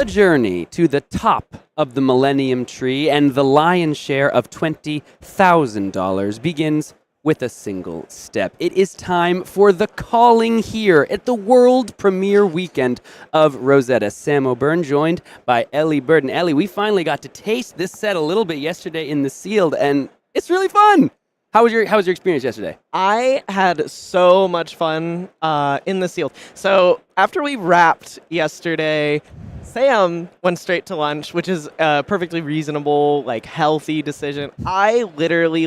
journey to the top of the Millennium Tree and the lion's share of $20,000 begins with a single step. It is time for the calling here at the world premiere weekend of Rosetta. Sam O'Byrne joined by Ellie Burden. Ellie, we finally got to taste this set a little bit yesterday in the Sealed, and it's really fun. How was your experience yesterday? I had so much fun in the Sealed. So after we wrapped yesterday, Sam went straight to lunch, which is a perfectly reasonable, healthy decision. I literally,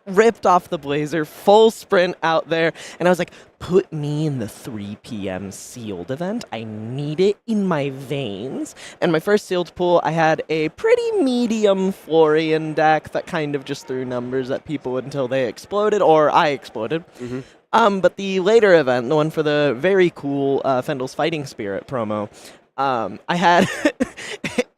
ripped off the blazer, full sprint out there, and I was like, put me in the 3 p.m. Sealed event. I need it in my veins. And my first Sealed pool, I had a pretty medium Florian deck that kind of just threw numbers at people until they exploded, or I exploded. Mm-hmm. But the later event, the one for the very cool Fendel's Fighting Spirit promo, I had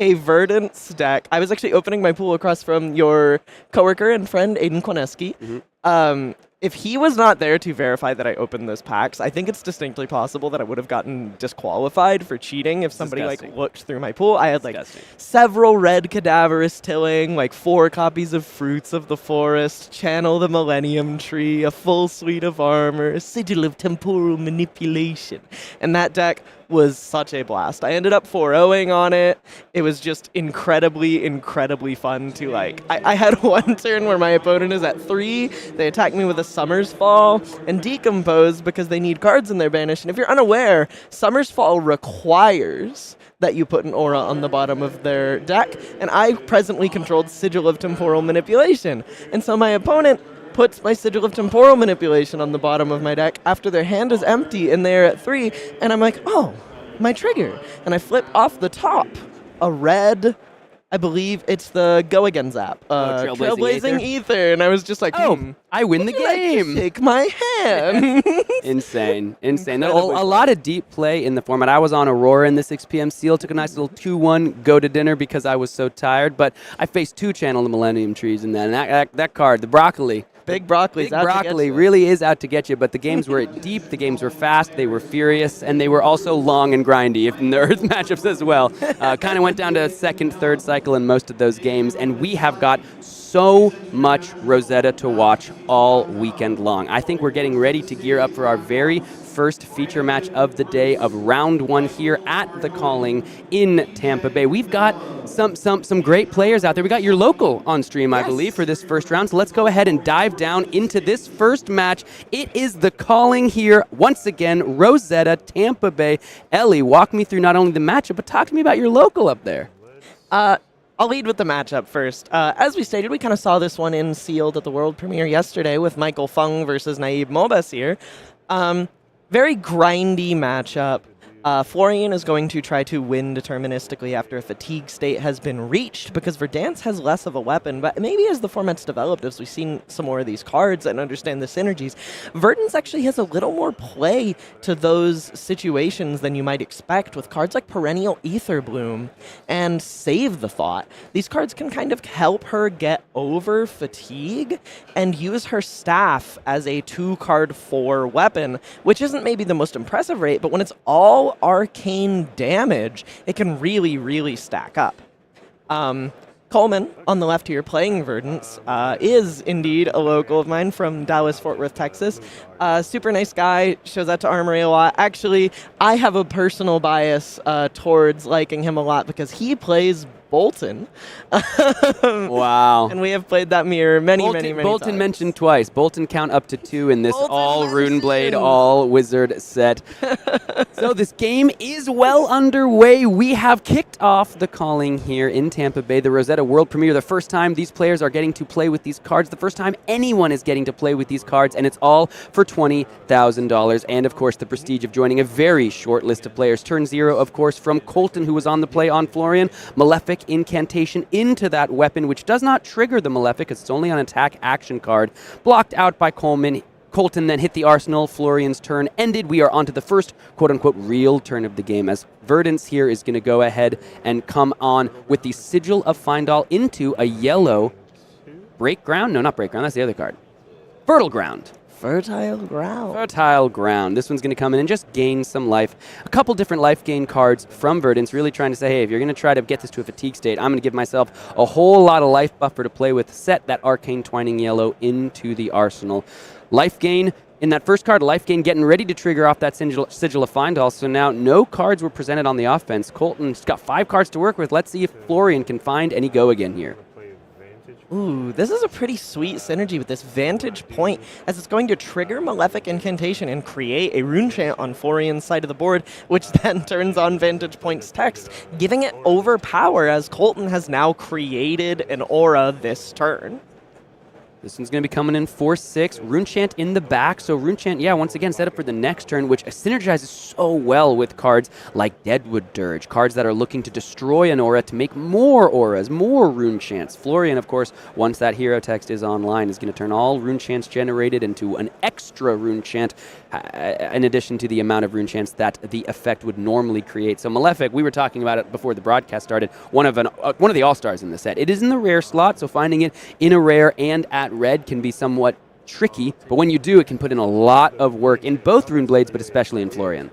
a Verdance deck. I was actually opening my pool across from your coworker and friend, Aiden Koneski. Mm-hmm. If he was not there to verify that I opened those packs, I think it's distinctly possible that I would have gotten disqualified for cheating if somebody looked through my pool. I had several red cadaverous tilling, 4 copies of Fruits of the Forest, Channel the Millennium Tree, a full suite of armor, a sigil of temporal manipulation. And that deck was such a blast. I ended up 4-0ing on it. It was just incredibly, incredibly fun to I had one turn where my opponent is at 3. They attack me with a Summer's Fall and Decompose because they need cards in their banish. And if you're unaware, Summer's Fall requires that you put an aura on the bottom of their deck. And I presently controlled Sigil of Temporal Manipulation. And so my opponent puts my Sigil of Temporal Manipulation on the bottom of my deck after their hand is empty and they're at 3, and I'm like, oh, my trigger. And I flip off the top a red, I believe it's the Go Again Zap. Trailblazing Ether. And I was just like, I win the game. Shake my hand. Insane. A lot of deep play in the format. I was on Aurora in the 6 p.m. Seal, took a nice little 2-1 go to dinner because I was so tired, but I faced 2 Channel the Millennium Trees in that. And that card, the Broccoli. Big Broccoli's out Broccoli to get you. Really is out to get you, but the games were deep, the games were fast, they were furious, and they were also long and grindy in the Earth matchups as well. Kind of went down to second, third cycle in most of those games, and we have got so much Rosetta to watch all weekend long. I think we're getting ready to gear up for our very first feature match of the day of round 1 here at the Calling in Tampa Bay. We've got some great players out there. We got your local on stream, I believe, for this first round. So let's go ahead and dive down into this first match. It is the Calling here once again, Rosetta, Tampa Bay. Ellie, walk me through not only the matchup, but talk to me about your local up there. I'll lead with the matchup first. As we stated, we kind of saw this one in Sealed at the world premiere yesterday with Michael Fung versus Naib Mobasir. Very grindy matchup. Florian is going to try to win deterministically after a fatigue state has been reached because Verdance has less of a weapon, but maybe as the format's developed, as we've seen some more of these cards and understand the synergies, Verdance actually has a little more play to those situations than you might expect with cards like Perennial Ether Bloom and Save the Thought. These cards can kind of help her get over fatigue and use her staff as a 2-card 4 weapon, which isn't maybe the most impressive rate, but when it's all arcane damage, it can really, really stack up. Coleman, on the left here, playing Verdance, is indeed a local of mine from Dallas-Fort Worth, Texas. Super nice guy, shows up to Armory a lot. Actually, I have a personal bias towards liking him a lot because he plays Bolton. Wow. And we have played that mirror many Bolton times. mentioned twice. Bolton count up to 2 in this Bolton all legend. Runeblade, all Wizard set. So this game is well underway. We have kicked off the Calling here in Tampa Bay, the Rosetta World Premiere. The first time these players are getting to play with these cards, the first time anyone is getting to play with these cards, and it's all for $20,000. And, of course, the prestige of joining a very short list of players. Turn 0, of course, from Colton, who was on the play on Florian. Malefic incantation into that weapon, which does not trigger the Malefic. It's only an attack action card. Blocked out by Coleman. Colton then hit the arsenal. Florian's turn ended. We are on to the first, quote-unquote, real turn of the game, as Verdance here is going to go ahead and come on with the Sigil of Findall into a yellow Break Ground? No, not Break Ground. That's the other card. Fertile Ground. Fertile ground. Fertile ground. This one's going to come in and just gain some life. A couple different life gain cards from Verdance, really trying to say, hey, if you're going to try to get this to a fatigue state, I'm going to give myself a whole lot of life buffer to play with. Set that Arcane Twining Yellow into the arsenal. Life gain. In that first card, life gain, getting ready to trigger off that Sigil of Findall. So now no cards were presented on the offense. Colton's got 5 cards to work with. Let's see if Florian can find any go again here. Ooh, this is a pretty sweet synergy with this Vantage Point, as it's going to trigger Malefic Incantation and create a rune chant on Florian's side of the board, which then turns on Vantage Point's text, giving it overpower as Colton has now created an aura this turn. This one's going to be coming in 4-6. Rune Chant in the back. So Rune Chant, yeah, once again, set up for the next turn, which synergizes so well with cards like Deadwood Dirge, cards that are looking to destroy an aura to make more auras, more Rune Chants. Florian, of course, once that hero text is online, is going to turn all Rune Chants generated into an extra Rune Chant, in addition to the amount of Rune Chants that the effect would normally create. So Malefic, we were talking about it before the broadcast started, one of the all-stars in the set. It is in the rare slot, so finding it in a rare and at red can be somewhat tricky, but when you do, it can put in a lot of work in both Rune Blades, but especially in Florian.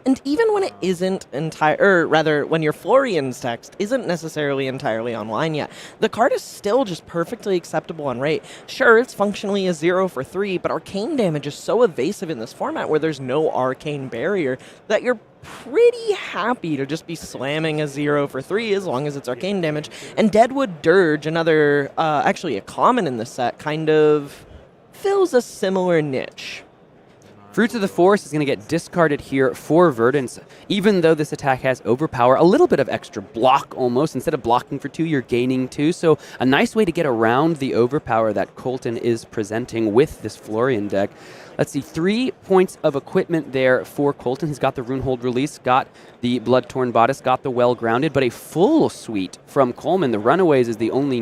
And even when it isn't when your Florian's text isn't necessarily entirely online yet, the card is still just perfectly acceptable on rate. Sure, it's functionally a 0 for 3, but arcane damage is so evasive in this format where there's no arcane barrier that you're pretty happy to just be slamming a 0 for 3 as long as it's arcane damage. And Deadwood Dirge, another, actually a common in the set, kind of fills a similar niche. Fruits of the Forest is going to get discarded here for Verdance. Even though this attack has overpower, a little bit of extra block almost. Instead of blocking for 2, you're gaining 2. So a nice way to get around the overpower that Colton is presenting with this Florian deck. Let's see, 3 points of equipment there for Colton. He's got the Runehold Release, got the Blood-Torn Bodice, got the Well Grounded, but a full suite from Coleman. The Runaways is the only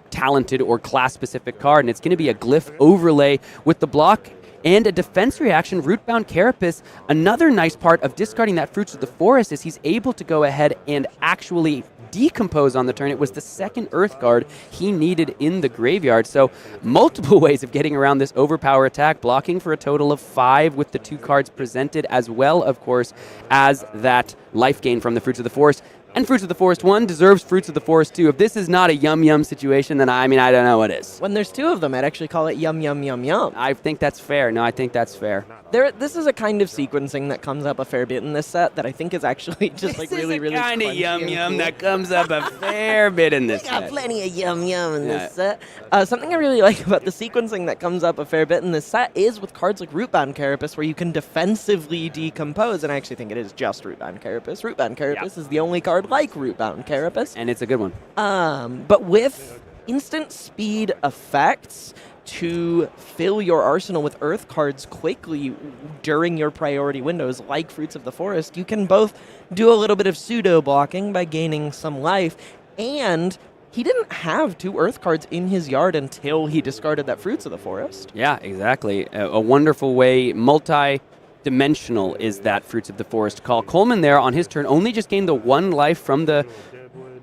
talented or class-specific card, and it's going to be a Glyph overlay with the block and a defense reaction. Rootbound Carapace. Another nice part of discarding that Fruits of the Forest is he's able to go ahead and actually decompose on the turn. It was the second Earth card he needed in the graveyard. So multiple ways of getting around this overpower attack, blocking for a total of 5 with the 2 cards presented, as well, of course, as that life gain from the Fruits of the Forest. And Fruits of the Forest 1 deserves Fruits of the Forest 2. If this is not a yum-yum situation, then I don't know what is. When there's 2 of them, I'd actually call it yum-yum-yum-yum. I think that's fair. No, I think that's fair. This is a kind of sequencing that comes up a fair bit in this set that I think is actually just really, really kind of yum-yum cool. that comes up a fair bit in this set. We got plenty of yum-yum in this set. Something I really like about the sequencing that comes up a fair bit in this set is with cards like Rootbound Carapace, where you can defensively decompose, and I actually think it is just Rootbound Carapace. Rootbound Carapace is the only card like Rootbound Carapace. And it's a good one. But with instant speed effects to fill your arsenal with Earth cards quickly during your priority windows, like Fruits of the Forest, you can both do a little bit of pseudo blocking by gaining some life, and he didn't have 2 Earth cards in his yard until he discarded that Fruits of the Forest. Yeah, exactly. A wonderful way, multi-dimensional is that Fruits of the Forest call. Coleman there on his turn only just gained the 1 life from the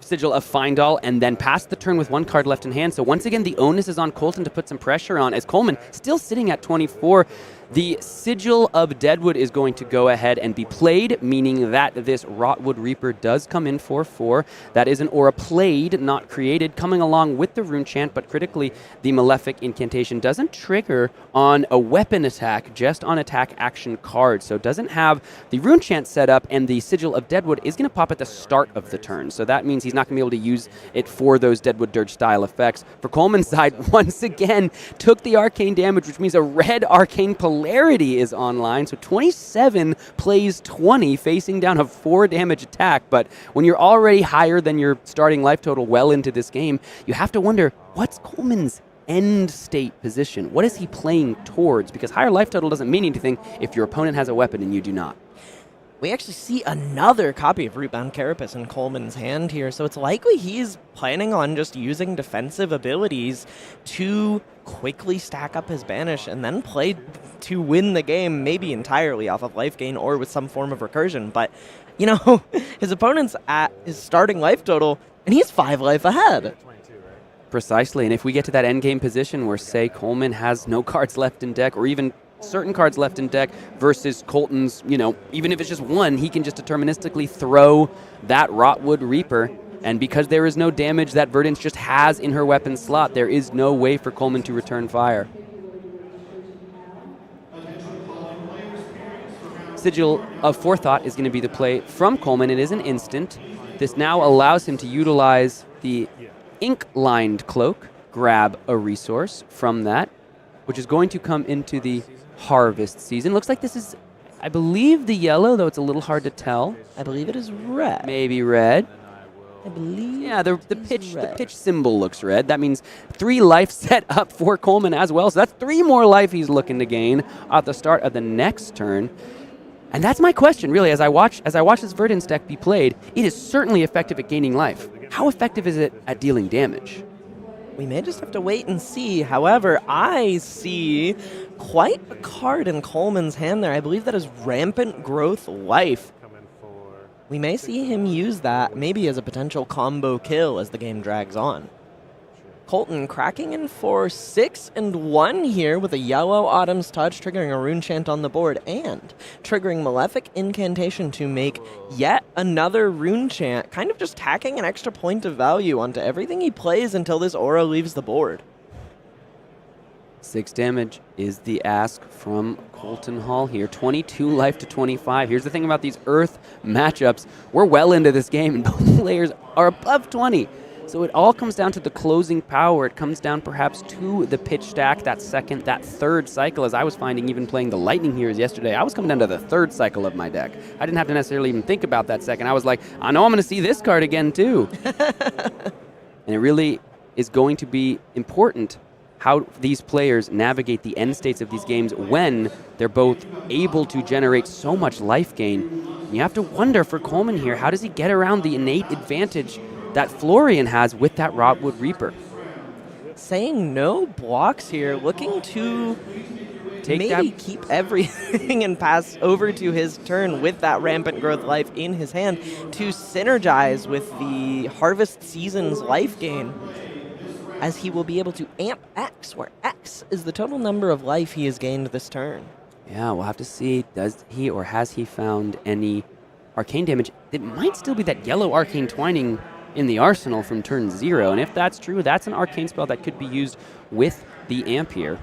Sigil of Findall and then passed the turn with 1 card left in hand. So once again, the onus is on Colton to put some pressure on, as Coleman still sitting at 24. The Sigil of Deadwood is going to go ahead and be played, meaning that this Rotwood Reaper does come in for 4. That is an aura played, not created, coming along with the Rune Chant, but critically, the Malefic Incantation doesn't trigger on a weapon attack, just on attack action cards. So it doesn't have the Rune Chant set up, and the Sigil of Deadwood is going to pop at the start of the turn. So that means he's not going to be able to use it for those Deadwood Dirge style effects. For Coleman's side, once again, took the arcane damage, which means a red arcane Polarity is online. So 27 plays 20, facing down a 4 damage attack. But when you're already higher than your starting life total well into this game, you have to wonder, what's Coleman's end state position? What is he playing towards? Because higher life total doesn't mean anything if your opponent has a weapon and you do not. We actually see another copy of Rootbound Carapace in Coleman's hand here, so it's likely he's planning on just using defensive abilities to quickly stack up his banish and then play to win the game, maybe entirely off of life gain or with some form of recursion. But, his opponent's at his starting life total, and he's 5 life ahead. Precisely, and if we get to that endgame position where, say, Coleman has no cards left in deck, or even certain cards left in deck, versus Colton's, even if it's just one, he can just deterministically throw that Rotwood Reaper, and because there is no damage that Verdance just has in her weapon slot, there is no way for Coleman to return fire. Sigil of Forethought is going to be the play from Coleman. It is an instant. This now allows him to utilize the ink-lined cloak, grab a resource from that, which is going to come into the harvest season. Looks like this is, I believe, the yellow, though it's a little hard to tell. I believe it is red. Maybe red. I believe. Yeah, the pitch symbol looks red. That means 3 life set up for Coleman as well. So that's 3 more life he's looking to gain at the start of the next turn. And that's my question, really, as I watch this Verdance deck be played. It is certainly effective at gaining life. How effective is it at dealing damage? We may just have to wait and see. However, I see quite a card in Coleman's hand there. I believe that is Rampant Growth Life. We may see him use that maybe as a potential combo kill as the game drags on. Colton cracking in for 6 and 1 here with a yellow Autumn's Touch, triggering a rune chant on the board, and triggering Malefic Incantation to make yet another rune chant, kind of just tacking an extra point of value onto everything he plays until this aura leaves the board. 6 damage is the ask from Colton Hall here. 22 life to 25. Here's the thing about these Earth matchups. We're well into this game, and both players are above 20. So it all comes down to the closing power. It comes down perhaps to the pitch stack, that second, that third cycle, as I was finding even playing the Lightning Heroes yesterday. I was coming down to the third cycle of my deck. I didn't have to necessarily even think about that second. I was like, I know I'm going to see this card again too. And it really is going to be important how these players navigate the end states of these games when they're both able to generate so much life gain. You have to wonder for Coleman here, how does he get around the innate advantage that Florian has with that Rotwood Reaper? Saying no blocks here, looking to keep everything and pass over to his turn with that Rampant Growth Life in his hand to synergize with the Harvest Season's life gain, as he will be able to amp X, where X is the total number of life he has gained this turn. Yeah, we'll have to see, does he or has he found any arcane damage? It might still be that yellow arcane twining in the arsenal from turn 0, and if that's true, that's an arcane spell that could be used with the amp here.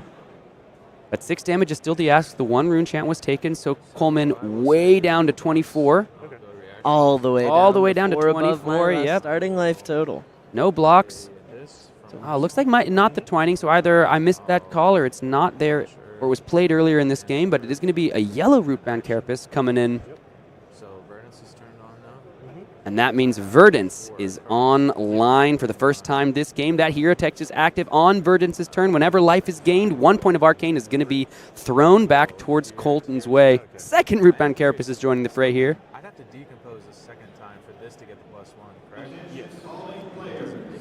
But 6 damage is still the ask. The 1 rune chant was taken, so Coleman way down to 24. All the way down to 24, yep. Starting life total. No blocks. Looks like not the twining, so either I missed that call or it's not there, or it was played earlier in this game, but it is going to be a yellow Rootbound Carapace coming in. So Verdance is turned on now. And that means Verdance is online for the first time this game. That hero text is active on Verdance's turn. Whenever life is gained, 1 point of arcane is going to be thrown back towards Colton's way. Second Rootbound Carapace is joining the fray here. I'd have to decompose the second time for this to get the +1, correct? Yes.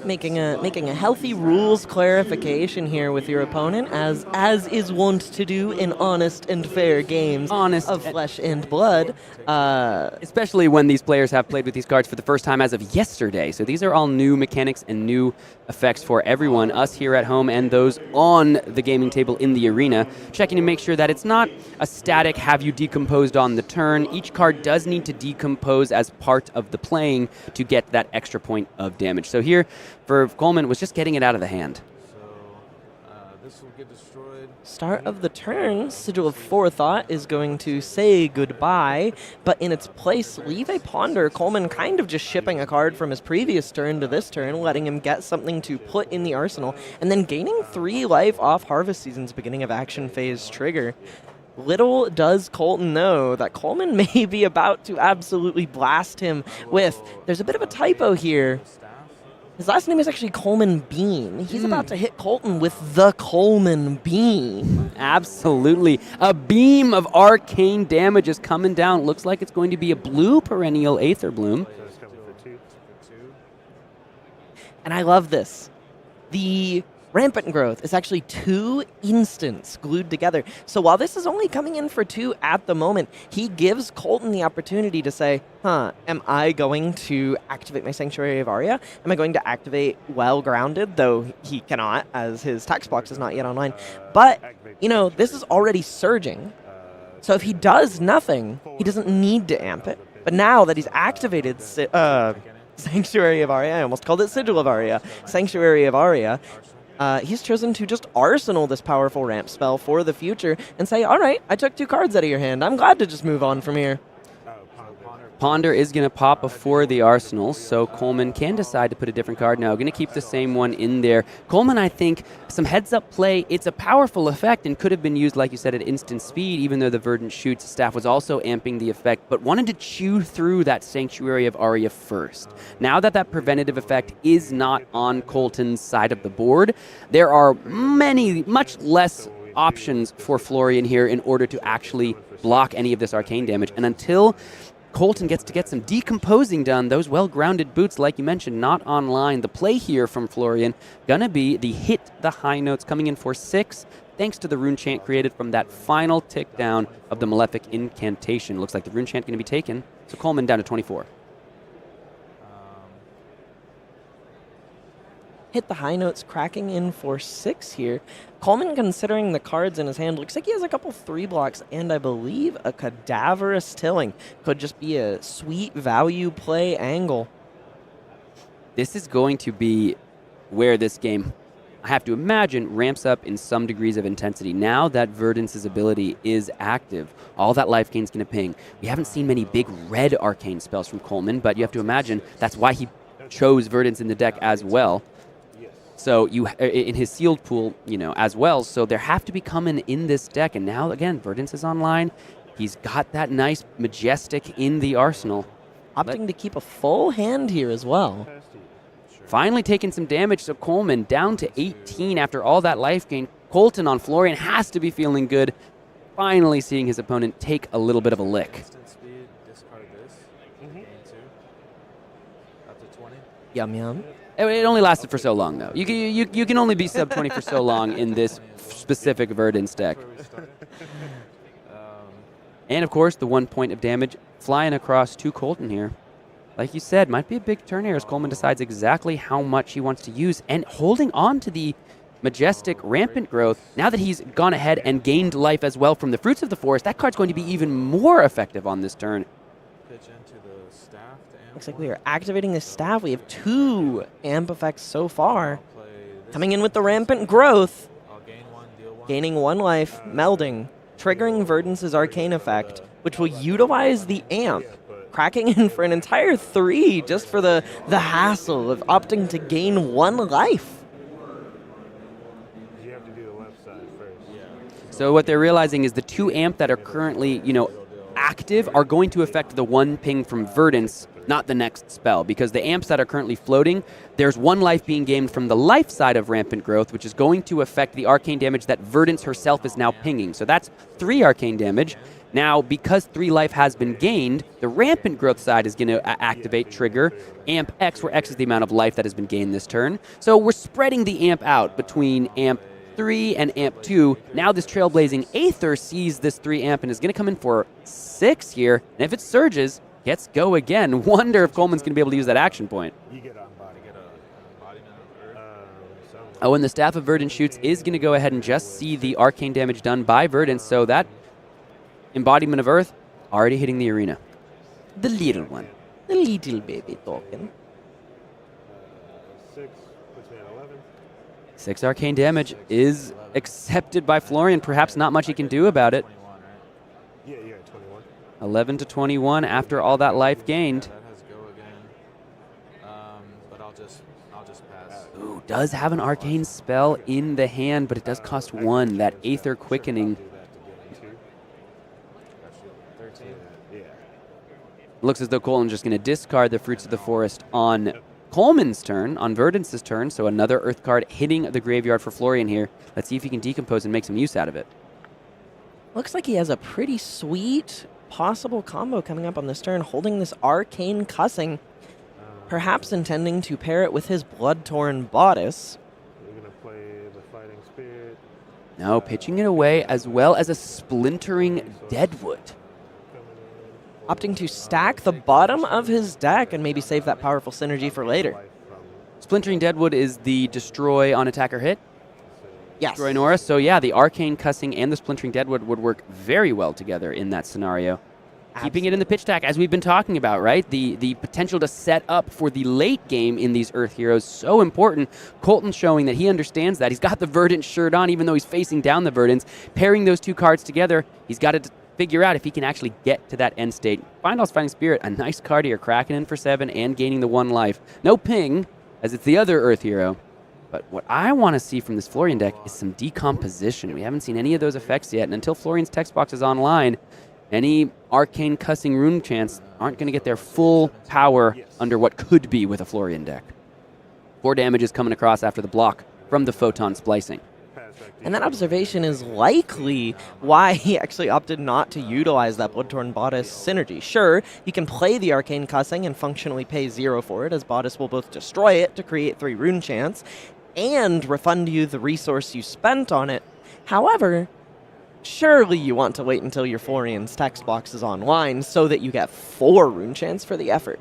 Making a healthy rules clarification here with your opponent, as is wont to do in honest and fair games of flesh and blood. Especially when these players have played with these cards for the first time as of yesterday. So these are all new mechanics and new effects for everyone, us here at home and those on the gaming table in the arena, checking to make sure that it's not a static have you decomposed on the turn. Each card does need to decompose as part of the playing to get that extra point of damage. So here for Coleman was just getting it out of the hand. So this will get destroyed. Start of the turn, Sigil of Forethought is going to say goodbye, but in its place, leave a Ponder. Coleman kind of just shipping a card from his previous turn to this turn, letting him get something to put in the arsenal, and then gaining 3 life off Harvest Season's beginning of action phase trigger. Little does Colton know that Coleman may be about to absolutely blast him with, there's a bit of a typo here. His last name is actually Coleman Beam. He's about to hit Colton with the Coleman Beam. Absolutely. A beam of arcane damage is coming down. Looks like it's going to be a blue perennial Aether Bloom. And I love this. The Rampant Growth is actually 2 instants glued together. So while this is only coming in for 2 at the moment, he gives Colton the opportunity to say, am I going to activate my Sanctuary of Aria? Am I going to activate Well Grounded, though he cannot, as his tax box is not yet online. But, this is already surging. So if he does nothing, he doesn't need to amp it. But now that he's activated Sanctuary of Aria, I almost called it Sigil of Aria, Sanctuary of Aria, he's chosen to just arsenal this powerful ramp spell for the future and say, all right, I took 2 cards out of your hand. I'm glad to just move on from here. Ponder is going to pop before the arsenal, so Coleman can decide to put a different card. Now, going to keep the same one in there. Coleman, I think, some heads-up play. It's a powerful effect and could have been used, like you said, at instant speed, even though the Verdance Shoots staff was also amping the effect, but wanted to chew through that Sanctuary of Aria first. Now that that preventative effect is not on Colton's side of the board, there are much less options for Florian here in order to actually block any of this arcane damage. And until Colton gets to get some decomposing done, those well-grounded boots, like you mentioned, not online. The play here from Florian gonna be the hit the high notes coming in for 6, thanks to the rune chant created from that final tick down of the Malefic Incantation. Looks like the rune chant gonna be taken, so Coleman down to 24. Hit the high notes, cracking in for 6 here. Coleman, considering the cards in his hand, looks like he has a couple 3 blocks and I believe a Cadaverous Tilling. Could just be a sweet value play angle. This is going to be where this game, I have to imagine, ramps up in some degrees of intensity. Now that Verdance's ability is active, all that life gain's going to ping. We haven't seen many big red arcane spells from Coleman, but you have to imagine that's why he chose Verdance in the deck as well. So you in his sealed pool, as well. So there have to be coming in this deck. And now, again, Verdance is online. He's got that nice Majestic in the arsenal. Opting to keep a full hand here as well. Finally taking some damage, so Coleman down to 18 after all that life gain. Colton on Florian has to be feeling good. Finally seeing his opponent take a little bit of a lick. Instant speed, discard this. Gain 2. Up to 20. Yum yum. It only lasted for so long, though. You can only be sub 20 for so long in this specific Verdance deck. And, of course, the 1 point of damage flying across to Colton here. Like you said, might be a big turn here as Coleman decides exactly how much he wants to use. And holding on to the Majestic Rampant Growth, now that he's gone ahead and gained life as well from the Fruits of the Forest, that card's going to be even more effective on this turn. Pitch into the staff to amp. Looks like we are activating the staff. We have 2 amp effects so far. Coming in with the Rampant Growth. I'll gain 1, deal 1. Gaining 1 life, melding, triggering Verdance's arcane effect, which will utilize the amp, cracking in for an entire 3 just for the hassle of opting to gain 1 life. You have to do the left side first. So what they're realizing is the 2 amp that are currently, active are going to affect the 1 ping from Verdance, not the next spell, because the amps that are currently floating, there's 1 life being gained from the life side of Rampant Growth, which is going to affect the arcane damage that Verdance herself is now pinging. So that's 3 arcane damage. Now, because 3 life has been gained, the Rampant Growth side is going to activate, trigger Amp X, where X is the amount of life that has been gained this turn. So we're spreading the amp out between Amp 3 and Amp 2. Now this Trailblazing Aether sees this 3 amp and is going to come in for 6 here. And if it surges, let's go again. Wonder if Coleman's going to be able to use that action point. You get on body. Get a embodiment of Earth. Oh, and the Staff of Verdance Shoots is going to go ahead and just see the arcane damage done by Verdance. So that embodiment of Earth already hitting the arena. The little one. The little baby token. 6 puts me at 11. 6 arcane damage is accepted by Florian. Perhaps not much he can do about it. 21, right? Yeah, you got 21. 11 to 21 after all that life gained. That has go again. But I'll just pass. Ooh, does have an arcane spell in the hand, but it does cost 1. That Aether Quickening. Do that to get 2. Got you. 13. Yeah. Looks as though Coleman's just going to discard the Fruits of the Forest on Coleman's turn, on Verdance's turn, so another Earth card hitting the graveyard for Florian here. Let's see if he can decompose and make some use out of it. Looks like he has a pretty sweet possible combo coming up on this turn, holding this Arcane Cussing, perhaps intending to pair it with his Blood-Torn Bodice. We're going to play No, pitching it away as well as a splintering Deadwood. Opting to stack the bottom of his deck and maybe save that powerful synergy for later. Splintering Deadwood is the destroy on attacker hit. Yes. Destroy Nora. So yeah, the Arcane Cussing and the Splintering Deadwood would work very well together in that scenario. Keeping it in the pitch stack, as we've been talking about, right? The potential to set up for the late game in these Earth Heroes, so important. Colton showing that he understands that. He's got the Verdance shirt on, even though he's facing down the Verdance. Pairing those two cards together, he's got to figure out if he can actually get to that end state. Finals Fighting Spirit, a nice card here, cracking in for 7 and gaining the 1 life. No ping, as it's the other Earth Hero. But what I want to see from this Florian deck is some decomposition. We haven't seen any of those effects yet, and until Florian's text box is online, any Arcane Cussing Rune chants aren't going to get their full power under what could be with a Florian deck. 4 damage is coming across after the block from the Photon Splicing. And that observation is likely why he actually opted not to utilize that Bloodtorn Bodice synergy. Sure, he can play the Arcane Cussing and functionally pay 0 for it, as Bodice will both destroy it to create 3 rune chants and refund you the resource you spent on it. However, surely you want to wait until your Florian's text box is online so that you get 4 rune chants for the effort.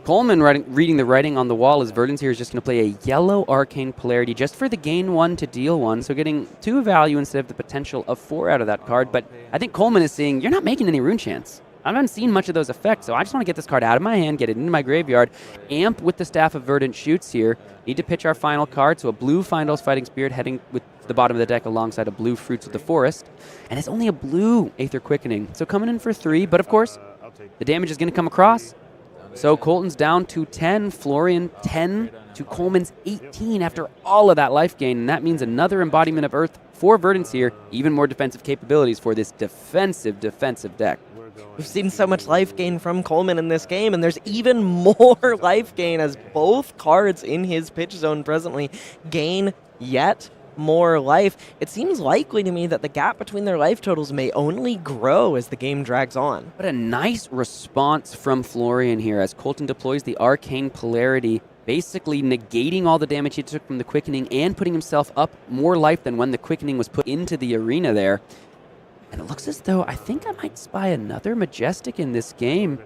Coleman reading the writing on the wall as Verdance here is just going to play a yellow Arcane Polarity just for the gain 1 to deal 1, so getting 2 value instead of the potential of 4 out of that card. But I think Coleman is saying, you're not making any rune chants. I haven't seen much of those effects, so I just want to get this card out of my hand, get it into my graveyard. Amp with the Staff of Verdant shoots here. Need to pitch our final card, so a blue Finals Fighting Spirit heading with the bottom of the deck alongside a blue Fruits of the Forest. And it's only a blue Aether Quickening, so coming in for 3, but of course, the damage is going to come across. So Colton's down to 10, Florian 10 to Coleman's 18 after all of that life gain, and that means another embodiment of Earth for Verdance here, even more defensive capabilities for this defensive deck. We've seen so much life gain from Coleman in this game, and there's even more life gain as both cards in his pitch zone presently gain yet more life. It seems likely to me that the gap between their life totals may only grow as the game drags on. But a nice response from Florian here as Colton deploys the Arcane Polarity, basically negating all the damage he took from the Quickening and putting himself up more life than when the Quickening was put into the arena there. And it looks as though I think I might spy another Majestic in this game.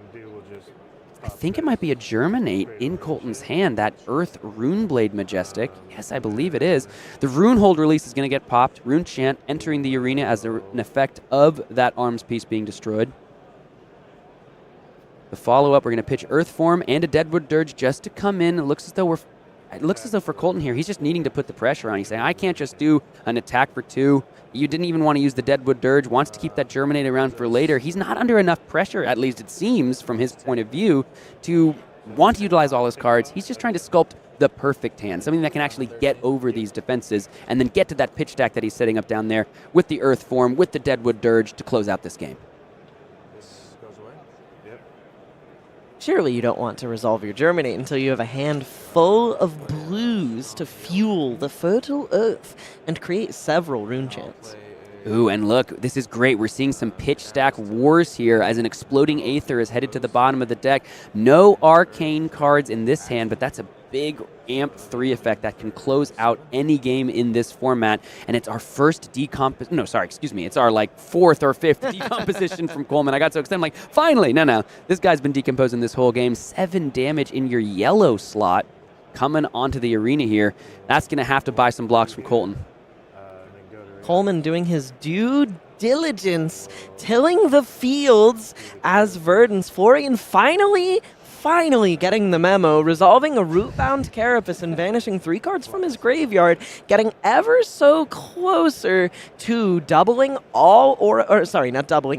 I think it might be a Germinate in Colton's hand, that Earth Runeblade Majestic. Yes, I believe it is. The Runehold release is going to get popped. Rune Chant entering the arena as an effect of that arms piece being destroyed. The follow-up, we're going to pitch Earth Form and a Deadwood Dirge just to come in. It looks as though for Colton here, he's just needing to put the pressure on. He's saying, I can't just do an attack for 2. You didn't even want to use the Deadwood Dirge, wants to keep that Germinate around for later. He's not under enough pressure, at least it seems, from his point of view, to want to utilize all his cards. He's just trying to sculpt the perfect hand, something that can actually get over these defenses and then get to that pitch stack that he's setting up down there with the Earth Form, with the Deadwood Dirge to close out this game. Surely you don't want to resolve your Germinate until you have a hand full of blues to fuel the fertile earth and create several rune chants. Ooh, and look, this is great. We're seeing some pitch stack wars here as an Exploding Aether is headed to the bottom of the deck. No Arcane cards in this hand, but that's a big Amp 3 effect that can close out any game in this format. And it's our first it's our 4th or 5th decomposition from Coleman. I got so excited. I'm like, finally, no. This guy's been decomposing this whole game. 7 damage in your yellow slot coming onto the arena here. That's going to have to buy some blocks from Colton. Coleman doing his due diligence, tilling the fields as Verdance. Florian finally getting the memo, resolving a Rootbound Carapace and vanishing 3 cards from his graveyard, getting ever so closer to doubling all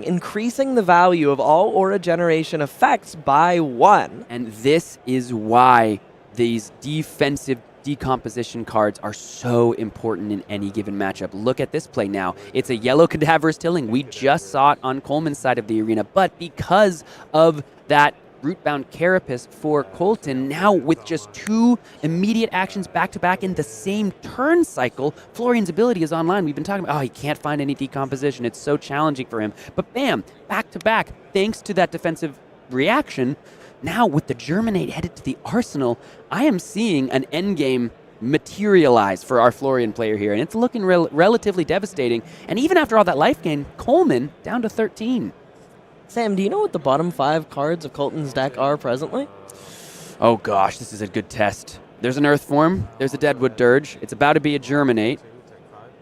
increasing the value of all Aura Generation effects by 1. And this is why these defensive decomposition cards are so important in any given matchup. Look at this play now. It's a yellow Cadaverous Tilling. We just saw it on Coleman's side of the arena, but because of that Rootbound Carapace for Colton, now with just 2 immediate actions back-to-back in the same turn cycle, Florian's ability is online. We've been talking about, he can't find any decomposition. It's so challenging for him. But bam, back-to-back, thanks to that defensive reaction. Now, with the Germinate headed to the arsenal, I am seeing an endgame materialize for our Florian player here, and it's looking relatively devastating. And even after all that life gain, Coleman down to 13. Sam, do you know what the bottom 5 cards of Colton's deck are presently? Oh gosh, this is a good test. There's an Earth Form, there's a Deadwood Dirge, it's about to be a Germinate.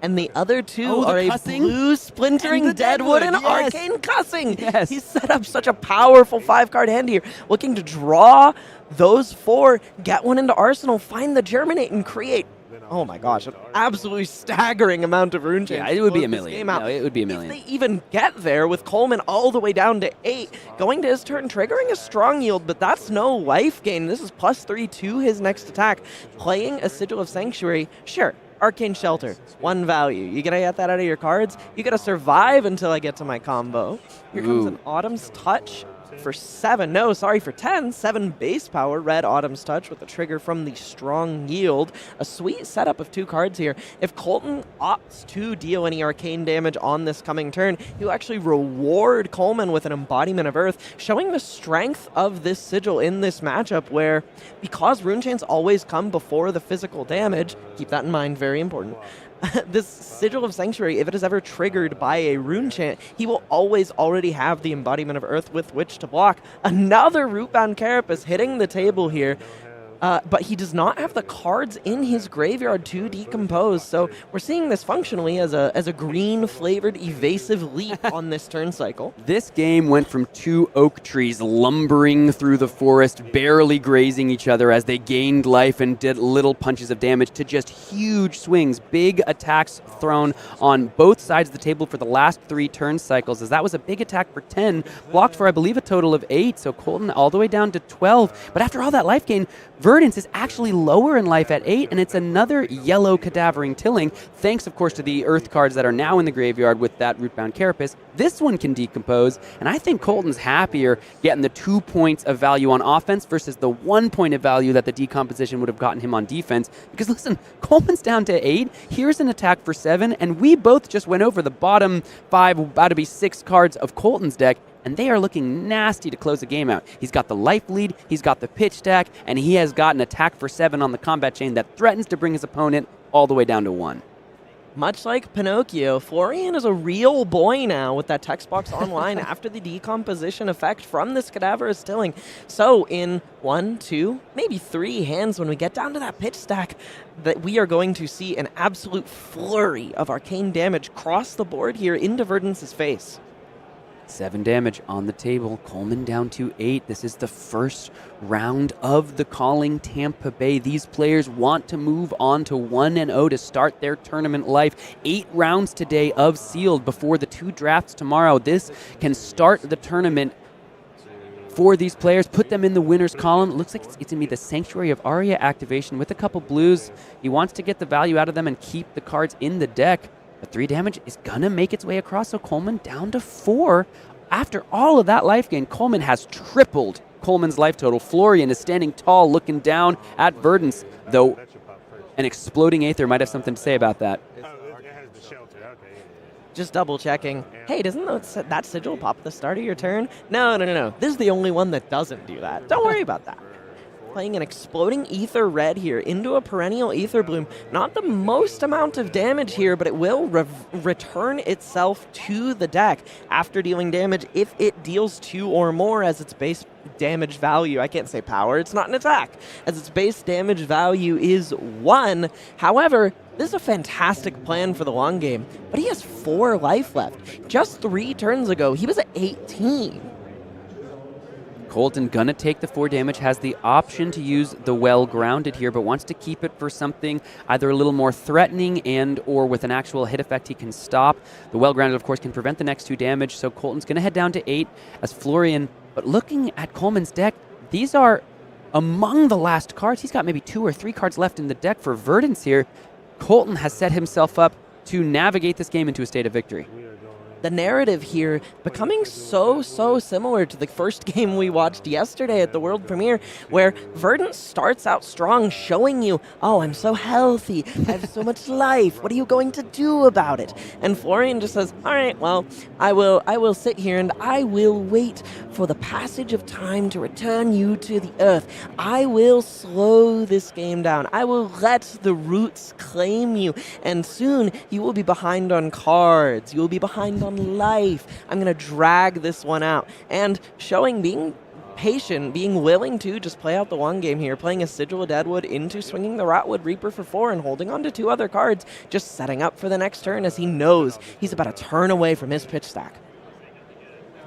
And the other two Oh, the are cussing? a blue splintering And the Deadwood and Deadwood, yes. arcane cussing. Yes. He's set up such a powerful 5-card hand here, looking to draw those 4, get one into Arsenal, find the Germinate, and create. Oh my gosh, an absolutely staggering amount of rune chains. Yeah, it to would be close a this million. game out. No, it would be a million. If they even get there with Coleman all the way down to 8, going to his turn, triggering a strong yield, but that's no life gain. This is +3 to his next attack. Playing a Sigil of Sanctuary, sure. Arcane Shelter, 1 value. You gotta get that out of your cards. You gotta survive until I get to my combo. Here comes an Autumn's Touch for 7. No, sorry, for 10. 7 base power. Red Autumn's Touch with a trigger from the Strong Yield. A sweet setup of 2 cards here. If Colton opts to deal any arcane damage on this coming turn, he'll actually reward Coleman with an Embodiment of Earth, showing the strength of this Sigil in this matchup where, because rune chains always come before the physical damage, keep that in mind, very important, this Sigil of Sanctuary, if it is ever triggered by a rune chant, he will always already have the Embodiment of Earth with which to block. Another Rootbound Carapace hitting the table here. But he does not have the cards in his graveyard to decompose, so we're seeing this functionally as a green-flavored evasive leap on this turn cycle. This game went from 2 oak trees lumbering through the forest, barely grazing each other as they gained life and did little punches of damage, to just huge swings, big attacks thrown on both sides of the table for the last 3 turn cycles, as that was a big attack for 10, blocked for, I believe, a total of 8, so Colton all the way down to 12. But after all that life gain, Verdance is actually lower in life at 8, and it's another yellow Cadavering Tilling, thanks, of course, to the Earth cards that are now in the graveyard with that Rootbound Carapace. This one can decompose, and I think Colton's happier getting the 2 points of value on offense versus the 1 point of value that the decomposition would have gotten him on defense. Because listen, Coleman's down to 8, here's an attack for 7, and we both just went over the bottom 5, about to be 6 cards of Colton's deck, and they are looking nasty to close the game out. He's got the life lead, he's got the pitch stack, and he has got an attack for 7 on the combat chain that threatens to bring his opponent all the way down to 1. Much like Pinocchio, Florian is a real boy now with that text box online after the decomposition effect from this Cadaverous Tilling. So in 1, 2, maybe 3 hands when we get down to that pitch stack, that we are going to see an absolute flurry of arcane damage cross the board here into Verdance's face. 7 damage on the table. Coleman down to 8. This is the first round of the Calling Tampa Bay. These players want to move on to 1-0 to start their tournament life. 8 rounds today of sealed before the 2 drafts tomorrow. This can start the tournament for these players, put them in the winner's column. It looks like it's going to be the Sanctuary of Aria activation with a couple blues. He wants to get the value out of them and keep the cards in the deck. The 3 damage is going to make its way across, so Coleman down to 4. After all of that life gain, Coleman has tripled Coleman's life total. Florian is standing tall, looking down at Verdance, though an exploding Aether might have something to say about that. Oh, it has the shelter. Okay. Just double checking. Hey, doesn't that sigil pop at the start of your turn? No. This is the only one that doesn't do that. Don't worry about that. Playing an exploding Ether Red here into a perennial Ether Bloom. Not the most amount of damage here, but it will return itself to the deck after dealing damage if it deals 2 or more as its base damage value. I can't say power, it's not an attack, as its base damage value is 1. However, this is a fantastic plan for the long game, but he has 4 life left. Just 3 turns ago, he was at 18. Colton gonna take the 4 damage, has the option to use the Well Grounded here, but wants to keep it for something either a little more threatening and or with an actual hit effect he can stop. The Well Grounded, of course, can prevent the next 2 damage, so Colton's gonna head down to 8 as Florian. But looking at Coleman's deck, these are among the last cards. He's got maybe 2 or 3 cards left in the deck for Verdance here. Colton has set himself up to navigate this game into a state of victory. We are going the narrative here becoming so similar to the first game we watched yesterday at the world premiere, where Verdance starts out strong, showing you, oh, I'm so healthy, I have so much life, what are you going to do about it? And Florian just says, all right, well, I will sit here and I will wait for the passage of time to return you to the earth. I will slow this game down. I will let the roots claim you, and soon you will be behind on cards. You will be behind on life. I'm going to drag this one out. And showing being patient, being willing to just play out the one game here, playing a Sigil of Deadwood into swinging the Rotwood Reaper for 4 and holding on to 2 other cards, just setting up for the next turn as he knows he's about a turn away from his pitch stack.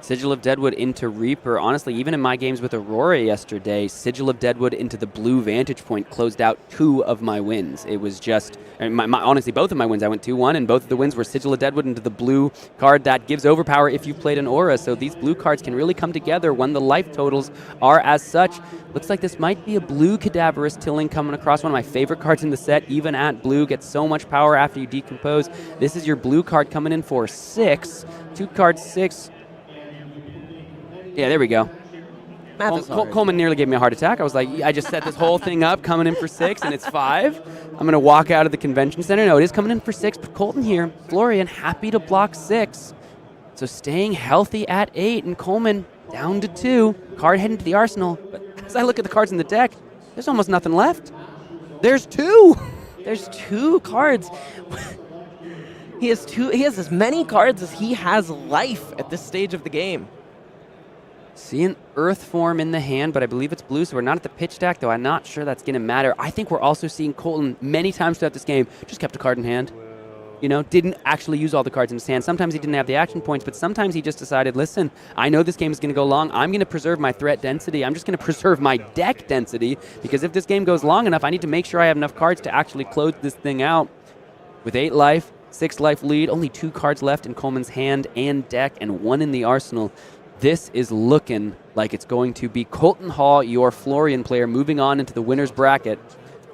Sigil of Deadwood into Reaper. Honestly, even in my games with Aurora yesterday, Sigil of Deadwood into the blue vantage point closed out 2 of my wins. It was just, honestly, both of my wins, I went 2-1, and both of the wins were Sigil of Deadwood into the blue card that gives overpower if you played an Aura. So these blue cards can really come together when the life totals are as such. Looks like this might be a blue Cadaverous Tilling coming across, one of my favorite cards in the set. Even at blue, gets so much power after you decompose. This is your blue card coming in for 6. 2 cards, 6. Yeah, there we go. Coleman nearly gave me a heart attack. I was like, I just set this whole thing up, coming in for 6, and it's 5. I'm going to walk out of the convention center. No, it is coming in for 6, but Colton here, Florian, happy to block 6. So staying healthy at 8, and Coleman down to 2. Card heading to the arsenal. But as I look at the cards in the deck, there's almost nothing left. There's 2. There's 2 cards. He has as many cards as he has life at this stage of the game. See an Earth form in the hand, but I believe it's blue, so we're not at the pitch stack, though I'm not sure that's going to matter. I think we're also seeing Colton many times throughout this game just kept a card in hand. You know, didn't actually use all the cards in his hand. Sometimes he didn't have the action points, but sometimes he just decided, listen, I know this game is going to go long. I'm going to preserve my threat density. I'm just going to preserve my deck density, because if this game goes long enough, I need to make sure I have enough cards to actually close this thing out. With 8 life, 6 life lead, only 2 cards left in Coleman's hand and deck, and 1 in the arsenal. This is looking like it's going to be Colton Hall, your Florian player, moving on into the winner's bracket.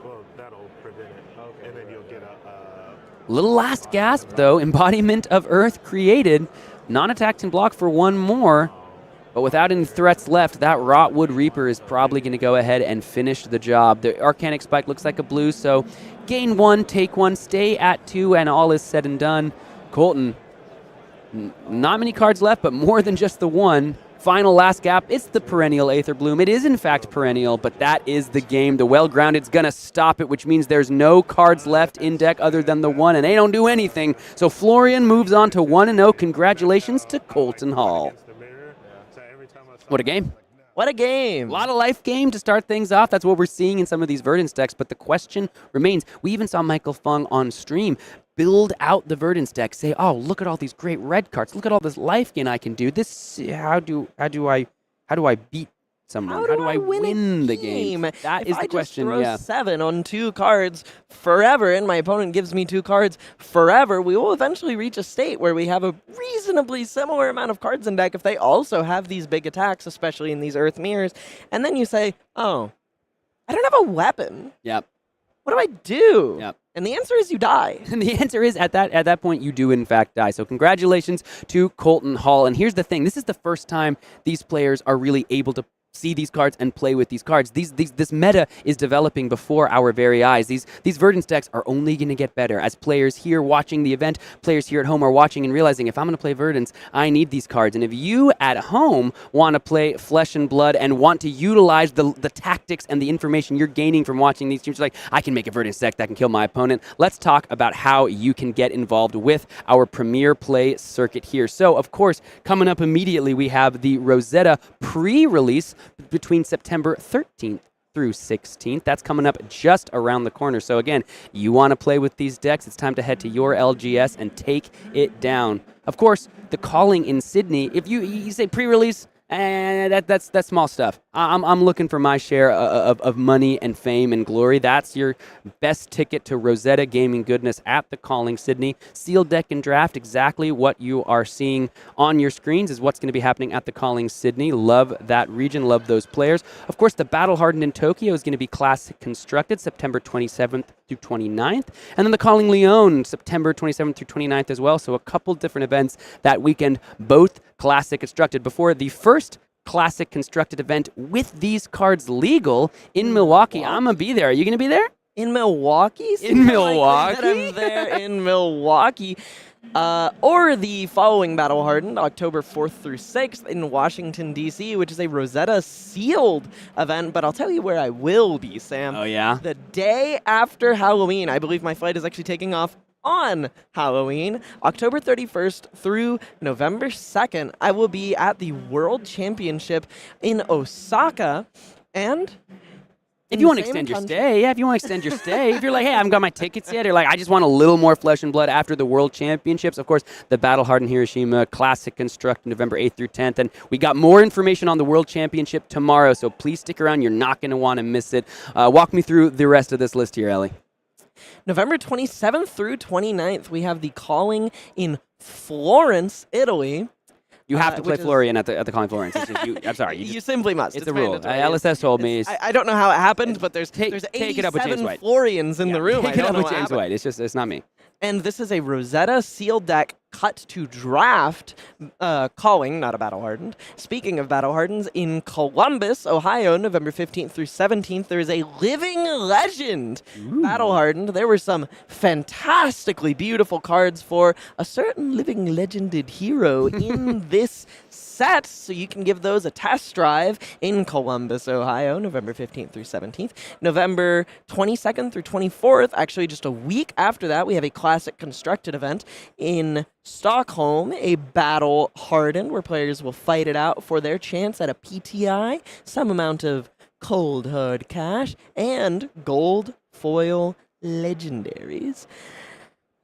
Well, that'll prevent it. And then you'll get a... Little last gasp, though. Embodiment of Earth created. Non-attacked and block for 1 more. But without any threats left, that Rotwood Reaper is probably going to go ahead and finish the job. The Arcanic Spike looks like a blue, so gain 1, take 1, stay at 2, and all is said and done. Colton, not many cards left, but more than just the 1. Final last gap, it's the perennial Aether Bloom. It is, in fact, perennial, but that is the game. The Well-Grounded's going to stop it, which means there's no cards left in deck other than the 1, and they don't do anything. So Florian moves on to 1-0. Congratulations to Colton Hall. What a game. What a game. A lot of life game to start things off. That's what we're seeing in some of these Verdance decks, but the question remains. We even saw Michael Fung on stream build out the Verdance deck, say, oh, look at all these great red cards. Look at all this life gain I can do. This, how do I beat someone? How do I win the game? That is the question. If I just throw 7 on 2 cards forever, and my opponent gives me 2 cards forever, we will eventually reach a state where we have a reasonably similar amount of cards in deck if they also have these big attacks, especially in these Earth Mirrors. And then you say, oh, I don't have a weapon. Yep. What do I do? Yep. And the answer is you die. And the answer is at that point you do in fact die. So congratulations to Colton Hall. And here's the thing. This is the first time these players are really able to see these cards and play with these cards. This meta is developing before our very eyes. These Verdance decks are only going to get better. As players here watching the event, players here at home are watching and realizing, if I'm going to play Verdance, I need these cards. And if you at home want to play Flesh and Blood and want to utilize the tactics and the information you're gaining from watching these teams, like, I can make a Verdance deck that can kill my opponent, let's talk about how you can get involved with our Premier Play circuit here. So, of course, coming up immediately, we have the Rosetta pre-release between September 13th through 16th. That's coming up just around the corner. So again, you want to play with these decks, it's time to head to your LGS and take it down. Of course, the Calling in Sydney, if you say pre-release, That's small stuff. I'm looking for my share of money and fame and glory. That's your best ticket to Rosetta gaming goodness at the Calling Sydney. Sealed Deck and Draft, exactly what you are seeing on your screens is what's going to be happening at the Calling Sydney. Love that region, love those players. Of course, the Battle Hardened in Tokyo is going to be Classic Constructed September 27th through 29th. And then the Calling Lyon, September 27th through 29th as well. So a couple different events that weekend, both Classic Constructed. Before the first Classic Constructed event with these cards legal in Milwaukee. I'm going to be there. Are you going to be there? In Milwaukee? In Milwaukee? I'm there in Milwaukee. Or the following Battle Hardened, October 4th through 6th in Washington, D.C., which is a Rosetta Sealed event. But I'll tell you where I will be, Sam. Oh, yeah? The day after Halloween. I believe my flight is actually taking off on Halloween, October 31st through November 2nd, I will be at the World Championship in Osaka. And if you want to extend your stay, if you want to extend your stay, if you're like, hey, I haven't got my tickets yet, or like, I just want a little more flesh and blood after the World Championships, of course, the Battle Hardened Hiroshima Classic Construct November 8th through 10th, and we got more information on the World Championship tomorrow, so please stick around. You're not going to want to miss it. Walk me through the rest of this list here, Ellie. November 27th through 29th, we have the Calling in Florence, Italy. You have to play Florian at the Calling Florence. I'm sorry. You simply must. It's a rule. LSS told me. I don't know how it happened, but there's 87 Florians in the room. Take it up with James White. It's not me. And this is a Rosetta Sealed Deck cut to draft Calling, not a Battle Hardened. Speaking of Battle Hardens, in Columbus, Ohio, November 15th through 17th, there is a Living Legend Battle Hardened. There were some fantastically beautiful cards for a certain living legended hero in this set, so you can give those a test drive in Columbus, Ohio, November 15th through 17th. November 22nd through 24th, actually just a week after that, we have a Classic Constructed event in Stockholm, a Battle Hardened, where players will fight it out for their chance at a PTI, some amount of cold hard cash, and gold foil legendaries.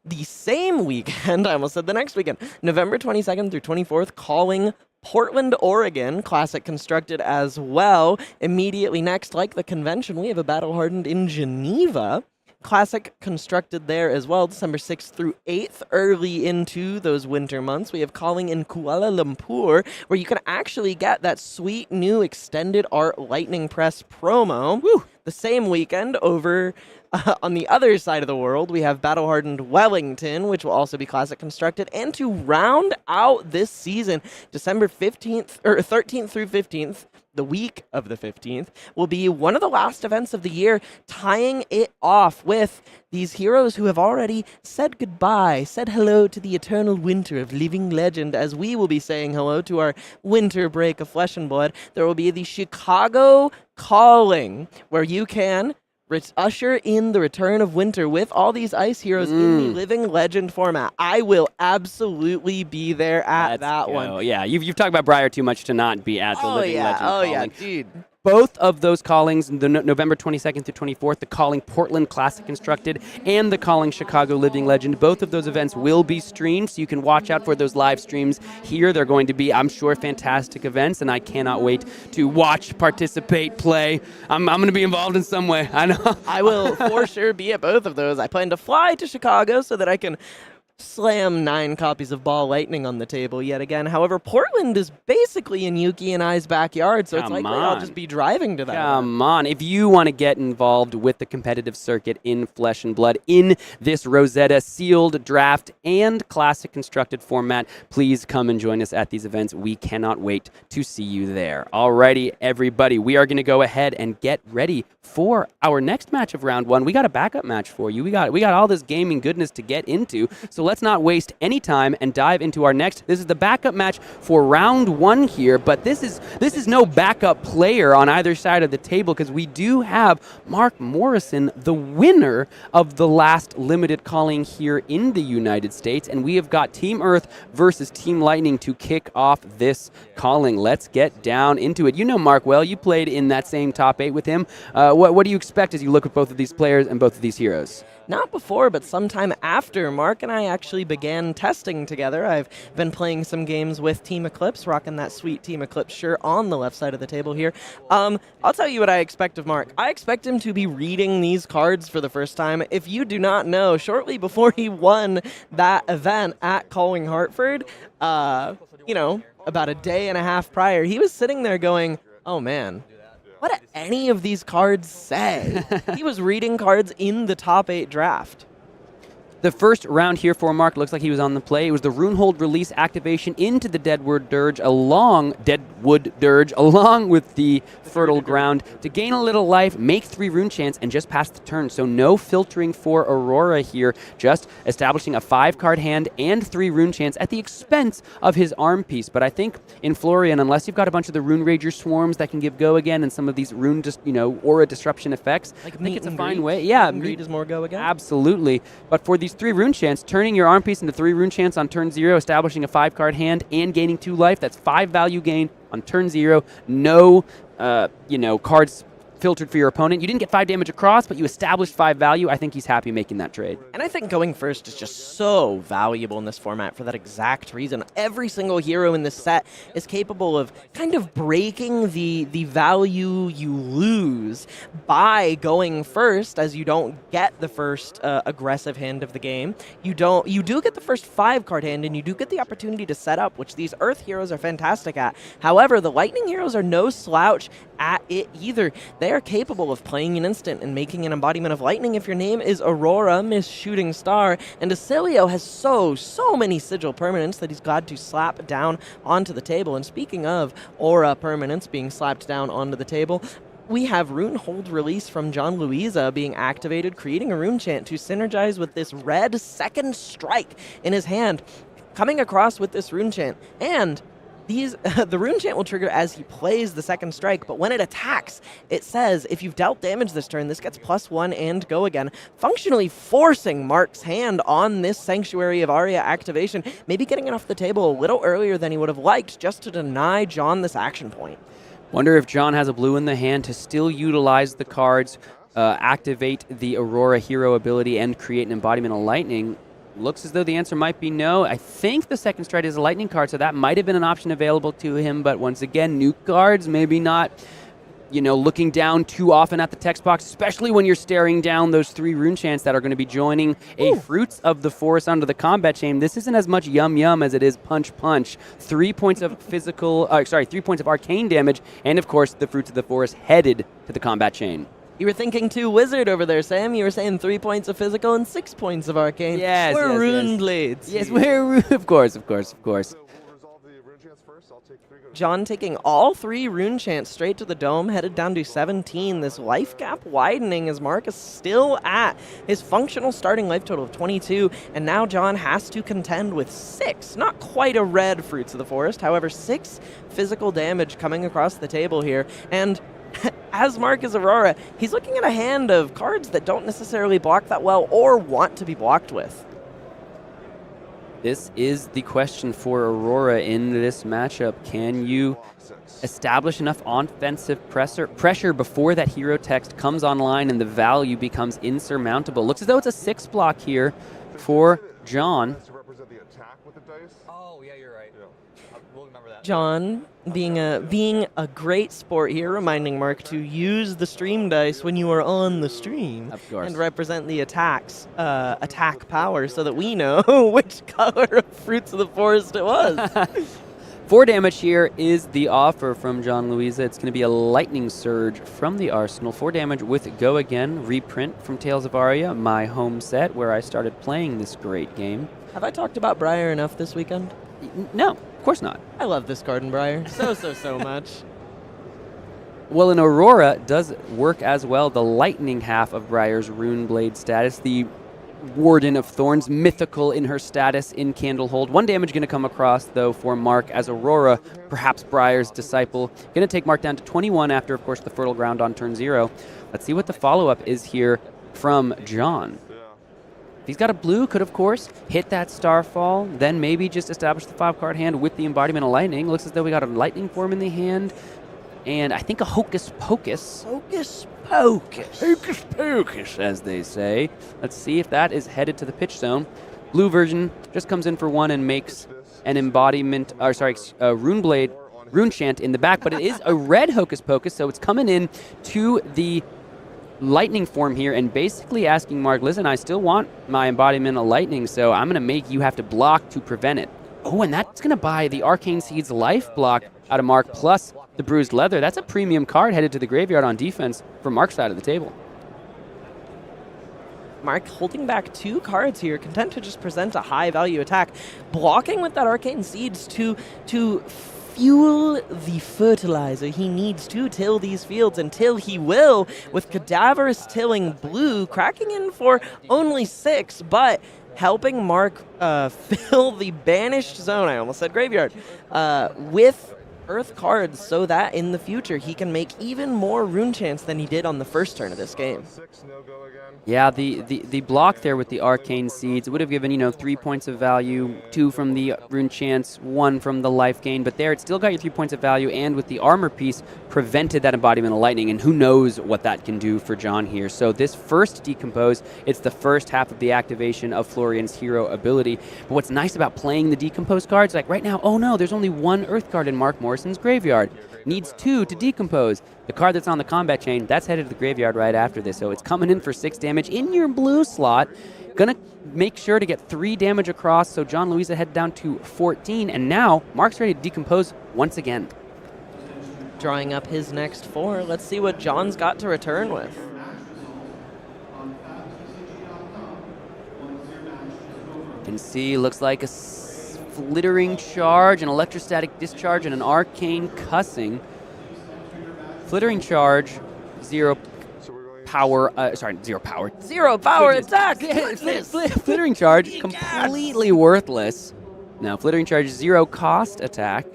The same weekend, I almost said the next weekend, November 22nd through 24th, Calling Portland, Oregon, Classic Constructed as well. Immediately next, like the convention, we have a Battle Hardened in Geneva. Classic Constructed there as well, December 6th through 8th, early into those winter months. We have Calling in Kuala Lumpur, where you can actually get that sweet new extended art Lightning Press promo. Woo! The same weekend over on the other side of the world, we have Battle Hardened Wellington, which will also be Classic Constructed. And to round out this season, December 15th or 13th through 15th, the week of the 15th, will be one of the last events of the year, tying it off with these heroes who have already said goodbye, said hello to the eternal winter of Living Legend, as we will be saying hello to our winter break of Flesh and Blood. There will be the Chicago Calling, where you can usher in the return of winter with all these ice heroes in the Living Legend format. I will absolutely be there at that one. Yeah, you've talked about Briar too much to not be at the Living Legend Calling. Yeah, dude. Both of those callings, the November 22nd through 24th, the Calling Portland Classic Constructed and the Calling Chicago Living Legend, both of those events will be streamed, so you can watch out for those live streams here. They're going to be, I'm sure, fantastic events, and I cannot wait to watch, participate, play. I'm going to be involved in some way. I know. I will for sure be at both of those. I plan to fly to Chicago so that I can slam 9 copies of Ball Lightning on the table yet again. However, Portland is basically in Yuki and I's backyard, so it's likely I'll just be driving to that. Come on. If you want to get involved with the competitive circuit in Flesh and Blood in this Rosetta Sealed Draft and Classic Constructed format, please come and join us at these events. We cannot wait to see you there. Alrighty, everybody. We are going to go ahead and get ready for our next match of round 1. We got a backup match for you. We got all this gaming goodness to get into, so let's not waste any time and dive into our next. This is the backup match for round 1 here, but this is no backup player on either side of the table, because we do have Mark Morrison, the winner of the last limited calling here in the United States, and we have got Team Earth versus Team Lightning to kick off this calling. Let's get down into it. You know Mark well. You played in that same top 8 with him. What do you expect as you look at both of these players and both of these heroes? not before, but sometime after Mark and I actually began testing together. I've been playing some games with Team Eclipse, rocking that sweet Team Eclipse shirt on the left side of the table here. I'll tell you what I expect of Mark. I expect him to be reading these cards for the first time. If you do not know, shortly before he won that event at Calling Hartford, about a day and a half prior, he was sitting there going, oh man, what do any of these cards say? He was reading cards in the top 8 draft. The first round here for Mark looks like he was on the play. It was the Runehold release activation into the Deadwood Dirge along with the Fertile Ground to gain a little life, make 3 rune chants, and just pass the turn. So no filtering for Aurora here, just establishing a 5-card hand and 3 rune chants at the expense of his arm piece. But I think in Florian, unless you've got a bunch of the Rune Rager swarms that can give go again and some of these rune aura disruption effects, I think it's a fine way. Yeah, Greed is more go again. Absolutely. But for these 3 rune chants, turning your arm piece into 3 rune chants on turn 0, establishing a 5-card hand and gaining 2 life, that's 5 value gain on turn 0. No, cards filtered for your opponent. You didn't get 5 damage across, but you established 5 value. I think he's happy making that trade. And I think going first is just so valuable in this format for that exact reason. Every single hero in this set is capable of kind of breaking the value you lose by going first, as you don't get the first aggressive hand of the game. You do get the first 5-card hand, and you do get the opportunity to set up, which these Earth heroes are fantastic at. However, the Lightning heroes are no slouch at it either. They are capable of playing an instant and making an embodiment of lightning if your name is Aurora, Miss Shooting Star, and Oscilio has so many sigil permanents that he's glad to slap down onto the table. And speaking of aura permanents being slapped down onto the table, we have Runehold release from John Luiza being activated, creating a rune chant to synergize with this red second strike in his hand, coming across with this rune chant. And the rune chant will trigger as he plays the second strike, but when it attacks, it says, if you've dealt damage this turn, this gets +1 and go again, functionally forcing Mark's hand on this Sanctuary of Aria activation, maybe getting it off the table a little earlier than he would have liked, just to deny John this action point. Wonder if John has a blue in the hand to still utilize the cards, activate the Aurora hero ability, and create an embodiment of lightning. Looks as though the answer might be no. I think the second strike is a lightning card, so that might have been an option available to him, but once again, nuke cards, maybe not, looking down too often at the text box, especially when you're staring down those 3 rune chants that are going to be joining Fruits of the Forest under the combat chain. This isn't as much yum as it is punch. 3 points of 3 points of arcane damage, and of course, the Fruits of the Forest headed to the combat chain. You were thinking too wizard over there, Sam. You were saying 3 points of physical and 6 points of arcane. Yes, we're yes, rune yes. blades. Yes, we're of course. So we'll resolve the rune chants first. I'll take 3. John taking all 3 rune chants straight to the dome, headed down to 17. This life gap widening as Mark is still at his functional starting life total of 22, and now John has to contend with 6, not quite a red Fruits of the Forest, however 6 physical damage coming across the table here, and as Mark is Aurora, he's looking at a hand of cards that don't necessarily block that well or want to be blocked with. This is the question for Aurora in this matchup. Can you establish enough offensive pressure before that hero text comes online and the value becomes insurmountable? Looks as though it's a 6 block here for John. Oh, yeah, you're right. We'll remember that. John, being a great sport here, reminding Mark to use the stream dice when you are on the stream. Of course. And represent the attack power so that we know which color of Fruits of the Forest it was. 4 damage here is the offer from John Luiza. It's going to be a Lightning Surge from the Arsenal. 4 damage with Go Again, reprint from Tales of Aria, my home set where I started playing this great game. Have I talked about Briar enough this weekend? No, of course not. I love this card in Briar so much. Well, in Aurora does work as well. The lightning half of Briar's Rune Blade status, the Warden of Thorns, mythical in her status in Candlehold. 1 damage going to come across, though, for Mark as Aurora, perhaps Briar's disciple. Going to take Mark down to 21 after, of course, the Fertile Ground on turn 0. Let's see what the follow-up is here from John. If he's got a blue, could, of course, hit that Starfall, then maybe just establish the 5-card hand with the Embodiment of Lightning. Looks as though we got a Lightning form in the hand, and I think a Hocus Pocus. Hocus pocus. Hocus pocus, as they say. Let's see if that is headed to the pitch zone. Blue version just comes in for one and makes an embodiment, rune blade, rune chant in the back, but it is a red hocus pocus, so it's coming in to the lightning form here and basically asking Mark, listen, I still want my embodiment of lightning, so I'm going to make you have to block to prevent it. Oh, and that's going to buy the Arcane Seed's life block out of Mark, plus the Bruised Leather. That's a premium card headed to the graveyard on defense from Mark's side of the table. Mark holding back 2 cards here, content to just present a high-value attack, blocking with that Arcane Seeds to fuel the fertilizer he needs to till these fields, until he will, with Cadaverous tilling blue, cracking in for only 6, but helping Mark fill the banished zone, I almost said graveyard, with Earth cards so that in the future he can make even more rune chants than he did on the first turn of this game. Yeah, the block there with the Arcane Seeds, it would have given, 3 points of value, 2 from the rune chants, 1 from the life gain, but there it still got you 3 points of value, and with the armor piece, prevented that embodiment of lightning, and who knows what that can do for John here. So this first Decompose, it's the first half of the activation of Florian's hero ability. But what's nice about playing the Decompose cards, like right now, oh no, there's only 1 Earth card in Mark Morrison's graveyard. Needs 2 to decompose. The card that's on the combat chain, that's headed to the graveyard right after this. So it's coming in for 6 damage in your blue slot. Gonna make sure to get 3 damage across, so John Luiza head down to 14, and now Mark's ready to decompose once again. Drawing up his next 4. Let's see what John's got to return with. You can see, looks like a Flittering Charge, an Electrostatic Discharge, and an Arcane Cussing. Flittering Charge, 0 power, 0 power. 0 power Goodness. attack! Flittering Charge, completely worthless. Now, Flittering Charge, 0 cost attack.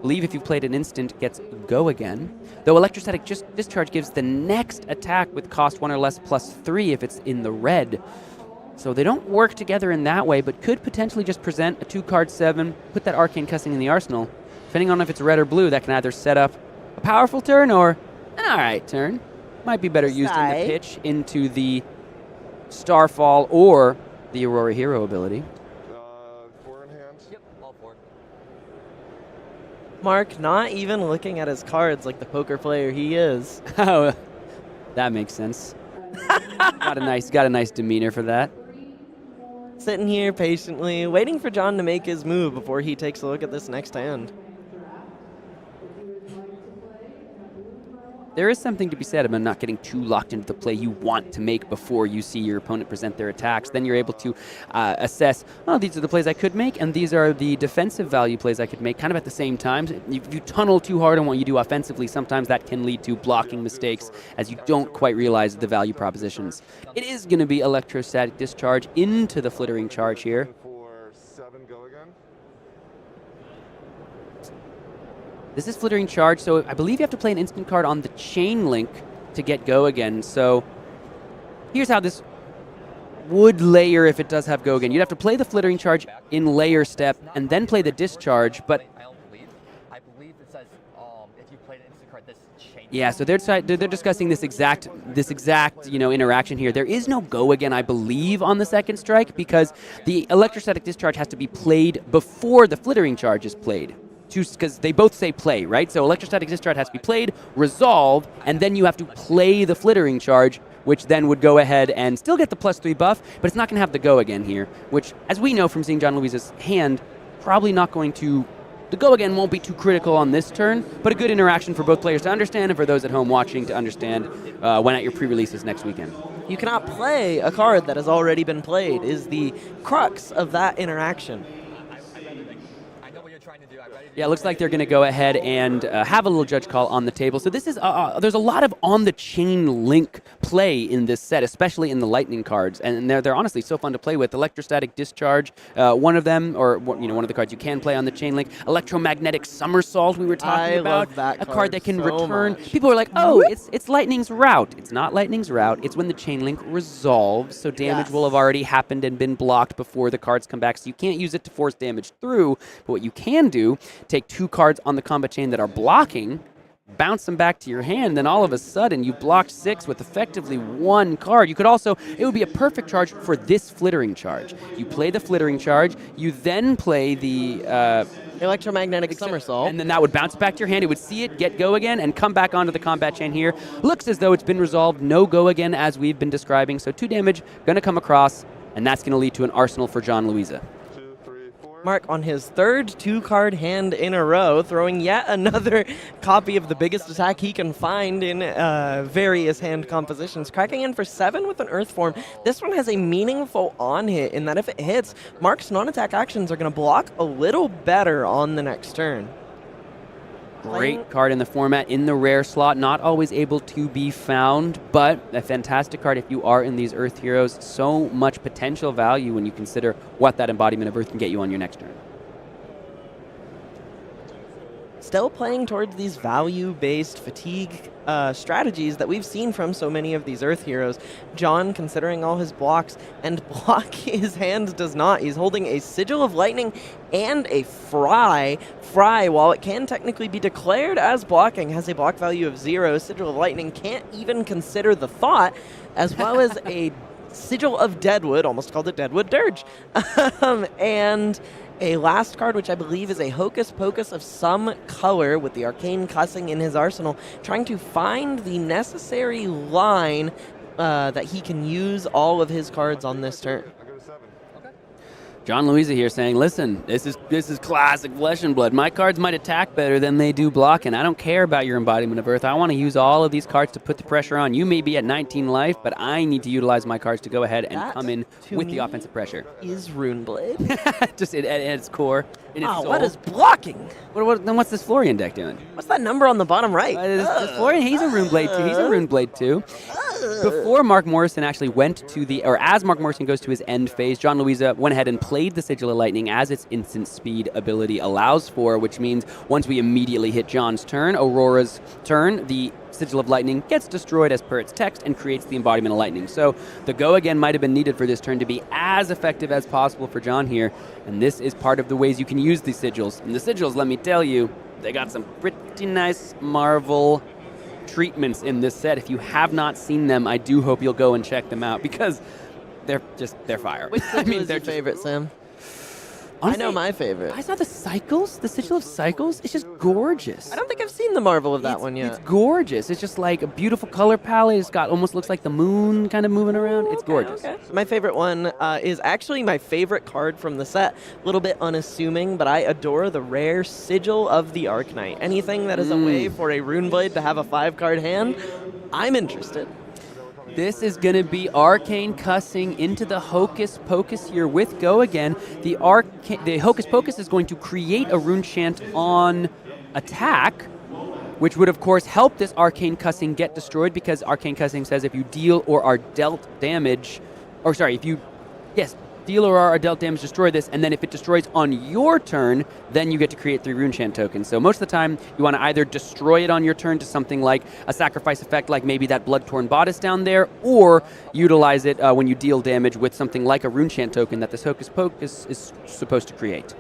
Believe if you played an instant, gets go again. Though Electrostatic Discharge gives the next attack with cost 1 or less plus 3 if it's in the red. So they don't work together in that way, but could potentially just present a 2-card 7, put that Arcane Cussing in the arsenal. Depending on if it's red or blue, that can either set up a powerful turn or an alright turn. Might be better used in the pitch into the Starfall or the Aurora hero ability. 4 in hand? Yep, all 4. Mark not even looking at his cards like the poker player he is. Oh, that makes sense. got a nice demeanor for that. Sitting here patiently, waiting for John to make his move before he takes a look at this next hand. There is something to be said about not getting too locked into the play you want to make before you see your opponent present their attacks. Then you're able to assess, oh, these are the plays I could make, and these are the defensive value plays I could make kind of at the same time. If you tunnel too hard on what you do offensively, sometimes that can lead to blocking mistakes as you don't quite realize the value propositions. It is going to be Electrostatic Discharge into the Flittering Charge here. For 7, go again. This is Flittering Charge, so I believe you have to play an instant card on the chain link to get go again. So here's how this would layer if it does have go again. You'd have to play the Flittering Charge in layer step and then play the discharge, but I believe it says if you play an instant card, this changes. yeah, so they're discussing this exact interaction here. There is no go again, I believe, on the second strike because the Electrostatic Discharge has to be played before the Flittering Charge is played. Because they both say play, right? So Electrostatic Discharge has to be played, resolve, and then you have to play the Flittering Charge, which then would go ahead and still get the +3 buff, but it's not going to have the go again here, which, as we know from seeing John Luiza's hand, probably not going to... The go again won't be too critical on this turn, but a good interaction for both players to understand and for those at home watching to understand when at your pre-releases next weekend. You cannot play a card that has already been played is the crux of that interaction. Yeah, it looks like they're going to go ahead and have a little judge call on the table. So this is there's a lot of on-the-chain link play in this set, especially in the lightning cards, and they're honestly so fun to play with. Electrostatic Discharge, one of them, or one of the cards you can play on the chain link. Electromagnetic Somersault, we were talking about, love that a card that can so return. much. People are like, oh, it's Lightning's Route. It's not Lightning's Route. It's when the chain link resolves, so damage will have already happened and been blocked before the cards come back. So you can't use it to force damage through. But what you can do, take 2 cards on the combat chain that are blocking, bounce them back to your hand, then all of a sudden you blocked 6 with effectively 1 card. You could also, it would be a perfect charge for this flittering charge. You play the flittering charge, you then play the Electromagnetic somersault. and then that would bounce back to your hand. It would see it, get go again, and come back onto the combat chain here. Looks as though it's been resolved. No go again, as we've been describing. So 2 damage going to come across, and that's going to lead to an arsenal for John Luiza. Mark on his third 2-card hand in a row, throwing yet another copy of the biggest attack he can find in various hand compositions. Cracking in for 7 with an Earth Form. This one has a meaningful on-hit in that if it hits, Mark's non-attack actions are going to block a little better on the next turn. Great card in the format, in the rare slot, not always able to be found, but a fantastic card if you are in these Earth Heroes. So much potential value when you consider what that embodiment of Earth can get you on your next turn. Still playing towards these value-based fatigue strategies that we've seen from so many of these Earth Heroes. John, considering all his blocks, and block his hand does not. He's holding a Sigil of Lightning and a Fry. Fry, while it can technically be declared as blocking, has a block value of 0. Sigil of Lightning can't even consider the thought, as well as a Sigil of Deadwood, almost called it Deadwood Dirge. And a last card, which I believe is a Hocus Pocus of some color with the Arcane Cussing in his arsenal, trying to find the necessary line that he can use all of his cards on this turn. John Luiza here saying, listen, this is classic Flesh and Blood. My cards might attack better than they do block, and I don't care about your embodiment of Earth. I want to use all of these cards to put the pressure on. You may be at 19 life, but I need to utilize my cards to go ahead and come in with the offensive pressure. Is Runeblade. Just at its core, in its soul. What is blocking? Then what's this Florian deck doing? What's that number on the bottom right? This Florian, he's a Runeblade too. He's a Runeblade too. Before Mark Morrison actually went to as Mark Morrison goes to his end phase, John Luiza went ahead and played the Sigil of Lightning as its instant speed ability allows for, which means once we immediately hit John's turn, Aurora's turn, the Sigil of Lightning gets destroyed as per its text and creates the embodiment of lightning. So the go again might have been needed for this turn to be as effective as possible for John here, and this is part of the ways you can use these sigils. And the sigils, let me tell you, they got some pretty nice Marvel treatments in this set. If you have not seen them, I do hope you'll go and check them out because they're fire. Which sigil is your favorite, Sam? Honestly, I know my favorite. I saw the Cycles, the Sigil of Cycles. It's just gorgeous. I don't think I've seen the Marvel of that one yet. It's gorgeous. It's just like a beautiful color palette. It's got almost looks like the moon kind of moving around. It's gorgeous. Okay. My favorite one is actually my favorite card from the set. A little bit unassuming, but I adore the rare Sigil of the Arknight. Anything that is a way for a Runeblade to have a 5-card hand, I'm interested. This is going to be Arcane Cussing into the Hocus Pocus here with Go Again. The Hocus Pocus is going to create a rune chant on attack, which would, of course, help this Arcane Cussing get destroyed because Arcane Cussing says if you deal or are dealt damage, deal or are dealt damage, destroy this, and then if it destroys on your turn, then you get to create 3 rune chant tokens. So most of the time, you want to either destroy it on your turn to something like a sacrifice effect, like maybe that Blood-Torn Bodice down there, or utilize it when you deal damage with something like a rune chant token that this Hocus Pocus is supposed to create.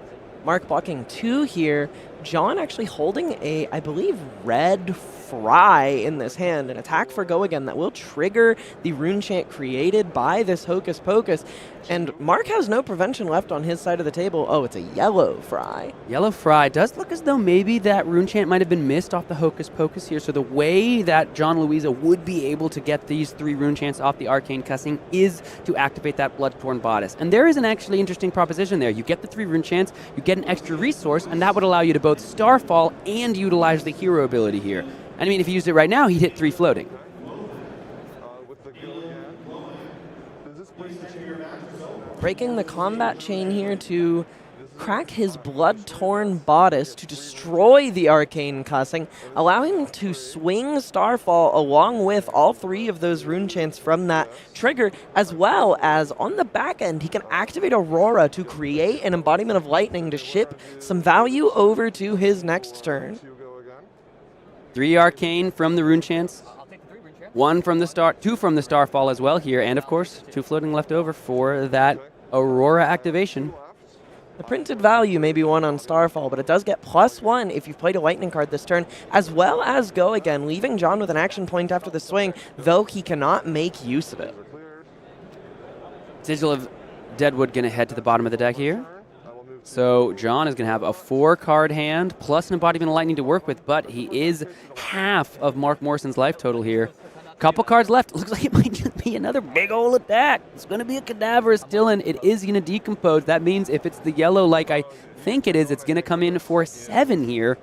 Mark blocking 2 here. John actually holding a, I believe, red Fry in this hand, an attack for Go Again that will trigger the rune chant created by this Hocus Pocus. And Mark has no prevention left on his side of the table. Oh, it's a yellow Fry. Yellow Fry does look as though maybe that rune chant might have been missed off the Hocus Pocus here. So the way that John Luiza would be able to get these 3 rune chants off the Arcane Cussing is to activate that Blood-Torn Bodice. And there is an actually interesting proposition there. You get the 3 rune chants, you get an extra resource, and that would allow you to both Starfall and utilize the hero ability here. I mean, if he used it right now, he'd hit 3 floating. Breaking the combat chain here to crack his Blood-Torn Bodice to destroy the Arcane Cussing, allowing him to swing Starfall along with all 3 of those rune chants from that trigger, as well as on the back end, he can activate Aurora to create an embodiment of lightning to ship some value over to his next turn. 3 arcane from the rune chants. 1 from the 2 from the Starfall as well here, and of course 2 floating left over for that Aurora activation. The printed value may be 1 on Starfall, but it does get +1 if you've played a lightning card this turn, as well as go again, leaving John with an action point after the swing, though he cannot make use of it. Sigil of Deadwood going to head to the bottom of the deck here. So John is going to have a 4-card hand plus an Embodiment of Lightning to work with, but he is half of Mark Morrison's life total here. Couple cards left. Looks like it might just be another big old attack. It's going to be a Cadaverous Dylan. It is going to decompose. That means if it's the yellow like I think it is, it's going to come in for 7 here.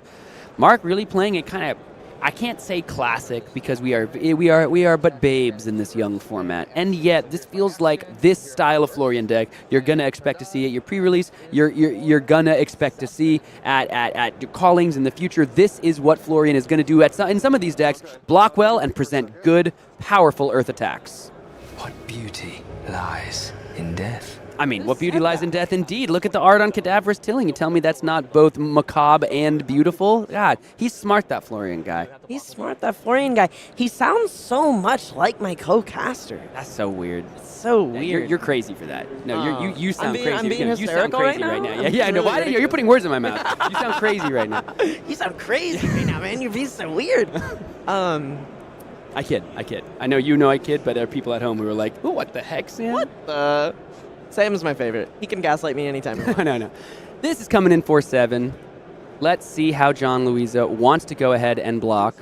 Mark really playing it kind of, I can't say classic because we are but babes in this young format. And yet this feels like this style of Florian deck you're going to expect to see at your pre-release. You're going to expect to see at your callings in the future. This is what Florian is going to do in some of these decks. Block well and present good, powerful earth attacks. What beauty lies in death. I mean, what beauty lies in death indeed. Look at the art on Cadaverous Tilling. You tell me that's not both macabre and beautiful? God, he's smart, that Florian guy. He's smart, that Florian guy. He sounds so much like my co-caster. That's so weird. It's so weird. You're crazy for that. No, you sound crazy. I'm being you sound hysterical crazy right now? Yeah, yeah, I know. Really Why did you're putting words in my mouth. You sound crazy right now. You sound crazy right now, man. You're being so weird. I kid. I know you know I kid, but there are people at home who are like, oh, what the heck, Sam? What the? Sam's my favorite. He can gaslight me anytime. No. This is coming in for 7. Let's see how John Luiza wants to go ahead and block.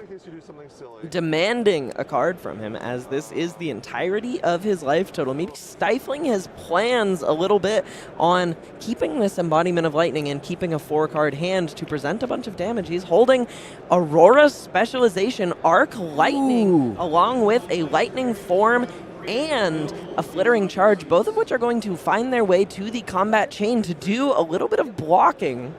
Demanding a card from him, as this is the entirety of his life total. Maybe stifling his plans a little bit on keeping this Embodiment of Lightning and keeping a 4-card hand to present a bunch of damage. He's holding Aurora Specialization Arc Lightning along with a Lightning Form and a Flittering Charge, both of which are going to find their way to the combat chain to do a little bit of blocking.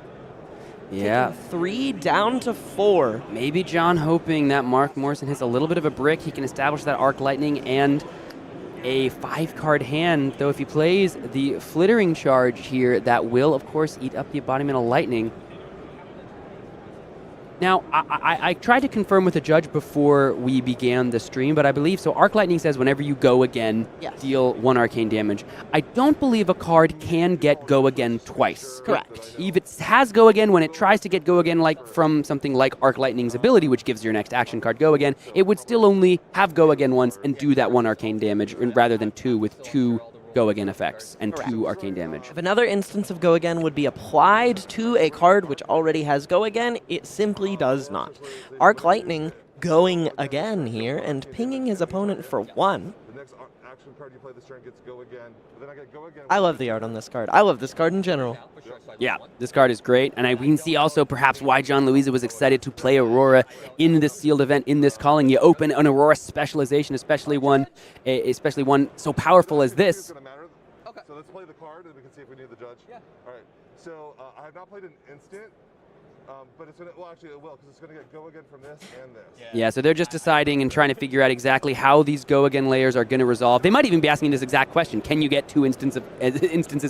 Yeah. Taking 3 down to 4. Maybe John hoping that Mark Morrison hits a little bit of a brick. He can establish that Arc Lightning and a 5-card hand, though if he plays the Flittering Charge here, that will, of course, eat up the Embodiment of Lightning. Now, I tried to confirm with the judge before we began the stream, but I believe, so Arc Lightning says whenever you go again, deal 1 arcane damage. I don't believe a card can get go again twice. Correct. If it has go again, when it tries to get go again like from something like Arc Lightning's ability, which gives your next action card go again, it would still only have go again once and do that 1 arcane damage rather than 2 with 2 go again effects and 2 arcane damage. If another instance of go again would be applied to a card which already has go again, it simply does not. Arc Lightning going again here and pinging his opponent for 1. The next action card you play this turn gets go again. Then I get go again. I love the art on this card. I love this card in general. Yeah, this card is great, and we can see also perhaps why John Luiza was excited to play Aurora in this sealed event, in this calling. You open an Aurora Specialization, especially one so powerful as this. Okay. So let's play the card, and we can see if we need the judge. Yeah. All right. So I have not played an instant, but it's gonna. Well, actually, it will, because it's gonna get go again from this and this. Yeah, so they're just deciding and trying to figure out exactly how these go again layers are going to resolve. They might even be asking this exact question: can you get 2 instances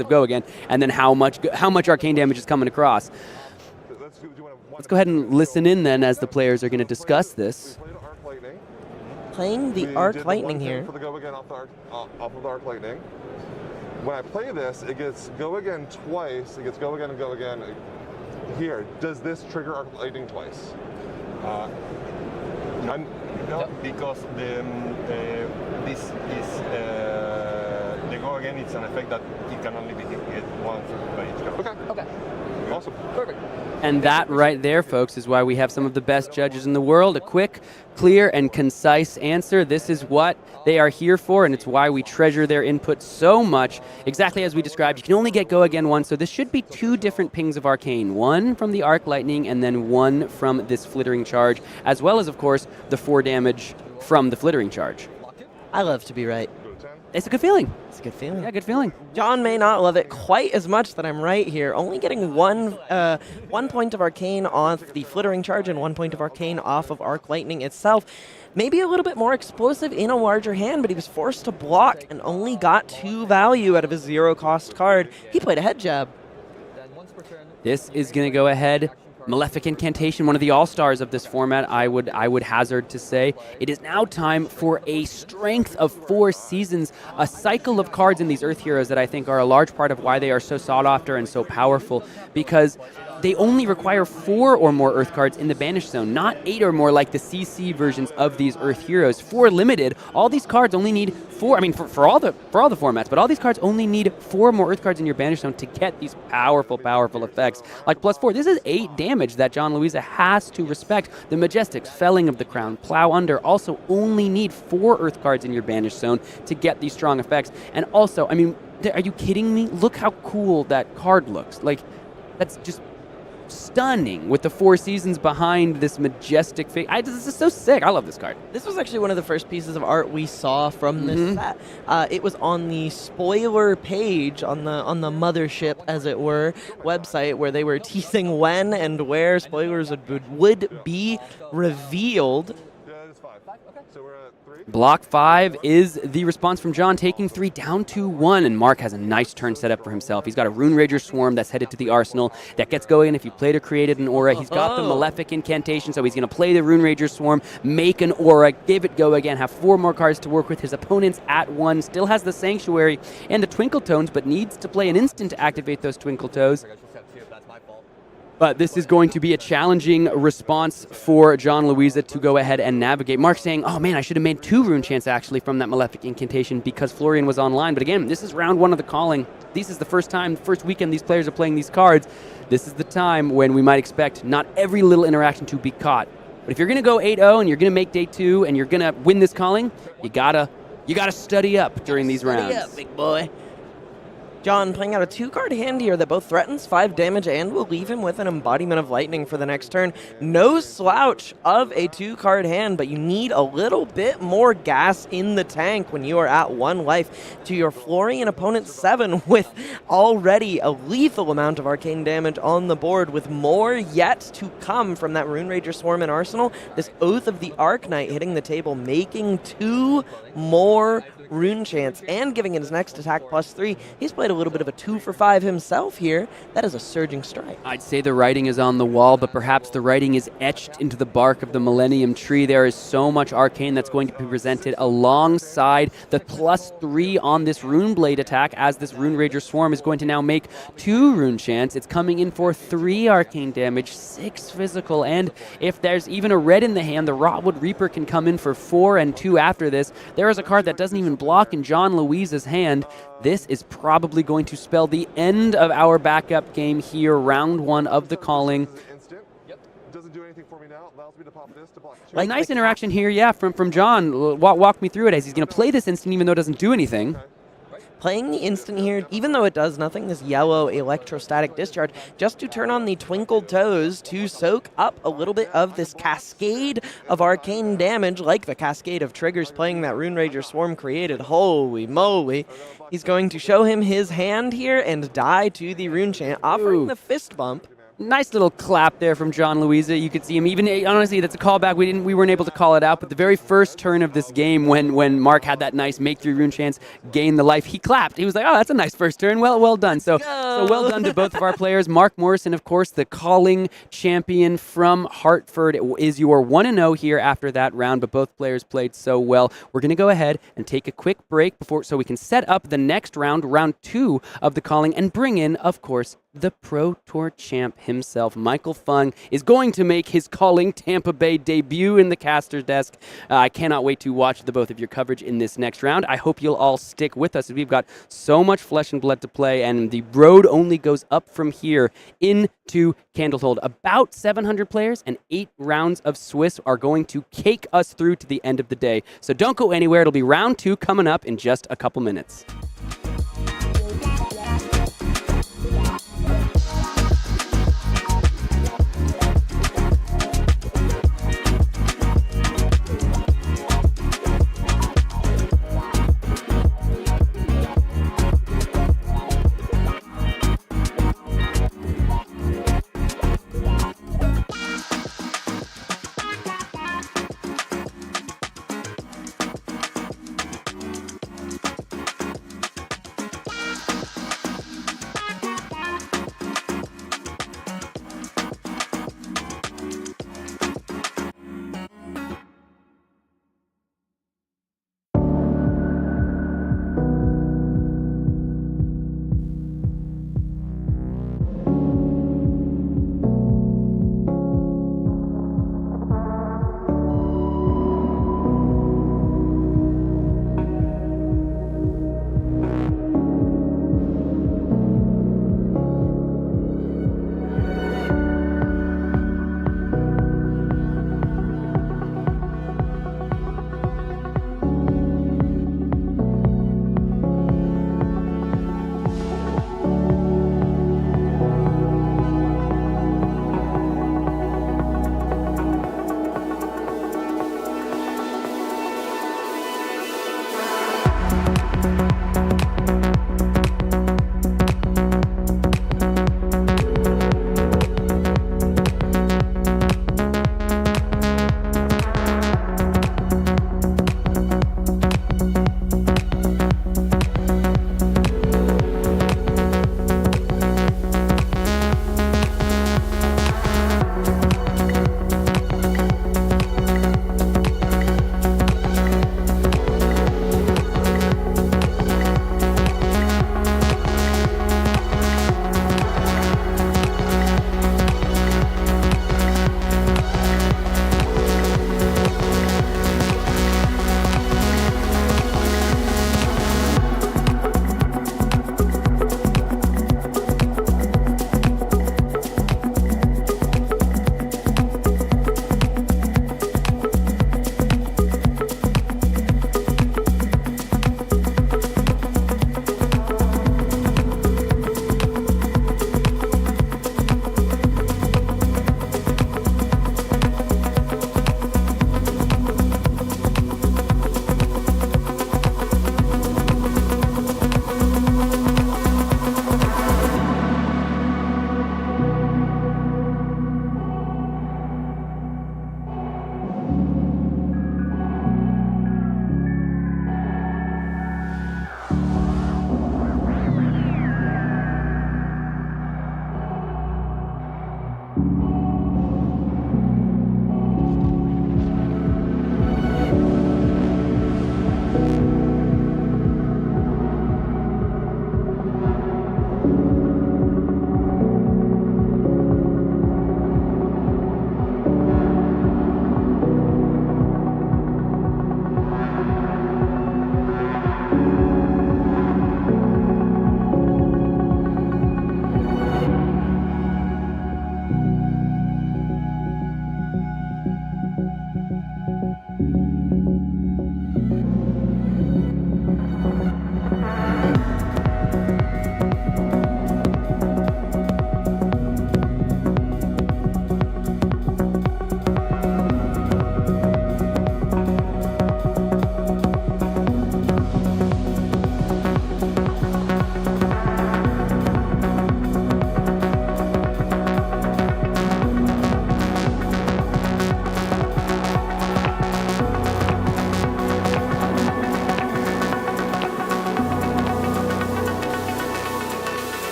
of go again, and then how much arcane damage is coming across? Let's go ahead and listen in then as the players are going to discuss this. Playing the Arc Lightning here. For the go again off of the Arc Lightning. When I play this, it gets go again twice. It gets go again and go again. Here, does this trigger Arc Lightning twice? No, because the go again, it's an effect that it can only be hit once by each card. Okay. Awesome. Perfect. And that right there, folks, is why we have some of the best judges in the world. A quick, clear, and concise answer. This is what they are here for, and it's why we treasure their input so much. Exactly as we described, you can only get go again once, so this should be 2 different pings of Arcane. 1 from the Arc Lightning, and then 1 from this Flittering Charge, as well as, of course, the 4 damage from the Flittering Charge. I love to be right. It's a good feeling. It's a good feeling. Yeah, good feeling. John may not love it quite as much that I'm right here. Only getting 1 point of Arcane off the Flittering Charge and 1 point of Arcane off of Arc Lightning itself. Maybe a little bit more explosive in a larger hand, but he was forced to block and only got 2 value out of his 0-cost card. He played a head jab. This is going to go ahead Malefic Incantation, one of the all-stars of this format, I would hazard to say. It is now time for a Strength of 4 Seasons, a cycle of cards in these Earth Heroes that I think are a large part of why they are so sought after and so powerful, because they only require 4 or more Earth cards in the Banished Zone, not 8 or more like the CC versions of these Earth Heroes. For Limited, all these cards only need 4, I mean, for all the formats, but all these cards only need 4 more Earth cards in your Banished Zone to get these powerful, powerful effects. Like +4, this is 8 damage that John Luiza has to respect. The Majestics, Felling of the Crown, Plow Under also only need 4 Earth cards in your Banished Zone to get these strong effects. And also, I mean, are you kidding me? Look how cool that card looks. Like, that's just stunning with the 4 seasons behind this majestic figure. This is so sick. I love this card. This was actually one of the first pieces of art we saw from this set. It was on the spoiler page on the mothership, as it were, website, where they were teasing when and where spoilers would be revealed. Yeah, it's 5. Okay. So we're at 3. Block 5 is the response from John, taking 3 down to 1, and Mark has a nice turn set up for himself. He's got a Rune Rager Swarm that's headed to the arsenal that gets going if you played or created an aura. He's got the Malefic Incantation, so he's going to play the Rune Rager Swarm, make an aura, give it go again, have 4 more cards to work with. His opponent's at 1, still has the Sanctuary and the Twinkle Tones, but needs to play an instant to activate those Twinkle Toes. But this is going to be a challenging response for John Luiza to go ahead and navigate. Mark saying, oh man, I should have made 2 rune chants actually from that Malefic Incantation because Florian was online. But again, this is round 1 of the Calling. This is the first weekend these players are playing these cards. This is the time when we might expect not every little interaction to be caught. But if you're going to go 8-0 and you're going to make day 2 and you're going to win this Calling, you gotta study up during these rounds. Study up, big boy. John playing out a 2-card hand here that both threatens 5 damage and will leave him with an Embodiment of Lightning for the next turn. No slouch of a 2-card hand, but you need a little bit more gas in the tank when you are at 1 life to your Florian opponent's 7 with already a lethal amount of arcane damage on the board, with more yet to come from that Rune Rager Swarm and Arsenal. This Oath of the Arcanite hitting the table, making 2 more rune chants and giving it his next attack +3. He's played a little bit of a 2 for 5 himself here. That is a surging strike. I'd say the writing is on the wall, but perhaps the writing is etched into the bark of the Millennium Tree. There is so much arcane that's going to be presented alongside the +3 on this Rune Blade attack, as this Rune Rager Swarm is going to now make 2 rune chants. It's coming in for 3 arcane damage, 6 physical, and if there's even a red in the hand, the Rotwood Reaper can come in for 4 and 2 after this. There is a card that doesn't even block in John Luiza's hand. This is probably going to spell the end of our backup game here, round 1 of the Calling. Doesn't do anything for me now. Allows me to pop this to block 2. A nice interaction here, yeah, from John. Walk me through it, as he's going to play this instant even though it doesn't do anything. Playing the instant here, even though it does nothing, this yellow electrostatic discharge, just to turn on the Twinkle Toes to soak up a little bit of this cascade of arcane damage, like the cascade of triggers playing that Rune Rager Swarm created. Holy moly. He's going to show him his hand here and die to the rune chant, offering the fist bump. Nice little clap there from John Luiza. You could see him. Even honestly, that's a callback. We weren't able to call it out, but the very first turn of this game, when Mark had that nice make 3 rune chance, gain the life, he clapped. He was like, "Oh, that's a nice first turn. Well done." So well done to both of our players. Mark Morrison, of course, the Calling champion from Hartford, is your 1-0 here after that round. But both players played so well. We're going to go ahead and take a quick break so we can set up the next round, round 2 of the Calling, and bring in, of course, the Pro Tour champ himself. Michael Fung is going to make his Calling Tampa Bay debut in the caster's desk. I cannot wait to watch the both of your coverage in this next round. I hope you'll all stick with us, as we've got so much flesh and blood to play, and the road only goes up from here into Candlehold. About 700 players and 8 rounds of Swiss are going to cake us through to the end of the day. So don't go anywhere. It'll be round 2 coming up in just a couple minutes.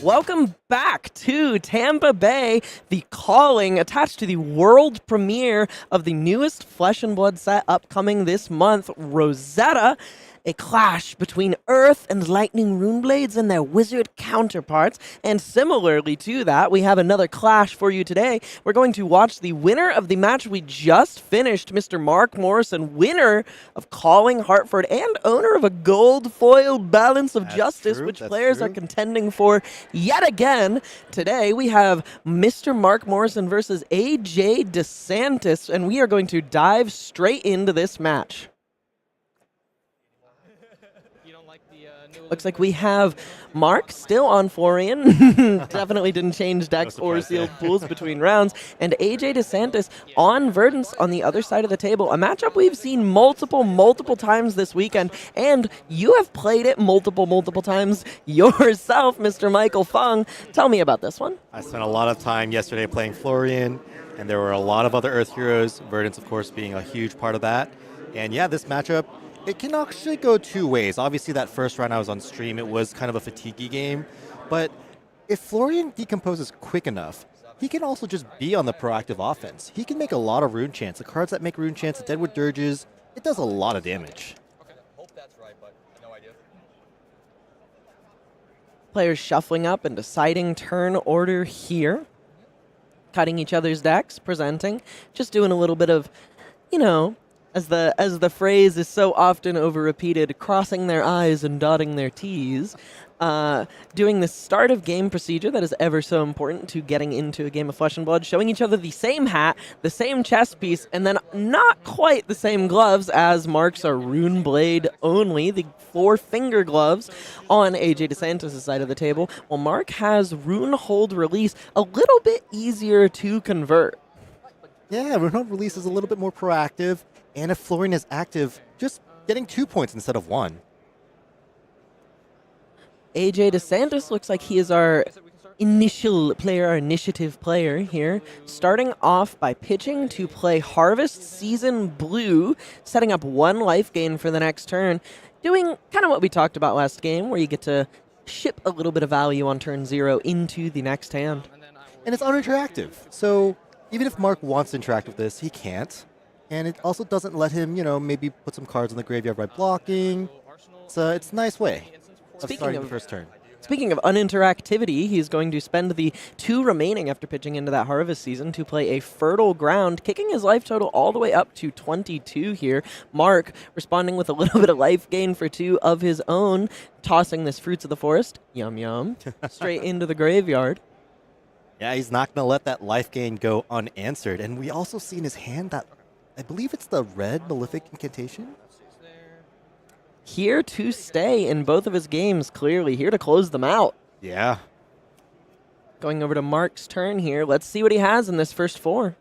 Welcome back to Tampa Bay, the Calling, attached to the world premiere of the newest Flesh and Blood set upcoming this month, Rosetta. A clash between Earth and Lightning Runeblades and their wizard counterparts. And similarly to that, we have another clash for you today. We're going to watch the winner of the match we just finished, Mr. Mark Morrison, winner of Calling Hartford and owner of a gold foil Balance of Justice, which players are contending for yet again. Today we have Mr. Mark Morrison versus AJ Desantis, and we are going to dive straight into this match. Looks like we have Mark still on Florian. Definitely didn't change decks or sealed pools between rounds. And AJ Desantis on Verdance on the other side of the table. A matchup we've seen multiple times this weekend. And you have played it multiple times yourself, Mr. Michael Fung. Tell me about this one. I spent a lot of time yesterday playing Florian, and there were a lot of other Earth heroes, Verdance, of course, being a huge part of that. And yeah, this matchup, it can actually go two ways. Obviously, that first round I was on stream, it was kind of a fatiguey game. But if Florian decomposes quick enough, he can also just be on the proactive offense. He can make a lot of rune chance. The cards that make rune chance, the Deadwood Dirges, it does a lot of damage. Okay, hope that's right, but no idea. Players shuffling up and deciding turn order here. Cutting each other's decks, presenting. Just doing a little bit of, you know, as the phrase is so often over-repeated, crossing their I's and dotting their T's, doing the start of game procedure that is ever so important to getting into a game of Flesh and Blood, showing each other the same hat, the same chest piece, and then not quite the same gloves, as Mark's are Rune Blade only, the 4-finger gloves on AJ Desantis' side of the table, while Mark has Rune Hold Release, a little bit easier to convert. Yeah, Rune Hold Release is a little bit more proactive. And if Florian is active, just getting 2 points instead of 1. AJ Desantis looks like he is our initiative player here. Starting off by pitching to play Harvest Season Blue, setting up 1 life gain for the next turn. Doing kind of what we talked about last game, where you get to ship a little bit of value on turn 0 into the next hand. And it's uninteractive. So even if Mark wants to interact with this, he can't. And it also doesn't let him, you know, maybe put some cards in the graveyard by blocking. It's a nice way of starting the first turn. Speaking of uninteractivity, he's going to spend the 2 remaining after pitching into that Harvest Season to play a Fertile Ground, kicking his life total all the way up to 22 here. Mark responding with a little bit of life gain for 2 of his own, tossing this Fruits of the Forest, yum yum, straight into the graveyard. Yeah, he's not going to let that life gain go unanswered. And we also see in his hand that, I believe it's the red Malefic Incantation. Here to stay in both of his games, clearly. Here to close them out. Yeah. Going over to Mark's turn here. Let's see what he has in this first 4.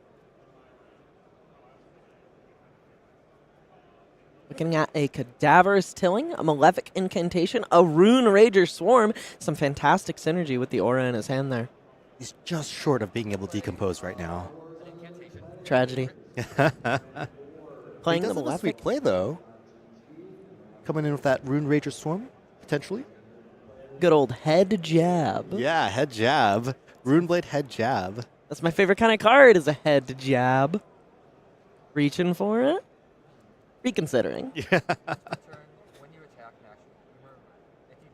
Looking at a Cadaverous Tilling, a Malefic Incantation, a Rune Rager Swarm. Some fantastic synergy with the aura in his hand there. He's just short of being able to decompose right now. Tragedy. Playing the Malefic. Sweet play, though. Coming in with that Rune Rager Swarm, potentially. Good old head jab. Yeah, head jab. Runeblade head jab. That's my favorite kind of card, is a head jab. Reaching for it. Reconsidering. Yeah.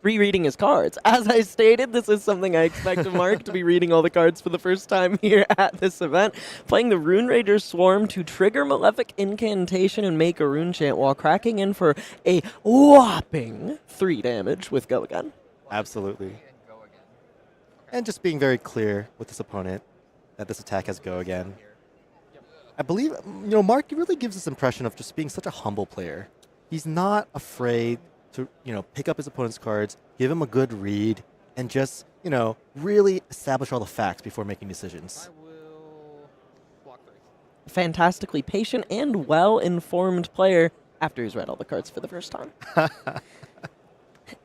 Rereading his cards. As I stated, this is something I expect of Mark to be reading all the cards for the first time here at this event. Playing the Rune Rager Swarm to trigger Malefic Incantation and make a Rune Chant while cracking in for a whopping 3 damage with Go Again. Absolutely. And just being very clear with this opponent that this attack has Go Again. I believe, you know, Mark really gives this impression of just being such a humble player. He's not afraid to, you know, pick up his opponent's cards, give him a good read, and just, you know, really establish all the facts before making decisions. Fantastically patient and well-informed player after he's read all the cards for the first time.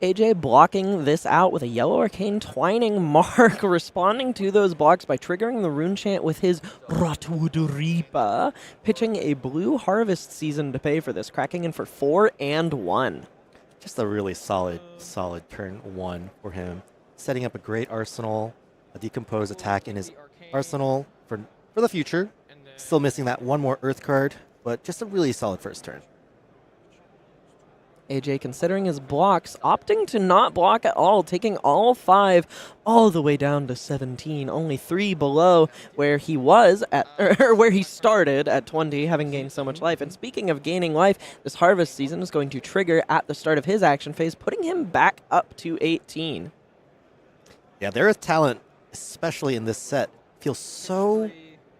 AJ blocking this out with a Yellow Arcane Twining. Mark responding to those blocks by triggering the Rune Chant with his Rotwood Reaper, pitching a Blue Harvest Season to pay for this, cracking in for 4 and 1. Just a really solid turn 1 for him. setting up a great arsenal, a decompose attack in his arsenal for the future. Still missing that one more Earth card, but just a really solid first turn. AJ, considering his blocks, opting to not block at all, taking all 5 all the way down to 17, only 3 below where he was at, or where he started at 20, having gained so much life. And speaking of gaining life, this harvest season is going to trigger at the start of his action phase, putting him back up to 18. Yeah, their Earth talent, especially in this set, feels so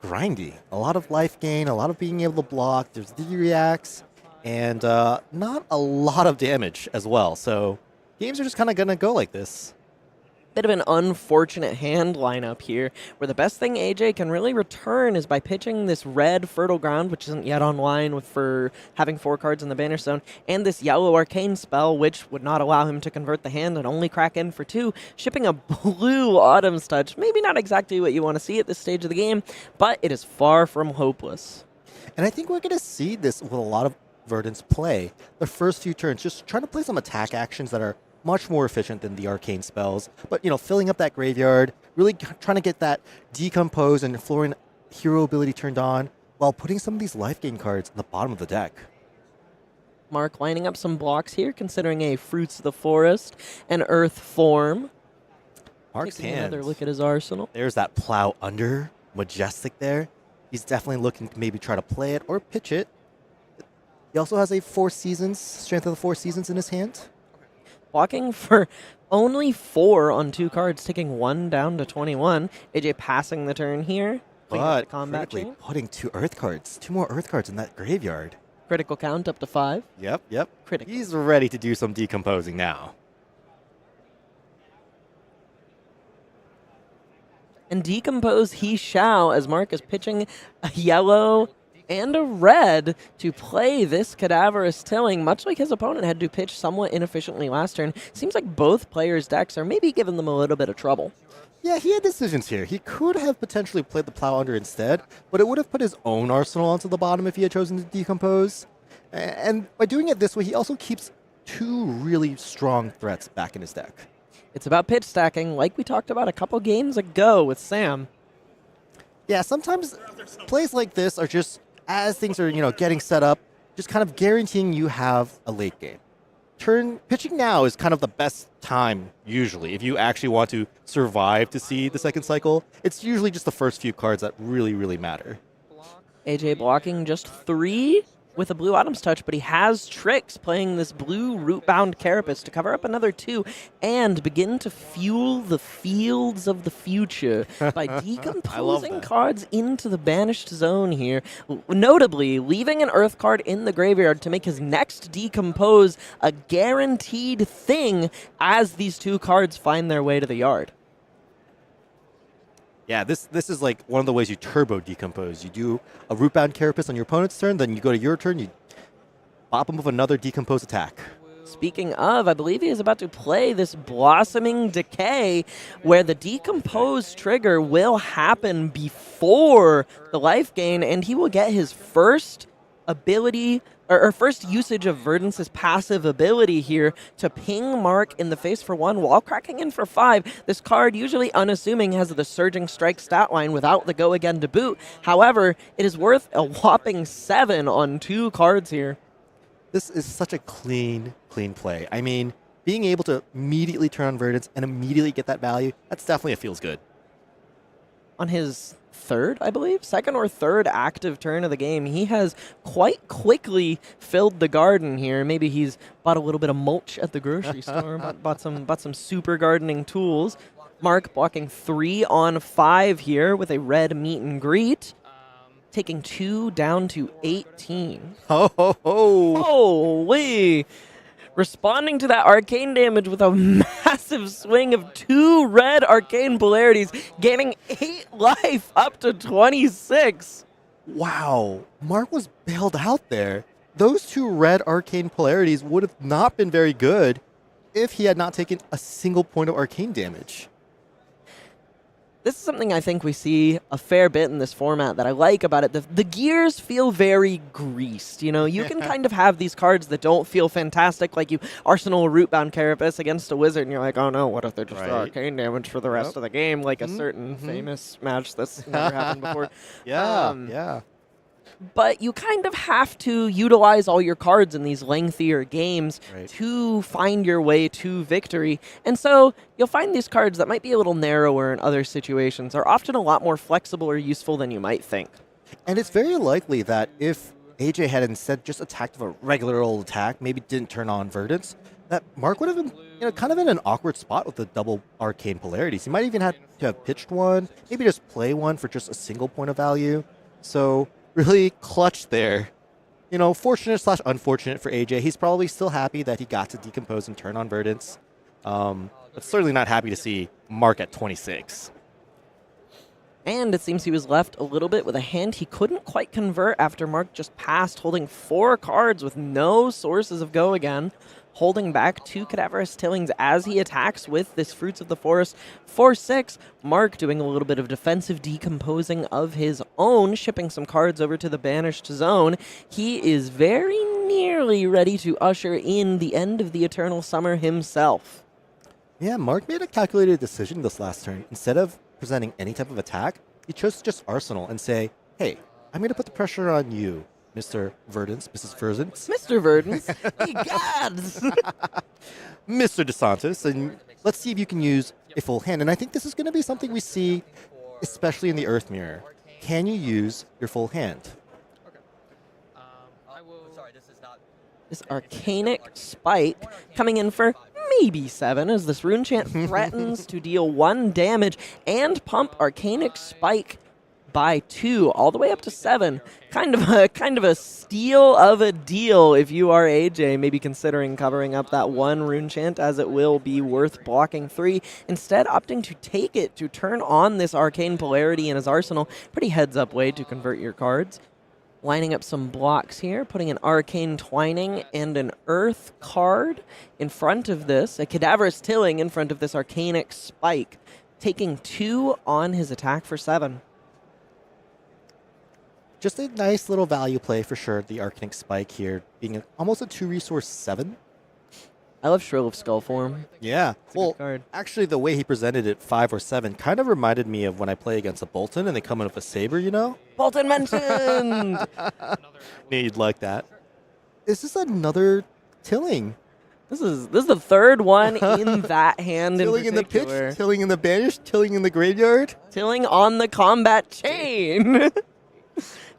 grindy. A lot of life gain, a lot of being able to block. There's D-reacts. And not a lot of damage as well. So games are just kind of going to go like this. Bit of an unfortunate hand lineup here, where the best thing AJ can really return is by pitching this red Fertile Ground, which isn't yet online for having 4 cards in the Banner Stone, and this yellow Arcane spell, which would not allow him to convert the hand and only crack in for 2, shipping a blue Autumn's Touch. Maybe not exactly what you want to see at this stage of the game, but it is far from hopeless. And I think we're going to see this with a lot of Verdance play the first few turns, just trying to play some attack actions that are much more efficient than the arcane spells. But, filling up that graveyard, really trying to get that decompose and Florian hero ability turned on while putting some of these life gain cards in the bottom of the deck. Mark lining up some blocks here, considering a Fruits of the Forest, an Earth Form. Mark's Taking hand. another look at his arsenal. There's that Plow Under, majestic there. He's definitely looking to maybe try to play it or pitch it. He also has a 4 Seasons, Strength of the 4 Seasons in his hand. Blocking for only 4 on 2 cards, taking 1 down to 21. AJ passing the turn here. But combat critically chain. putting 2 Earth cards, 2 more Earth cards in that graveyard. Critical count up to 5. Yep. Critical. He's ready to do some decomposing now. And decompose he shall, as Mark is pitching a yellow and a red to play this Cadaverous Tilling, much like his opponent had to pitch somewhat inefficiently last turn. Seems like both players' decks are maybe giving them a little bit of trouble. Yeah, he had decisions here. He could have potentially played the Plow Under instead, but it would have put his own arsenal onto the bottom if he had chosen to decompose. And by doing it this way, he also keeps 2 really strong threats back in his deck. It's about pitch stacking, like we talked about a couple games ago with Sam. Yeah, sometimes plays like this are just, as things are, getting set up, just kind of guaranteeing you have a late game. Pitching now is kind of the best time, usually, if you actually want to survive to see the second cycle. It's usually just the first few cards that really, really matter. AJ blocking just 3 with a blue Autumn's Touch, but he has tricks playing this blue Rootbound Carapace to cover up another 2 and begin to fuel the fields of the future by decomposing cards into the banished zone here. Notably, leaving an Earth card in the graveyard to make his next decompose a guaranteed thing as these 2 cards find their way to the yard. Yeah, this is like one of the ways you turbo decompose. You do a Rootbound Carapace on your opponent's turn, then you go to your turn, you bop him with another decompose attack. Speaking of, I believe he is about to play this Blossoming Decay, where the decompose trigger will happen before the life gain, and he will get his first ability, or first usage of Verdance's passive ability here to ping Mark in the face for 1 while cracking in for 5. This card, usually unassuming, has the Surging Strike stat line without the Go Again to boot. However, it is worth a whopping 7 on 2 cards here. This is such a clean play. I mean, being able to immediately turn on Verdance and immediately get that value, that's definitely a feels good. On his second or third active turn of the game, he has quite quickly filled the garden here. Maybe he's bought a little bit of mulch at the grocery store, bought some super gardening tools. Mark blocking 3 on 5 here with a red meet and greet, taking 2 down to 18. Holy! Responding to that arcane damage with a massive swing of 2 red arcane polarities, gaining 8 life up to 26. Wow, Mark was bailed out there. Those 2 red arcane polarities would have not been very good if he had not taken a single point of arcane damage. This is something I think we see a fair bit in this format that I like about it. The gears feel very greased. You know, you can kind of have these cards that don't feel fantastic, like you Arsenal Rootbound Carapace against a wizard, and you're like, oh no, what if they're just arcane damage for the rest of the game, like a certain famous match that's never happened before. Yeah. But you kind of have to utilize all your cards in these lengthier games to find your way to victory. And so you'll find these cards that might be a little narrower in other situations are often a lot more flexible or useful than you might think. And it's very likely that if AJ had instead just attacked with a regular old attack, maybe didn't turn on Verdance, that Mark would have been kind of in an awkward spot with the double arcane polarities. He might even have to have pitched one, maybe just play one for just a single point of value. So really clutch there. You know, fortunate/unfortunate for AJ. He's probably still happy that he got to decompose and turn on Verdance. But certainly not happy to see Mark at 26. And it seems he was left a little bit with a hand he couldn't quite convert after Mark just passed, holding 4 cards with no sources of go again. Holding back 2 Cadaverous Tillings as he attacks with this Fruits of the Forest 4/6. Mark doing a little bit of defensive decomposing of his own, shipping some cards over to the banished zone. He is very nearly ready to usher in the end of the Eternal Summer himself. Yeah, Mark made a calculated decision this last turn. Instead of presenting any type of attack, he chose to just Arsenal and say, hey, I'm going to put the pressure on you, Mr. Verdance, Mrs. Verdance. Mr. Verdance, ye gods! Mr. Desantis, and let's see if you can use a full hand. And I think this is going to be something we see, especially in the Earth Mirror. Can you use your full hand? This Arcanic Spike coming in for maybe 7 as this Rune Chant threatens to deal 1 damage and pump Arcanic Spike by 2, all the way up to 7. Kind of a steal of a deal if you are AJ, maybe considering covering up that 1 Rune Chant, as it will be worth blocking 3. Instead, opting to take it to turn on this Arcane Polarity in his arsenal. Pretty heads-up way to convert your cards. Lining up some blocks here, putting an Arcane Twining and an Earth card in front of this, a Cadaverous Tilling in front of this Arcanic Spike, taking 2 on his attack for 7. Just a nice little value play for sure, the Arcanic Spike here, being almost a 2-resource 7. I love Shrill of Skullform. Yeah, It's a good card. actually the way he presented it, 5 or 7, kind of reminded me of when I play against a Bolton and they come in with a Saber, you know? Bolton mentioned! You'd like that. Is this another Tilling? This is the 3rd one in that hand Tilling in the pitch, particular. Tilling in the banished, Tilling in the graveyard. Tilling on the combat chain.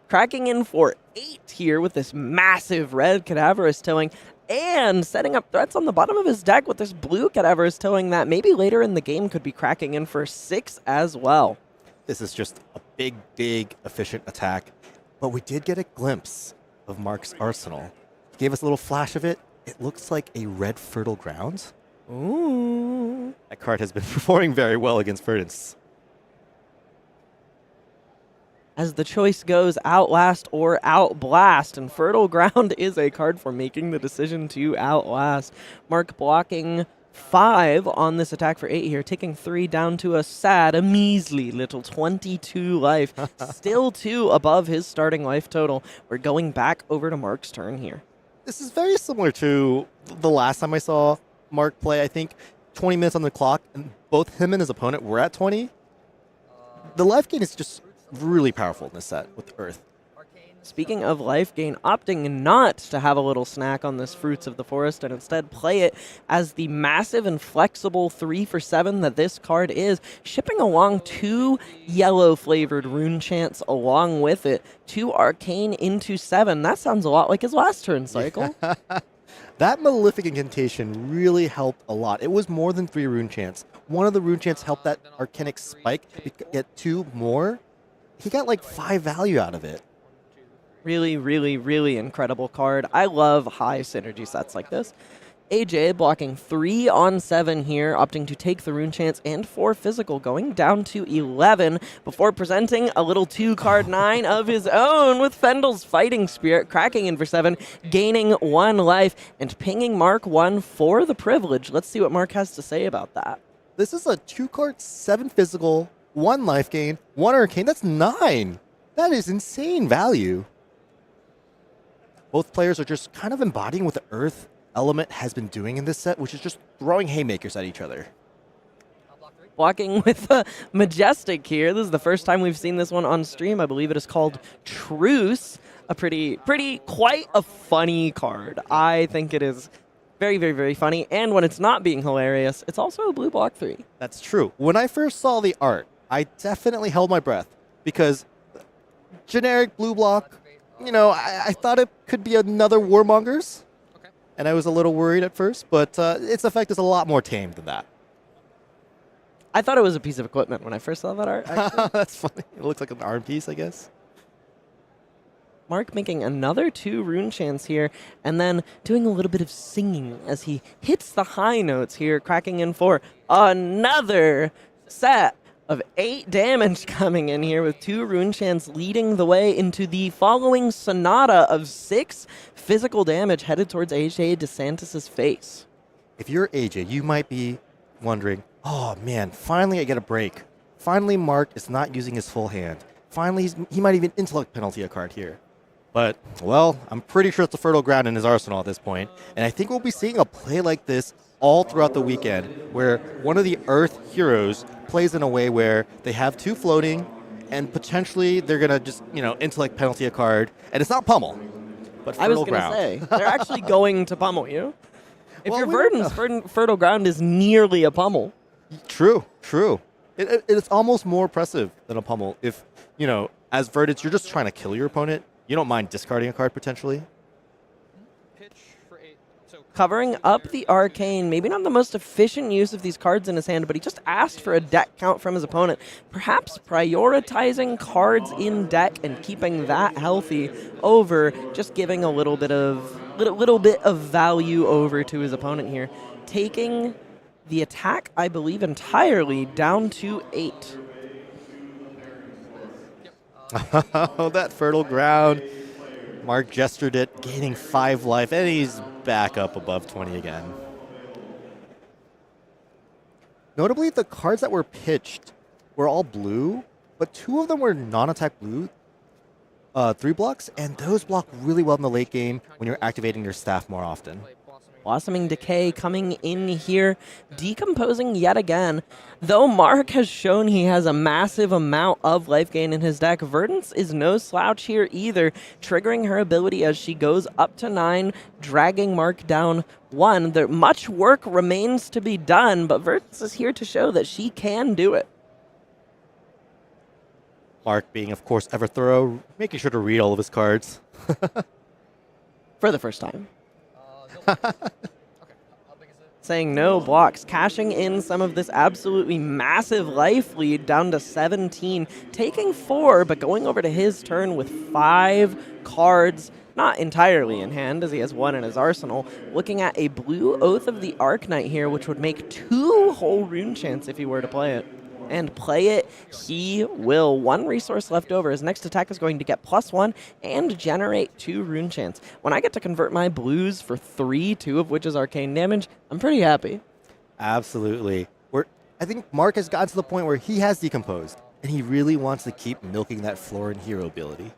Cracking in for 8 here with this massive red Cadaverous Tilling. And setting up threats on the bottom of his deck with this blue Cadaverous Tilling that maybe later in the game could be cracking in for 6 as well. This is just a big, efficient attack. But we did get a glimpse of Mark's arsenal. He gave us a little flash of it. It looks like a red Fertile Ground. Ooh. That card has been performing very well against Verdance. As the choice goes, Outlast or Outblast, and Fertile Ground is a card for making the decision to Outlast. Mark blocking 5 on this attack for 8 here, taking 3 down to a measly little 22 life. Still 2 above his starting life total. We're going back over to Mark's turn here. This is very similar to the last time I saw Mark play. I think 20 minutes on the clock, and both him and his opponent were at 20. The life gain is just really powerful in this set with Earth. Speaking of life gain, opting not to have a little snack on this Fruits of the Forest and instead play it as the massive and flexible 3 for 7 that this card is, shipping along 2 yellow-flavored Rune Chants along with it, 2 Arcane into 7. That sounds a lot like his last turn cycle. That Malefic Incantation really helped a lot. It was more than 3 Rune Chants. One of the Rune Chants helped that Arcanic Spike get 2 more. He got like 5 value out of it. Really, really, really incredible card. I love high synergy sets like this. AJ blocking 3 on 7 here, opting to take the Rune Chants and 4 physical, going down to 11 before presenting a little 2-card 9 of his own with Fendel's Fighting Spirit, cracking in for 7, gaining 1 life, and pinging Mark 1 for the privilege. Let's see what Mark has to say about that. This is a 2-card 7 physical 1 life gain, 1 arcane. That's 9. That is insane value. Both players are just kind of embodying what the earth element has been doing in this set, which is just throwing haymakers at each other. Blocking with Majestic here. This is the first time we've seen this one on stream. I believe it is called Truce. A quite a funny card. I think it is very, very, very funny. And when it's not being hilarious, it's also a blue block 3. That's true. When I first saw the art, I definitely held my breath because generic blue block, I thought it could be another Warmongers. Okay. And I was a little worried at first, but its effect is a lot more tame than that. I thought it was a piece of equipment when I first saw that art, actually. That's funny. It looks like an arm piece, I guess. Mark making another 2 rune chants here, and then doing a little bit of singing as he hits the high notes here, cracking in for another set of 8 damage coming in here with 2 rune chants leading the way into the following sonata of 6 physical damage headed towards AJ Desantis' face. If you're AJ, you might be wondering, oh man, finally I get a break. Finally Mark is not using his full hand. Finally he might even intellect penalty a card here. But, well, I'm pretty sure it's a fertile ground in his arsenal at this point, and I think we'll be seeing a play like this all throughout the weekend, where one of the Earth heroes plays in a way where they have 2 floating, and potentially they're going to just, intellect penalty a card, and it's not pummel, but fertile ground. I was going to say, they're actually going to pummel you. If Well, your we don't Verdance fertile ground is nearly a pummel. True. It's almost more oppressive than a pummel if, as Verdance, you're just trying to kill your opponent. You don't mind discarding a card potentially. Covering up the arcane, maybe not the most efficient use of these cards in his hand, but he just asked for a deck count from his opponent. Perhaps prioritizing cards in deck and keeping that healthy over just giving a little bit of value over to his opponent here. Taking the attack, I believe, entirely down to 8. Oh, that fertile ground. Mark gestured it, gaining 5 life, and he's back up above 20 again. Notably, the cards that were pitched were all blue, but 2 of them were non-attack blue, 3 blocks, and those block really well in the late game when you're activating your staff more often. Blossoming Decay coming in here, decomposing yet again. Though Mark has shown he has a massive amount of life gain in his deck, Verdance is no slouch here either, triggering her ability as she goes up to 9, dragging Mark down 1. Much work remains to be done, but Verdance is here to show that she can do it. Mark being, of course, ever thorough, making sure to read all of his cards. For the first time. Saying no blocks, cashing in some of this absolutely massive life lead down to 17, taking 4, but going over to his turn with 5 cards, not entirely in hand, as he has 1 in his arsenal, looking at a blue Oath of the Arknight here, which would make 2 whole rune chants if he were to play it. And play it he will. 1 resource left over. His next attack is going to get +1 and generate 2 rune chants. When I get to convert my blues for 3, 2 of which is arcane damage, I'm pretty happy. Absolutely. I think Mark has gotten to the point where he has decomposed, and he really wants to keep milking that Florian hero ability.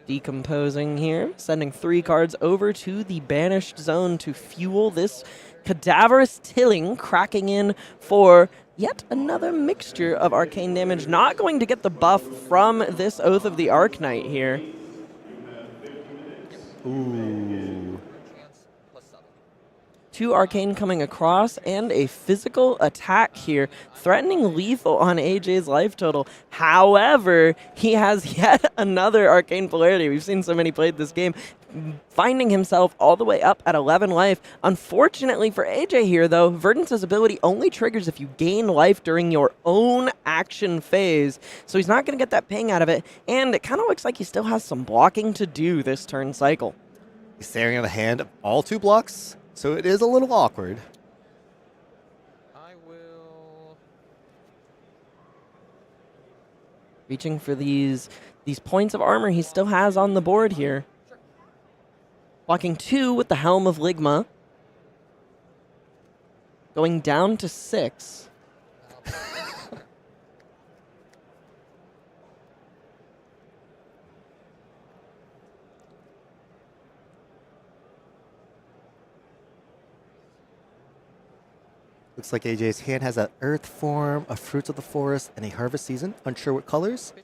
Decomposing here, sending 3 cards over to the banished zone to fuel this cadaverous tilling, cracking in for yet another mixture of arcane damage. Not going to get the buff from this Oath of the Arknight here. Ooh. 2 arcane coming across and a physical attack here, threatening lethal on AJ's life total. However, he has yet another arcane polarity. We've seen so many played this game, finding himself all the way up at 11 life. Unfortunately for AJ here, though, Verdance's ability only triggers if you gain life during your own action phase, so he's not going to get that ping out of it, and it kind of looks like he still has some blocking to do this turn cycle. He's staring at the hand of all 2 blocks, so it is a little awkward. I will... Reaching for these points of armor he still has on the board here. Blocking 2 with the Helm of Ligma. going down to 6. Looks like AJ's hand has an earth form, a fruits of the forest, and a harvest season. Unsure what colors.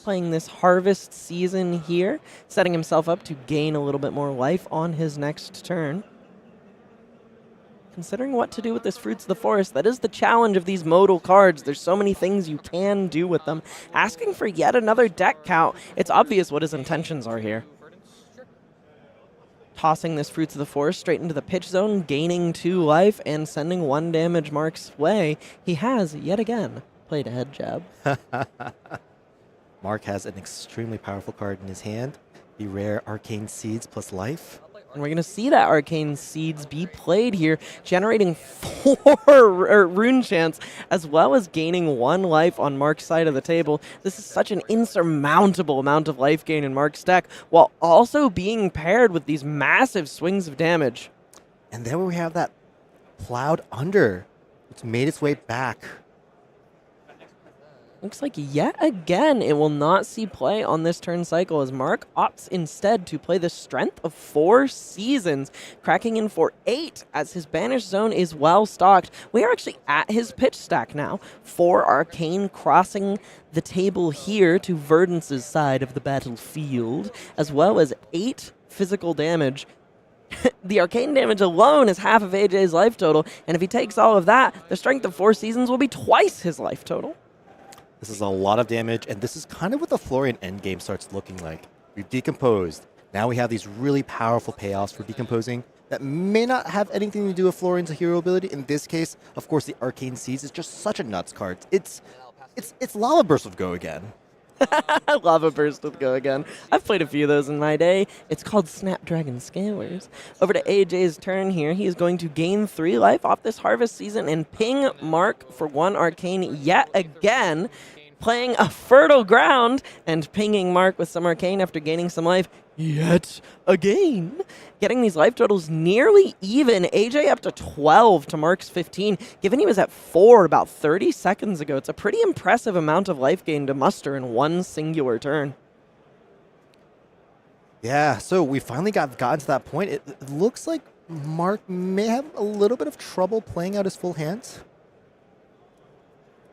Playing this harvest season here, setting himself up to gain a little bit more life on his next turn. Considering what to do with this fruits of the forest, that is the challenge of these modal cards. There's so many things you can do with them. Asking for yet another deck count. It's obvious what his intentions are here. Tossing this fruits of the forest straight into the pitch zone, gaining 2 life, and sending 1 damage Mark's way. He has, yet again, played a head jab. Mark has an extremely powerful card in his hand, the rare Arcane Seeds plus life. And we're going to see that Arcane Seeds be played here, generating 4 rune chance, as well as gaining 1 life on Mark's side of the table. This is such an insurmountable amount of life gain in Mark's deck, while also being paired with these massive swings of damage. And then we have that Plowed Under. It's made its way back. Looks like yet again it will not see play on this turn cycle as Mark opts instead to play the Strength of 4 Seasons, cracking in for 8 as his banished zone is well stocked. We are actually at his pitch stack now. 4 Arcane crossing the table here to Verdance's side of the battlefield, as well as 8 physical damage. The arcane damage alone is half of AJ's life total, and if he takes all of that, the Strength of 4 Seasons will be twice his life total. This is a lot of damage, and this is kind of what the Florian endgame starts looking like. We've decomposed. Now we have these really powerful payoffs for decomposing that may not have anything to do with Florian's hero ability. In this case, of course, the Arcane Seeds is just such a nuts card. It's Lava Burst with Go Again. Lava Burst with Go Again. I've played a few of those in my day. It's called Snapdragon Scalers. Over to AJ's turn here. He is going to gain 3 life off this harvest season and ping Mark for 1 arcane yet again, playing a Fertile Ground and pinging Mark with some arcane after gaining some life yet again. Getting these life totals nearly even. AJ up to 12 to Mark's 15, given he was at 4 about 30 seconds ago. It's a pretty impressive amount of life gain to muster in one singular turn. Yeah, so we finally gotten to that point. It looks like Mark may have a little bit of trouble playing out his full hands.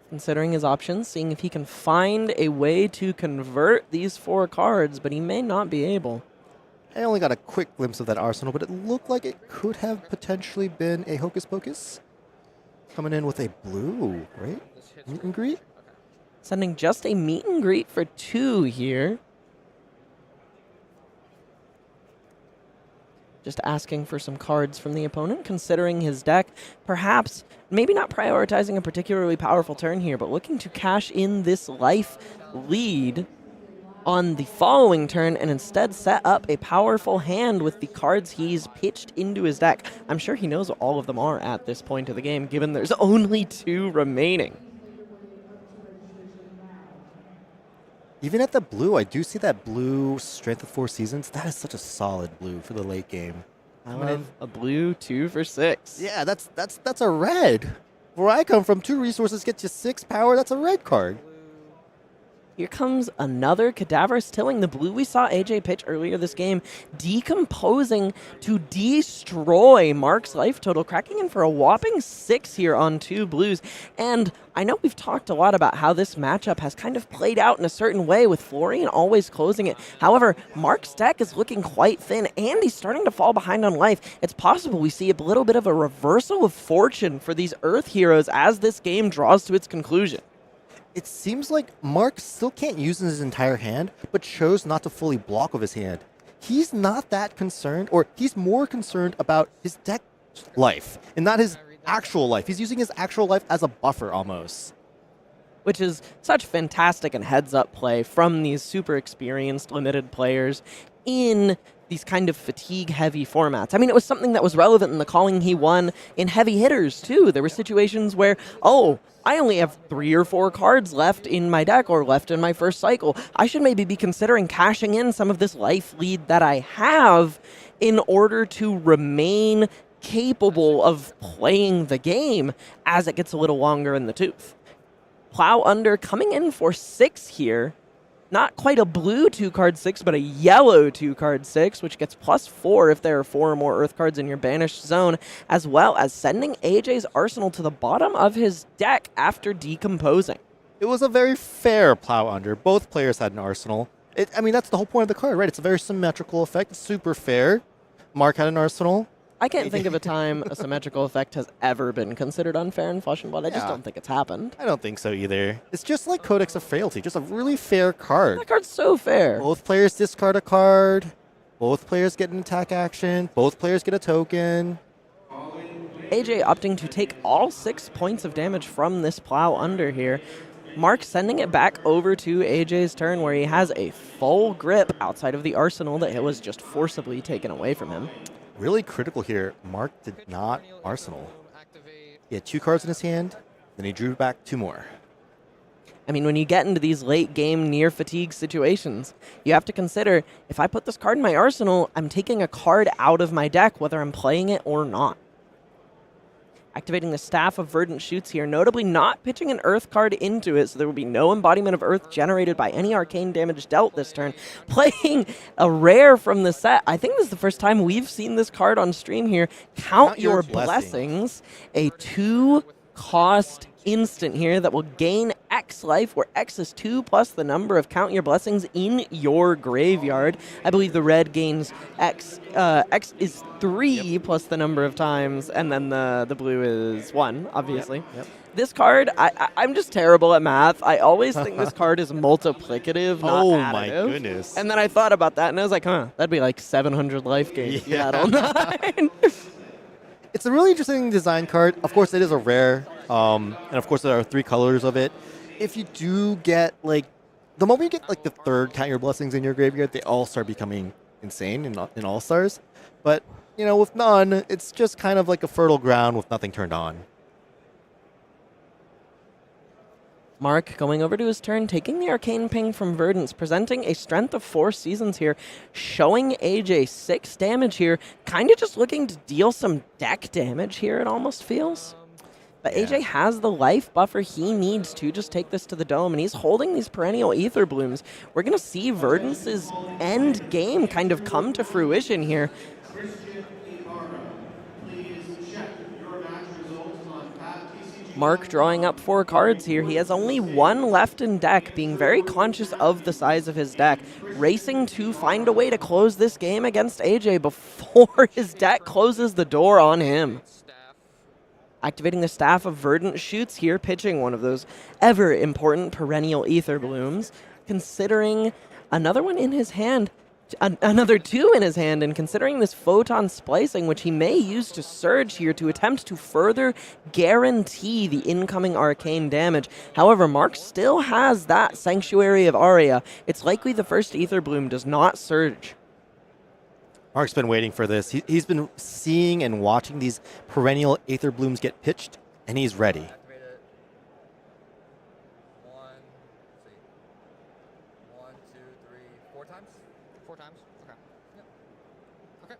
Considering his options, seeing if he can find a way to convert these 4 cards, but he may not be able. I only got a quick glimpse of that arsenal, but it looked like it could have potentially been a Hocus Pocus. Coming in with a blue, right? Meet and greet? Sending just a meet and greet for 2 here. Just asking for some cards from the opponent, considering his deck. Perhaps, maybe not prioritizing a particularly powerful turn here, but looking to cash in this life lead on the following turn and instead set up a powerful hand with the cards he's pitched into his deck. I'm sure he knows what all of them are at this point of the game, given there's only 2 remaining. Even at the blue, I do see that blue Strength of 4 Seasons. That is such a solid blue for the late game. I love a blue 2 for 6. Yeah, that's a red. Where I come from, 2 resources get you 6 power. That's a red card. Here comes another Cadaverous Tilling. The blue we saw AJ pitch earlier this game, decomposing to destroy Mark's life total, cracking in for a whopping 6 here on 2 blues. And I know we've talked a lot about how this matchup has kind of played out in a certain way, with Florian always closing it. However, Mark's deck is looking quite thin, and he's starting to fall behind on life. It's possible we see a little bit of a reversal of fortune for these Earth heroes as this game draws to its conclusion. It seems like Mark still can't use his entire hand, but chose not to fully block with his hand. He's not that concerned, or he's more concerned about his deck life and not his actual life. He's using his actual life as a buffer almost. Which is such fantastic and heads-up play from these super experienced limited players in these kind of fatigue-heavy formats. I mean, it was something that was relevant in the Calling he won in heavy hitters, too. There were situations where, oh, I only have 3 or 4 cards left in my deck or left in my first cycle. I should maybe be considering cashing in some of this life lead that I have in order to remain capable of playing the game as it gets a little longer in the tooth. Plow Under coming in for 6 here. Not quite a blue 2-card 6, but a yellow 2-card 6, which gets +4 if there are 4 or more Earth cards in your banished zone, as well as sending AJ's arsenal to the bottom of his deck after decomposing. It was a very fair Plow Under. Both players had an arsenal. I mean, that's the whole point of the card, right? It's a very symmetrical effect. It's super fair. Mark had an arsenal. I can't think of a time a symmetrical effect has ever been considered unfair in Flesh and Blood. I just don't think it's happened. I don't think so either. It's just like Codex of Frailty, just a really fair card. That card's so fair. Both players discard a card. Both players get an attack action. Both players get a token. AJ opting to take all 6 points of damage from this Plow Under here. Mark sending it back over to AJ's turn where he has a full grip outside of the arsenal that was just forcibly taken away from him. Really critical here, Mark did not arsenal. He had 2 cards in his hand, then he drew back 2 more. I mean, when you get into these late game near fatigue situations, you have to consider, if I put this card in my arsenal, I'm taking a card out of my deck, whether I'm playing it or not. Activating the Staff of Verdant Shoots here, notably not pitching an Earth card into it, so there will be no embodiment of Earth generated by any arcane damage dealt this turn. Playing a rare from the set. I think this is the first time we've seen this card on stream here. Count Your Blessings, a 2-cost instant here that will gain X life, where X is 2 plus the number of Count Your Blessings in your graveyard. I believe the red gains X. X is 3 plus the number of times, and then the blue is 1, obviously. Yep. This card, I'm just terrible at math. I always think this card is multiplicative, not additive. My goodness. And then I thought about that, and I was like, that'd be like 700 life gains if you had all 9. It's a really interesting design card. Of course, it is a rare, and of course, there are 3 colors of it. If you do get, like, the moment you get, like, the 3rd Count Your Blessings in your graveyard, they all start becoming insane in All-Stars. But, you know, with none, it's just kind of like a fertile ground with nothing turned on. Mark going over to his turn, taking the Arcane Ping from Verdance, presenting a strength of 4 seasons here, showing AJ 6 damage here, kind of just looking to deal some deck damage here, it almost feels. But AJ has the life buffer he needs to just take this to the dome, and he's holding these perennial Ether Blooms. We're going to see Verdance's end game kind of come to fruition here. Mark drawing up 4 cards here. He has only 1 left in deck, being very conscious of the size of his deck, racing to find a way to close this game against AJ before his deck closes the door on him. Activating the Staff of Verdant Shoots here, pitching one of those ever-important perennial Ether Blooms, considering another one in his hand, another 2 in his hand, and considering this Photon Splicing, which he may use to surge here to attempt to further guarantee the incoming arcane damage. However, Mark still has that Sanctuary of Aria. It's likely the first Ether Bloom does not surge. Mark's been waiting for this. He's been seeing and watching these perennial Aether Blooms get pitched, and he's ready. Activate it. 1, 2, 3, 4 times? 4 times? Okay. Yep. Okay.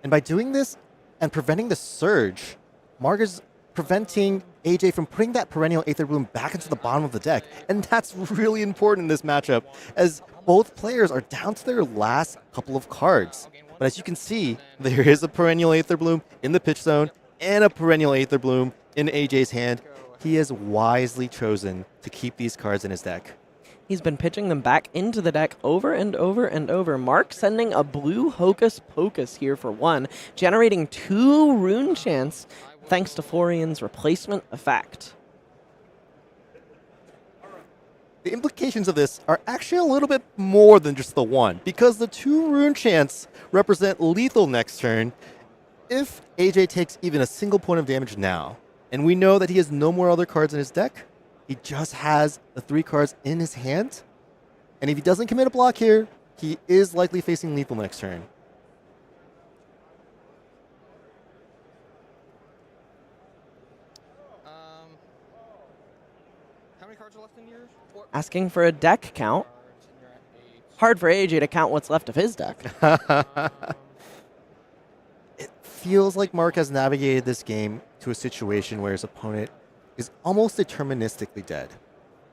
And by doing this and preventing the surge, Mark is preventing AJ from putting that perennial Aether Bloom back into the bottom of the deck. And that's really important in this matchup, as both players are down to their last couple of cards. But as you can see, there is a perennial Aether Bloom in the pitch zone and a perennial Aether Bloom in AJ's hand. He has wisely chosen to keep these cards in his deck. He's been pitching them back into the deck over and over and over. Mark sending a blue Hocus Pocus here for 1, generating 2 Rune Chants thanks to Florian's replacement effect. The implications of this are actually a little bit more than just the 1, because the 2 Rune Chants represent lethal next turn if AJ takes even a single point of damage now. And we know that he has no more other cards in his deck. He just has the 3 cards in his hand. And if he doesn't commit a block here, he is likely facing lethal next turn. How many cards are left in yours? Asking for a deck count. Hard for AJ to count what's left of his deck. It feels like Mark has navigated this game to a situation where his opponent is almost deterministically dead.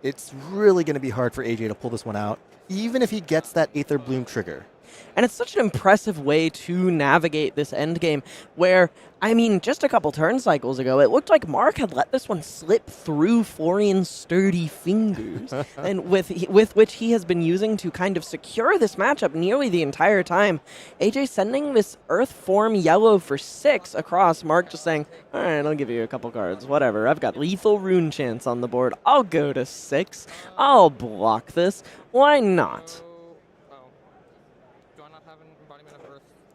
It's really going to be hard for AJ to pull this one out, even if he gets that Aether Bloom trigger. And it's such an impressive way to navigate this endgame where, I mean, just a couple turn cycles ago, it looked like Mark had let this one slip through Florian's sturdy fingers, and with which he has been using to kind of secure this matchup nearly the entire time. AJ sending this Earth Form yellow for 6 across, Mark just saying, all right, I'll give you a couple cards, whatever. I've got Lethal Rune Chance on the board. I'll go to 6. I'll block this. Why not?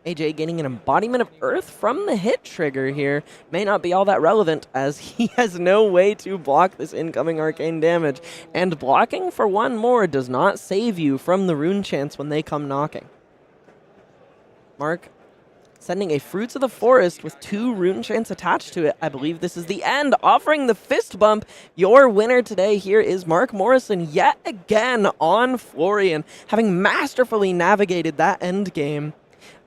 AJ getting an Embodiment of Earth from the hit trigger here may not be all that relevant, as he has no way to block this incoming arcane damage. And blocking for one more does not save you from the Rune Chance when they come knocking. Mark sending a Fruits of the Forest with 2 Rune Chants attached to it. I believe this is the end, offering the fist bump. Your winner today here is Mark Morrison, yet again on Florian, having masterfully navigated that end game.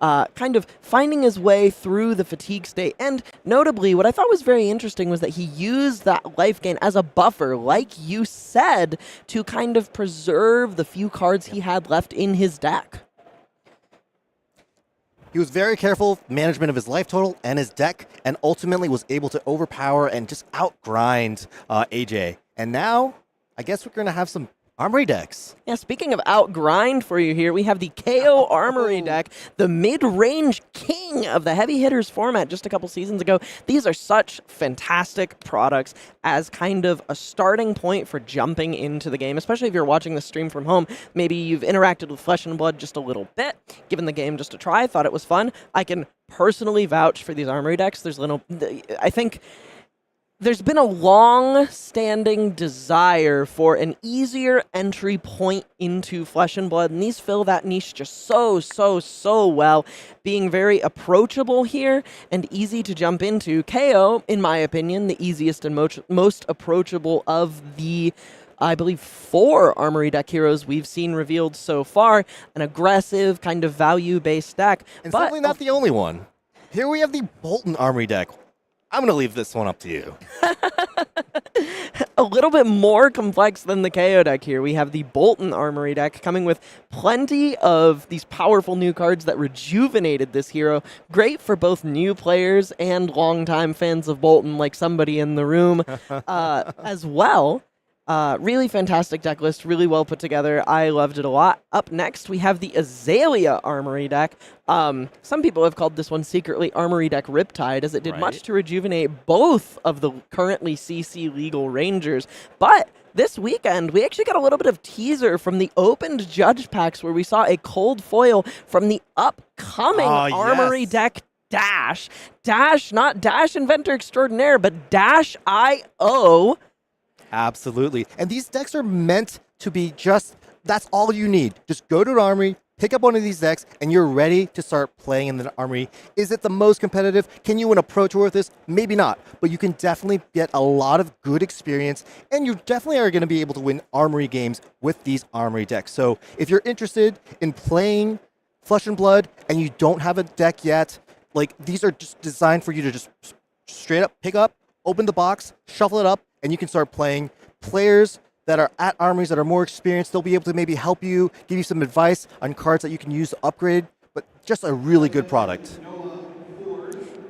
Kind of finding his way through the fatigue state. And notably, what I thought was very interesting was that he used that life gain as a buffer, like you said, to kind of preserve the few cards he had left in his deck. He was very careful with management of his life total and his deck, and ultimately was able to overpower and just outgrind AJ. And now, I guess we're going to have some Armory decks. Yeah, speaking of outgrind for you here, we have the KO Armory deck, the mid-range king of the heavy hitters format just a couple seasons ago. These are such fantastic products as kind of a starting point for jumping into the game, especially if you're watching the stream from home. Maybe you've interacted with Flesh and Blood just a little bit, given the game just a try, thought it was fun. I can personally vouch for these Armory decks. I think there's been a long-standing desire for an easier entry point into Flesh and Blood, and these fill that niche just so well, being very approachable here and easy to jump into. KO, in my opinion, the easiest and most approachable of the, I believe, 4 Armory deck heroes we've seen revealed so far. An aggressive, kind of value-based deck. And certainly not the only one. Here we have the Bolton Armory deck. I'm going to leave this one up to you. A little bit more complex than the KO deck here. We have the Bolton Armory deck coming with plenty of these powerful new cards that rejuvenated this hero. Great for both new players and longtime fans of Bolton, like somebody in the room as well. Really fantastic deck list, really well put together. I loved it a lot. Up next, we have the Azalea Armory deck. Some people have called this one secretly Armory Deck Riptide, as it did much to rejuvenate both of the currently CC legal Rangers. But this weekend, we actually got a little bit of teaser from the opened Judge packs where we saw a cold foil from the upcoming Armory Deck Dash. Dash, not Dash Inventor Extraordinaire, but Dash IO. Absolutely. And these decks are meant to be that's all you need. Just go to an armory, pick up one of these decks, and you're ready to start playing in the armory. Is it the most competitive? Can you win a Pro Tour with this? Maybe not. But you can definitely get a lot of good experience, and you definitely are going to be able to win armory games with these armory decks. So if you're interested in playing Flesh and Blood and you don't have a deck yet, like, these are just designed for you to just straight up pick up, open the box, shuffle it up, and you can start playing. Players that are at armories that are more experienced, they'll be able to maybe help you, give you some advice on cards that you can use to upgrade, but just a really good product.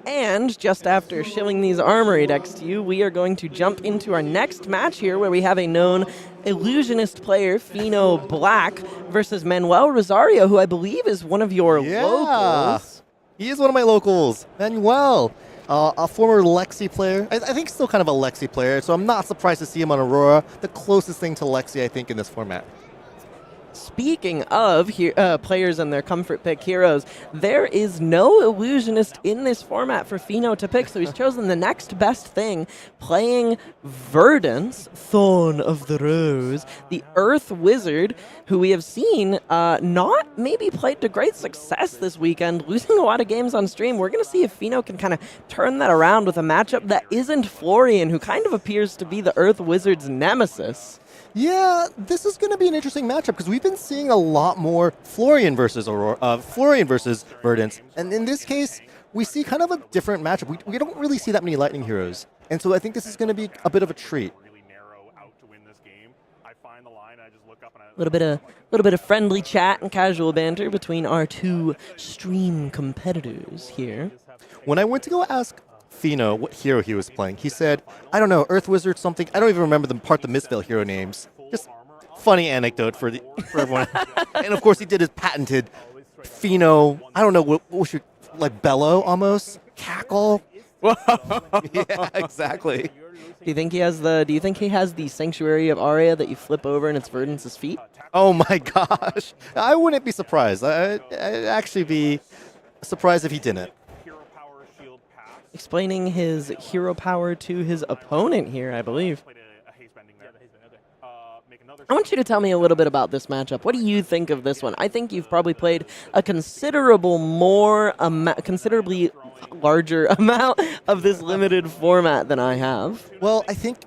And just after shilling these armory decks to you, we are going to jump into our next match here where we have a known illusionist player, Pheano Black, versus Manuel Rosario, who I believe is one of your locals. He is one of my locals, Manuel. A former Lexi player. I think still kind of a Lexi player, so I'm not surprised to see him on Aurora. The closest thing to Lexi, I think, in this format. Speaking of players and their comfort pick heroes, there is no illusionist in this format for Pheano to pick, so he's chosen the next best thing, playing Verdance, Thorn of the Rose, the Earth Wizard, who we have seen not maybe played to great success this weekend, losing a lot of games on stream. We're going to see if Pheano can kind of turn that around with a matchup that isn't Florian, who kind of appears to be the Earth Wizard's nemesis. Yeah, this is going to be an interesting matchup because we've been seeing a lot more Florian versus Aurora, Florian versus Verdance, and in this case, we see kind of a different matchup. We don't really see that many Lightning heroes. And so I think this is going to be a bit of a treat. A little bit of friendly chat and casual banter between our two stream competitors here. When I went to go ask Pheano what hero he was playing, he said, I don't know, Earth Wizard something. I don't even remember the Mistvale hero names. Just funny anecdote for everyone. And of course he did his patented Pheano, I don't know, what should, like bellow almost? Cackle? Yeah, exactly. Do you think he has the Sanctuary of Aria that you flip over and it's Verdance's feet? Oh my gosh. I wouldn't be surprised. I'd actually be surprised if he didn't. Explaining his hero power to his opponent here, I believe. I want you to tell me a little bit about this matchup. What do you think of this one? I think you've probably played a considerably larger amount of this limited format than I have. Well, I think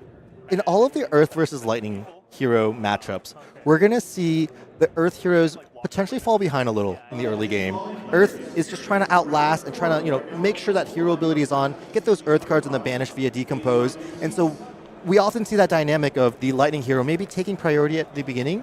in all of the Earth versus Lightning hero matchups, we're going to see the Earth heroes potentially fall behind a little in the early game. Earth is just trying to outlast and trying to, make sure that hero ability is on, get those Earth cards in the banish via decompose. And so we often see that dynamic of the Lightning hero maybe taking priority at the beginning.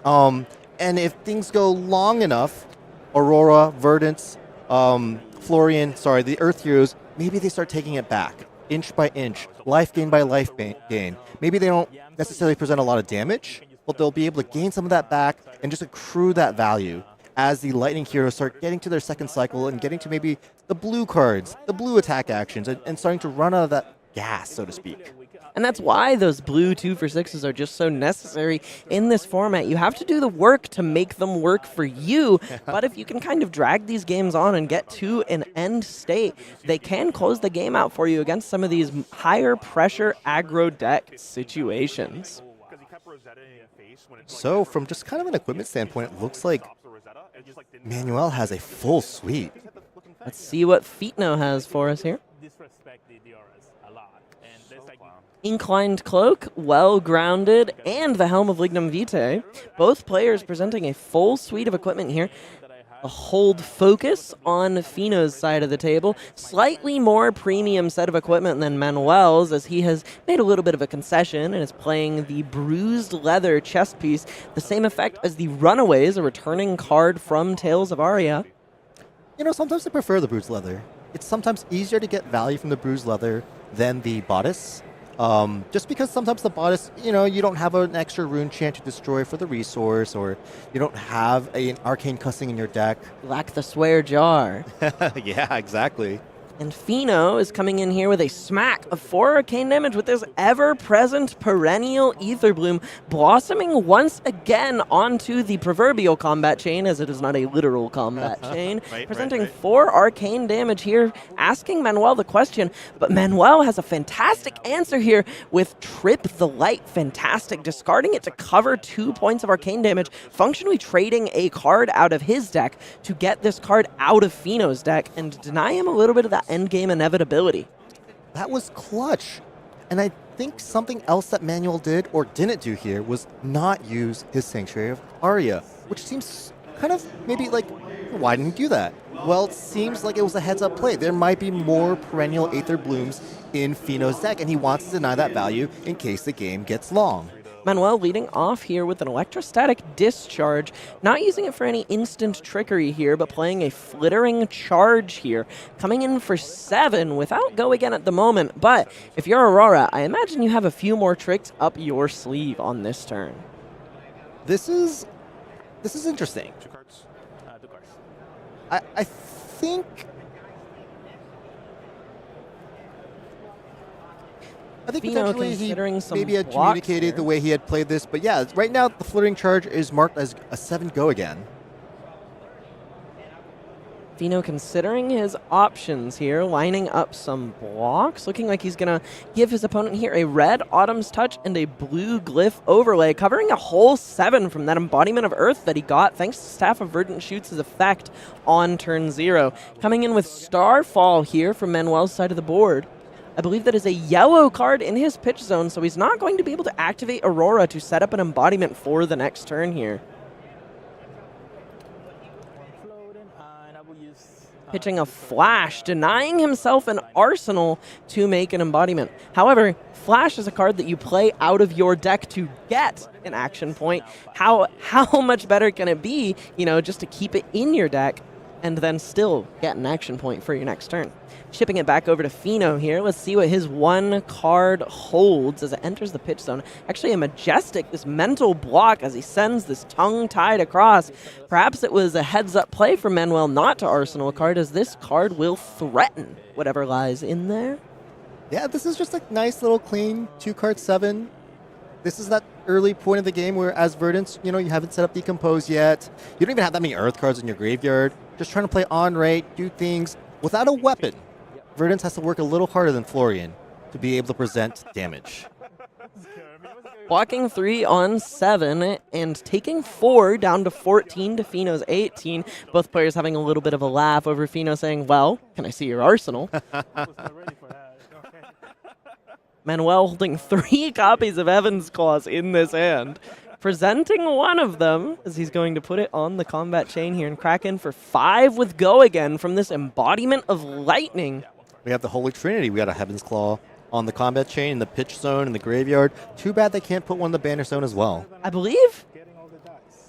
And if things go long enough, Aurora, Verdance, Florian, the Earth heroes, maybe they start taking it back, inch by inch, life gain by life gain. Maybe they don't necessarily present a lot of damage, but they'll be able to gain some of that back and just accrue that value as the Lightning heroes start getting to their second cycle and getting to maybe the blue cards, the blue attack actions, and starting to run out of that gas, so to speak. And that's why those blue 2-for-6s are just so necessary in this format. You have to do the work to make them work for you, but if you can kind of drag these games on and get to an end state, they can close the game out for you against some of these higher pressure aggro deck situations. So from just kind of an equipment standpoint, it looks like Manuel has a full suite. Let's see what Pheano has for us here. Inclined Cloak, well grounded, and the Helm of Lignum Vitae. Both players presenting a full suite of equipment here. A hold focus on Pheano's side of the table. Slightly more premium set of equipment than Manuel's, as he has made a little bit of a concession and is playing the Bruised Leather chest piece. The same effect as the Runaways, a returning card from Tales of Aria. Sometimes I prefer the Bruised Leather. It's sometimes easier to get value from the Bruised Leather than the Bodice. Just because sometimes the Bodice, you don't have an extra rune chant to destroy for the resource, or you don't have an arcane cussing in your deck. Lack the swear jar. Yeah, exactly. And Pheano is coming in here with a smack of 4 arcane damage with this ever-present perennial Ether Bloom blossoming once again onto the proverbial combat chain, as it is not a literal combat chain, presenting 4 arcane damage here, asking Manuel the question, but Manuel has a fantastic answer here with Trip the Light. Fantastic, discarding it to cover 2 points of arcane damage, functionally trading a card out of his deck to get this card out of Pheano's deck and deny him a little bit of that endgame inevitability. That was clutch. And I think something else that Manuel did or didn't do here was not use his Sanctuary of Aria, which seems kind of maybe like, why didn't you do that? Well, it seems like it was a heads-up play. There might be more perennial Aether Blooms in Pheano's deck, and he wants to deny that value in case the game gets long. Manuel leading off here with an Electrostatic Discharge, not using it for any instant trickery here, but playing a Flittering Charge here, coming in for 7 without go again at the moment. But if you're Aurora, I imagine you have a few more tricks up your sleeve on this turn. This is interesting. 2 cards. 2 cards. I think Pheano potentially he some maybe had blocks communicated here. the way he had played this, but yeah, right now the Flittering Charge is marked as a 7 go again. Pheano considering his options here, lining up some blocks, looking like he's going to give his opponent here a red Autumn's Touch and a blue Glyph Overlay, covering a whole 7 from that Embodiment of Earth that he got thanks to Staff of Verdant Shoots' effect on turn 0. Coming in with Starfall here from Manuel's side of the board. I believe that is a yellow card in his pitch zone, so he's not going to be able to activate Aurora to set up an embodiment for the next turn here. pitching a Flash, denying himself an arsenal to make an embodiment. However, Flash is a card that you play out of your deck to get an action point. How much better can it be, just to keep it in your deck and then still get an action point for your next turn? Shipping it back over to Pheano here. Let's see what his one card holds as it enters the pitch zone. Actually, a Majestic, this mental block as he sends this tongue-tied across. Perhaps it was a heads-up play for Manuel not to arsenal a card, as this card will threaten whatever lies in there. Yeah, this is just a nice little clean 2-card 7. This is that early point of the game where, as Verdance, you haven't set up Decompose yet. You don't even have that many Earth cards in your graveyard. Just trying to play on rate, do things without a weapon. Verdance has to work a little harder than Florian to be able to present damage. Walking 3 on 7 and taking 4 down to 14 to Pheano's 18. Both players having a little bit of a laugh over Pheano saying, well, can I see your arsenal? Manuel holding 3 copies of Heaven's Claws in this hand. Presenting one of them as he's going to put it on the combat chain here and crack in for 5 with Go Again from this embodiment of lightning. We have the Holy Trinity. We got a Heaven's Claw on the combat chain, in the pitch zone, in the graveyard. Too bad they can't put one in the banner zone as well. I believe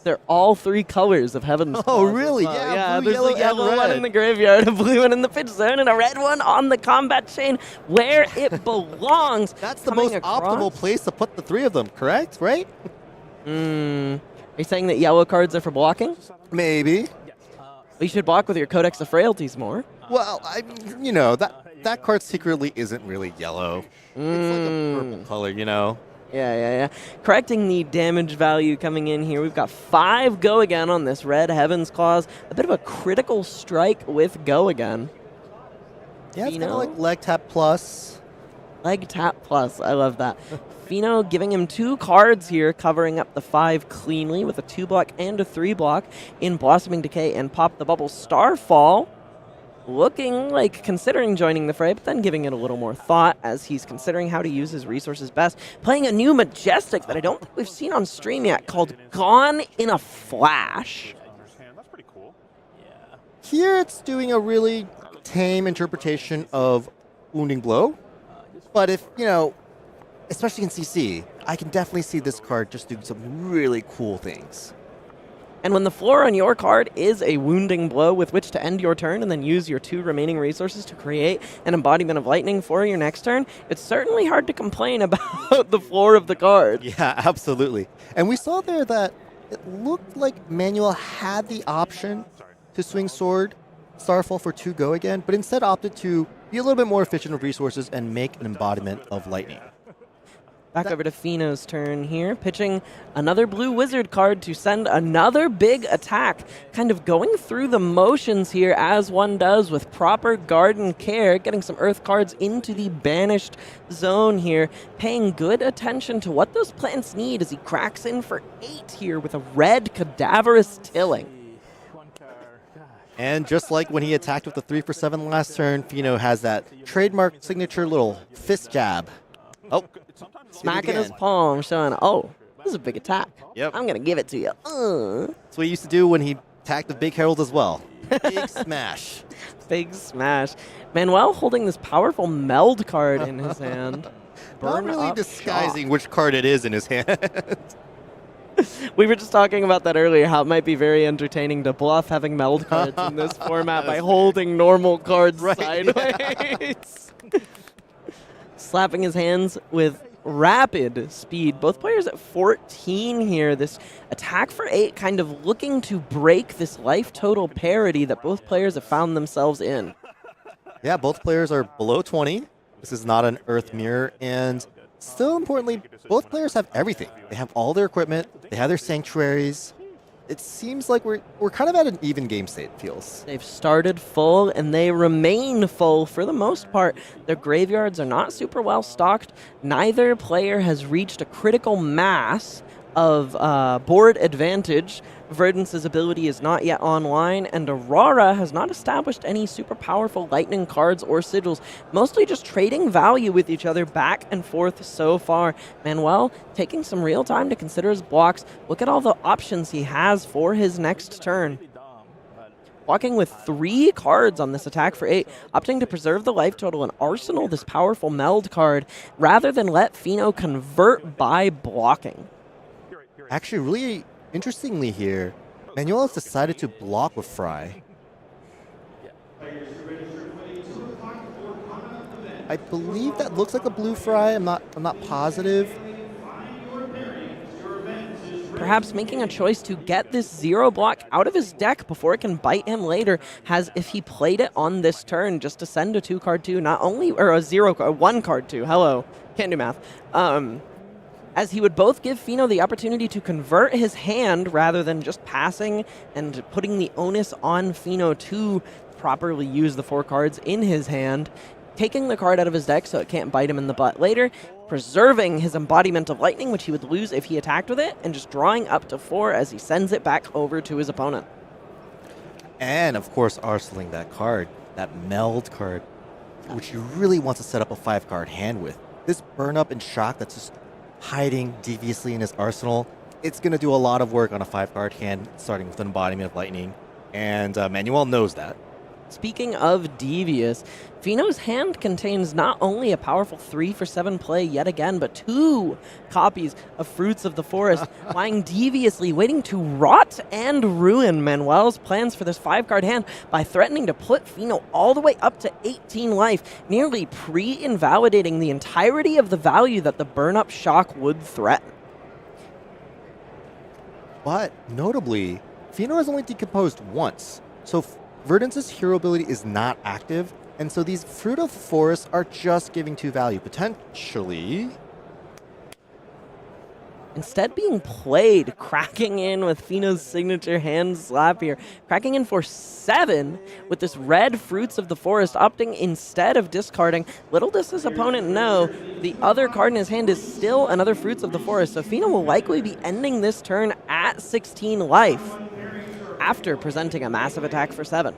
they're all 3 colors of Heaven's Claws. Oh, really? Well. Yeah, blue, there's yellow, a yellow and one red. in the graveyard, a blue one in the pitch zone, and a red one on the combat chain where it belongs. That's the Coming most across. optimal place to put the 3 of them, correct? Right? Are you saying that yellow cards are for blocking? Maybe. You should block with your Codex of Frailties more. Well, that card secretly isn't really yellow. It's like a purple color, Yeah. Correcting the damage value coming in here. We've got 5 Go Again on this red Heaven's Claws. A bit of a critical strike with Go Again. Yeah, it's kind of like leg tap plus. Leg tap plus. I love that. Pheano giving him 2 cards here, covering up the 5 cleanly with a 2-block and a 3-block in Blossoming Decay and Pop the Bubble Starfall. Looking like considering joining the fray, but then giving it a little more thought as he's considering how to use his resources best. Playing a new Majestic that I don't think we've seen on stream yet called Gone in a Flash. That's pretty cool. Yeah. Here it's doing a really tame interpretation of Wounding Blow. But if, especially in CC, I can definitely see this card just doing some really cool things. And when the floor on your card is a Wounding Blow with which to end your turn and then use your 2 remaining resources to create an embodiment of lightning for your next turn, it's certainly hard to complain about the floor of the card. Yeah, absolutely. And we saw there that it looked like Manuel had the option to swing Sword Starfall for 2 Go Again, but instead opted to be a little bit more efficient with resources and make an embodiment of lightning. Back over to Pheano's turn here, pitching another blue wizard card to send another big attack. Kind of going through the motions here as one does with proper garden care, getting some earth cards into the banished zone here, paying good attention to what those plants need as he cracks in for 8 here with a red Cadaverous Tilling. And just like when he attacked with the 3 for 7 last turn, Pheano has that trademark signature little fist jab. Oh, Smacking his palm, showing, this is a big attack. Yep. I'm going to give it to you. That's what he used to do when he attacked the Big Herald as well. Big smash. Big smash. Manuel holding this powerful meld card in his hand. Not really disguising which card it is in his hand. We were just talking about that earlier, how it might be very entertaining to bluff having meld cards in this format by holding normal cards sideways. Slapping his hands with rapid speed. Both players at 14 here. This attack for 8 kind of looking to break this life total parity that both players have found themselves in. Yeah, both players are below 20. This is not an Earth Mirror, and still importantly, both players have everything. They have all their equipment, they have their sanctuaries. It seems like we're kind of at an even game state, it feels. They've started full, and they remain full for the most part. Their graveyards are not super well stocked. Neither player has reached a critical mass of board advantage. Verdance's ability is not yet online, and Aurora has not established any super powerful lightning cards or sigils, mostly just trading value with each other back and forth so far. Manuel taking some real time to consider his blocks. Look at all the options he has for his next turn. walking with 3 cards on this attack for 8, opting to preserve the life total and arsenal this powerful meld card rather than let Pheano convert by blocking. Actually, really interestingly here, Manuel has decided to block with Fry. I believe that looks like a blue Fry. I'm not positive. Perhaps making a choice to get this 0 block out of his deck before it can bite him later, as if he played it on this turn just to send a 2-card 2, not only, or a 1-card 2, hello, can't do math, as he would both give Pheano the opportunity to convert his hand rather than just passing and putting the onus on Pheano to properly use the 4 cards in his hand, taking the card out of his deck so it can't bite him in the butt later, preserving his embodiment of lightning, which he would lose if he attacked with it, and just drawing up to 4 as he sends it back over to his opponent. And, of course, arsenaling that card, that meld card, which he really wants to set up a 5-card hand with. This burn up and shock that's just hiding deviously in his arsenal, it's going to do a lot of work on a 5-card hand, starting with an embodiment of lightning. And Manuel knows that. Speaking of devious, Pheano's hand contains not only a powerful 3 for 7 play yet again, but 2 copies of Fruits of the Forest, lying deviously, waiting to rot and ruin Manuel's plans for this 5-card hand by threatening to put Pheano all the way up to 18 life, nearly pre-invalidating the entirety of the value that the burn-up shock would threaten. But, notably, Pheano has only decomposed once, so Verdance's hero ability is not active, and so these Fruit of the Forest are just giving 2 value, potentially. Instead being played, cracking in with Pheano's signature hand slap here, cracking in for 7 with this red Fruits of the Forest, opting instead of discarding. Little does his opponent know, the other card in his hand is still another Fruits of the Forest, so Pheano will likely be ending this turn at 16 life after presenting a massive attack for 7.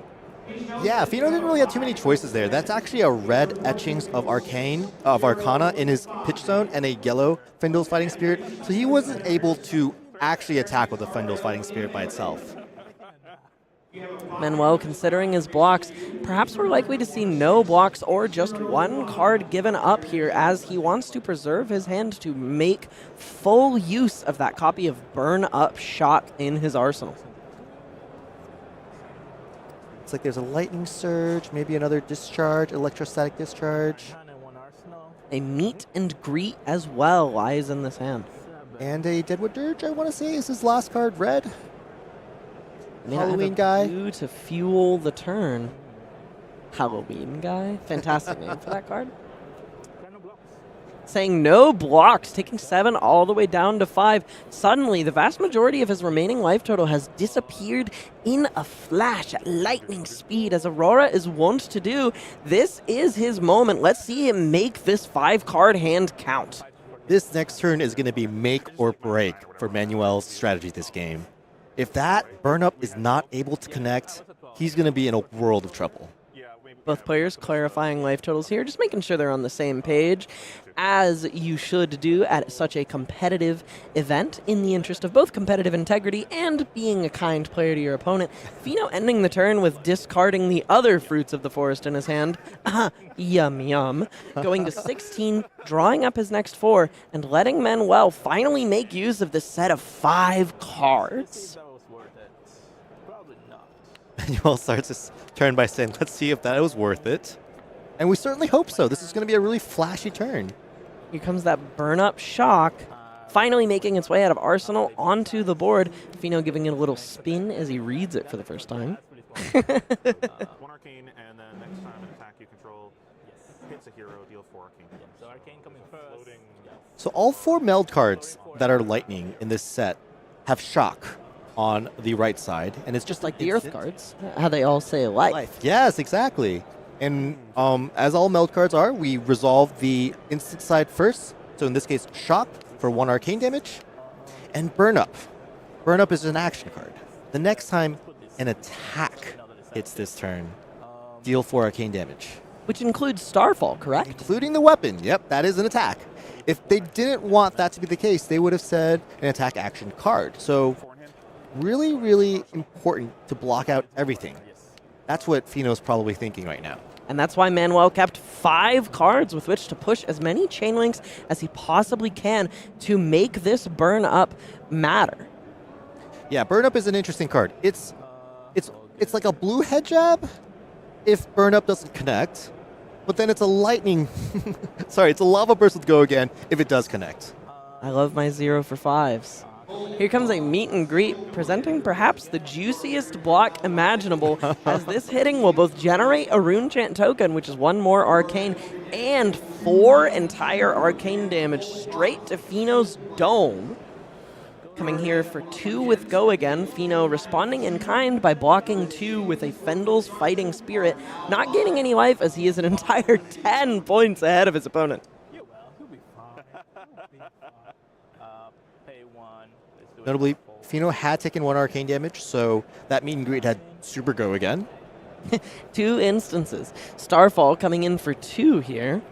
Yeah, Pheano didn't really have too many choices there. That's actually a red etchings of Arcana in his pitch zone and a yellow Fendil's Fighting Spirit, so he wasn't able to actually attack with the Fendil's Fighting Spirit by itself. Manuel, considering his blocks, perhaps we're likely to see no blocks or just 1 card given up here, as he wants to preserve his hand to make full use of that copy of Burn Up Shock in his arsenal. It's like there's a Lightning Surge, maybe another Discharge, Electrostatic Discharge. A Meet and Greet as well lies in this hand. And a Deadwood Dirge, I want to say, is his last card red. Halloween guy. To fuel the turn. Halloween guy? Fantastic name for that card. Saying no blocks, taking 7 all the way down to 5. Suddenly, the vast majority of his remaining life total has disappeared in a flash at lightning speed, as Aurora is wont to do. This is his moment. Let's see him make this 5-card hand count. This next turn is going to be make or break for Manuel's strategy this game. If that burn-up is not able to connect, he's going to be in a world of trouble. Both players clarifying life totals here, just making sure they're on the same page, as you should do at such a competitive event, in the interest of both competitive integrity and being a kind player to your opponent. Pheano ending the turn with discarding the other Fruits of the Forest in his hand. Yum yum. Going to 16, drawing up his next 4, and letting Manuel finally make use of this set of 5 cards. Manuel starts his turn by saying, let's see if that was worth it. And we certainly hope so. This is going to be a really flashy turn. Here comes that burn-up shock, finally making its way out of Arsenal onto the board. Pheano giving it a little spin as he reads it for the first time. 1 arcane, and then next time an attack you control hits a hero, deal 4 arcane. So arcane coming first. So all 4 meld cards that are lightning in this set have shock on the right side, and it's Just like the Earth cards, how they all say life. Yes, exactly. And as all meld cards are, we resolve the instant side first. So in this case, shock for 1 arcane damage, and burn up. Burn up is an action card. The next time an attack hits this turn, deal 4 arcane damage. Which includes Starfall, correct? Including the weapon. Yep, that is an attack. If they didn't want that to be the case, they would have said an attack action card. So really, really important to block out everything. That's what Pheano's probably thinking right now. And that's why Manuel kept 5 cards with which to push as many chain links as he possibly can to make this burn up matter. Yeah, Burn Up is an interesting card. It's like a blue head jab if Burn Up doesn't connect, but then it's a lightning. Sorry, it's a lava burst with Go Again if it does connect. I love my 0 for 5s. Here comes a meet and greet, presenting perhaps the juiciest block imaginable, as this hitting will both generate a Rune Chant token, which is 1 more arcane, and 4 entire arcane damage straight to Pheano's dome. Coming here for 2 with Go Again, Pheano responding in kind by blocking 2 with a Fendel's Fighting Spirit, not gaining any life as he is an entire 10 points ahead of his opponent. Yeah, well, he'll be fine. Pay 1. Let's do it. Notably, Pheano had taken 1 arcane damage, so that meet and greet had super Go Again. 2 instances. Starfall coming in for 2 here.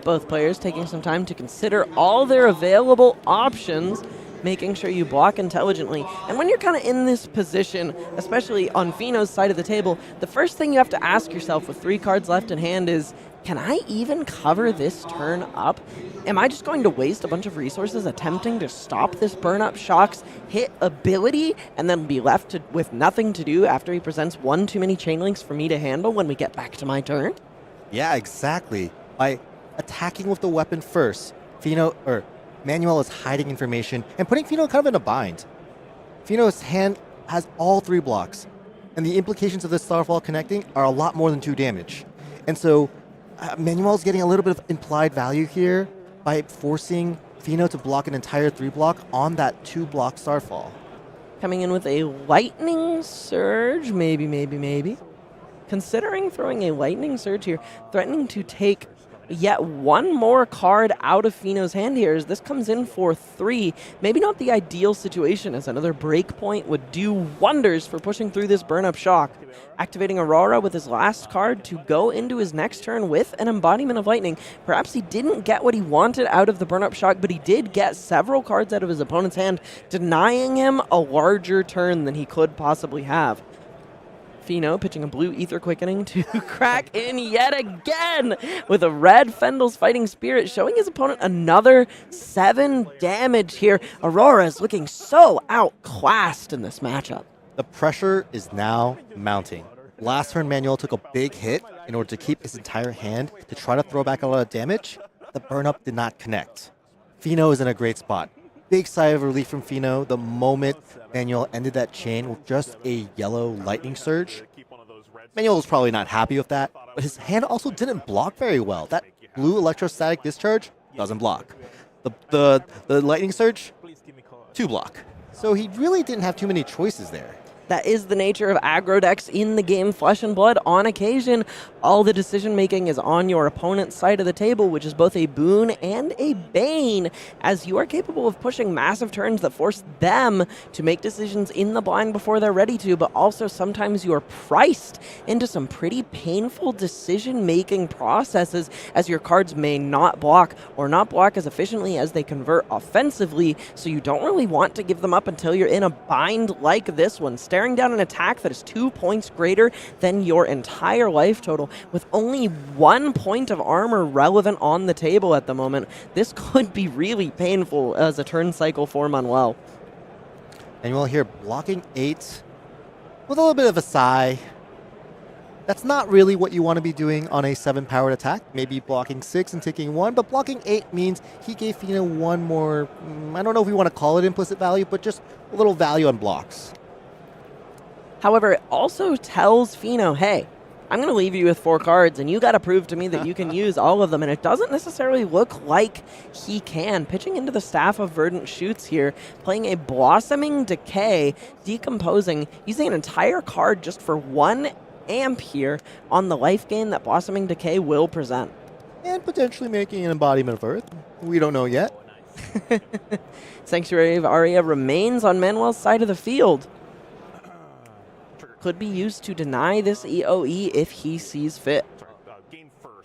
Both players taking some time to consider all their available options, making sure you block intelligently. And when you're kind of in this position, especially on Pheano's side of the table, the first thing you have to ask yourself with 3 cards left in hand is, can I even cover this turn up? Am I just going to waste a bunch of resources attempting to stop this burn-up shock's hit ability and then be left with nothing to do after he presents 1 too many chain links for me to handle when we get back to my turn? Yeah, exactly. By attacking with the weapon first, Manuel is hiding information and putting Pheano kind of in a bind. Pheano's hand has all 3 blocks, and the implications of this Starfall connecting are a lot more than 2 damage. And so Manuel's getting a little bit of implied value here by forcing Pheano to block an entire 3 block on that 2 block Starfall. Coming in with a Lightning Surge, maybe. Considering throwing a Lightning Surge here, threatening to take yet 1 more card out of Pheano's hand here as this comes in for 3. Maybe not the ideal situation, as another breakpoint would do wonders for pushing through this burn-up shock. Activating Aurora with his last card to go into his next turn with an Embodiment of Lightning. Perhaps he didn't get what he wanted out of the burn-up shock, but he did get several cards out of his opponent's hand, denying him a larger turn than he could possibly have. Pheano pitching a blue Ether Quickening to crack in yet again with a red Fendel's Fighting Spirit, showing his opponent another 7 damage here. Aurora is looking so outclassed in this matchup. The pressure is now mounting. Last turn, Manuel took a big hit in order to keep his entire hand to try to throw back a lot of damage. The burn-up did not connect. Pheano is in a great spot. Big sigh of relief from Pheano the moment Manuel ended that chain with just a yellow Lightning Surge. Manuel was probably not happy with that, but his hand also didn't block very well. That blue Electrostatic Discharge doesn't block. The Lightning Surge, 2 block. So he really didn't have too many choices there. That is the nature of aggro decks in the game Flesh and Blood. On occasion, all the decision-making is on your opponent's side of the table, which is both a boon and a bane, as you are capable of pushing massive turns that force them to make decisions in the blind before they're ready to, but also sometimes you are priced into some pretty painful decision-making processes, as your cards may not block or not block as efficiently as they convert offensively, so you don't really want to give them up until you're in a bind like this one. Staring down an attack that is 2 points greater than your entire life total with only 1 point of armor relevant on the table at the moment. This could be really painful as a turn cycle for Manuel. Manuel here blocking 8 with a little bit of a sigh. That's not really what you want to be doing on a 7-powered attack. Maybe blocking 6 and taking 1, but blocking 8 means he gave Pheano 1 more, I don't know if we want to call it implicit value, but just a little value on blocks. However, it also tells Pheano, hey, I'm going to leave you with 4 cards, and you got to prove to me that you can use all of them. And it doesn't necessarily look like he can. Pitching into the Staff of Verdant Shoots here, playing a Blossoming Decay, decomposing, using an entire card just for 1 amp here on the life gain that Blossoming Decay will present. And potentially making an Embodiment of Earth. We don't know yet. Sanctuary of Aria remains on Manuel's side of the field. Could be used to deny this EOE if he sees fit. Game first.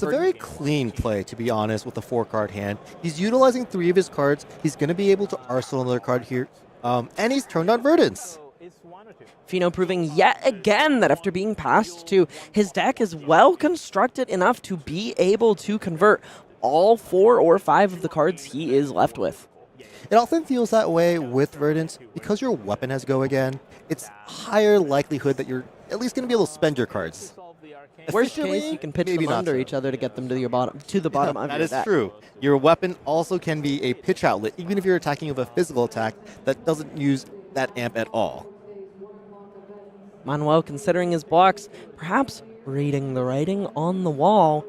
It's a very clean play, to be honest, with a 4-card hand. He's utilizing 3 of his cards. He's going to be able to arsenal another card here. And he's turned on Verdance. Pheano proving yet again that after being passed to, his deck is well constructed enough to be able to convert all 4 or 5 of the cards he is left with. It often feels that way with Verdance because your weapon has go again. It's higher likelihood that you're at least going to be able to spend your cards. Worst Efficiently, case, you can pitch maybe them not under so. each other to get them to your bottom, to the bottom of That your is deck. true. Your weapon also can be a pitch outlet, even if you're attacking with a physical attack that doesn't use that amp at all. Manuel, considering his blocks, perhaps reading the writing on the wall.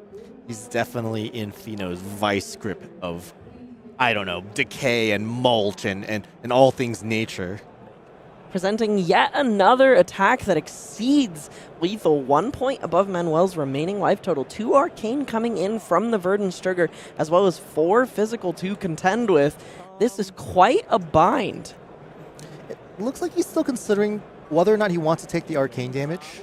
He's definitely in Pheano's vice grip of, I don't know, decay and mulch and all things nature. Presenting yet another attack that exceeds lethal, 1 point above Manuel's remaining life total. 2 arcane coming in from the Verdance trigger, as well as 4 physical to contend with. This is quite a bind. It looks like he's still considering whether or not he wants to take the arcane damage.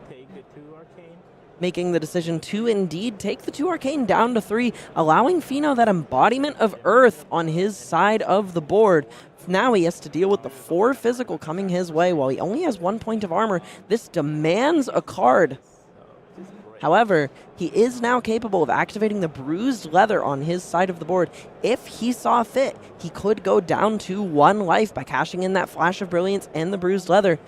Take the 2 arcane. Making the decision to indeed take the 2 arcane down to 3, allowing Pheano that embodiment of earth on his side of the board. Now he has to deal with the 4 physical coming his way while he only has 1 point of armor. This demands a card. However, he is now capable of activating the bruised leather on his side of the board. If he saw fit, he could go down to 1 life by cashing in that flash of brilliance and the bruised leather,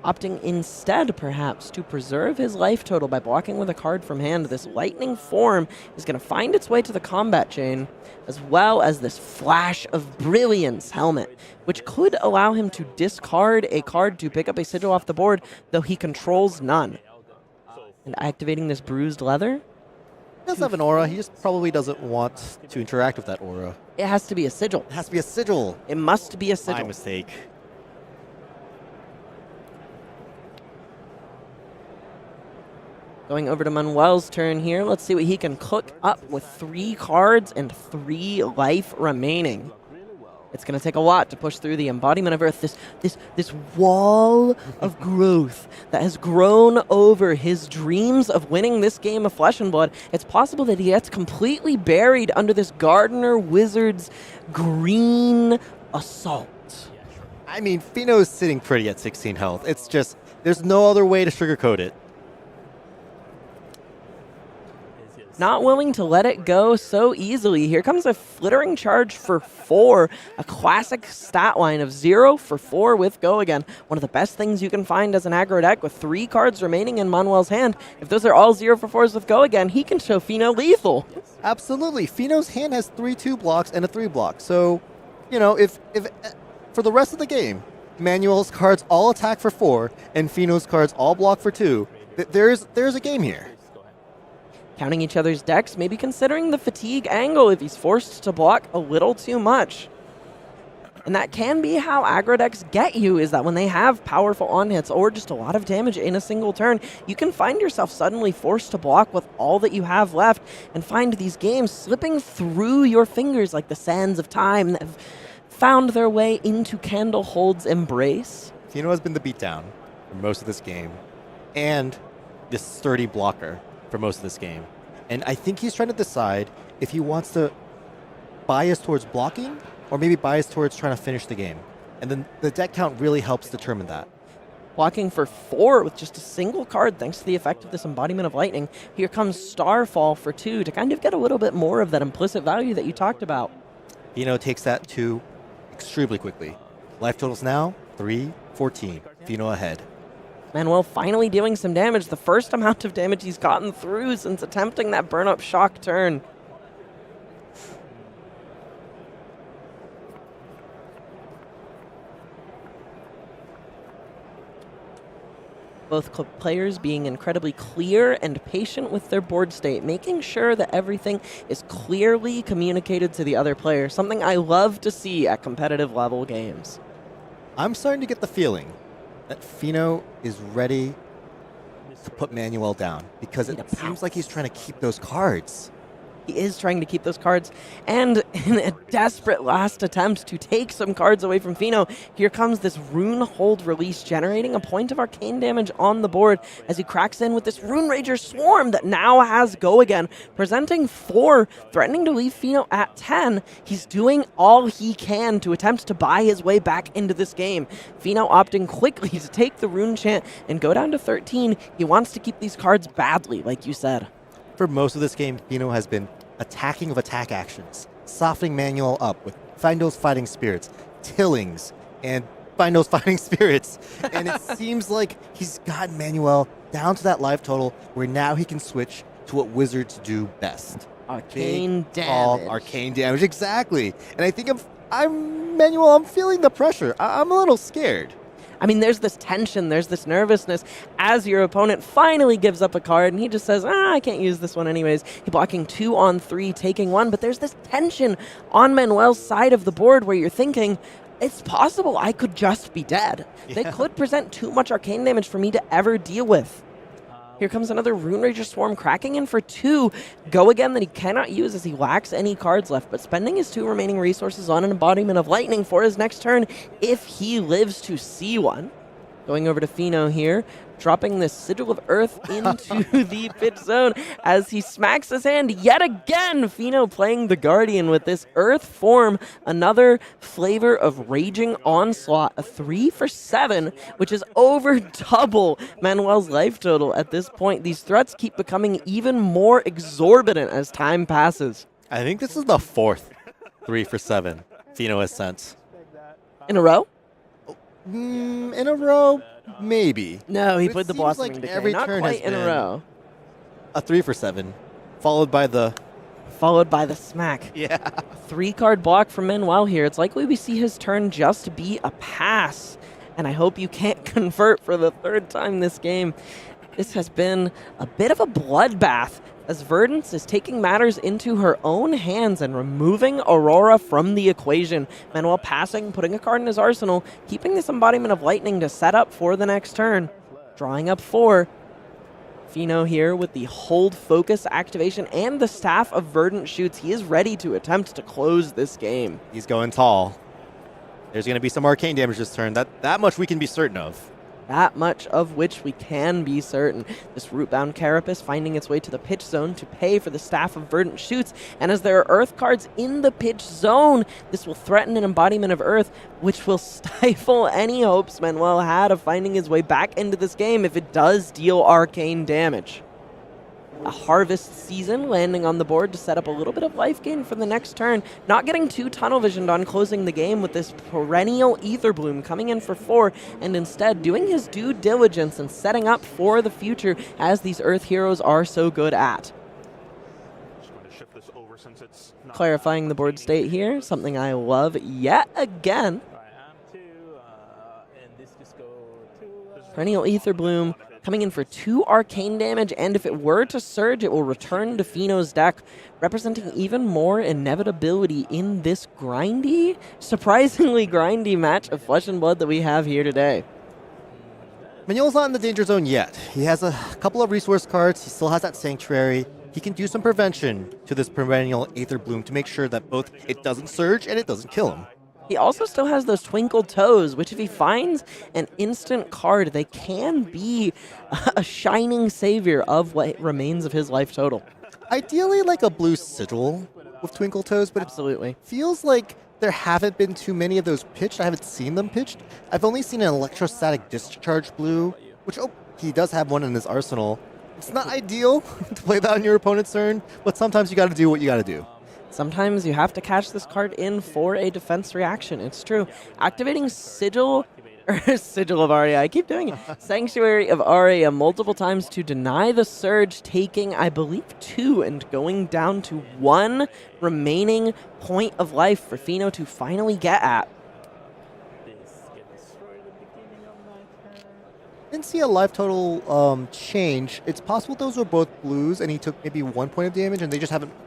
opting instead perhaps to preserve his life total by blocking with a card from hand. This lightning form is going to find its way to the combat chain, as well as this flash of brilliance helmet, which could allow him to discard a card to pick up a sigil off the board, though he controls none. And activating this bruised leather, He does have an aura. He just probably doesn't want to interact with that aura. it has to be a sigil. It has to be a sigil. It must be a My sigil. mistake. Going over to Manuel's turn here. Let's see what he can cook up with 3 cards and 3 life remaining. It's going to take a lot to push through the embodiment of Earth, this wall of growth that has grown over his dreams of winning this game of Flesh and Blood. It's possible that he gets completely buried under this Gardener Wizard's green assault. I mean, Pheano's sitting pretty at 16 health. It's just, there's no other way to sugarcoat it. Not willing to let it go so easily. Here comes a Flittering Charge for 4, a classic stat line of 0 for 4 with Go Again. One of the best things you can find as an aggro deck with 3 cards remaining in Manuel's hand. If those are all 0 for 4s with Go Again, he can show Pheano lethal. Absolutely. Pheano's hand has 3 2 blocks and a 3 block. So, you know, if for the rest of the game, Manuel's cards all attack for 4 and Pheano's cards all block for 2, there's a game here. Counting each other's decks, maybe considering the fatigue angle if he's forced to block a little too much. And that can be how aggro decks get you, is that when they have powerful on-hits or just a lot of damage in a single turn, you can find yourself suddenly forced to block with all that you have left and find these games slipping through your fingers like the sands of time that have found their way into Candlehold's embrace. Pheano has been the beatdown for most of this game and this sturdy blocker for most of this game. And I think he's trying to decide if he wants to bias towards blocking or maybe bias towards trying to finish the game. And then the deck count really helps determine that. Blocking for 4 with just a single card thanks to the effect of this embodiment of lightning. Here comes Starfall for 2 to kind of get a little bit more of that implicit value that you talked about. Pheano takes that 2 extremely quickly. Life totals now 3-14. Pheano ahead. Manuel finally dealing some damage, the first amount of damage he's gotten through since attempting that burn-up shock turn. Both players being incredibly clear and patient with their board state, making sure that everything is clearly communicated to the other player, something I love to see at competitive level games. I'm starting to get the feeling that Pheano is ready to put Manuel down because it seems like he's trying to keep those cards. He is trying to keep those cards, and in a desperate last attempt to take some cards away from Pheano, here comes this Rune Hold Release, generating a point of arcane damage on the board as he cracks in with this Rune Rager Swarm that now has Go Again, presenting 4, threatening to leave Pheano at 10. He's doing all he can to attempt to buy his way back into this game. Pheano opting quickly to take the Rune Chant and go down to 13. He wants to keep these cards badly, like you said. For most of this game, Pheano has been attacking of attack actions, softening Manuel up with Find Those Fighting Spirits, Tillings, and Find Those Fighting Spirits. And it seems like he's gotten Manuel down to that life total where now he can switch to what wizards do best. Arcane Big, tall, damage. arcane damage, exactly. And I think I'm Manuel, I'm feeling the pressure. I'm a little scared. I mean, there's this tension, there's this nervousness as your opponent finally gives up a card and he just says, I can't use this one anyways. He's blocking 2 on 3, taking 1, but there's this tension on Manuel's side of the board where you're thinking, it's possible I could just be dead. Yeah. They could present too much arcane damage for me to ever deal with. Here comes another Rune Rager Swarm, cracking in for 2. Go Again that he cannot use as he lacks any cards left, but spending his 2 remaining resources on an Embodiment of Lightning for his next turn if he lives to see one. Going over to Pheano here, dropping this Sigil of Earth into the pit zone as he smacks his hand yet again. Pheano playing the Guardian with this Earth form, another flavor of Raging Onslaught, a 3 for 7, which is over double Manuel's life total at this point. These threats keep becoming even more exorbitant as time passes. I think this is the 4th 3 for 7 Pheano has sent. In a row? In a row, maybe. No, he But it played the seems Blossoming like Decay. every Not turn quite has in a been row. A 3 for 7, followed by the... Followed by the smack. Yeah. 3-card block from Manuel here. It's likely we see his turn just be a pass. And I hope you can't convert for the 3rd time this game. This has been a bit of a bloodbath as Verdance is taking matters into her own hands and removing Aurora from the equation. Manuel passing, putting a card in his arsenal, keeping this Embodiment of Lightning to set up for the next turn. Drawing up 4. Pheano here with the Hold Focus activation and the Staff of Verdant shoots. He is ready to attempt to close this game. He's going tall. There's going to be some arcane damage this turn. That much we can be certain of. That much of which we can be certain. This Rootbound Carapace finding its way to the pitch zone to pay for the Staff of Verdant shoots. And as there are Earth cards in the pitch zone, this will threaten an Embodiment of Earth, which will stifle any hopes Manuel had of finding his way back into this game if it does deal arcane damage. A Harvest Season landing on the board to set up a little bit of life gain for the next turn. Not getting too tunnel visioned on closing the game with this perennial Ether Bloom coming in for 4 and instead doing his due diligence and setting up for the future as these Earth heroes are so good at. Just going to shift this over since it's not Clarifying the board state here, something I love yet again. I am 2, and this just go to... Perennial Ether Bloom coming in for 2 arcane damage, and if it were to surge, it will return to Pheano's deck, representing even more inevitability in this grindy, surprisingly grindy match of Flesh and Blood that we have here today. Manuel's not in the danger zone yet. He has a couple of resource cards. He still has that Sanctuary. He can do some prevention to this perennial Aether Bloom to make sure that both it doesn't surge and it doesn't kill him. He also still has those Twinkle Toes, which if he finds an instant card, they can be a shining savior of what remains of his life total. Ideally like a blue sigil with Twinkle Toes, but it Absolutely. feels like there haven't been too many of those pitched. I haven't seen them pitched. I've only seen an Electrostatic Discharge blue, which, he does have one in his arsenal. It's not ideal to play that on your opponent's turn, but sometimes you got to do what you got to do. Sometimes you have to catch this card in for a defense reaction. It's true. Activating Sigil of Aria. I keep doing it. Sanctuary of Aria multiple times to deny the surge, taking, I believe, 2 and going down to 1 remaining point of life for Pheano to finally get at. This get destroyed at the beginning of my turn. Didn't see a life total change. It's possible those were both blues, and he took maybe 1 point of damage, and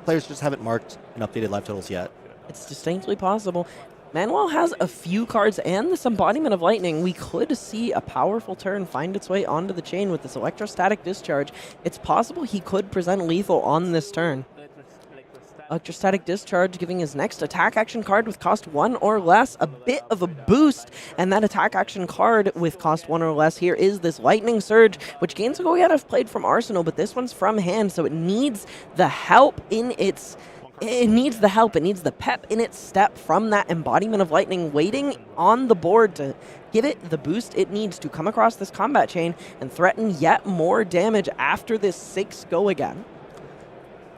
players just haven't marked and updated life totals yet. It's distinctly possible. Manuel has a few cards and this Embodiment of Lightning. We could see a powerful turn find its way onto the chain with this Electrostatic Discharge. It's possible he could present lethal on this turn. Let me select Electrostatic Discharge, giving his next attack action card with cost 1 or less a bit of a boost. And that attack action card with cost 1 or less here is this Lightning Surge, which gains a go again if played from Arsenal, but this one's from hand, so it needs the help in its... It needs the help, it needs the pep in its step from that embodiment of lightning waiting on the board to give it the boost it needs to come across this combat chain and threaten yet more damage after this 6 go again.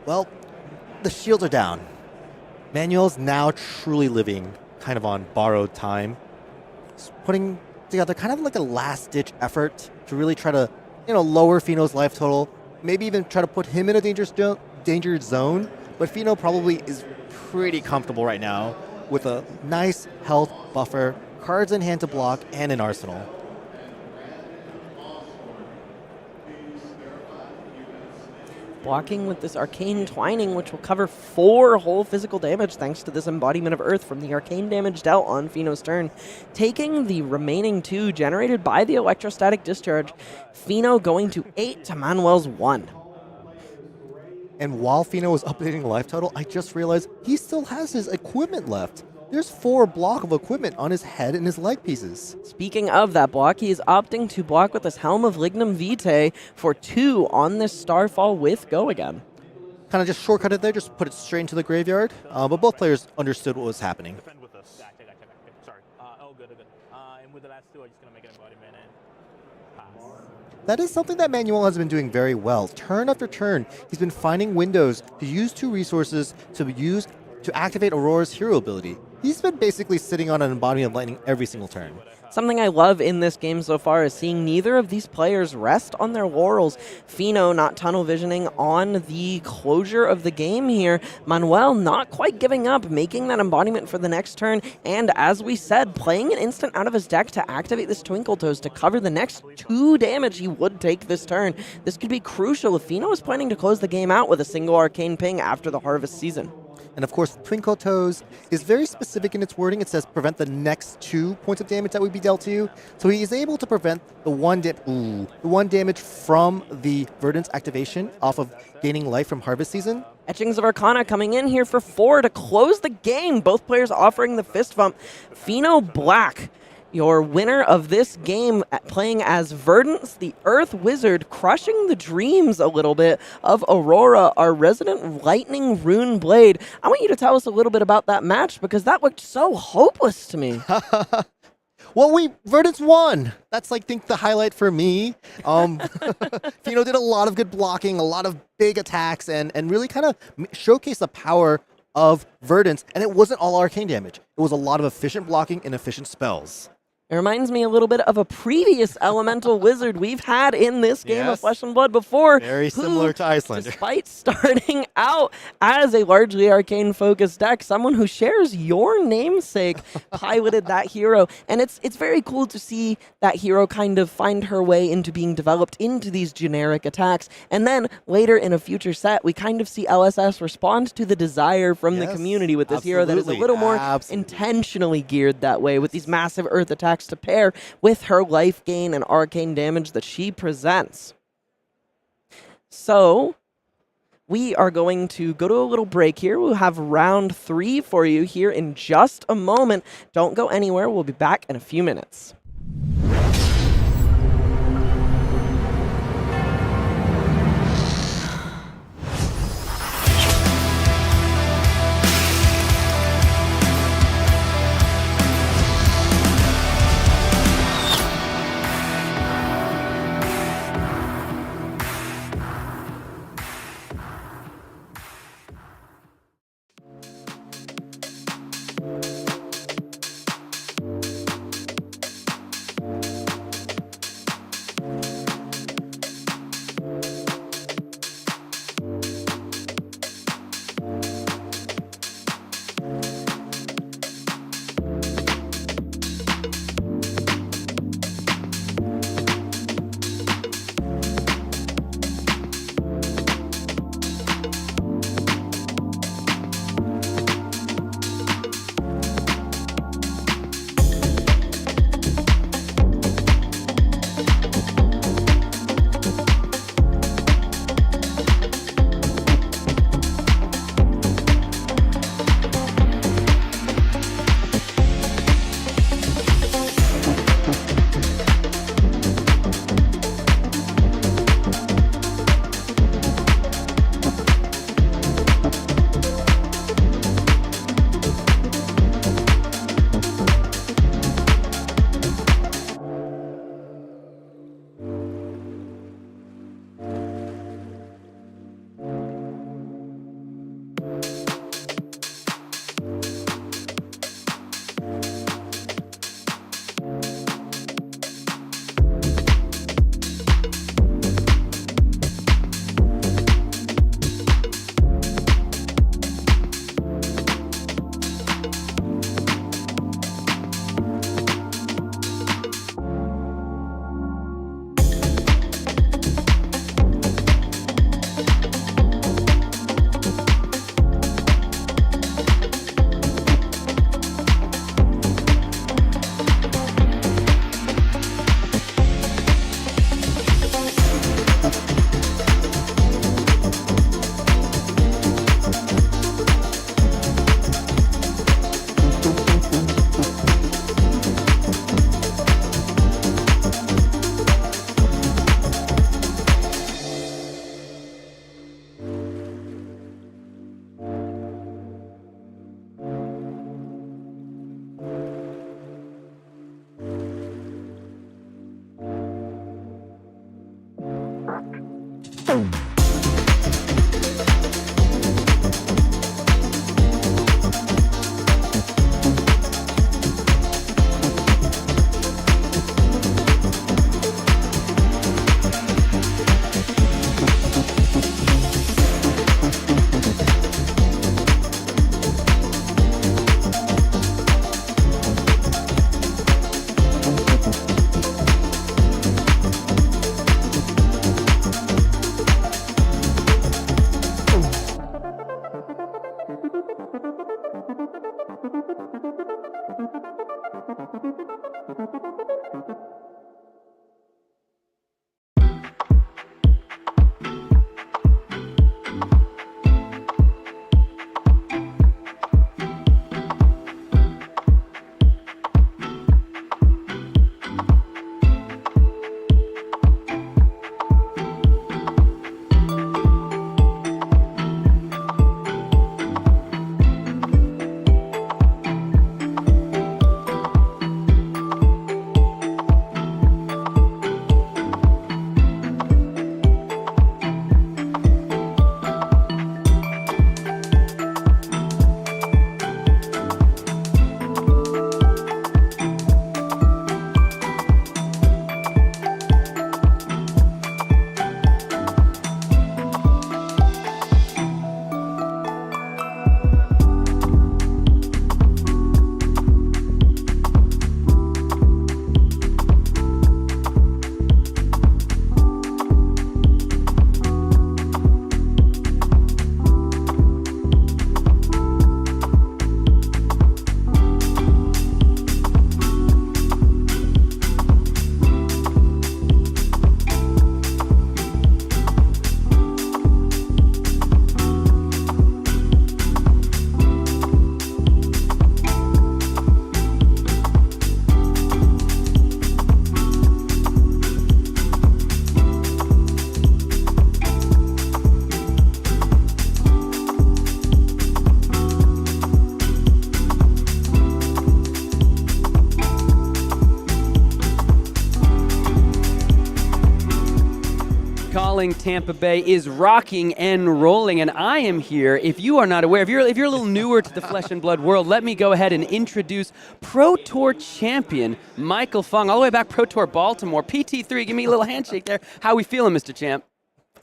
Well, the shields are down. Manuel's now truly living kind of on borrowed time. He's putting together kind of like a last-ditch effort to really try to, lower Pheano's life total. Maybe even try to put him in a danger zone. But Pheano probably is pretty comfortable right now with a nice health buffer, cards in hand to block, and an arsenal. Blocking with this Arcane Twining, which will cover 4 whole physical damage thanks to this embodiment of Earth from the arcane damage dealt on Pheano's turn. Taking the remaining 2 generated by the Electrostatic Discharge, Pheano going to 8 to Manuel's 1. And while Pheano was updating the life total, I just realized he still has his equipment left. There's 4 block of equipment on his head and his leg pieces. Speaking of that block, he is opting to block with this Helm of Lignum Vitae for 2 on this Starfall with Go Again. Kind of just shortcut it there, just put it straight into the graveyard. But both players understood what was happening. Defend with us. Gotcha. Sorry. Good. And with the last 2, I'm just going to make an embodiment and pass. That is something that Manuel has been doing very well. Turn after turn, he's been finding windows to use 2 resources to activate Aurora's hero ability. He's been basically sitting on an embodiment of lightning every single turn. Something I love in this game so far is seeing neither of these players rest on their laurels. Pheano not tunnel visioning on the closure of the game here. Manuel not quite giving up, making that embodiment for the next turn. And as we said, playing an instant out of his deck to activate this Twinkle Toes to cover the next 2 damage he would take this turn. This could be crucial if Pheano is planning to close the game out with a single Arcane Ping after the Harvest season. And of course, Twinkle Toes is very specific in its wording. It says prevent the next 2 points of damage that would be dealt to you. So he is able to prevent the 1 damage from the Verdance activation off of gaining life from Harvest Season. Etchings of Arcana coming in here for 4 to close the game. Both players offering the fist bump. Pheano Black, your winner of this game, playing as Verdance, the Earth Wizard, crushing the dreams a little bit of Aurora, our resident Lightning Rune Blade. I want you to tell us a little bit about that match, because that looked so hopeless to me. Well, Verdance won. That's, I think, the highlight for me. Pheano did a lot of good blocking, a lot of big attacks, and really kind of showcased the power of Verdance. And it wasn't all arcane damage. It was a lot of efficient blocking and efficient spells. It reminds me a little bit of a previous elemental wizard we've had in this game of Flesh and Blood before. Very similar to Icelander. Despite starting out as a largely arcane-focused deck, someone who shares your namesake piloted that hero. And it's very cool to see that hero kind of find her way into being developed into these generic attacks. And then later in a future set, we kind of see LSS respond to the desire from the community with this hero that is a little more intentionally geared that way, with these massive earth attacks to pair with her life gain and arcane damage that she presents. So we are going to go to a little break here. We'll have round 3 for you here in just a moment. Don't go anywhere. We'll be back in a few minutes. Calling Tampa Bay is rocking and rolling, and I am here. If you are not aware, if you're a little newer to the Flesh and Blood world, let me go ahead and introduce Pro Tour champion Michael Fung, all the way back Pro Tour Baltimore. PT3, give me a little handshake there. How we feeling, Mr. Champ?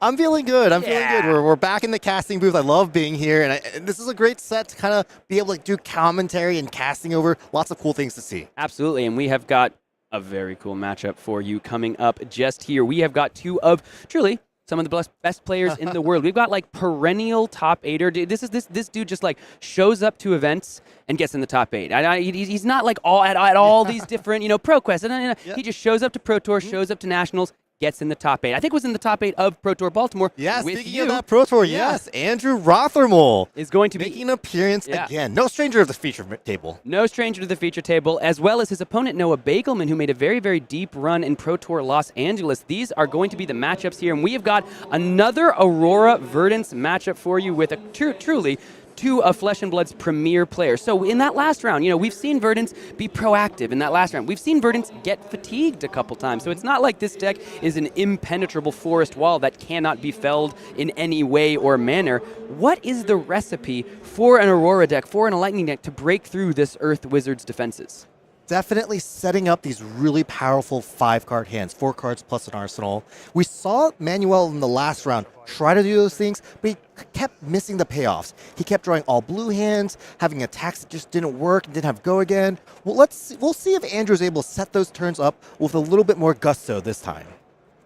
I'm feeling good. I'm feeling good. We're back in the casting booth. I love being here, and this is a great set to kind of be able to do commentary and casting over. Lots of cool things to see. Absolutely, and we have got a very cool matchup for you coming up just here. We have got two of truly some of the best players in the world. We've got like perennial top eighter. This dude just like shows up to events and gets in the top eight. He's not like at all these different pro quests. Yep. He just shows up to Pro Tour, shows up to nationals, gets in the top eight. I think was in the top eight of Pro Tour Baltimore. Yes, with speaking you. of that Pro Tour, yes, Andrew Rothermel is going to be making an appearance again. No stranger of the feature table. No stranger to the feature table, as well as his opponent Noah Beygelman, who made a very, very deep run in Pro Tour Los Angeles. These are going to be the matchups here, and we have got another Aurora Verdance matchup for you with a truly two of Flesh and Blood's premier players. So in that last round, we've seen Verdance be proactive in that last round. We've seen Verdance get fatigued a couple times. So it's not like this deck is an impenetrable forest wall that cannot be felled in any way or manner. What is the recipe for an Aurora deck, for a Lightning deck, to break through this Earth Wizard's defenses? Definitely setting up these really powerful 5-card hands, 4 cards plus an arsenal. We saw Manuel in the last round try to do those things, but he kept missing the payoffs. He kept drawing all blue hands, having attacks that just didn't work and didn't have go again. Well, we'll see if Andrew's able to set those turns up with a little bit more gusto this time.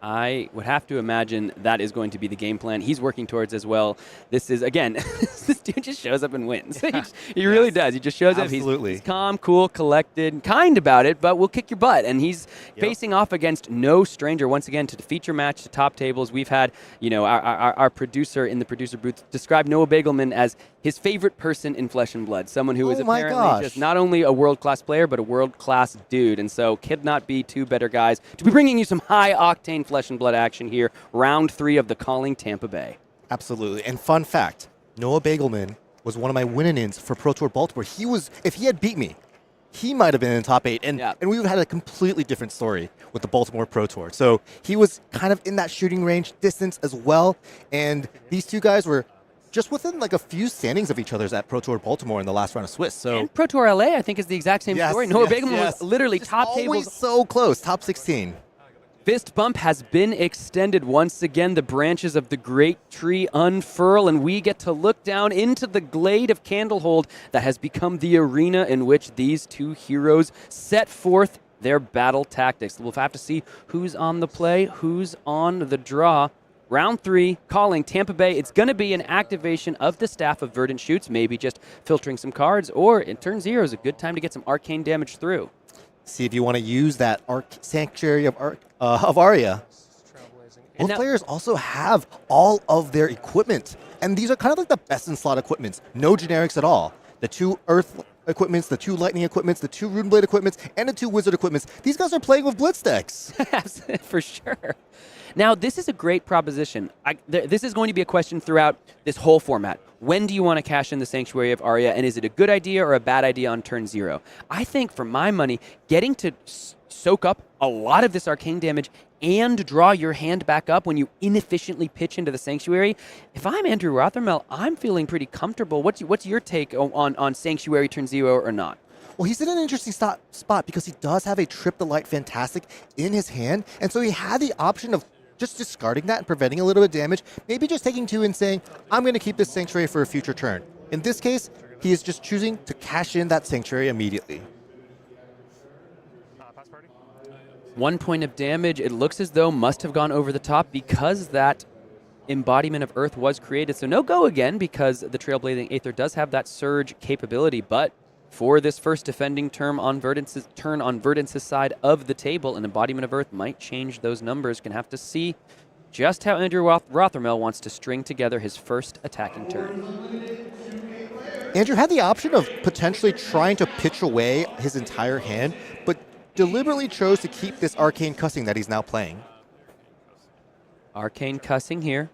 I would have to imagine that is going to be the game plan he's working towards as well. This is, again, this dude just shows up and wins. He really does. He just shows up. He's calm, cool, collected, kind about it, but will kick your butt. And he's facing off against no stranger, once again, to the feature match, to top tables. We've had, our producer in the producer booth describe Noah Beygelman as his favorite person in Flesh and Blood, someone who is apparently just not only a world-class player, but a world-class dude. And so could not be two better guys to be bringing you some high-octane Flesh and Blood action here, round 3 of the Calling Tampa Bay. Absolutely. And fun fact, Noah Beygelman was one of my win-ins for Pro Tour Baltimore. If he had beat me, he might have been in the top 8, and we would have had a completely different story with the Baltimore Pro Tour. So he was kind of in that shooting range distance as well, and these two guys were just within like a few standings of each other's at Pro Tour Baltimore in the last round of Swiss. So and Pro Tour LA, I think, is the exact same story. Noah Beygelman was literally just top always tables. so close, top 16. Fist bump has been extended once again. The branches of the great tree unfurl, and we get to look down into the glade of Candlehold that has become the arena in which these two heroes set forth their battle tactics. We'll have to see who's on the play, who's on the draw. Round 3, Calling Tampa Bay. It's going to be an activation of the staff of Verdant Shoots, maybe just filtering some cards, or in turn 0 is a good time to get some arcane damage through. See if you want to use that Sanctuary of Aria. Both players also have all of their equipment, and these are kind of like the best in slot equipments. No generics at all. The 2 Earth equipments, the 2 Lightning equipments, the 2 Runeblade equipments, and the 2 Wizard equipments. These guys are playing with Blitz decks. For sure. Now, this is a great proposition. This is going to be a question throughout this whole format. When do you want to cash in the Sanctuary of Aria, and is it a good idea or a bad idea on turn 0? I think, for my money, getting to soak up a lot of this arcane damage and draw your hand back up when you inefficiently pitch into the Sanctuary, if I'm Andrew Rothermel, I'm feeling pretty comfortable. What's your take on Sanctuary turn 0 or not? Well, he's in an interesting spot because he does have a Trip the Light Fantastic in his hand, and so he had the option of just discarding that and preventing a little bit of damage, maybe just taking 2 and saying, I'm going to keep this Sanctuary for a future turn. In this case, he is just choosing to cash in that Sanctuary immediately. 1 point of damage, it looks as though must have gone over the top because that embodiment of Earth was created. So no go again because the Trailblazing Aether does have that surge capability, but for this first defending turn on Verdance's side of the table, an embodiment of Earth might change those numbers. Can have to see just how Andrew Rothermel wants to string together his first attacking turn. Andrew had the option of potentially trying to pitch away his entire hand, but deliberately chose to keep this Arcane Cussing that he's now playing. Arcane Cussing here.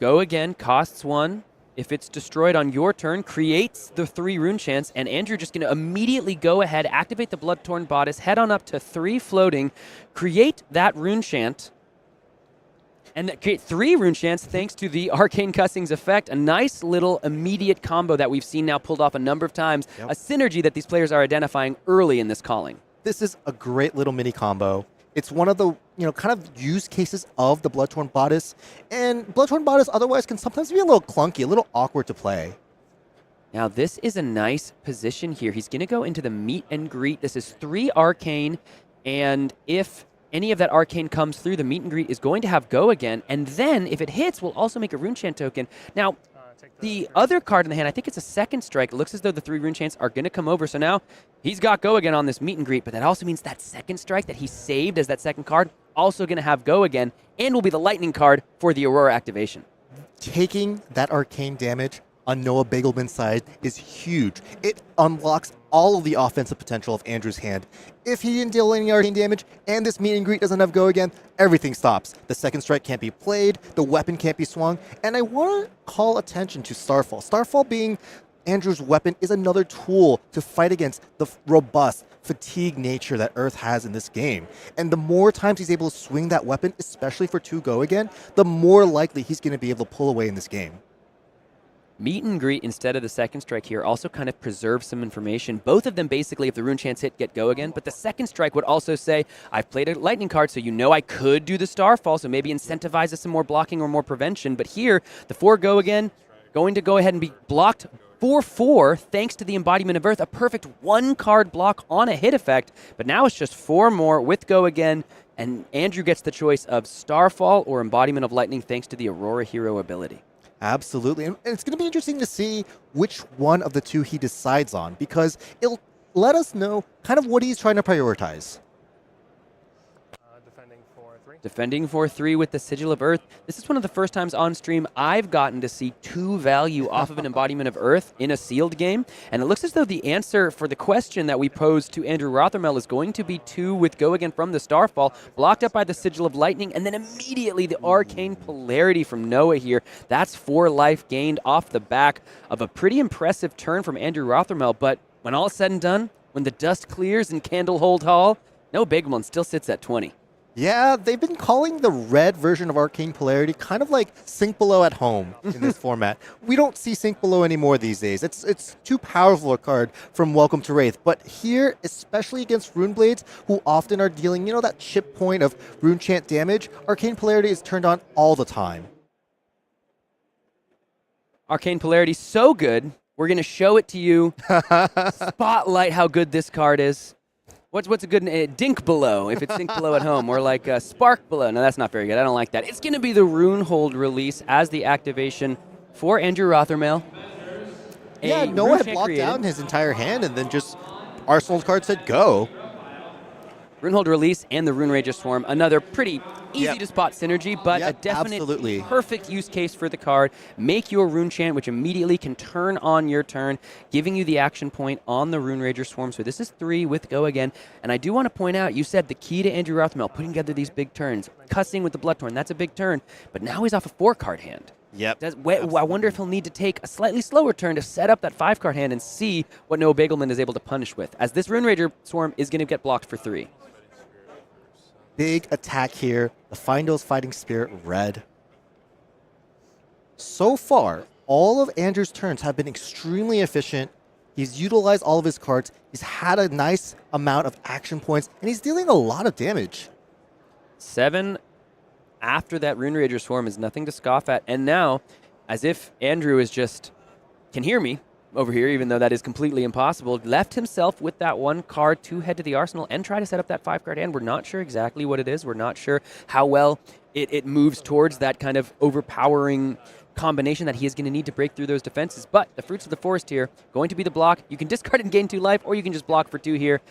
Go again, costs 1. If it's destroyed on your turn, creates the 3 rune chance, and Andrew just going to immediately go ahead, activate the Bloodtorn Bodice, head on up to 3 floating, create that rune chant, And create 3 rune chants thanks to the Arcane Cussings effect. A nice little immediate combo that we've seen now pulled off a number of times. Yep. A synergy that these players are identifying early in this calling. This is a great little mini combo. It's one of the kind of use cases of the Bloodtorn Bodice. And Bloodtorn Bodice otherwise can sometimes be a little clunky, a little awkward to play. Now, this is a nice position here. He's going to go into the meet and greet. This is 3 Arcane, and if any of that Arcane comes through, the meet and greet is going to have Go Again, and then if it hits, we'll also make a Rune Chant token. Now, the other card in the hand, I think it's a second strike. It looks as though the 3 Rune Chants are going to come over, so now he's got Go Again on this meet and greet, but that also means that second strike that he saved as that second card, also going to have Go Again, and will be the lightning card for the Aurora activation. Taking that arcane damage on Noah Beygelman's side is huge. It unlocks all of the offensive potential of Andrew's hand. If he didn't deal any arcane damage and this meet and greet doesn't have Go Again, everything stops. The second strike can't be played, the weapon can't be swung, and I want to call attention to Starfall. Starfall being Andrew's weapon is another tool to fight against the robust, fatigue nature that Earth has in this game. And the more times he's able to swing that weapon, especially for 2 Go Again, the more likely he's going to be able to pull away in this game. Meet and greet instead of the second strike here also kind of preserves some information. Both of them basically, if the rune chants hit, get Go Again. But the second strike would also say, I've played a lightning card, so you know I could do the Starfall, so maybe incentivizes some more blocking or more prevention. But here, the 4 Go Again, going to go ahead and be blocked 4/4 thanks to the Embodiment of Earth. A perfect 1-card block on a hit effect. But now it's just 4 more with Go Again. And Andrew gets the choice of Starfall or Embodiment of Lightning thanks to the Aurora hero ability. Absolutely. And it's going to be interesting to see which one of the 2 he decides on, because it'll let us know kind of what he's trying to prioritize. Defending 4-3. Defending 4/3 with the Sigil of Earth. This is one of the first times on stream I've gotten to see 2 value off of an Embodiment of Earth in a sealed game. And it looks as though the answer for the question that we posed to Andrew Rothermel is going to be 2 with Go Again from the Starfall, blocked up by the Sigil of Lightning, and then immediately the Arcane Polarity from Noah here. That's 4 life gained off the back of a pretty impressive turn from Andrew Rothermel. But when all is said and done, when the dust clears in Candlehold Hall, no Beygelman still sits at 20. Yeah, they've been calling the red version of Arcane Polarity kind of like Sink Below at home in this format. We don't see Sink Below anymore these days. It's too powerful a card from Welcome to Wraith. But here, especially against Runeblades, who often are dealing, that chip point of Rune Chant damage, Arcane Polarity is turned on all the time. Arcane Polarity so good, we're going to show it to you. Spotlight how good this card is. What's a good dink below if it's sink below at home, or like spark below? No, that's not very good. I don't like that. It's going to be the Runehold release as the activation for Andrew Rothermel. Yeah, Noah had blocked down his entire hand, and then just Arsenal's card said go. Runehold release and the Rune Rager Swarm, another pretty easy to spot synergy, but a definite perfect use case for the card. Make your Rune Chant, which immediately can turn on your turn, giving you the action point on the Rune Rager Swarm. So this is 3 with Go Again. And I do want to point out, you said the key to Andrew Rothermel, putting together these big turns, cussing with the Bloodtorn, that's a big turn. But now he's off a 4-card hand. Yep. I wonder if he'll need to take a slightly slower turn to set up that 5-card hand and see what Noah Beygelman is able to punish with, as this Rune Rager Swarm is going to get blocked for 3. Big attack here. The Findos Fighting Spirit red. So far, all of Andrew's turns have been extremely efficient. He's utilized all of his cards. He's had a nice amount of action points, and he's dealing a lot of damage. 7 after that Rune Rager Swarm is nothing to scoff at. And now, as if Andrew is just, can hear me over here, even though that is completely impossible, left himself with that 1 card to head to the arsenal and try to set up that 5-card hand. We're not sure exactly what it is. We're not sure how well it moves towards that kind of overpowering combination that he is going to need to break through those defenses. But the Fruits of the Forest here, going to be the block. You can discard and gain 2 life, or you can just block for 2 here.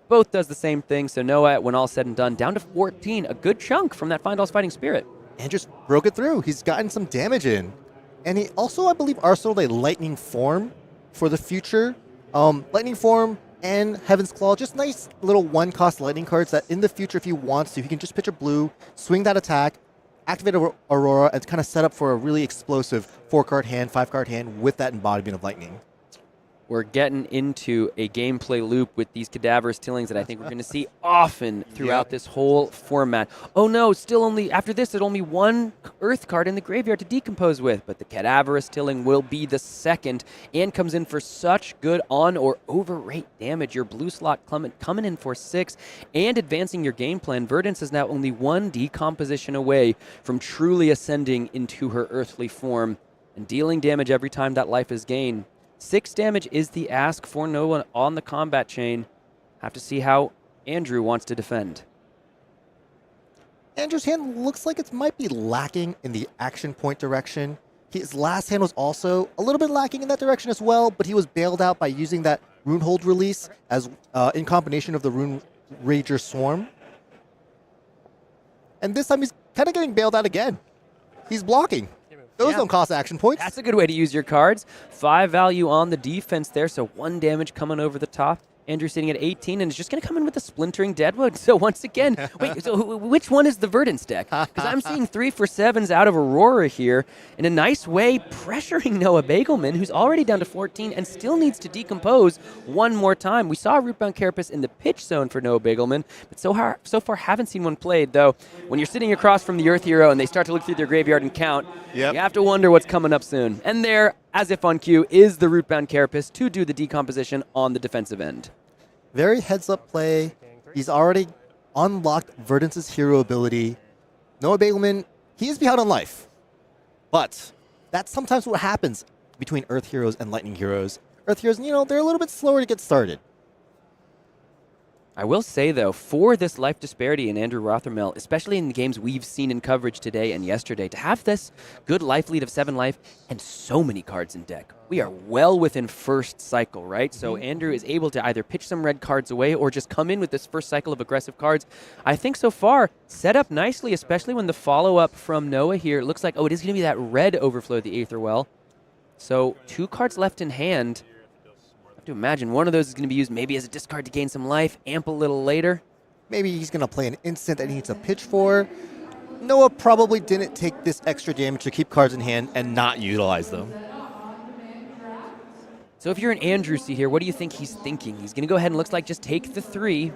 Both does the same thing. So Noah, when all said and done, down to 14. A good chunk from that Findos Fighting Spirit. And just broke it through. He's gotten some damage in. And he also, I believe, arsenaled a Lightning Form for the future. Lightning Form and Heaven's Claw, just nice little 1-cost lightning cards that in the future, if he wants to, he can just pitch a blue, swing that attack, activate Aurora, and kind of set up for a really explosive 4-card hand, 5-card hand with that Embodiment of Lightning. we're getting into a gameplay loop with these cadaverous tillings that I think we're going to see often throughout this whole format. Oh no, still only, after this, there's only one earth card in the graveyard to decompose with, but the cadaverous tilling will be the second and comes in for such good on or overrate damage. Your blue slot coming in for 6 and advancing your game plan. Verdance is now only one decomposition away from truly ascending into her earthly form and dealing damage every time that life is gained. 6 damage is the ask for Noah on the combat chain. Have to see how Andrew wants to defend. Andrew's hand looks like it might be lacking in the action point direction. His last hand was also a little bit lacking in that direction as well, but he was bailed out by using that Rune Hold release as in combination of the Rune Rager Swarm. And this time he's kind of getting bailed out again. He's blocking. Those don't cost action points. That's a good way to use your cards. 5 value on the defense there, so 1 damage coming over the top. Andrew sitting at 18 and is just going to come in with a Splintering Deadwood. So once again, wait, so which one is the Verdance deck? Because I'm seeing 3 for 7s out of Aurora here in a nice way, pressuring Noah Beygelman, who's already down to 14 and still needs to decompose one more time. We saw Rootbound Carapace in the pitch zone for Noah Beygelman, but so far haven't seen one played, though. When you're sitting across from the Earth Hero and they start to look through their graveyard and count, you have to wonder what's coming up soon. And there, as if on cue, is the Rootbound Carapace to do the decomposition on the defensive end. Very heads-up play. He's already unlocked Verdance's hero ability. Noah Beygelman, he is behind on life. But that's sometimes what happens between Earth heroes and Lightning heroes. Earth heroes, they're a little bit slower to get started. I will say, though, for this life disparity in Andrew Rothermel, especially in the games we've seen in coverage today and yesterday, to have this good life lead of 7 life and so many cards in deck, we are well within first cycle, right? So Andrew is able to either pitch some red cards away or just come in with this first cycle of aggressive cards. I think so far, set up nicely, especially when the follow-up from Noah here looks like, it is going to be that red overflow of the Aether Well. So 2 cards left in hand. I have to imagine one of those is going to be used maybe as a discard to gain some life, amp a little later. Maybe he's going to play an instant that he needs a pitch for. Noah probably didn't take this extra damage to keep cards in hand and not utilize them. So if you're an Andrew C here, what do you think he's thinking? He's going to go ahead and looks like just take the 3.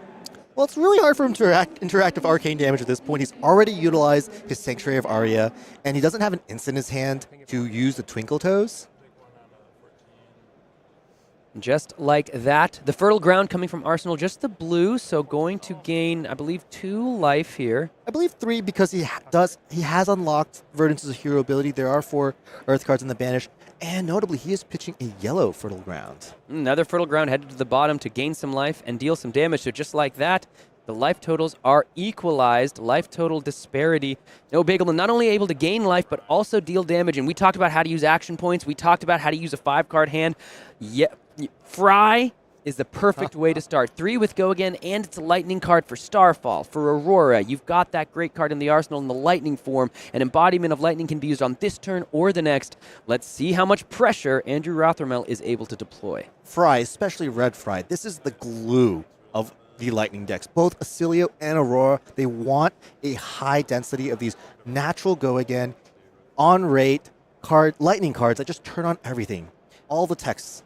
Well, it's really hard for him to interact with arcane damage at this point. He's already utilized his Sanctuary of Aria, and he doesn't have an instant in his hand to use the Twinkle Toes. Just like that, the Fertile Ground coming from Arsenal, just the blue, so going to gain, I believe, 2 life here. I believe 3 because he has unlocked Verdance's hero ability. There are 4 Earth cards in the Banish, and notably, he is pitching a yellow Fertile Ground. Another Fertile Ground headed to the bottom to gain some life and deal some damage, so just like that, the life totals are equalized, life total disparity. Noah Beygelman not only able to gain life, but also deal damage, and we talked about how to use action points, we talked about how to use a 5-card hand. Fry is the perfect way to start. 3 with Go Again, and it's a lightning card for Starfall, for Aurora. You've got that great card in the arsenal in the lightning form. An embodiment of lightning can be used on this turn or the next. Let's see how much pressure Andrew Rothermel is able to deploy. Fry, especially Red Fry, this is the glue of the lightning decks. Both Oscilio and Aurora, they want a high density of these natural Go Again, on rate lightning cards that just turn on everything. All the texts.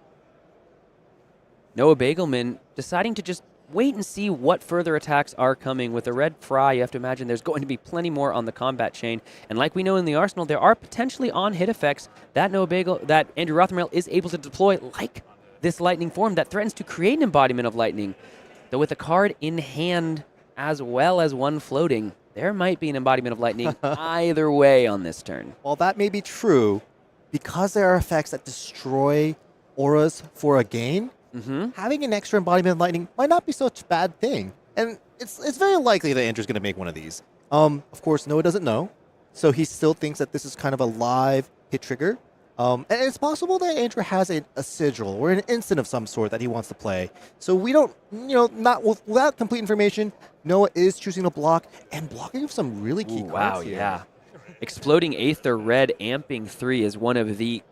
Noah Beygelman deciding to just wait and see what further attacks are coming. With a red Fry, you have to imagine there's going to be plenty more on the combat chain. And like we know in the arsenal, there are potentially on-hit effects that that Andrew Rothermel is able to deploy, like this lightning form that threatens to create an embodiment of lightning. Though with a card in hand as well as one floating, there might be an embodiment of lightning either way on this turn. While that may be true, because there are effects that destroy auras for a gain, having an extra embodiment of lightning might not be such a bad thing. And it's very likely that Andrew's going to make one of these. Of course, Noah doesn't know, so he still thinks that this is kind of a live hit trigger. And it's possible that Andrew has a sigil or an instant of some sort that he wants to play. So we don't, not without complete information, Noah is choosing to block and blocking with some really key cards here. Yeah. Exploding Aether Red amping 3 is one of the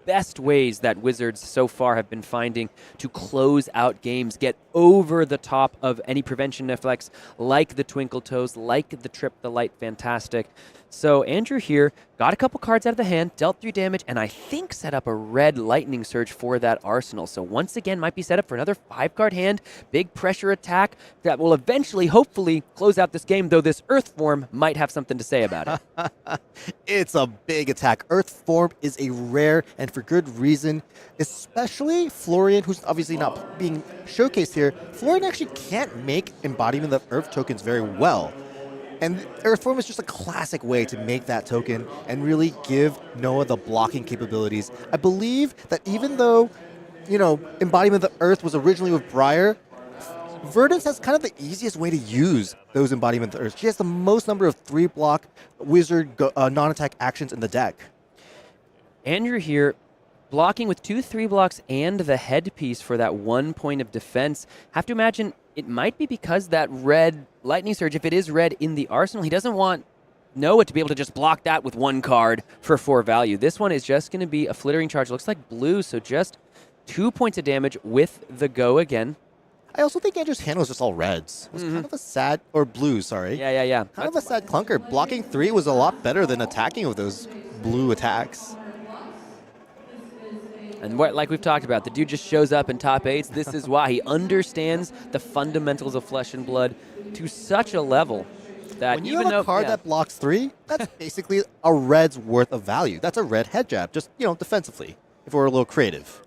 best ways that Wizards so far have been finding to close out games, get over the top of any prevention effects like the Twinkle Toes, like the Trip the Light Fantastic. So Andrew here got a couple cards out of the hand, dealt 3 damage, and I think set up a red lightning surge for that arsenal. So once again, might be set up for another 5-card hand, big pressure attack that will eventually, hopefully, close out this game, though this Earth form might have something to say about it. It's a big attack. Earth form is a rare, and for good reason, especially Florian, who's obviously not being showcased here. Florian actually can't make embodiment of Earth tokens very well. And Earth form is just a classic way to make that token and really give Noah the blocking capabilities. I believe that even though, embodiment of the Earth was originally with Briar, Verdance has kind of the easiest way to use those embodiment of the Earth. She has the most number of 3-block wizard non-attack actions in the deck. Andrew here, blocking with 2 3-blocks and the headpiece for that 1 point of defense. Have to imagine it might be because that red lightning surge, if it is red in the arsenal, he doesn't want Noah to be able to just block that with 1 card for 4 value. This one is just going to be a flittering charge. Looks like blue, so just 2 points of damage with the go again. I also think Andrew's hand was just all reds. It was kind of a sad, or blue, sorry. Yeah. Kind of a sad clunker. Blocking 3 was a lot better than attacking with those blue attacks. And like we've talked about, the dude just shows up in top 8s. This is why he understands the fundamentals of Flesh and Blood to such a level that when you have a card that blocks 3, that's basically a red's worth of value. That's a red head jab, just, defensively, if we're a little creative.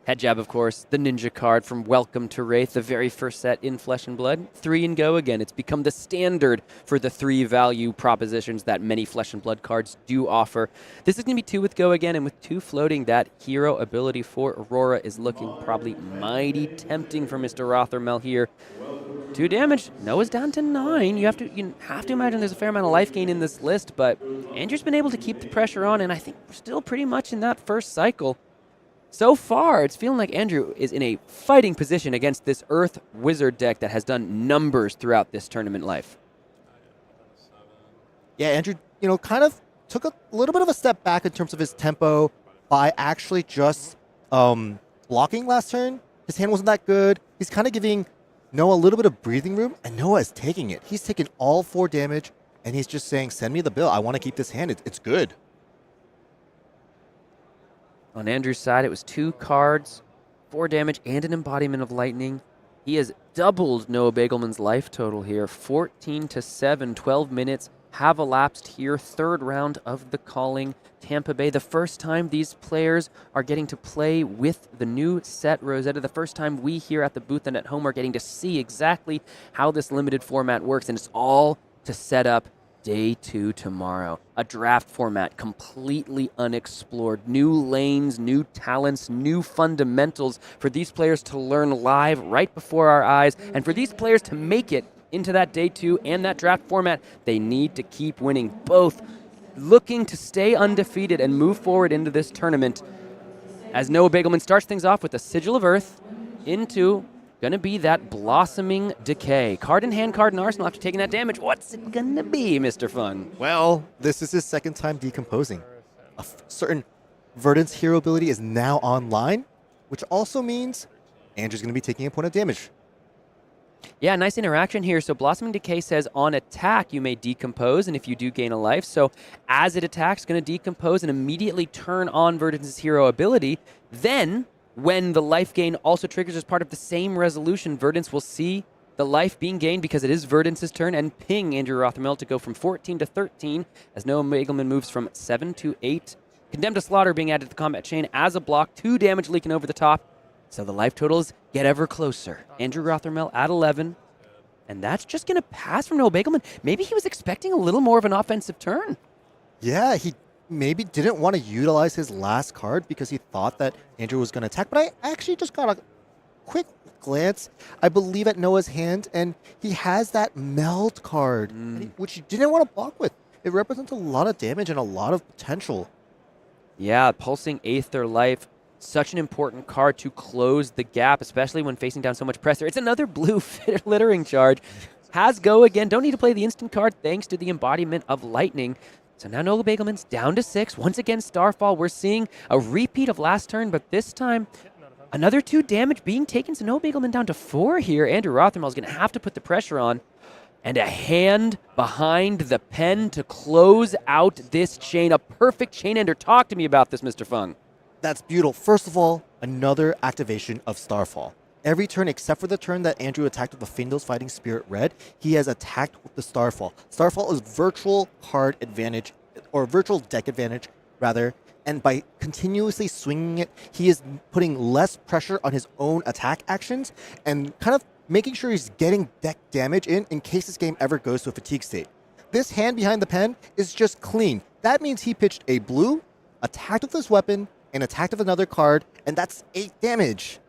Head jab, of course, the ninja card from Welcome to Wraith, the very first set in Flesh and Blood. 3 and go again. It's become the standard for the 3 value propositions that many Flesh and Blood cards do offer. This is going to be 2 with go again, and with 2 floating, that hero ability for Aurora is looking probably mighty tempting for Mr. Rothermel here. 2 damage. Noah's down to 9. You have to imagine there's a fair amount of life gain in this list, but Andrew's been able to keep the pressure on, and I think we're still pretty much in that first cycle. So far, it's feeling like Andrew is in a fighting position against this Earth Wizard deck that has done numbers throughout this tournament life. Yeah, Andrew, kind of took a little bit of a step back in terms of his tempo by actually just blocking last turn. His hand wasn't that good. He's kind of giving Noah a little bit of breathing room, and Noah is taking it. He's taken all 4 damage, and he's just saying, send me the bill. I want to keep this hand. It's good. On Andrew's side, it was 2 cards, 4 damage, and an embodiment of lightning. He has doubled Noah Beygelman's life total here, 14-7, 12 minutes have elapsed here. 3rd round of the Calling Tampa Bay. The first time these players are getting to play with the new set Rosetta. The first time we here at the booth and at home are getting to see exactly how this limited format works, and it's all to set up Day 2 tomorrow. A draft format completely unexplored. New lanes, new talents, new fundamentals for these players to learn live right before our eyes. And for these players to make it into that Day 2 and that draft format, they need to keep winning. Both looking to stay undefeated and move forward into this tournament. As Noah Beygelman starts things off with a Sigil of Earth into going to be that Blossoming Decay. Card in hand, card in arsenal after taking that damage. What's it going to be, Mr. Fung? Well, this is his 2nd time decomposing. A certain Verdance hero ability is now online, which also means Andrew's going to be taking a point of damage. Yeah, nice interaction here. So Blossoming Decay says on attack you may decompose, and if you do gain a life. So as it attacks, going to decompose and immediately turn on Verdance's hero ability. Then when the life gain also triggers as part of the same resolution, Verdance will see the life being gained because it is Verdance's turn and ping Andrew Rothermel to go from 14 to 13 as Noah Beygelman moves from 7 to 8. Condemned to Slaughter being added to the combat chain as a block, 2 damage leaking over the top. So the life totals get ever closer. Andrew Rothermel at 11. And that's just going to pass from Noah Beygelman. Maybe he was expecting a little more of an offensive turn. Yeah, he maybe didn't want to utilize his last card because he thought that Andrew was going to attack. But I actually just got a quick glance, I believe, at Noah's hand, and he has that meld card, which he didn't want to block with. It represents a lot of damage and a lot of potential. Yeah, Pulsing Aether Life, such an important card to close the gap, especially when facing down so much pressure. It's another blue littering charge. Has go again. Don't need to play the instant card thanks to the embodiment of lightning. So now Noah Beygelman's down to 6. Once again, Starfall. We're seeing a repeat of last turn, but this time another 2 damage being taken. So Noah Beygelman down to 4 here. Andrew Rothermel is going to have to put the pressure on. And a hand behind the pen to close out this chain. A perfect chain ender. Talk to me about this, Mr. Fung. That's beautiful. First of all, another activation of Starfall. Every turn except for the turn that Andrew attacked with the Findos Fighting Spirit Red, he has attacked with the Starfall. Starfall is virtual card advantage, or virtual deck advantage, rather, and by continuously swinging it, he is putting less pressure on his own attack actions and kind of making sure he's getting deck damage in case this game ever goes to a fatigue state. This hand behind the pen is just clean. That means he pitched a blue, attacked with this weapon, and attacked with another card, and that's 8 damage.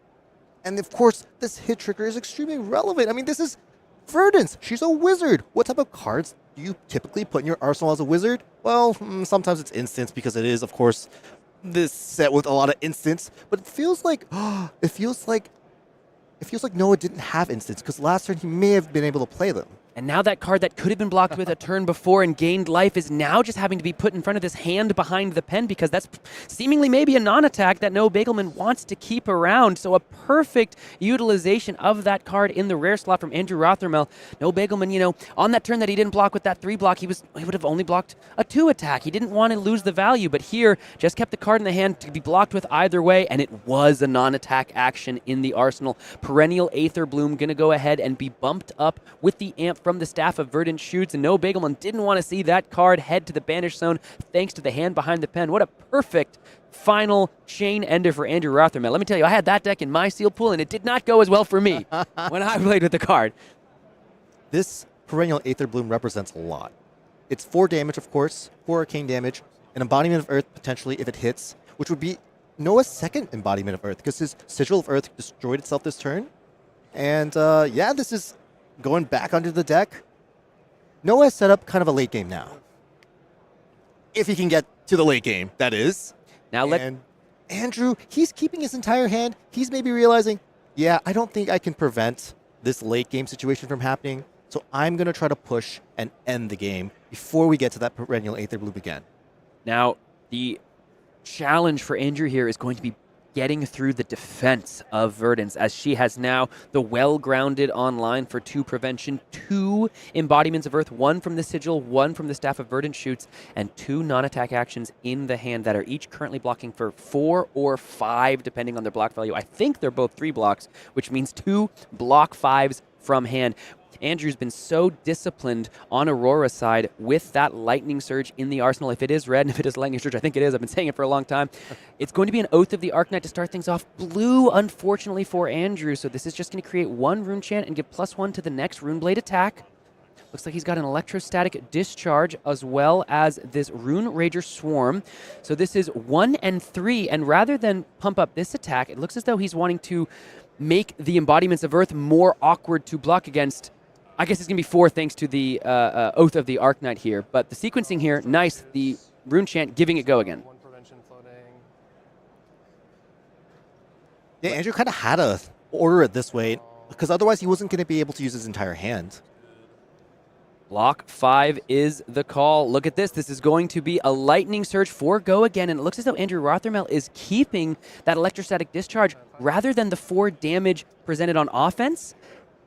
And of course, this hit trigger is extremely relevant. I mean, this is Verdance. She's a wizard. What type of cards do you typically put in your arsenal as a wizard? Well, sometimes it's instants because it is, of course, this set with a lot of instants. But it feels like Noah didn't have instants because last turn he may have been able to play them. And now that card that could have been blocked with a turn before and gained life is now just having to be put in front of this hand behind the pen because that's seemingly maybe a non-attack that Noah Beygelman wants to keep around. So a perfect utilization of that card in the rare slot from Andrew Rothermel. Noah Beygelman, on that turn that he didn't block with that 3 block, he would have only blocked a 2 attack. He didn't want to lose the value, but here just kept the card in the hand to be blocked with either way, and it was a non-attack action in the arsenal. Perennial Aether Bloom going to go ahead and be bumped up with the amp from the staff of Verdance shoots, and Noah Beygelman didn't want to see that card head to the banish zone thanks to the hand behind the pen. What a perfect final chain ender for Andrew Rothermel. Let me tell you, I had that deck in my sealed pool, and it did not go as well for me when I played with the card. This Perennial Aether Bloom represents a lot. It's 4 damage, of course, 4 arcane damage, an embodiment of Earth potentially if it hits, which would be Noah's second embodiment of Earth because his Sigil of Earth destroyed itself this turn. And yeah, this is going back under the deck. Noah has set up kind of a late game now. If he can get to the late game, that is. Now and Andrew, he's keeping his entire hand. He's maybe realizing, yeah, I don't think I can prevent this late game situation from happening. So I'm going to try to push and end the game before we get to that Perennial Aether Bloom again. Now, the challenge for Andrew here is going to be getting through the defense of Verdance, as she has now the well-grounded online for 2 prevention, 2 embodiments of Earth, 1 from the Sigil, 1 from the Staff of Verdance shoots, and 2 non-attack actions in the hand that are each currently blocking for 4 or 5, depending on their block value. I think they're both 3 blocks, which means 2 block 5s from hand. Andrew's been so disciplined on Aurora's side with that Lightning Surge in the arsenal. If it is red and if it is Lightning Surge, I think it is. I've been saying it for a long time. It's going to be an Oath of the Arknight to start things off. Blue, unfortunately, for Andrew. So this is just going to create 1 Rune Chant and give +1 to the next Rune Blade attack. Looks like he's got an Electrostatic Discharge as well as this Rune Rager Swarm. So this is 1 and 3. And rather than pump up this attack, it looks as though he's wanting to make the embodiments of Earth more awkward to block against. I guess it's going to be 4 thanks to the Oath of the Arknight here. But the sequencing here, nice. The Rune Chant giving it go again. 1 prevention floating. Yeah, Andrew kind of had to order it this way because otherwise he wasn't going to be able to use his entire hand. Block 5 is the call. Look at this. This is going to be a Lightning Surge for go again. And it looks as though Andrew Rothermel is keeping that Electrostatic Discharge rather than the 4 damage presented on offense.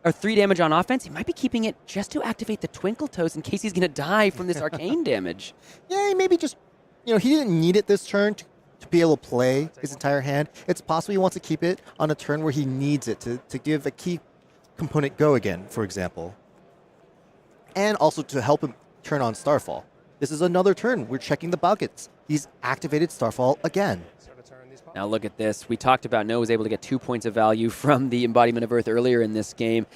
Or 3 damage on offense, he might be keeping it just to activate the Twinkle Toes in case he's going to die from this arcane damage. Yeah, maybe just, he didn't need it this turn to be able to play his entire hand. It's possible he wants to keep it on a turn where he needs it to give a key component go again, for example. And also to help him turn on Starfall. This is another turn. We're checking the buckets. He's activated Starfall again. Now look at this. We talked about Noah was able to get 2 points of value from the Embodiment of Earth earlier in this game.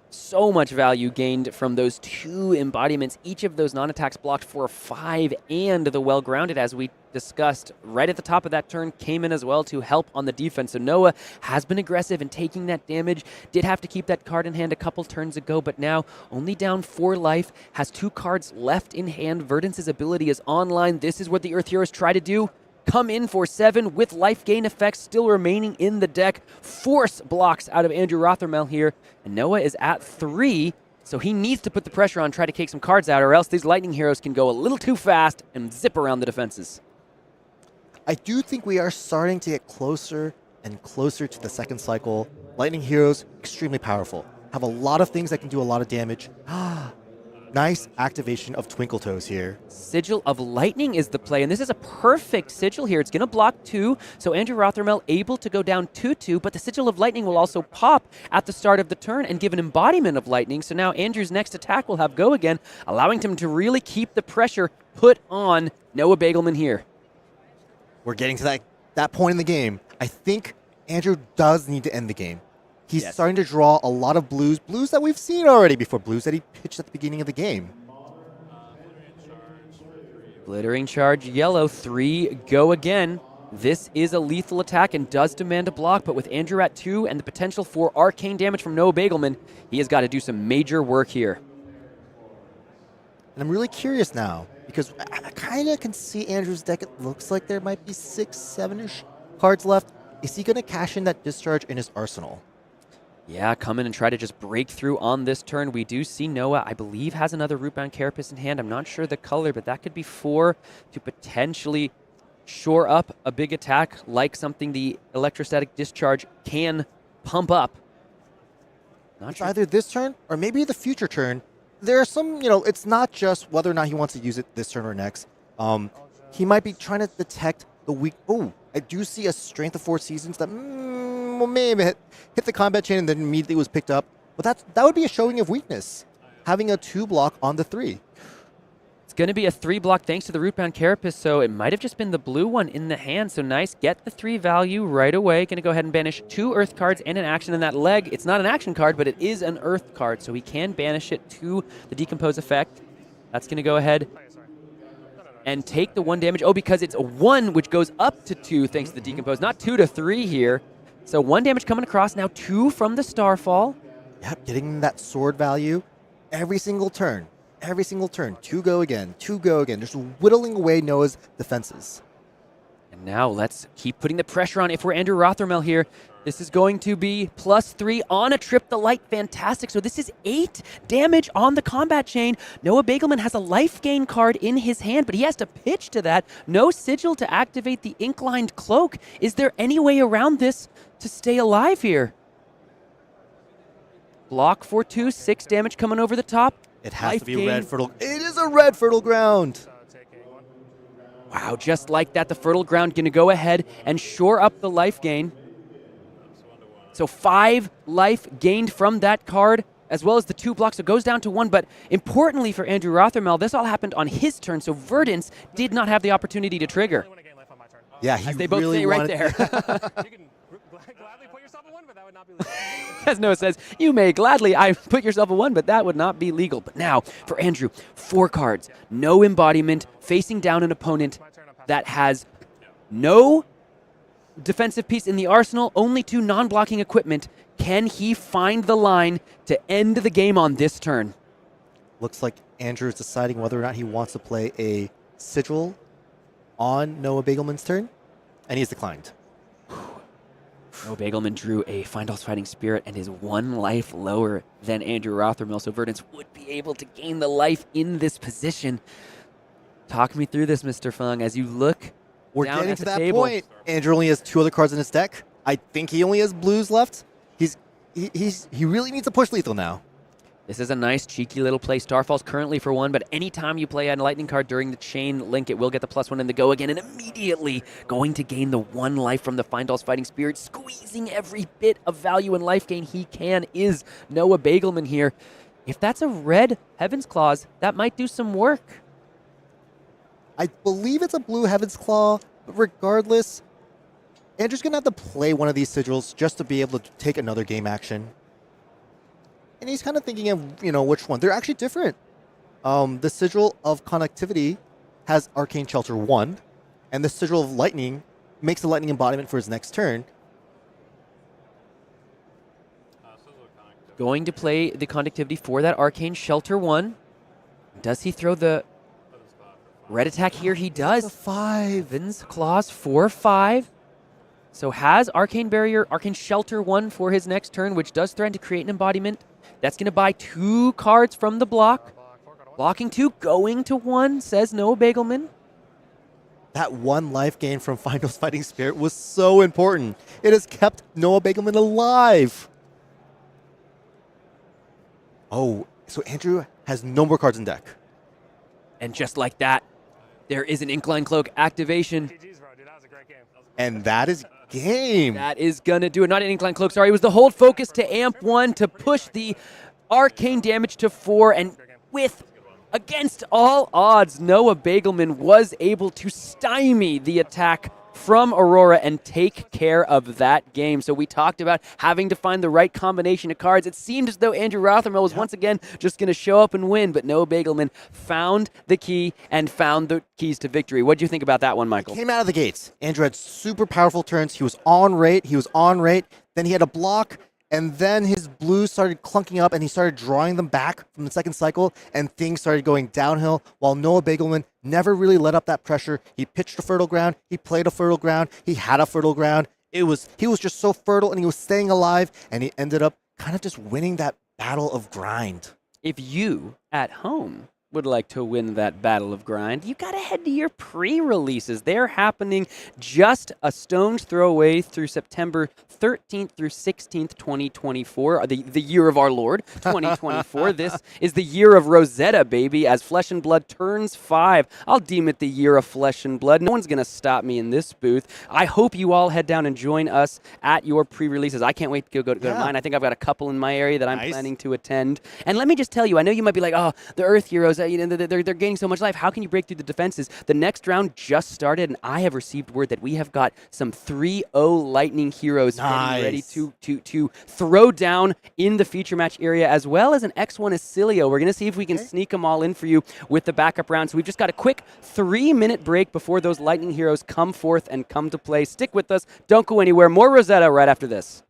So much value gained from those 2 embodiments. Each of those non-attacks blocked for 5, and the well-grounded, as we discussed right at the top of that turn, came in as well to help on the defense. So Noah has been aggressive in taking that damage. Did have to keep that card in hand a couple turns ago, but now only down 4 life, has 2 cards left in hand. Verdance's ability is online. This is what the Earth Heroes try to do. Come in for 7 with life gain effects still remaining in the deck. Force blocks out of Andrew Rothermel here. And Noah is at 3, so he needs to put the pressure on, try to take some cards out, or else these Lightning Heroes can go a little too fast and zip around the defenses. I do think we are starting to get closer and closer to the second cycle. Lightning Heroes, extremely powerful. Have a lot of things that can do a lot of damage. Nice activation of Twinkle Toes here. Sigil of Lightning is the play, and this is a perfect Sigil here. It's going to block 2, so Andrew Rothermel able to go down 2-2, but the Sigil of Lightning will also pop at the start of the turn and give an embodiment of Lightning, so now Andrew's next attack will have go again, allowing him to really keep the pressure put on Noah Beygelman here. We're getting to that point in the game. I think Andrew does need to end the game. He's starting to draw a lot of blues that we've seen already before, blues that he pitched at the beginning of the game. Glittering Charge yellow, 3, go again. This is a lethal attack and does demand a block, but with Andrew at 2 and the potential for arcane damage from Noah Beygelman, he has got to do some major work here. And I'm really curious now, because I kind of can see Andrew's deck. It looks like there might be 6, 7-ish cards left. Is he going to cash in that discharge in his arsenal? Yeah, come in and try to just break through on this turn. We do see Noah, I believe, has another Rootbound Carapace in hand. I'm not sure the color, but that could be 4 to potentially shore up a big attack like something the Electrostatic Discharge can pump up. Not It's sure. either this turn or maybe the future turn. There are some, it's not just whether or not he wants to use it this turn or next. He might be trying to detect the weak. Oh, I do see a Strength of 4 Seasons that maybe hit the combat chain and then immediately was picked up. But that would be a showing of weakness, having a 2 block on the 3. It's going to be a 3 block thanks to the Rootbound Carapace, so it might have just been the blue one in the hand. So nice, get the 3 value right away. Going to go ahead and banish 2 Earth cards and an action in that leg. It's not an action card, but it is an Earth card, so he can banish it to the Decompose effect. That's going to go ahead and take the 1 damage. Oh, because it's a 1, which goes up to 2 thanks to the Decompose, not 2 to 3 here. So 1 damage coming across, now 2 from the Starfall. Yep, getting that sword value every single turn. Every single turn. 2 go again. 2 go again. Just whittling away Noah's defenses. And now let's keep putting the pressure on. If we're Andrew Rothermel here, this is going to be +3 on a Trip the Light. Fantastic. So this is 8 damage on the combat chain. Noah Beygelman has a life gain card in his hand, but he has to pitch to that. No Sigil to activate the Ink-lined Cloak. Is there any way around this to stay alive here? Block for 2, 6 damage coming over the top. It has Life to be gain. red fertile. It is a red fertile ground. Wow, just like that, the Fertile Ground going to go ahead and shore up the life gain. So 5 life gained from that card, as well as the 2 blocks. So it goes down to 1. But importantly for Andrew Rothermel, this all happened on his turn, so Verdance did not have the opportunity to trigger. Yeah, he As they both really say right wanted- there. You can gladly put yourself in 1, but that would not be legal. As Noah says, you may gladly put yourself a 1, but that would not be legal. But now, for Andrew, 4 cards, no embodiment, facing down an opponent that has no defensive piece in the arsenal, only 2 non-blocking equipment. Can he find the line to end the game on this turn? Looks like Andrew is deciding whether or not he wants to play a Sigil on Noah Beygelman's turn, and he's declined. Noah Beygelman drew a Findall's Fighting Spirit and is 1 life lower than Andrew Rothermel, so Verdance would be able to gain the life in this position. Talk me through this, Mr. Fung, as you look We're down getting at to the that table. point. Andrew only has 2 other cards in his deck. I think he only has blues left. He really needs to push lethal now. This is a nice, cheeky little play. Starfall's currently for 1, but anytime you play a lightning card during the chain link, it will get the +1 in the go again, and immediately going to gain the 1 life from the Findall's Fighting Spirit, squeezing every bit of value and life gain he can is Noah Beygelman here. If that's a red Heaven's Claws, that might do some work. I believe it's a blue Heaven's Claw, but regardless, Andrew's going to have to play one of these sigils just to be able to take another game action. And he's kind of thinking of, which one. They're actually different. The Sigil of Connectivity has Arcane Shelter 1, and the Sigil of Lightning makes the Lightning embodiment for his next turn. Going to play the Conductivity for that Arcane Shelter 1. Does he throw the red attack here? He does. The 5. Heaven's Claws for 5. So has Arcane Barrier, Arcane Shelter 1 for his next turn, which does threaten to create an embodiment. That's going to buy 2 cards from the block. Blocking 2, going to 1, says Noah Beygelman. That 1 life gain from Findall's Fighting Spirit was so important. It has kept Noah Beygelman alive. Oh, So Andrew has no more cards in deck. And just like that, there is an Incline Cloak activation. GG's, bro, dude. That was a great game. And that is game. That is going to do it. Not an Incline Cloak, sorry. It was the hold focus to amp 1 to push the arcane damage to 4. And against all odds, Noah Beygelman was able to stymie the attack from Aurora and take care of that game. So we talked about having to find the right combination of cards. It seemed as though Andrew Rothermel was once again just going to show up and win, but Noah Beygelman found the key and found the keys to victory. What do you think about that one, Michael? Came out of the gates. Andrew had super powerful turns. He was on rate. Then he had a block. And then his blues started clunking up and he started drawing them back from the second cycle and things started going downhill while Noah Beygelman never really let up that pressure. He pitched a fertile ground. He played a fertile ground. He had a fertile ground. He was just so fertile and he was staying alive and he ended up kind of just winning that battle of grind. If you at home would like to win that battle of grind, you got to head to your pre-releases. They're happening just a stone's throw away through September 13th through 16th, 2024, the year of our Lord, 2024. This is the year of Rosetta, baby, as Flesh and Blood turns 5. I'll deem it the year of Flesh and Blood. No one's going to stop me in this booth. I hope you all head down and join us at your pre-releases. I can't wait to go to mine. I think I've got a couple in my area that I'm planning to attend. And let me just tell you, I know you might be like, oh, the Earth Heroes, they're gaining so much life. How can you break through the defenses? The next round just started, and I have received word that we have got some 3-0 Lightning Heroes getting ready to throw down in the feature match area, as well as an X1 Oscilio. We're going to see if we can sneak them all in for you with the backup round. So we've just got a quick 3-minute break before those Lightning Heroes come forth and come to play. Stick with us. Don't go anywhere. More Rosetta right after this.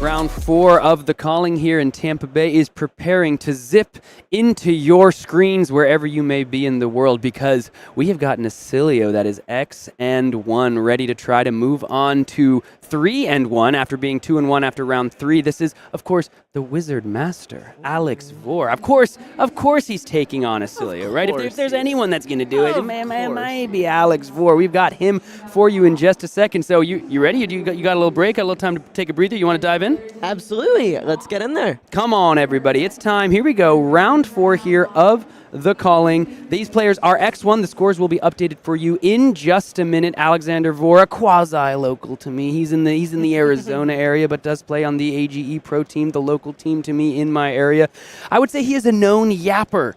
Round 4 of the Calling here in Tampa Bay is preparing to zip into your screens wherever you may be in the world, because we have got an Oscilio that is X-1 ready to try to move on to 3-1 after being 2-1 after round 3. This is, of course, the Wizard Master, Alex Vore. Of course he's taking on Oscilio, right? If there's anyone that's going to do it, it might be Alex Vore. We've got him for you in just a second. So you ready? You got a little break, a little time to take a breather? You want to dive in? Absolutely. Let's get in there. Come on, everybody. It's time. Here we go. Round 4 here of the Calling. These players are X1. The scores will be updated for you in just a minute. Alexander Vore, a quasi-local to me. He's in the Arizona area, but does play on the AGE Pro team, the local team to me in my area. I would say he is a known yapper.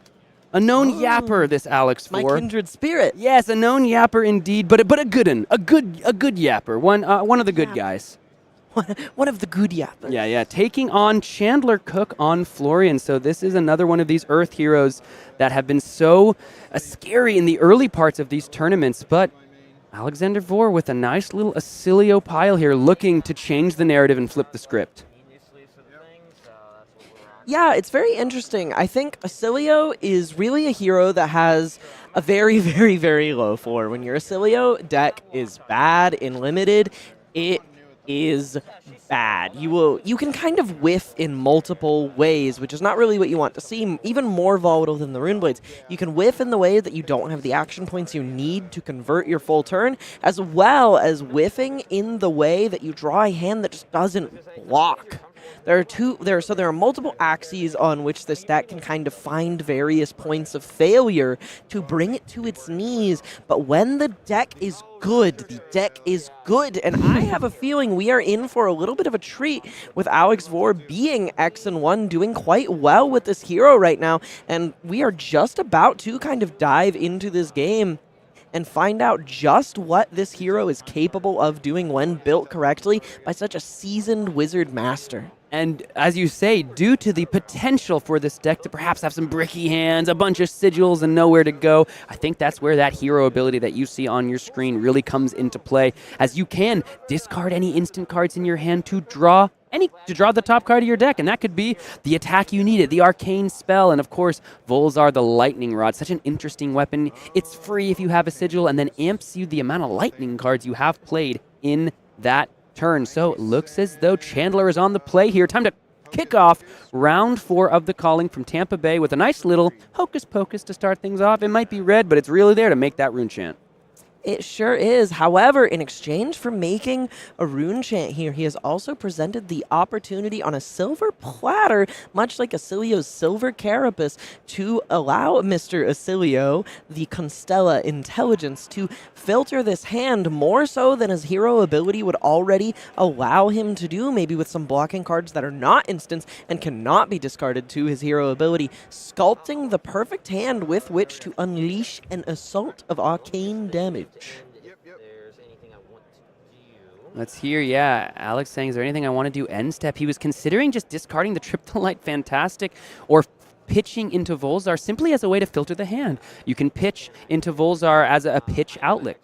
A known yapper, this Alex Vore. My kindred spirit. Yes, a known yapper indeed, but a good one. A good yapper. One of the good guys. One of the good yappers. Yeah. Taking on Chandler Cook on Florian. So this is another one of these Earth heroes that have been so scary in the early parts of these tournaments. But Alexander Vore with a nice little Oscilio pile here, looking to change the narrative and flip the script. Yeah, it's very interesting. I think Oscilio is really a hero that has a very, very, very low floor. When your Oscilio deck is bad in limited, it is bad. You can kind of whiff in multiple ways, which is not really what you want to see. Even more volatile than the Rune Blades. You can whiff in the way that you don't have the action points you need to convert your full turn, as well as whiffing in the way that you draw a hand that just doesn't block. There are multiple axes on which this deck can kind of find various points of failure to bring it to its knees. But when the deck is good, the deck is good. And I have a feeling we are in for a little bit of a treat with Alex Vore being X-1, doing quite well with this hero right now. And we are just about to kind of dive into this game and find out just what this hero is capable of doing when built correctly by such a seasoned Wizard Master. And as you say, due to the potential for this deck to perhaps have some bricky hands, a bunch of sigils, and nowhere to go, I think that's where that hero ability that you see on your screen really comes into play, as you can discard any instant cards in your hand to draw the top card of your deck, and that could be the attack you needed, the arcane spell, and of course, Volzar the Lightning Rod, such an interesting weapon. It's free if you have a sigil, and then amps you the amount of lightning cards you have played in that turn. So it looks as though Chandler is on the play here. Time to kick off round 4 of the Calling from Tampa Bay with a nice little hocus pocus to start things off. It might be red, but it's really there to make that rune chant. It sure is. However, in exchange for making a rune chant here, he has also presented the opportunity on a silver platter, much like Oscilio's silver carapace, to allow Mr. Oscilio the Constella intelligence to filter this hand more so than his hero ability would already allow him to do, maybe with some blocking cards that are not instants and cannot be discarded to his hero ability, sculpting the perfect hand with which to unleash an assault of arcane damage. Let's hear, Alex saying, is there anything I want to do end step? He was considering just discarding the Triptolite Fantastic or pitching into Volzar simply as a way to filter the hand. You can pitch into Volzar as a pitch outlet.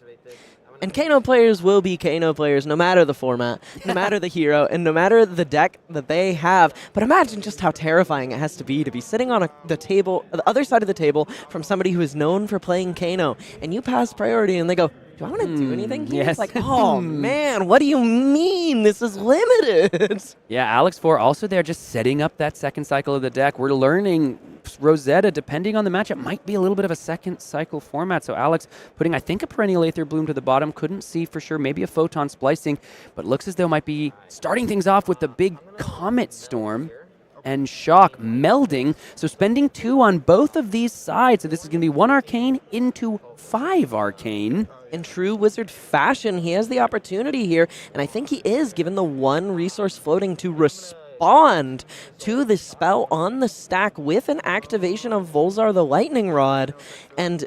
And Kano players will be Kano players no matter the format, no matter the hero, and no matter the deck that they have. But imagine just how terrifying it has to be sitting on the other side of the table from somebody who is known for playing Kano, and you pass priority and they go, do I want to do anything here? Yes. It's like, oh man, what do you mean? This is limited. Yeah, Alex Vore also there just setting up that second cycle of the deck. We're learning Rosetta, depending on the matchup, might be a little bit of a second cycle format. So Alex putting, I think, a Perennial Aether Bloom to the bottom. Couldn't see for sure. Maybe a Photon Splicing, but looks as though might be starting things off with the big Comet Storm and Shock melding. So spending 2 on both of these sides. So this is going to be 1 Arcane into 5 Arcane. In true Wizard fashion, he has the opportunity here, and I think he is given the 1 resource floating to respond to the spell on the stack with an activation of Volzar the Lightning Rod, and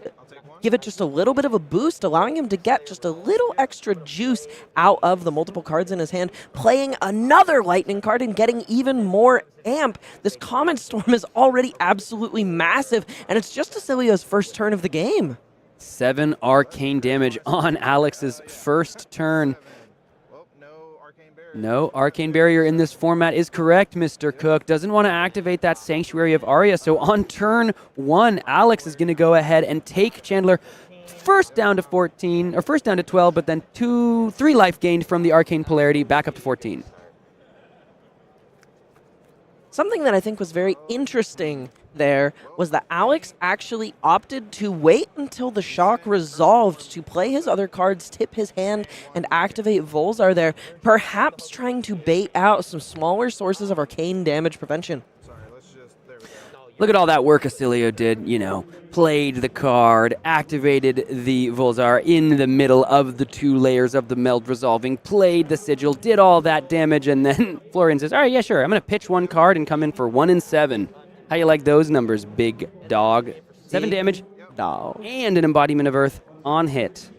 give it just a little bit of a boost, allowing him to get just a little extra juice out of the multiple cards in his hand, playing another lightning card and getting even more amp. This Comet Storm is already absolutely massive, and it's just Oscilio's first turn of the game. 7 arcane damage on Alex's first turn. No, Arcane Barrier in this format is correct, Mr. Cook. Doesn't want to activate that Sanctuary of Arya, so on turn 1, Alex is going to go ahead and take Chandler first down to 14, or first down to 12, but then 3 life gained from the Arcane Polarity back up to 14. Something that I think was very interesting there was that Alex actually opted to wait until the shock resolved to play his other cards, tip his hand, and activate Volzar there, perhaps trying to bait out some smaller sources of arcane damage prevention. Look at all that work Oscilio did, played the card, activated the Volzar in the middle of the 2 layers of the meld resolving, played the sigil, did all that damage, and then Florian says, all right, yeah, sure, I'm going to pitch 1 card and come in for 1 and 7. How you like those numbers, big dog? 7 damage, Dog. and an Embodiment of Earth on hit.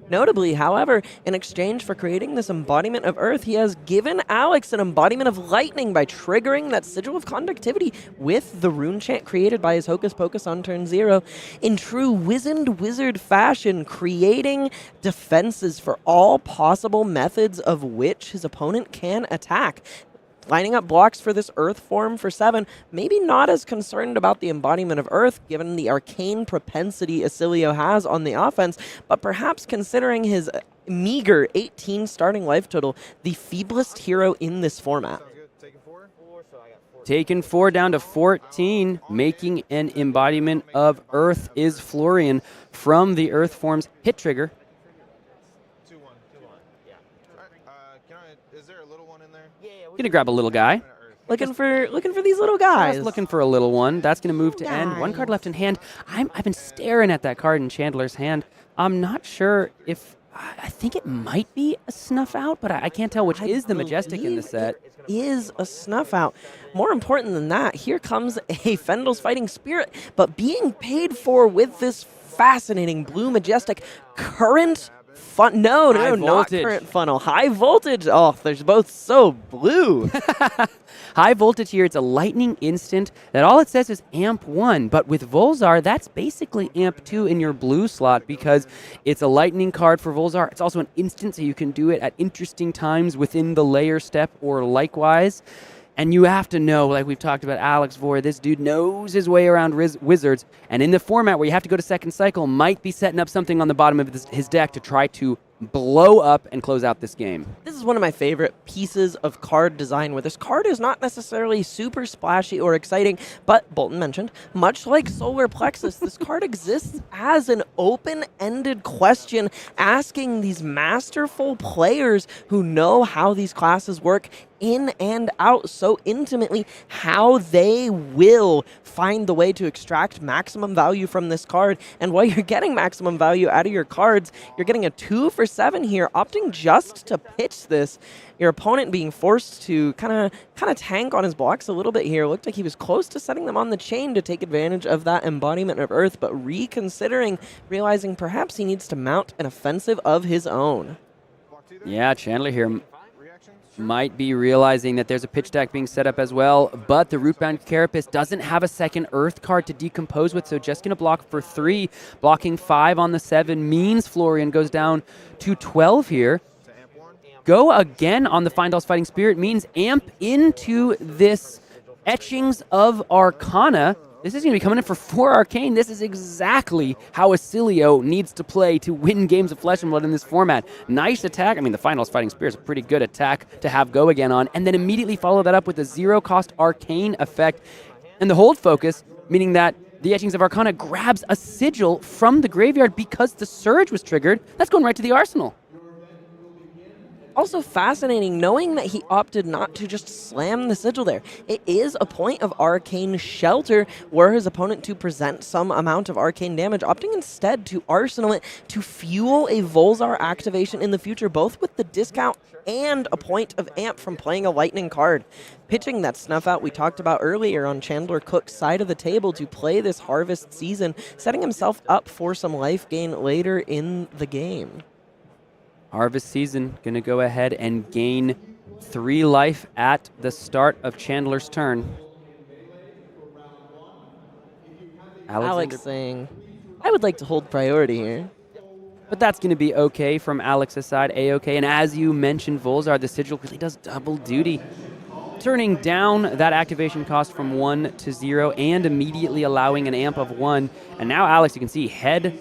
Notably, however, in exchange for creating this embodiment of Earth, he has given Alex an embodiment of Lightning by triggering that Sigil of Conductivity with the rune chant created by his Hocus Pocus on turn 0. In true wizened wizard fashion, creating defenses for all possible methods of which his opponent can attack. Lining up blocks for this Earth form for 7, maybe not as concerned about the embodiment of Earth, given the arcane propensity Oscilio has on the offense, but perhaps considering his meager 18 starting life total, the feeblest hero in this format. Taken 4 down to 14, making an embodiment of Earth is Florian from the Earth form's hit trigger. Gonna grab a little guy. Looking for these little guys. Just looking for a little one. That's gonna move to end. 1 card left in hand. I've been staring at that card in Chandler's hand. I'm not sure if I think it might be a snuff out, but I can't tell which is the Majestic in the set. Is a snuff out. More important than that, here comes a Fendel's Fighting Spirit, but being paid for with this fascinating blue Majestic current. No, not current funnel. High voltage. Oh, they're both so blue. High voltage here. It's a lightning instant that all it says is amp 1. But with Volzar, that's basically amp 2 in your blue slot because it's a lightning card for Volzar. It's also an instant, so you can do it at interesting times within the layer step or likewise. And you have to know, like we've talked about Alex Vore, this dude knows his way around wizards. And in the format where you have to go to second cycle, might be setting up something on the bottom of his deck to try to blow up and close out this game. This is one of my favorite pieces of card design, where this card is not necessarily super splashy or exciting, but Bolton mentioned, much like Solar Plexus, this card exists as an open-ended question, asking these masterful players who know how these classes work in and out so intimately, how they will find the way to extract maximum value from this card. And while you're getting maximum value out of your cards, you're getting a 2 for 7 here, opting just to pitch this. Your opponent being forced to kind of tank on his blocks a little bit here. Looked like he was close to setting them on the chain to take advantage of that embodiment of Earth, but reconsidering, realizing perhaps he needs to mount an offensive of his own. Yeah, Chandler here might be realizing that there's a pitch deck being set up as well, but the Rootbound Carapace doesn't have a second Earth card to decompose with, so just going to block for 3. Blocking 5 on the 7 means Florian goes down to 12 here. Go again on the Findall's Fighting Spirit means amp into this Etchings of Arcana. This is going to be coming in for 4 Arcane. This is exactly how Oscilio needs to play to win games of Flesh and Blood in this format. Nice attack. I mean, the Finals Fighting Spear is a pretty good attack to have go again on, and then immediately follow that up with a 0-cost Arcane effect. And the hold focus, meaning that the Etchings of Arcana grabs a sigil from the graveyard because the Surge was triggered. That's going right to the arsenal. Also fascinating, knowing that he opted not to just slam the sigil there. It is a point of arcane shelter were his opponent to present some amount of arcane damage, opting instead to arsenal it to fuel a Volzar activation in the future, both with the discount and a point of amp from playing a lightning card. Pitching that snuff out we talked about earlier on Chandler Cook's side of the table to play this harvest season, setting himself up for some life gain later in the game. Harvest Season going to go ahead and gain 3 life at the start of Chandler's turn. Alex saying, I would like to hold priority here. but that's going to be okay from Alex's side, A-okay. And as you mentioned, Volzar, the Sigil really does double duty, turning down that activation cost from 1 to 0 and immediately allowing an amp of 1. And now Alex, you can see hand,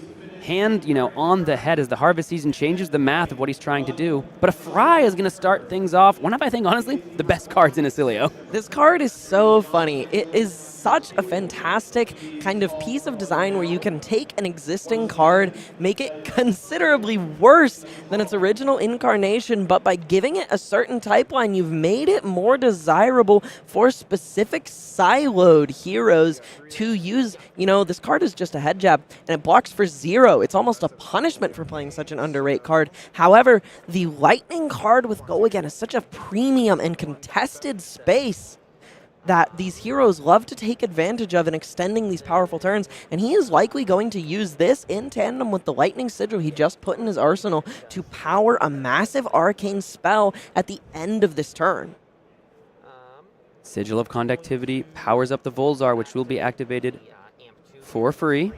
on the head as the harvest season changes the math of what he's trying to do. But a Fry is going to start things off. One of, I think, honestly, the best cards in Oscilio. This card is so funny. It is such a fantastic kind of piece of design where you can take an existing card, make it considerably worse than its original incarnation, but by giving it a certain type line, you've made it more desirable for specific siloed heroes to use. This card is just a head jab, and it blocks for 0. It's almost a punishment for playing such an underrated card. However, the Lightning card with Go Again is such a premium and contested space that these heroes love to take advantage of in extending these powerful turns, and he is likely going to use this in tandem with the Lightning Sigil he just put in his arsenal to power a massive arcane spell at the end of this turn. Sigil of Conductivity powers up the Volzar, which will be activated for free.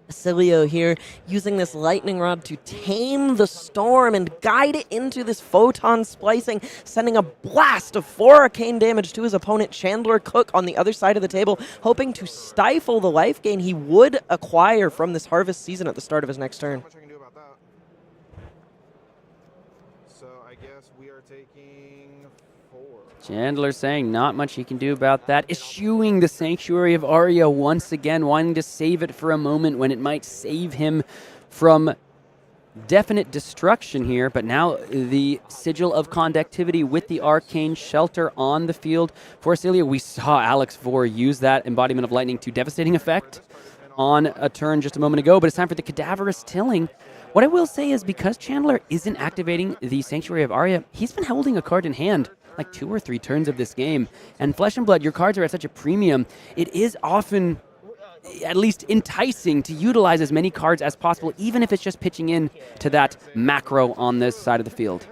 Oscilio here using this lightning rod to tame the storm and guide it into this photon splicing, sending a blast of 4 arcane damage to his opponent Chandler Cook on the other side of the table, hoping to stifle the life gain he would acquire from this harvest season at the start of his next turn. Not much I can do about that. So I guess we are taking 4. Chandler saying not much he can do about that. Eschewing the Sanctuary of Aria once again, wanting to save it for a moment when it might save him from definite destruction here. But now the Sigil of Conductivity with the Arcane Shelter on the field for Oscilio. We saw Alex Vore use that Embodiment of Lightning to devastating effect on a turn just a moment ago, but it's time for the Cadaverous Tilling. What I will say is because Chandler isn't activating the Sanctuary of Aria, he's been holding a card in hand like 2 or 3 turns of this game. And Flesh and Blood, your cards are at such a premium, it is often at least enticing to utilize as many cards as possible, even if it's just pitching in to that macro on this side of the field.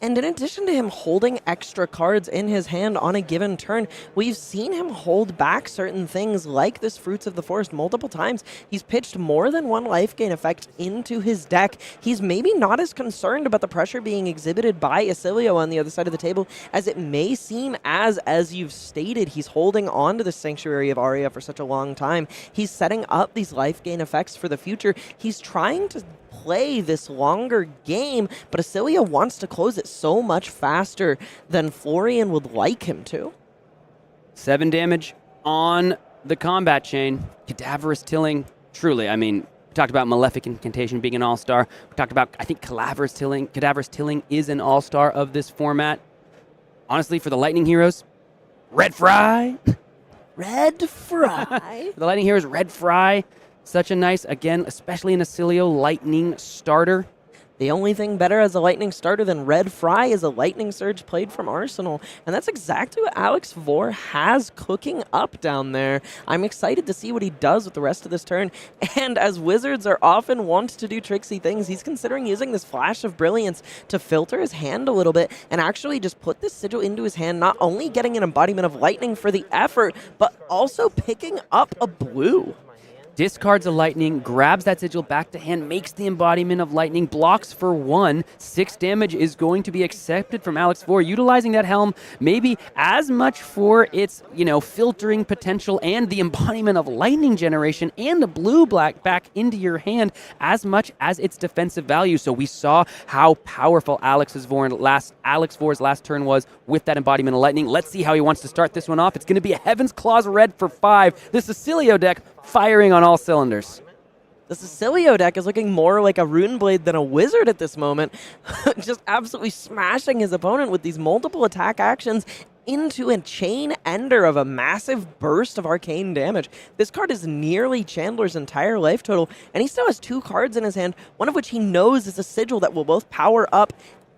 And in addition to him holding extra cards in his hand on a given turn, we've seen him hold back certain things like this Fruits of the Forest multiple times. He's pitched more than 1 life gain effect into his deck. He's maybe not as concerned about the pressure being exhibited by Oscilio on the other side of the table as it may seem, as you've stated, he's holding on to the Sanctuary of Aria for such a long time. He's setting up these life gain effects for the future. He's trying to play this longer game, but Oscilio wants to close it so much faster than Florian would like him to. 7 damage on the combat chain. Cadaverous Tilling, truly, we talked about Malefic Incantation being an all-star. We talked about, I think, Cadaverous Tilling is an all-star of this format. Honestly, for the Lightning heroes, Red Fry. Red Fry. For the Lightning heroes, Red Fry. Such a nice, again, especially in Oscilio, Lightning starter. The only thing better as a Lightning starter than Red Fry is a Lightning Surge played from Arsenal. And that's exactly what Alex Vore has cooking up down there. I'm excited to see what he does with the rest of this turn. And as Wizards are often wont to do tricksy things, he's considering using this Flash of Brilliance to filter his hand a little bit and actually just put this Sigil into his hand, not only getting an Embodiment of Lightning for the effort, but also picking up a blue. Discards a Lightning, grabs that Sigil back to hand, makes the Embodiment of Lightning, blocks for 1. 6 damage is going to be accepted from Alex Vore, utilizing that Helm maybe as much for its, filtering potential and the Embodiment of Lightning generation and the blue-black back into your hand as much as its defensive value. So we saw how powerful Alex Vore's last turn was with that Embodiment of Lightning. Let's see how he wants to start this one off. It's going to be a Heaven's Claws red for 5. This Oscilio deck firing on all cylinders. The Oscilio deck is looking more like a Rune Blade than a Wizard at this moment. Just absolutely smashing his opponent with these multiple attack actions into a chain ender of a massive burst of arcane damage. This card is nearly Chandler's entire life total, and he still has 2 cards in his hand, one of which he knows is a Sigil that will both power up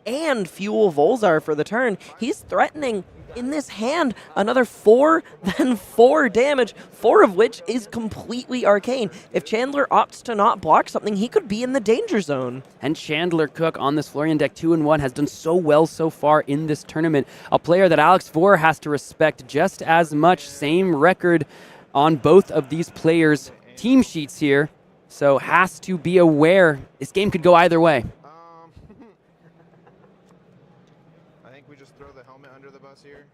and fuel Volzar for the turn. He's threatening in this hand another 4 damage, 4 of which is completely arcane. If Chandler opts to not block something, he could be in the danger zone. And Chandler Cook on this Florian deck 2-1 has done so well so far in this tournament. A player that Alex Vore has to respect just as much. Same record on both of these players' team sheets here. So has to be aware. This game could go either way. I think we just throw the helmet under the bus here.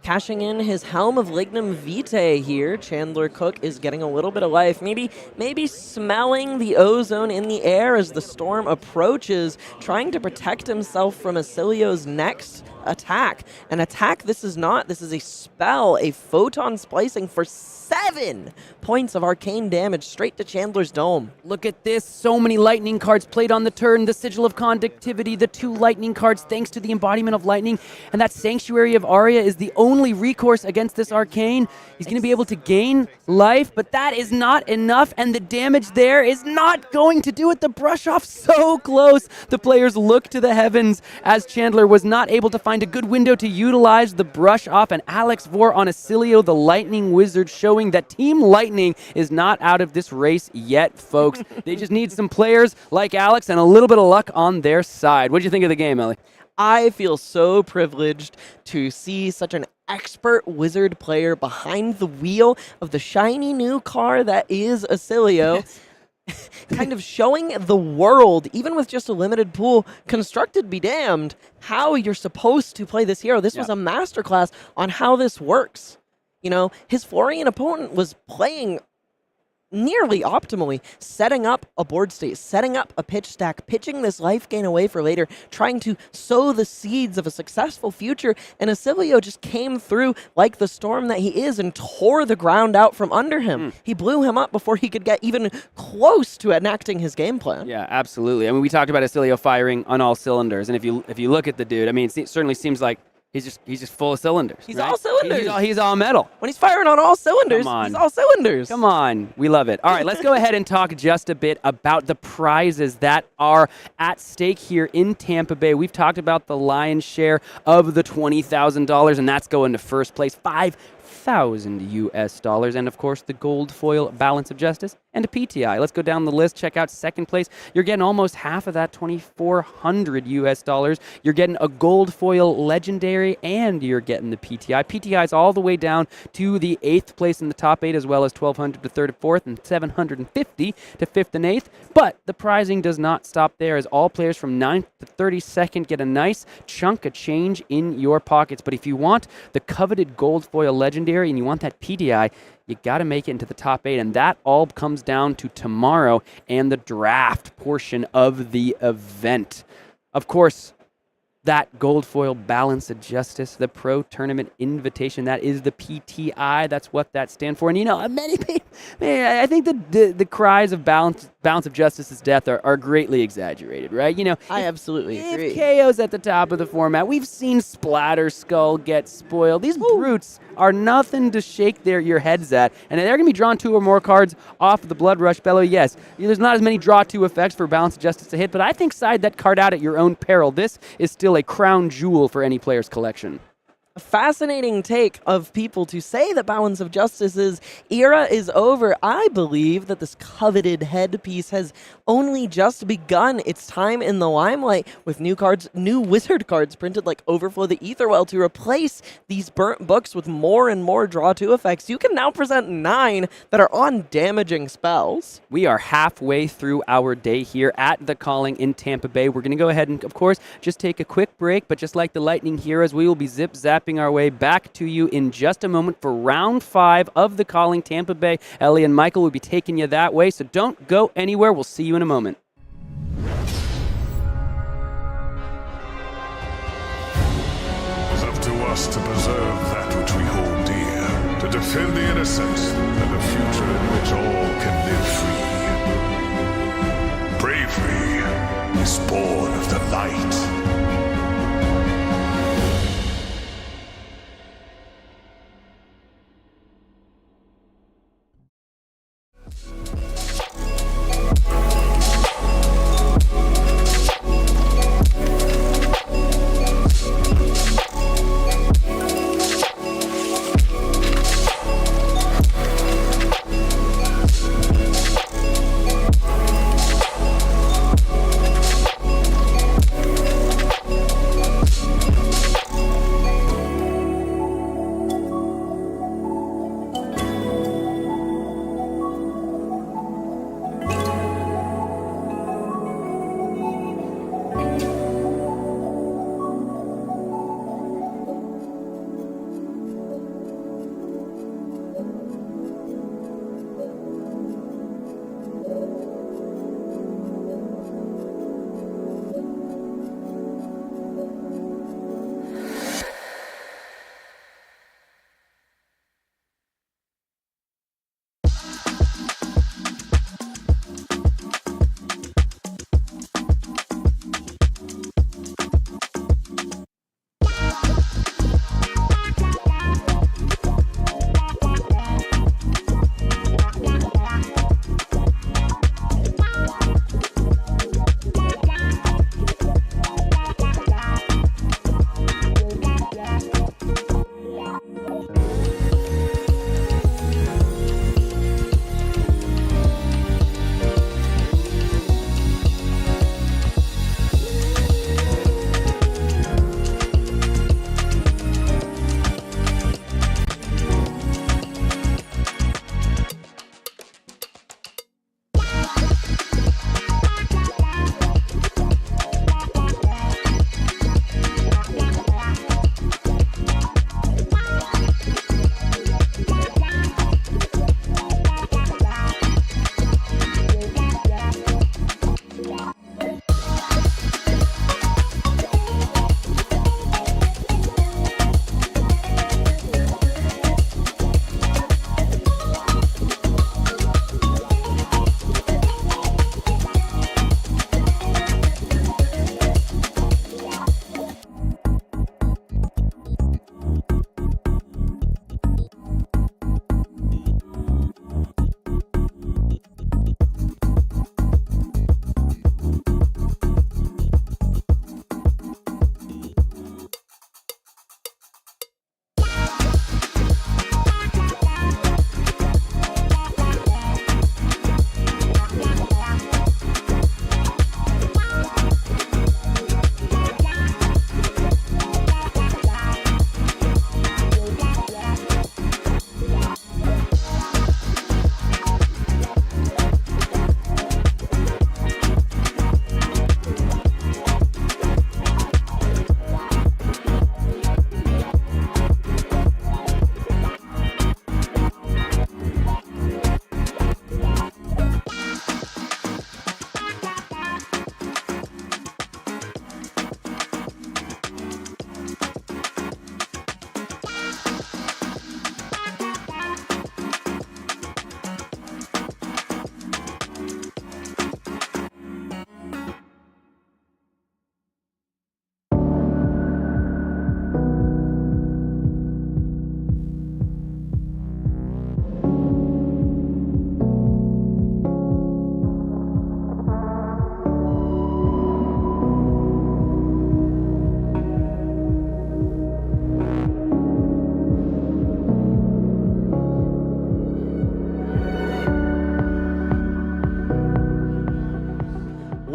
Cashing in his Helm of Lignum Vitae here. Chandler Cook is getting a little bit of life. Maybe smelling the ozone in the air as the storm approaches, trying to protect himself from Oscilio's next attack. An attack this is not. This is a spell, a photon splicing for 7 points of arcane damage straight to Chandler's dome. Look at this. So many lightning cards played on the turn. The Sigil of Conductivity, the 2 lightning cards thanks to the embodiment of lightning. And that Sanctuary of Aria is the only recourse against this arcane. He's going to be able to gain life, but that is not enough. And the damage there is not going to do it. The brush off so close. The players look to the heavens as Chandler was not able to find a good window to utilize the brush off. And Alex Vore on Oscilio, the lightning wizard, showing that Team Lightning is not out of this race yet, folks. They just need some players like Alex and a little bit of luck on their side. What do you think of the game, Ellie? I feel so privileged to see such an expert wizard player behind the wheel of the shiny new car that is Oscilio. Kind of showing the world, even with just a limited pool, constructed be damned, how you're supposed to play this hero. This was a masterclass on how this works. You know, his Florian opponent was playing nearly optimally, setting up a board state, setting up a pitch stack, pitching this life gain away for later, trying to sow the seeds of a successful future, and Oscilio just came through like the storm that he is and tore the ground out from under him. He blew him up before he could get even close to enacting his game plan. Yeah, absolutely. I mean, we talked about Oscilio firing on all cylinders, and if you look at the dude, I mean, it certainly seems like he's just full of cylinders. He's right? all cylinders. He's all metal. When he's firing on all cylinders, Come on. he's all cylinders. Come on. We love it. All right, let's go ahead and talk just a bit about the prizes that are at stake here in Tampa Bay. We've talked about the lion's share of the $20,000, and that's going to first place, $5,000 US, and of course the gold foil Balance of Justice and a PTI. Let's go down the list. Check out second place. You're getting almost half of that, $2,400 US. You're getting a gold foil legendary, and you're getting the PTI. PTI's all the way down to the 8th place in the top 8, as well as $1,200 to 3rd and 4th, and $750 to 5th and 8th. But the prizing does not stop there, as all players from 9th to 32nd get a nice chunk of change in your pockets. But if you want the coveted gold foil legendary and you want that PTI, you got to make it into the top 8, and that all comes down to tomorrow and the draft portion of the event. Of course, that gold foil Balance of Justice, the Pro Tournament Invitation, that is the PTI. That's what that stands for. And, you know, I think the cries of Balance of Justice's death are greatly exaggerated, right? You know, I absolutely agree. If KO's at the top of the format, we've seen Splatter Skull get spoiled. These brutes are nothing to shake your heads at. And they're going to be drawing 2 or more cards off of the Blood Rush Bellow. Yes, there's not as many draw 2 effects for Balance of Justice to hit, but I think side that card out at your own peril. This is still a crown jewel for any player's collection. A fascinating take of people to say that Balance of Justice's era is over. I believe that this coveted headpiece has only just begun its time in the limelight, with new wizard cards printed like Overflow the Aetherwell to replace these burnt books with more and more draw 2 effects. You can now present 9 that are on damaging spells. We are halfway through our day here at the Calling in Tampa Bay. We're going to go ahead and, of course, just take a quick break, but just like the Lightning Heroes, we will be zip-zapping our way back to you in just a moment for round 5 of the Calling Tampa Bay. Ellie and Michael will be taking you that way, so don't go anywhere. We'll see you in a moment. It's up to us to preserve that which we hold dear, to defend the innocent and a future in which all can live free. Bravery is born of the light.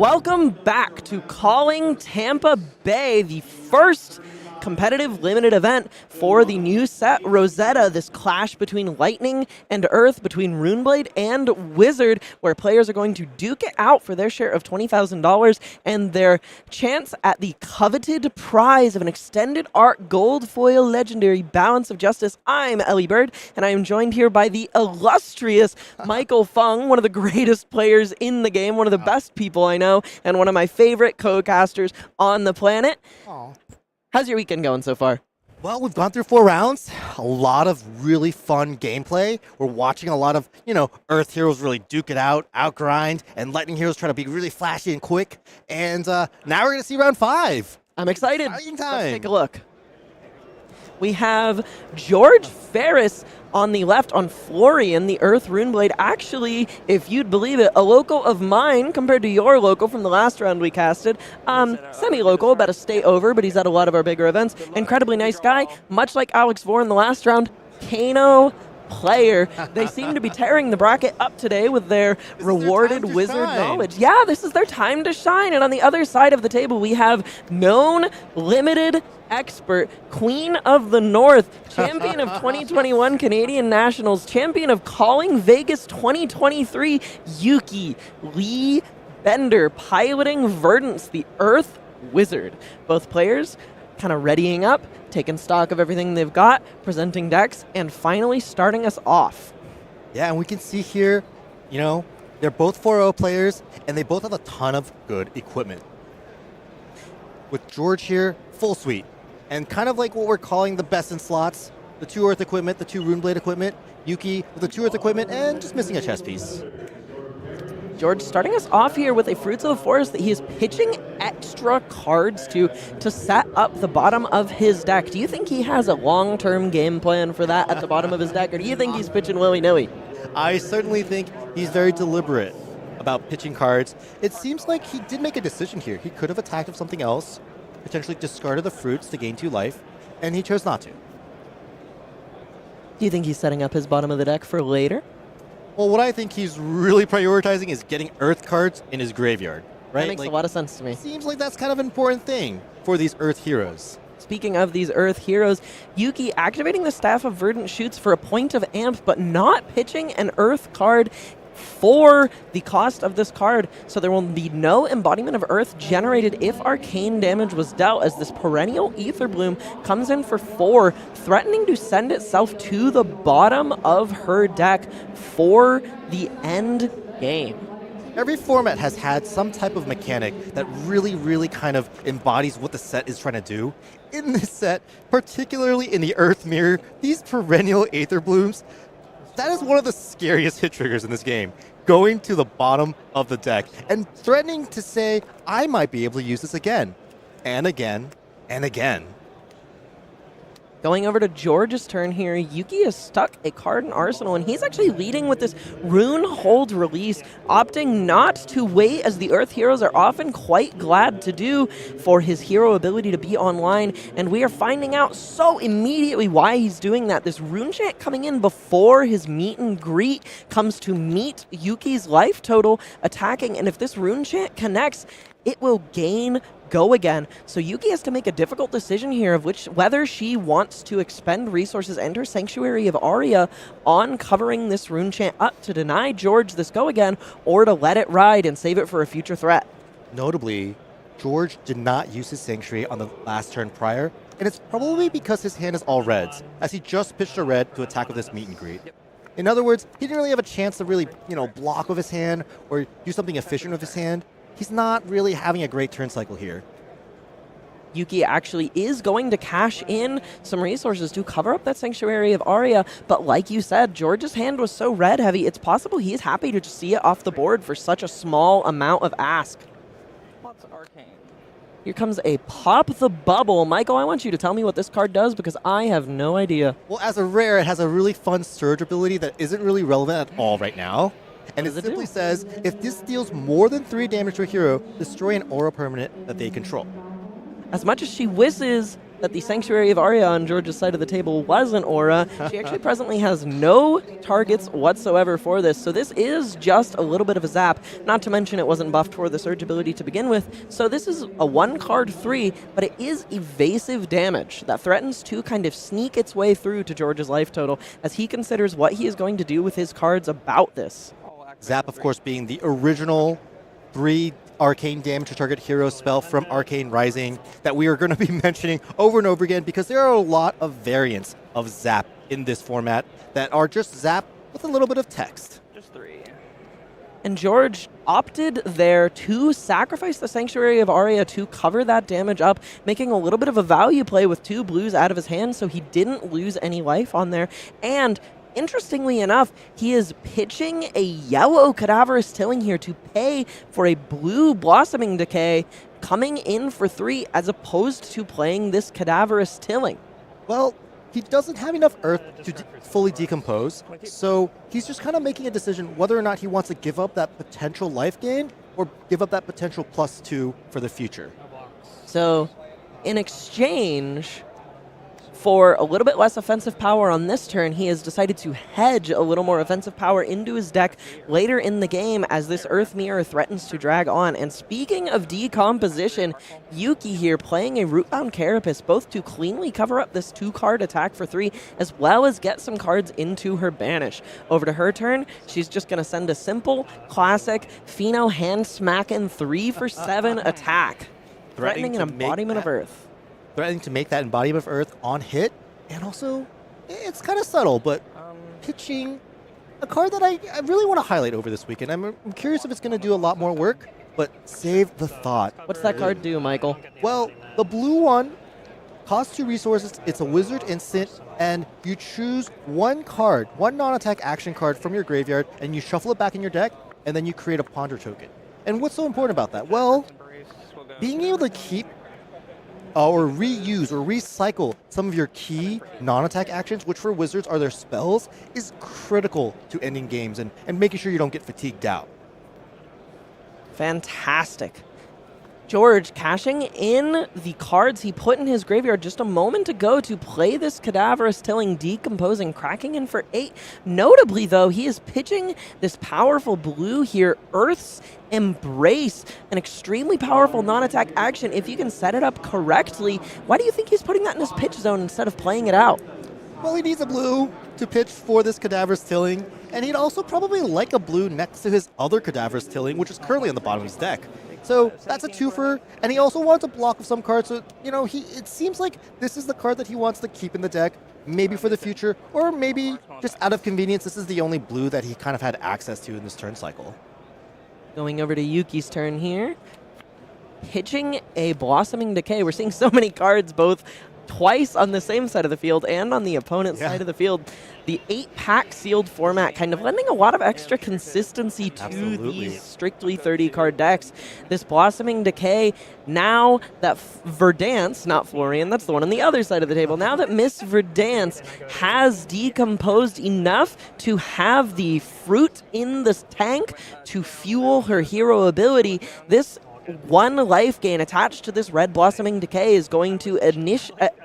Welcome back to Calling Tampa Bay, the first competitive limited event for the new set Rosetta, this clash between Lightning and Earth, between Runeblade and Wizard, where players are going to duke it out for their share of $20,000 and their chance at the coveted prize of an extended art gold foil legendary Balance of Justice. I'm Ellie Bird, and I am joined here by the illustrious Michael Fung, one of the greatest players in the game, one of the best people I know, and one of my favorite co-casters on the planet. Aww. How's your weekend going so far? Well, we've gone through 4 rounds. A lot of really fun gameplay. We're watching a lot of, Earth heroes really duke it out, outgrind, and Lightning heroes try to be really flashy and quick. And now we're going to see round 5. I'm excited. Exciting time. Let's take a look. We have George Ferris on the left on Florian, the Earth Runeblade. Actually, if you'd believe it, a local of mine compared to your local from the last round we casted. Semi-local, about a state over, but he's at a lot of our bigger events. Incredibly nice guy, much like Alex Vore in the last round. Pheano player. They seem to be tearing the bracket up today with their rewarded wizard knowledge. Yeah, this is their time to shine. And on the other side of the table, we have known limited expert, Queen of the North, champion of 2021 Canadian Nationals, champion of Calling Vegas 2023, Yuki Lee Bender, piloting Verdance, the Earth Wizard. Both players kind of readying up, taking stock of everything they've got, presenting decks, and finally starting us off. Yeah, and we can see here, they're both 4-0 players, and they both have a ton of good equipment. With George here, full suite. And kind of like what we're calling the best in slots, the 2 Earth equipment, the 2 Runeblade equipment, Yuki with the 2 Earth equipment, and just missing a chess piece. George starting us off here with a Fruits of the Forest that he is pitching extra cards to set up the bottom of his deck. Do you think he has a long-term game plan for that at the bottom of his deck, or do you think he's pitching willy-nilly? I certainly think he's very deliberate about pitching cards. It seems like he did make a decision here. He could have attacked with something else, potentially discarded the fruits to gain 2 life, and he chose not to. Do you think he's setting up his bottom of the deck for later? Well, what I think he's really prioritizing is getting Earth cards in his graveyard, right? That makes a lot of sense to me. Seems like that's kind of an important thing for these Earth heroes. Speaking of these Earth heroes, Yuki activating the Staff of Verdant Shoots for a point of amp, but not pitching an Earth card for the cost of this card, so there will be no embodiment of Earth generated if arcane damage was dealt, as this perennial Ether Bloom comes in for 4, threatening to send itself to the bottom of her deck for the end game. Every format has had some type of mechanic that really, really kind of embodies what the set is trying to do. In this set, particularly in the Earth Mirror, these perennial Aether Blooms, that is one of the scariest hit triggers in this game. Going to the bottom of the deck and threatening to say, I might be able to use this again, and again, and again. Going over to George's turn here, Yuki has stuck a card in Arsenal, and he's actually leading with this Rune Hold release, opting not to wait, as the Earth heroes are often quite glad to do, for his hero ability to be online, and we are finding out so immediately why he's doing that. This rune chant coming in before his meet and greet comes to meet Yuki's life total attacking, and if this rune chant connects, it will gain Go Again. So Yuki has to make a difficult decision here of whether she wants to expend resources and her Sanctuary of Aria on covering this rune chant up to deny George this Go Again, or to let it ride and save it for a future threat. Notably, George did not use his Sanctuary on the last turn prior, and it's probably because his hand is all reds, as he just pitched a red to attack with this meet and greet. In other words, he didn't really have a chance to really, block with his hand or do something efficient with his hand. He's not really having a great turn cycle here. Yuki actually is going to cash in some resources to cover up that Sanctuary of Aria, but like you said, George's hand was so red heavy, it's possible he's happy to just see it off the board for such a small amount of ask. What's arcane? Here comes a Pop the Bubble. Michael, I want you to tell me what this card does, because I have no idea. Well, as a rare, it has a really fun surge ability that isn't really relevant at all right now. And it simply says, if this deals more than 3 damage to a hero, destroy an aura permanent that they control. As much as she wishes that the Sanctuary of Aria on George's side of the table was an aura. She actually presently has no targets whatsoever for this, so this is just a little bit of a zap, not to mention it wasn't buffed for the surge ability to begin with, so this is a 1-card 3, but it is evasive damage that threatens to kind of sneak its way through to George's life total as he considers what he is going to do with his cards about this. Zap, of course, being the original 3 arcane damage to target hero spell from Arcane Rising that we are going to be mentioning over and over again because there are a lot of variants of Zap in this format that are just Zap with a little bit of text. Just 3. And George opted there to sacrifice the Sanctuary of Aria to cover that damage up, making a little bit of a value play with 2 blues out of his hand so he didn't lose any life on there. And interestingly enough, he is pitching a yellow Cadaverous Tilling here to pay for a blue Blossoming Decay, coming in for 3 as opposed to playing this Cadaverous Tilling. Well, he doesn't have enough earth to fully decompose, so he's just kind of making a decision whether or not he wants to give up that potential life gain or give up that potential +2 for the future. So, in exchange for a little bit less offensive power on this turn, he has decided to hedge a little more offensive power into his deck later in the game as this Earth Mirror threatens to drag on. And speaking of decomposition, Yuki here playing a Rootbound Carapace, both to cleanly cover up this 2-card attack for 3, as well as get some cards into her banish. Over to her turn, she's just going to send a simple, classic Pheano hand-smacking 3 for 7 attack, threatening an embodiment of Earth. Threatening to make that embodiment of Earth on hit, and also, it's kind of subtle, but pitching a card that I really want to highlight over this weekend. I'm curious if it's going to do a lot more work, but save the thought. What's that card do, Michael? Well, the blue one costs 2 resources, it's a wizard instant, and you choose 1 card, 1 non-attack action card from your graveyard, and you shuffle it back in your deck, and then you create a ponder token. And what's so important about that? Well, being able to keep or reuse or recycle some of your key non-attack actions, which for wizards are their spells, is critical to ending games and making sure you don't get fatigued out. Fantastic. George cashing in the cards he put in his graveyard just a moment ago to play this Cadaverous Tilling, decomposing, cracking in for 8. Notably, though, he is pitching this powerful blue here, Earth's Embrace, an extremely powerful non-attack action. If you can set it up correctly, why do you think he's putting that in his pitch zone instead of playing it out? Well, he needs a blue to pitch for this Cadaverous Tilling, and he'd also probably like a blue next to his other Cadaverous Tilling, which is currently on the bottom of his deck. So that's a 2-fer, and he also wants a block of some cards. So, it seems like this is the card that he wants to keep in the deck, maybe for the future, or maybe just out of convenience, this is the only blue that he kind of had access to in this turn cycle. Going over to Yuki's turn here. Pitching a Blossoming Decay. We're seeing so many cards both twice on the same side of the field and on the opponent's side of the field. The 8-pack sealed format kind of lending a lot of extra consistency to these strictly 30-card decks. This Blossoming Decay, now that Verdance, not Florian, that's the one on the other side of the table, now that Miss Verdance has decomposed enough to have the fruit in the tank to fuel her hero ability, this 1 life gain attached to this red Blossoming Decay is going to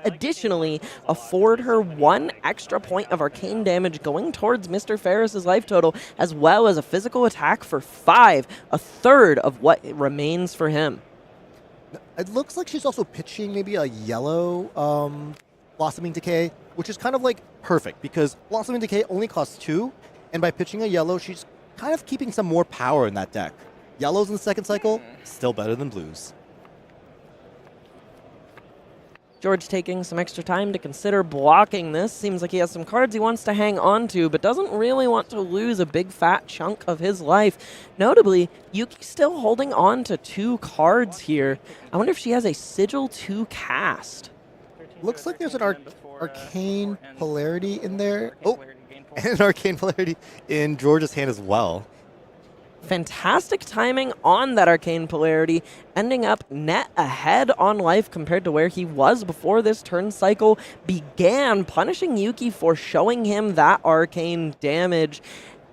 additionally afford her 1 extra point of arcane damage going towards Mr. Ferris's life total, as well as a physical attack for 5, a third of what remains for him. It looks like she's also pitching maybe a yellow Blossoming Decay, which is kind of like perfect because Blossoming Decay only costs 2, and by pitching a yellow, she's kind of keeping some more power in that deck. Yellows in the second cycle, still better than blues. George taking some extra time to consider blocking this. Seems like he has some cards he wants to hang on to, but doesn't really want to lose a big fat chunk of his life. Notably, Yuki's still holding on to 2 cards here. I wonder if she has a Sigil to cast. Looks like there's an Arcane Polarity in there. Oh, and an Arcane Polarity in George's hand as well. Fantastic timing on that Arcane Polarity, ending up net ahead on life compared to where he was before this turn cycle began, punishing Yuki for showing him that arcane damage.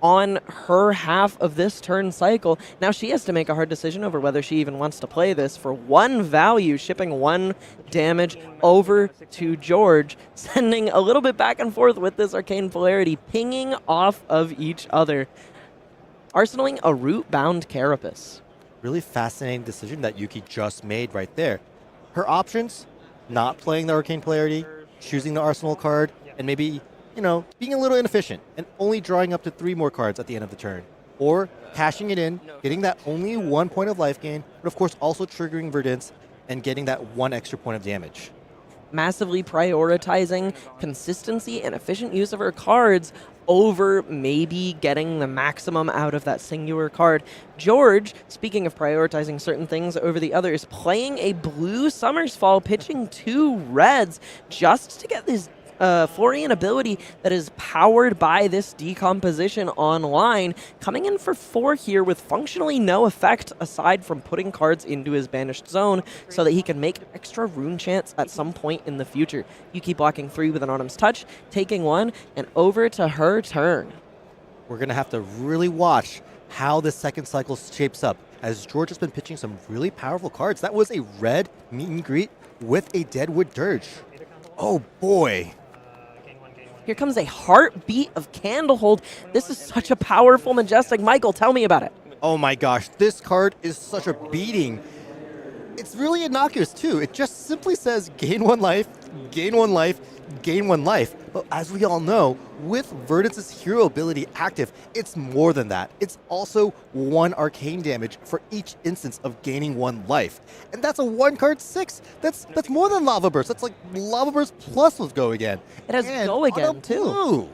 on her half of this turn cycle. Now she has to make a hard decision over whether she even wants to play this for 1 value, shipping 1 damage over to George, sending a little bit back and forth with this Arcane Polarity, pinging off of each other. Arsenaling a root-bound Carapace. Really fascinating decision that Yuki just made right there. Her options, not playing the Arcane Polarity, choosing the Arsenal card, and maybe, being a little inefficient and only drawing up to 3 more cards at the end of the turn. Or cashing it in, getting that only 1 point of life gain, but of course also triggering Verdance and getting that 1 extra point of damage. Massively prioritizing consistency and efficient use of her cards over maybe getting the maximum out of that singular card. George, speaking of prioritizing certain things over the others, playing a blue Summersfall, pitching 2 reds just to get this Florian ability that is powered by this decomposition online, coming in for 4 here with functionally no effect aside from putting cards into his banished zone so that he can make extra rune chance at some point in the future. Yuki blocking 3 with an Autumn's Touch, taking 1, and over to her turn. We're going to have to really watch how this second cycle shapes up, as George has been pitching some really powerful cards. That was a red meet and greet with a Deadwood Dirge. Oh boy. Here comes a Heartbeat of Candlehold. This is such a powerful Majestic. Michael, tell me about it. Oh my gosh, this card is such a beating. It's really innocuous too. It just simply says gain 1 life, gain 1 life, gain 1 life. But as we all know, with Verdance's hero ability active, it's more than that. It's also 1 arcane damage for each instance of gaining 1 life. And that's a 1-card 6. That's more than Lava Burst. That's like Lava Burst plus with Go Again. It has and Go Again too. Blue.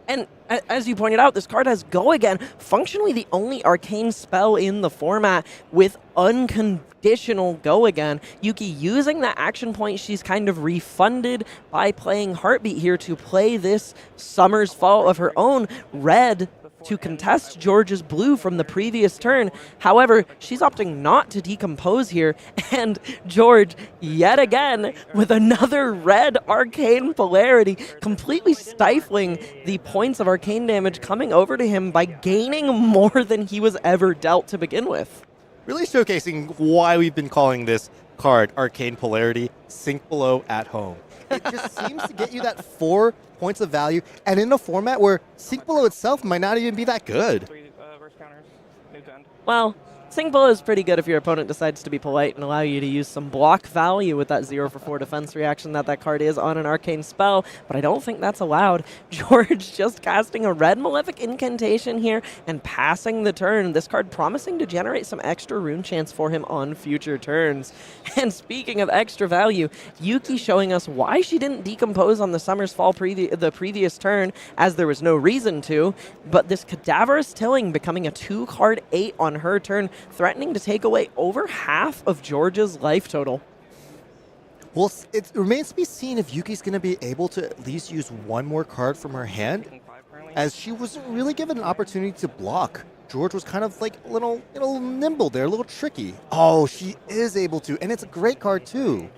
And as you pointed out, this card has Go Again, functionally the only arcane spell in the format with unconditional Go Again. Yuki using that action point she's kind of refunded by playing Heartbeat here to play this Summer's Fall of her own red to contest George's blue from the previous turn. However, she's opting not to decompose here, and George, yet again, with another red arcane polarity, completely stifling the points of arcane damage coming over to him by gaining more than he was ever dealt to begin with. Really showcasing why we've been calling this card Arcane Polarity Sink Below at Home. It just seems to get you that 4 points of value, and in a format where Sink Below itself might not even be that good. Well, Sink Below is pretty good if your opponent decides to be polite and allow you to use some block value with that 0 for 4 defense reaction that card is on an arcane spell, but I don't think that's allowed. George just casting a red Malefic Incantation here and passing the turn. This card promising to generate some extra rune chance for him on future turns. And speaking of extra value, Yuki showing us why she didn't decompose on the Summer's Fall the previous turn, as there was no reason to, but this Cadaverous Tilling becoming a 2-card 8 on her turn, threatening to take away over half of George's life total. Well, it remains to be seen if Yuki's going to be able to at least use 1 more card from her hand, as she wasn't really given an opportunity to block. George was kind of like a little nimble there, a little tricky. Oh, she is able to, and it's a great card too.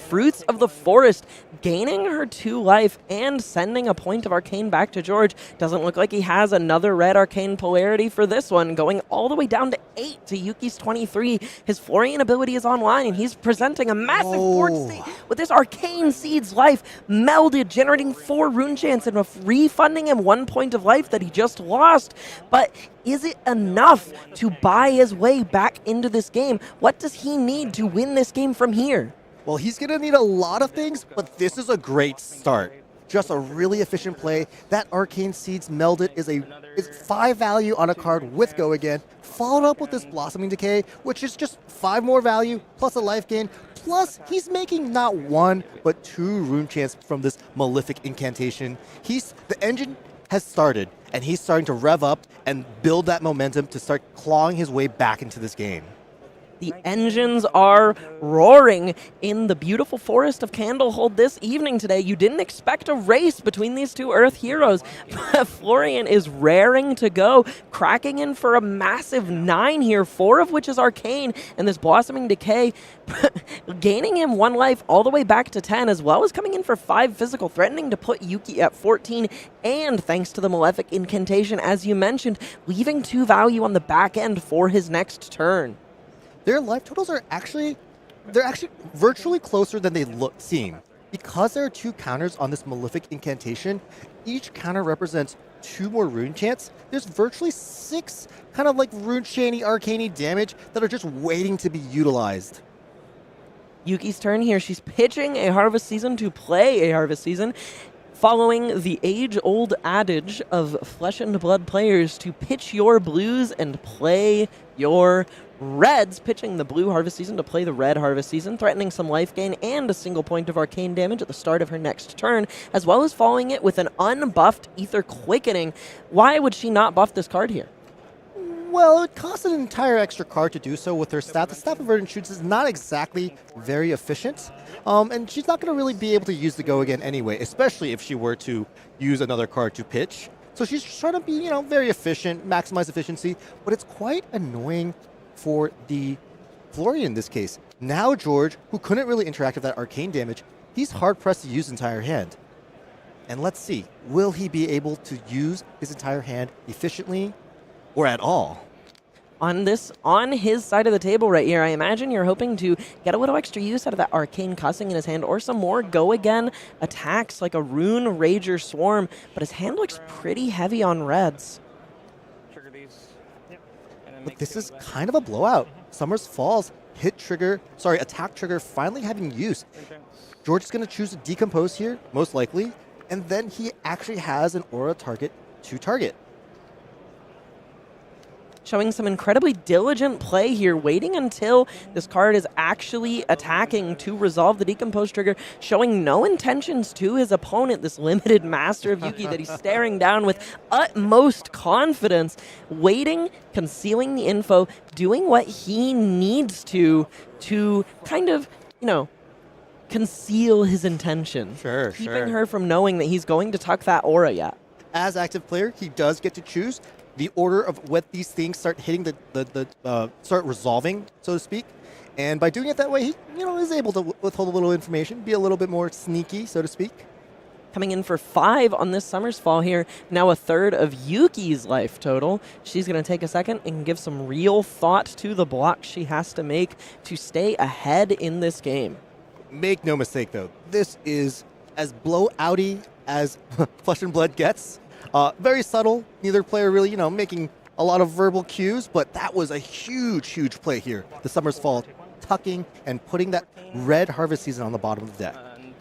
Fruits of the Forest, gaining her 2 life and sending a point of arcane back to George. Doesn't look like he has another red arcane polarity for this one, going all the way down to 8 to Yuki's 23. His Florian ability is online, and he's presenting a massive board state with this Arcane Seeds life melded, generating 4 rune chance and refunding him 1 point of life that he just lost. But is it enough to buy his way back into this game? What does he need to win this game from here? Well, he's going to need a lot of things, but this is a great start. Just a really efficient play. That Arcane Seeds melded is 5 value on a card with Go Again, followed up with this Blossoming Decay, which is just 5 more value, plus a life gain, plus he's making not 1, but 2 rune chance from this Malefic Incantation. The engine has started, and he's starting to rev up and build that momentum to start clawing his way back into this game. The engines are roaring in the beautiful forest of Candlehold this evening today. You didn't expect a race between these two Earth heroes, but Florian is raring to go, cracking in for a massive 9 here, 4 of which is arcane, and this blossoming decay gaining him 1 life all the way back to 10, as well as coming in for 5 physical, threatening to put Yuki at 14, and thanks to the Malefic Incantation, as you mentioned, leaving 2 value on the back end for his next turn. Their life totals are actually virtually closer than they seem. Because there are 2 counters on this Malefic Incantation, each counter represents 2 more rune chants. There's virtually 6 kind of like rune chanty, arcane damage that are just waiting to be utilized. Yuki's turn here. She's pitching a Harvest Season to play a Harvest Season, following the age-old adage of Flesh and Blood players to pitch your blues and play your reds, pitching the blue Harvest Season to play the red Harvest Season, threatening some life gain and a single point of arcane damage at the start of her next turn, as well as following it with an unbuffed Ether Quickening. Why would she not buff this card here? Well, it costs an entire extra card to do so with her staff. The Staff of Verdance shoots is not exactly very efficient, and she's not going to really be able to use the Go Again anyway, especially if she were to use another card to pitch. So she's trying to be, very efficient, maximize efficiency, but it's quite annoying for the Florian in this case. Now George, who couldn't really interact with that arcane damage, he's hard-pressed to use his entire hand. And let's see, will he be able to use his entire hand efficiently or at all? On his side of the table right here, I imagine you're hoping to get a little extra use out of that arcane cussing in his hand, or some more go-again attacks like a Rune Rager Swarm, but his hand looks pretty heavy on reds. But this is kind of a blowout. Summers Falls attack trigger finally having use. George is going to choose to decompose here, most likely, and then he actually has an aura target to target. Showing some incredibly diligent play here, waiting until this card is actually attacking to resolve the decompose trigger, showing no intentions to his opponent, this limited Master of Yuki that he's staring down with utmost confidence, waiting, concealing the info, doing what he needs to kind of, conceal his intention. Keeping her from knowing that he's going to tuck that aura yet. As active player, he does get to choose the order of what these things start hitting start resolving, so to speak. And by doing it that way, he, is able to withhold a little information, be a little bit more sneaky, so to speak. Coming in for 5 on this Summer's Fall here, now a third of Yuki's life total. She's going to take a second and give some real thought to the block she has to make to stay ahead in this game. Make no mistake, though, this is as blowouty as Flesh and Blood gets. Very subtle, neither player really, making a lot of verbal cues, but that was a huge, huge play here. The Summer's Fall tucking and putting that red Harvest Season on the bottom of the deck.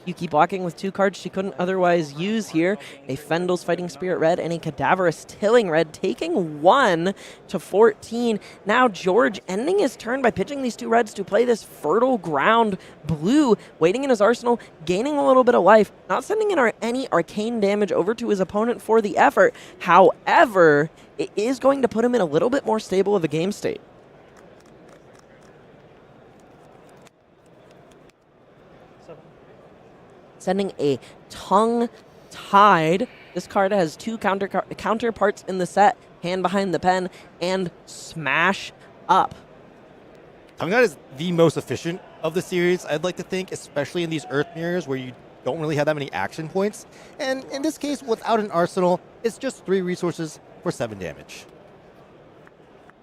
Yuki blocking with 2 cards she couldn't otherwise use here. A Fendel's Fighting Spirit red and a Cadaverous Tilling red, taking 1 to 14. Now George ending his turn by pitching these 2 reds to play this Fertile Ground blue, waiting in his arsenal, gaining a little bit of life, not sending in any arcane damage over to his opponent for the effort. However, it is going to put him in a little bit more stable of a game state. Sending a Tongue-Tied. This card has 2 counterparts in the set, Hand Behind the Pen and Smash Up. Tongue-Tied is the most efficient of the series, I'd like to think, especially in these Earth Mirrors where you don't really have that many action points. And in this case, without an arsenal, it's just 3 resources for 7 damage.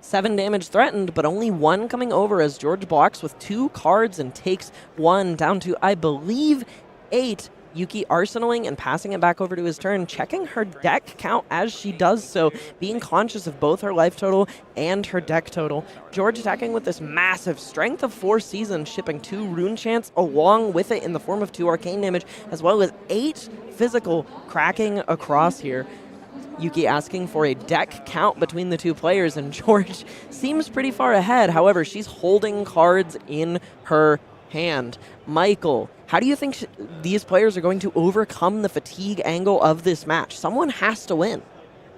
7 damage threatened, but only 1 coming over as George blocks with 2 cards and takes 1 down to, I believe, 8. Yuki arsenaling and passing it back over to his turn, checking her deck count as she does so, being conscious of both her life total and her deck total. George attacking with this massive Strength of 4 Seasons, shipping 2 rune chants along with it in the form of 2 arcane damage, as well as 8 physical cracking across here. Yuki asking for a deck count between the 2 players, and George seems pretty far ahead. However, she's holding cards in her hand. Michael, how do you think these players are going to overcome the fatigue angle of this match? Someone has to win.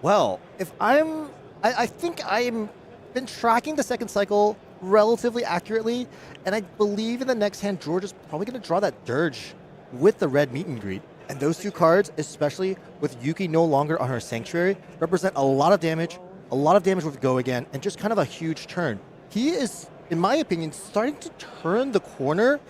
Well, I think I'm been tracking the second cycle relatively accurately. And I believe in the next hand, George is probably going to draw that Dirge with the red meet and greet. And those two cards, especially with Yuki no longer on her Sanctuary, represent a lot of damage with Go Again, and just kind of a huge turn. He is, in my opinion, starting to turn the corner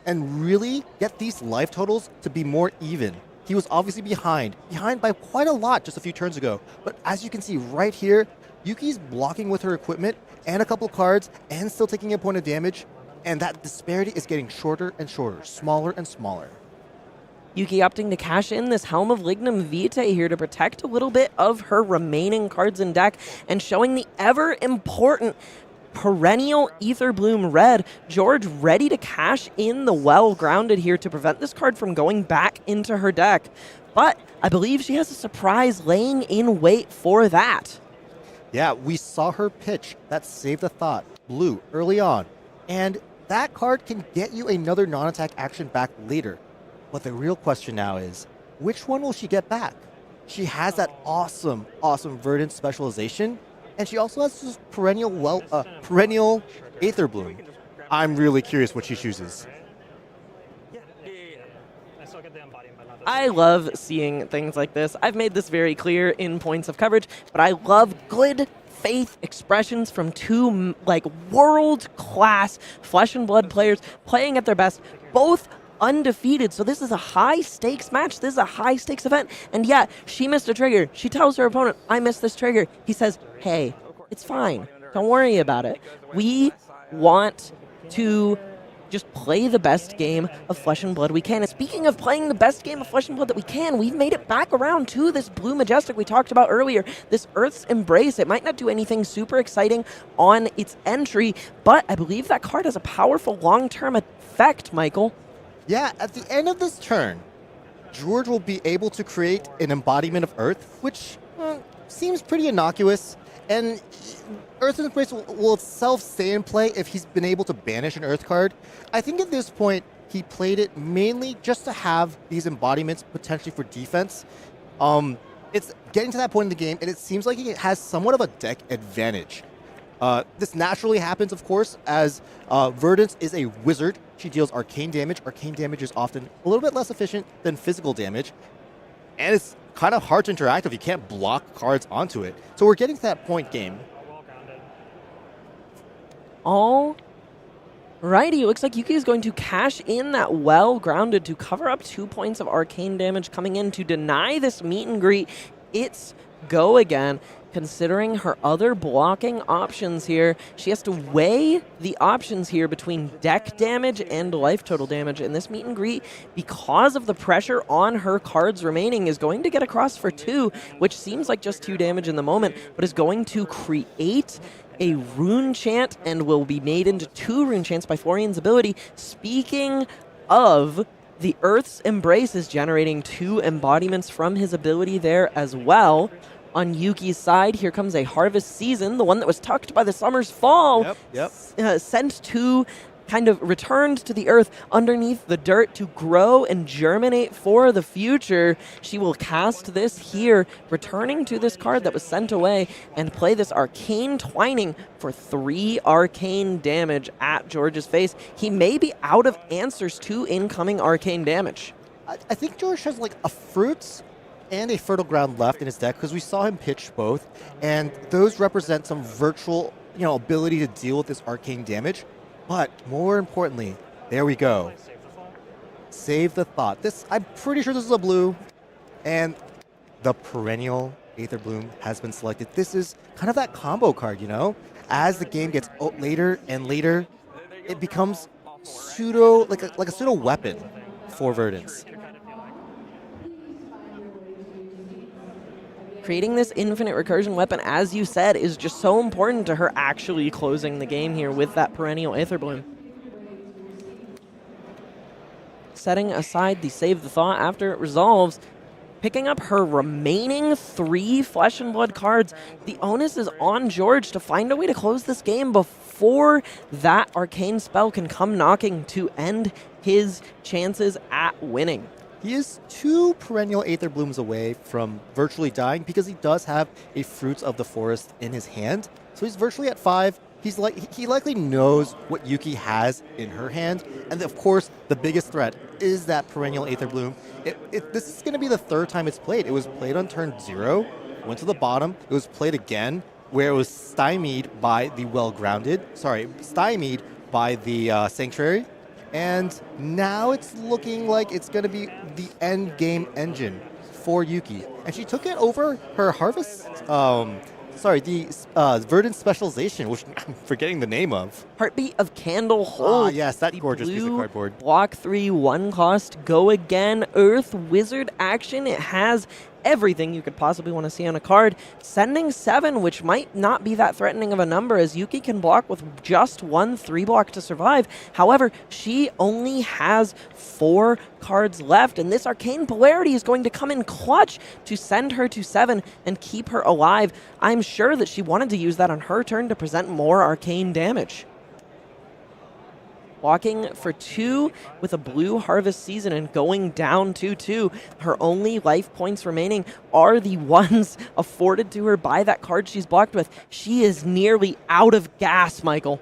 and really get these life totals to be more even. He was obviously behind by quite a lot just a few turns ago. But as you can see right here, Yuki's blocking with her equipment and a couple cards and still taking a point of damage. And that disparity is getting shorter and shorter, smaller and smaller. Yuki opting to cash in this Helm of Lignum Vitae here to protect a little bit of her remaining cards in deck and showing the ever important perennial Ether Bloom Red. George ready to cash in the Well Grounded here to prevent this card from going back into her deck. But I believe she has a surprise laying in wait for that. Yeah, we saw her pitch that Save the Thought blue early on. And that card can get you another non-attack action back later. But the real question now is, which one will she get back? She has that awesome Verdance specialization, and she also has this perennial Aether Bloom. I'm really curious what she chooses. I love seeing things like this. I've made this very clear in points of coverage, but I love good faith expressions from two world-class Flesh and Blood players playing at their best, both undefeated. So this is a high-stakes match. This is a high-stakes event. And yeah, she missed a trigger. She tells her opponent, I missed this trigger. He says, hey, it's fine. Don't worry about it. We want to just play the best game of Flesh and Blood we can. And speaking of playing the best game of Flesh and Blood that we can, we've made it back around to this Blue Majestic we talked about earlier, this Earth's Embrace. It might not do anything super exciting on its entry, but I believe that card has a powerful long-term effect, Michael. Yeah, at the end of this turn, George will be able to create an embodiment of Earth, which seems pretty innocuous. And Earth's Embrace will itself stay in play if he's been able to banish an Earth card. I think at this point, he played it mainly just to have these embodiments potentially for defense. It's getting to that point in the game, and it seems like he has somewhat of a deck advantage. This naturally happens, of course, as Verdance is a wizard. She deals arcane damage. Arcane damage is often a little bit less efficient than physical damage. And it's kind of hard to interact if you can't block cards onto it. So we're getting to that point game. Alrighty, it looks like Yuki is going to cash in that Well Grounded to cover up 2 points of arcane damage coming in to deny this meet and greet. It's Go Again. Considering her other blocking options here, she has to weigh the options here between deck damage and life total damage. And this meet and greet, because of the pressure on her cards remaining, is going to get across for 2, which seems like just 2 damage in the moment, but is going to create a rune chant and will be made into 2 rune chants by Florian's ability. Speaking of, the Earth's Embrace is generating 2 embodiments from his ability there as well. On Yuki's side, here comes a Harvest Season, the one that was tucked by the Summer's Fall. Sent to, kind of returned to the earth underneath the dirt to grow and germinate for the future. She will cast this here, returning to this card that was sent away, and play this Arcane Twining for 3 arcane damage at George's face. He may be out of answers to incoming arcane damage. I think George has like a Fruits and a Fertile Ground left in his deck, because we saw him pitch both, and those represent some virtual, ability to deal with this arcane damage. But more importantly, there we go. Save the Thought. I'm pretty sure this is a blue, and the perennial Aether Bloom has been selected. This is kind of that combo card, As the game gets later and later, it becomes like a pseudo weapon for Verdance. Creating this infinite recursion weapon, as you said, is just so important to her actually closing the game here with that perennial Aether Bloom. Setting aside the Save the Thought after it resolves, picking up her remaining 3 Flesh and Blood cards. The onus is on George to find a way to close this game before that arcane spell can come knocking to end his chances at winning. He is 2 perennial Aether Blooms away from virtually dying, because he does have a Fruits of the Forest in his hand. So he's virtually at 5. he likely knows what Yuki has in her hand, and of course the biggest threat is that perennial Aether Bloom. This is going to be the third time it's played. It was played on turn 0, went to the bottom. It was played again, where it was stymied by the stymied by the Sanctuary, and now it's looking like it's going to be the end game engine for Yuki, and she took it over her Harvest. The Verdance specialization, which I'm forgetting the name of. Heartbeat of Candlehold. Yes, that The gorgeous piece of blue cardboard. Block 3, 1 cost, go again. Earth Wizard action. It has everything you could possibly want to see on a card. Sending 7, which might not be that threatening of a number, as Yuki can block with just 1 3-block to survive. However, she only has 4 cards left, and this Arcane Polarity is going to come in clutch to send her to 7 and keep her alive. I'm sure that she wanted to use that on her turn to present more arcane damage. Walking for 2 with a blue Harvest Season and going down 2-2. Her only life points remaining are the ones afforded to her by that card she's blocked with. She is nearly out of gas, Michael.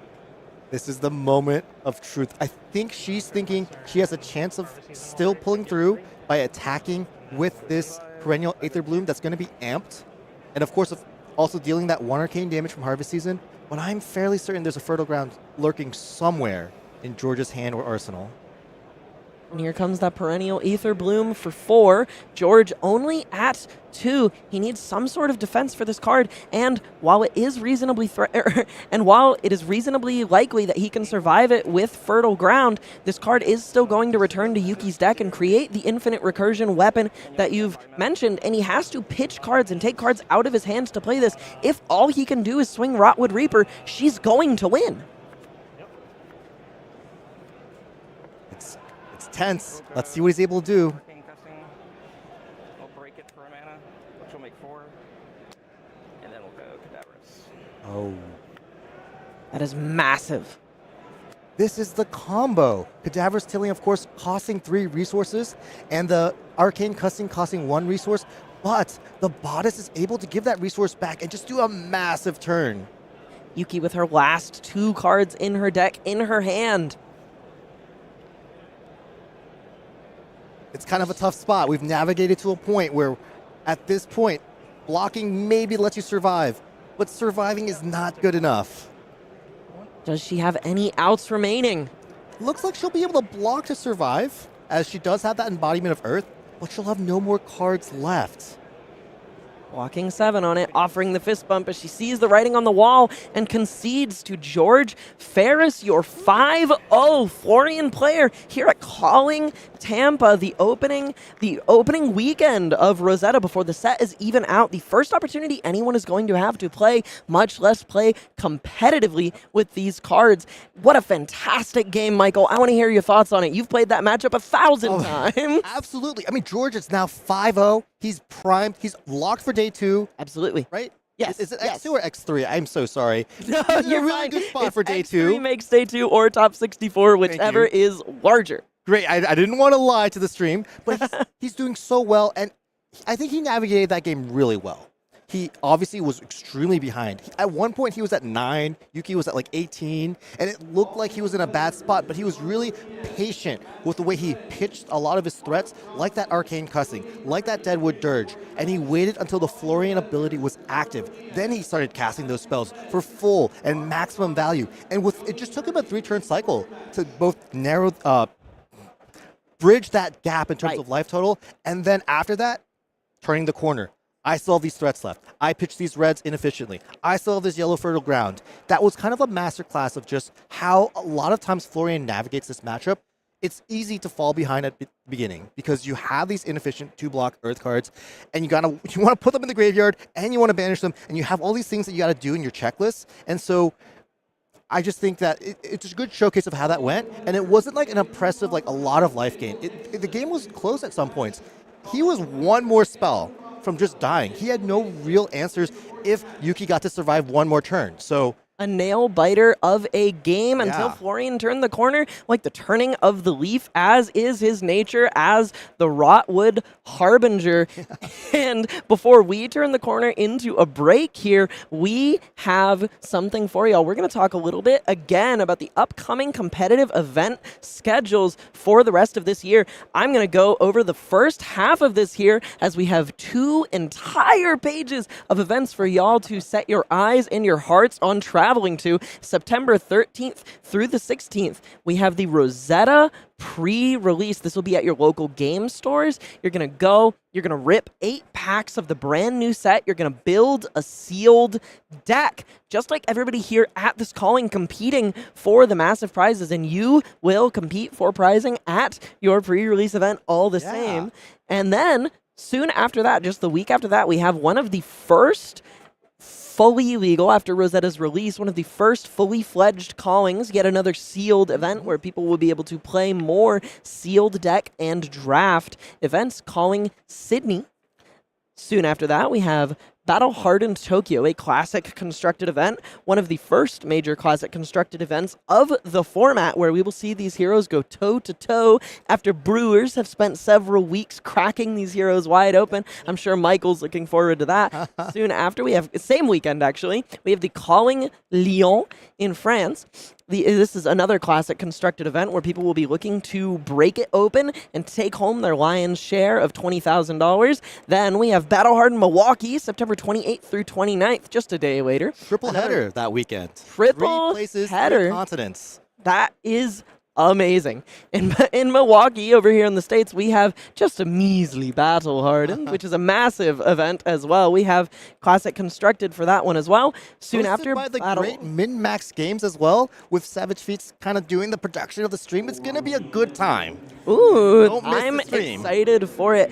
This is the moment of truth. I think she's thinking she has a chance of still pulling through by attacking with this perennial Aether Bloom that's going to be amped. And of course, also dealing that 1 arcane damage from Harvest Season. But I'm fairly certain there's a Fertile Ground lurking somewhere in George's hand or arsenal. And here comes that perennial Aether Bloom for 4. George only at 2. He needs some sort of defense for this card, and while it is reasonably likely that he can survive it with Fertile Ground, this card is still going to return to Yuki's deck and create the infinite recursion weapon that you've mentioned, and he has to pitch cards and take cards out of his hands to play this. If all he can do is swing Rotwood Reaper, she's going to win. Tense. Let's see what he's able to do. I'll break it for a mana, which will make 4. And then we'll go Cadaverous. Oh. That is massive. This is the combo. Cadaverous Tilling, of course, costing 3 resources, and the Arcane Cussing costing 1 resource, but the Bodice is able to give that resource back and just do a massive turn. Yuki with her last 2 cards in her deck, in her hand. It's kind of a tough spot. We've navigated to a point where, at this point, blocking maybe lets you survive, but surviving is not good enough. Does she have any outs remaining? Looks like she'll be able to block to survive, as she does have that embodiment of Earth, but she'll have no more cards left. Walking 7 on it, offering the fist bump as she sees the writing on the wall and concedes to George. Ferris, your 5-0 Florian player here at Calling Tampa, the opening weekend of Rosetta before the set is even out. The first opportunity anyone is going to have to play, much less play competitively with these cards. What a fantastic game, Michael. I want to hear your thoughts on it. You've played that matchup 1,000 times. Absolutely. I mean, George is now 5-0. He's primed. He's locked for day 2. Absolutely. Right? Yes. Is it X2 or X3? I'm so sorry. No, this is you're a really fine. good spot It's for day X3 2. makes day 2 or top 64, whichever is larger. Great. I didn't want to lie to the stream, but he's doing so well, and I think he navigated that game really well. He obviously was extremely behind. At one point, he was at 9. Yuki was at like 18, and it looked like he was in a bad spot, but he was really patient with the way he pitched a lot of his threats, like that Arcane Cussing, like that Deadwood Dirge, and he waited until the Florian ability was active. Then he started casting those spells for full and maximum value, and it just took him a 3-turn cycle to both bridge that gap in terms of life total, and then after that, turning the corner. I still have these threats left. I pitched these reds inefficiently. I still have this yellow Fertile Ground. That was kind of a masterclass of just how a lot of times Florian navigates this matchup. It's easy to fall behind at the beginning because you have these inefficient 2-block Earth cards, and you want to put them in the graveyard, and you want to banish them, and you have all these things that you got to do in your checklist. And so I just think that it's a good showcase of how that went, and it wasn't like an impressive, like a lot of life gain. The game was close at some points. He was one more spell from just dying. He had no real answers if Yuki got to survive one more turn. So a nail biter of a game until Florian turned the corner, like the turning of the leaf, as is his nature, as the Rotwood harbinger. And before we turn the corner into a break here, we have something for y'all. We're going to talk a little bit again about the upcoming competitive event schedules for the rest of this year. I'm going to go over the first half of this here as we have 2 entire pages of events for y'all to set your eyes and your hearts on traveling to. September 13th through the 16th, we have the Rosetta pre-release. This will be at your local game stores. You're going to go, you're going to rip 8 packs of the brand new set. You're going to build a sealed deck, just like everybody here at this calling competing for the massive prizes. And you will compete for prizing at your pre-release event all the same. And then soon after that, just the week after that, we have one of the first fully legal, after Rosetta's release, one of the first fully fledged callings, yet another sealed event where people will be able to play more sealed deck and draft events, Calling Sydney. Soon after that, we have Battle Hardened Tokyo, a classic constructed event, one of the first major classic constructed events of the format, where we will see these heroes go toe-to-toe after brewers have spent several weeks cracking these heroes wide open. I'm sure Michael's looking forward to that. Soon after, we have, same weekend actually, we have the Calling Lyon in France. This is another classic constructed event where people will be looking to break it open and take home their lion's share of $20,000. Then we have Battle Hardened Milwaukee, September 28th through 29th, just a day later. Triple header that weekend. Triple 3 places, header. 3 continents. That is amazing. In Milwaukee, over here in the States, we have just a measly Battle Hardened, which is a massive event as well. We have Classic Constructed for that one as well. Soon Hosted after, by the great Min-Max Games as well, with Savage Feats kind of doing the production of the stream. It's going to be a good time. Ooh, Don't miss I'm the stream. excited for it.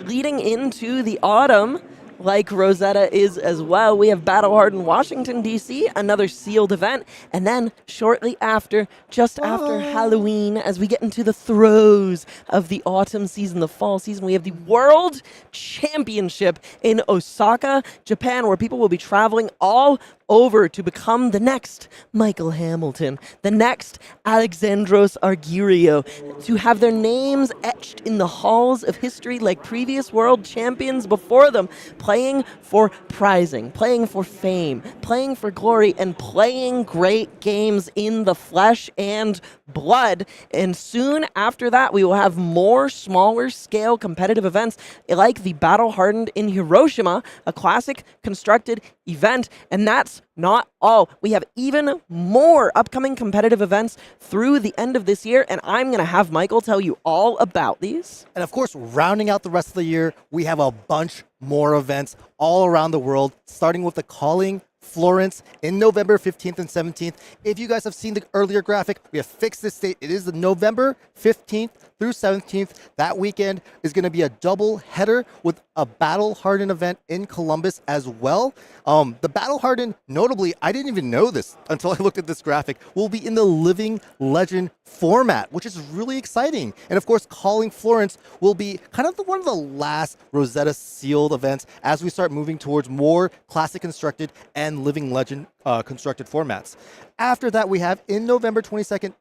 Leading into the autumn, like Rosetta is as well, we have Battle Hardened Washington, D.C., another sealed event. And then shortly after, just after Halloween, as we get into the throes of the autumn season, the fall season, we have the World Championship in Osaka, Japan, where people will be traveling all over to become the next Michael Hamilton, the next Alexandros Argyrio, to have their names etched in the halls of history like previous world champions before them, playing for prizing, playing for fame, playing for glory, and playing great games in the flesh and blood. And soon after that, we will have more smaller scale competitive events like the Battle Hardened in Hiroshima, a classic constructed event. And that's not all. We have even more upcoming competitive events through the end of this year, and I'm going to have Michael tell you all about these. And of course, rounding out the rest of the year, we have a bunch more events all around the world, starting with the Calling Florence in November 15th and 17th. If you guys have seen the earlier graphic, we have fixed this date. It is the November 15th through 17th. That weekend is going to be a double header with a Battle Hardened event in Columbus as well. The Battle Hardened, notably, I didn't even know this until I looked at this graphic, will be in the Living Legend format, which is really exciting. And of course, Calling Florence will be kind of one of the last Rosetta Sealed events as we start moving towards more classic constructed and Living Legend constructed formats. After that, we have in November 22nd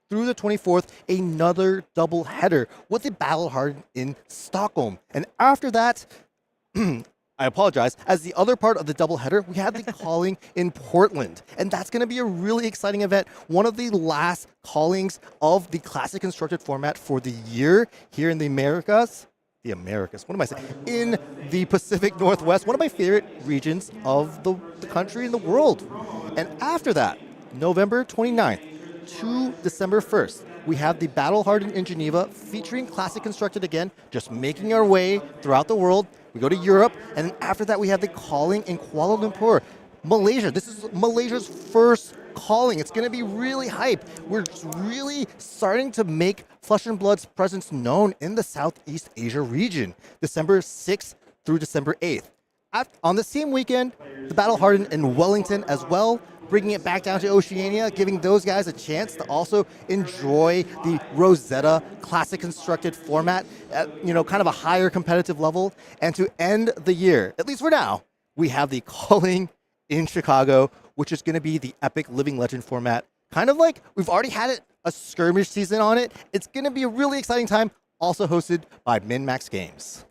through the 24th, another double header with the Battle Hardened in Stockholm. And after that, I apologize, as the other part of the doubleheader, we have the Calling in Portland. And that's going to be a really exciting event. One of the last callings of the classic constructed format for the year here in the Americas. The Americas, what am I saying? In the Pacific Northwest, one of my favorite regions of the country and the world. And after that, November 29th to December 1st, we have the Battle Hardened in Geneva featuring classic constructed again, just making our way throughout the world. We go to Europe, and then after that, we have the Calling in Kuala Lumpur, Malaysia. This is Malaysia's first calling. It's going to be really hype. We're really starting to make Flesh and Blood's presence known in the Southeast Asia region, December 6th through December 8th. On the same weekend, the Battle Hardened in Wellington as well, bringing it back down to Oceania, giving those guys a chance to also enjoy the Rosetta classic constructed format at, kind of a higher competitive level. And to end the year, at least for now, we have the Calling in Chicago, which is going to be the epic Living Legend format. Kind of like we've already had a skirmish season on it. It's going to be a really exciting time, also hosted by Min-Max Games.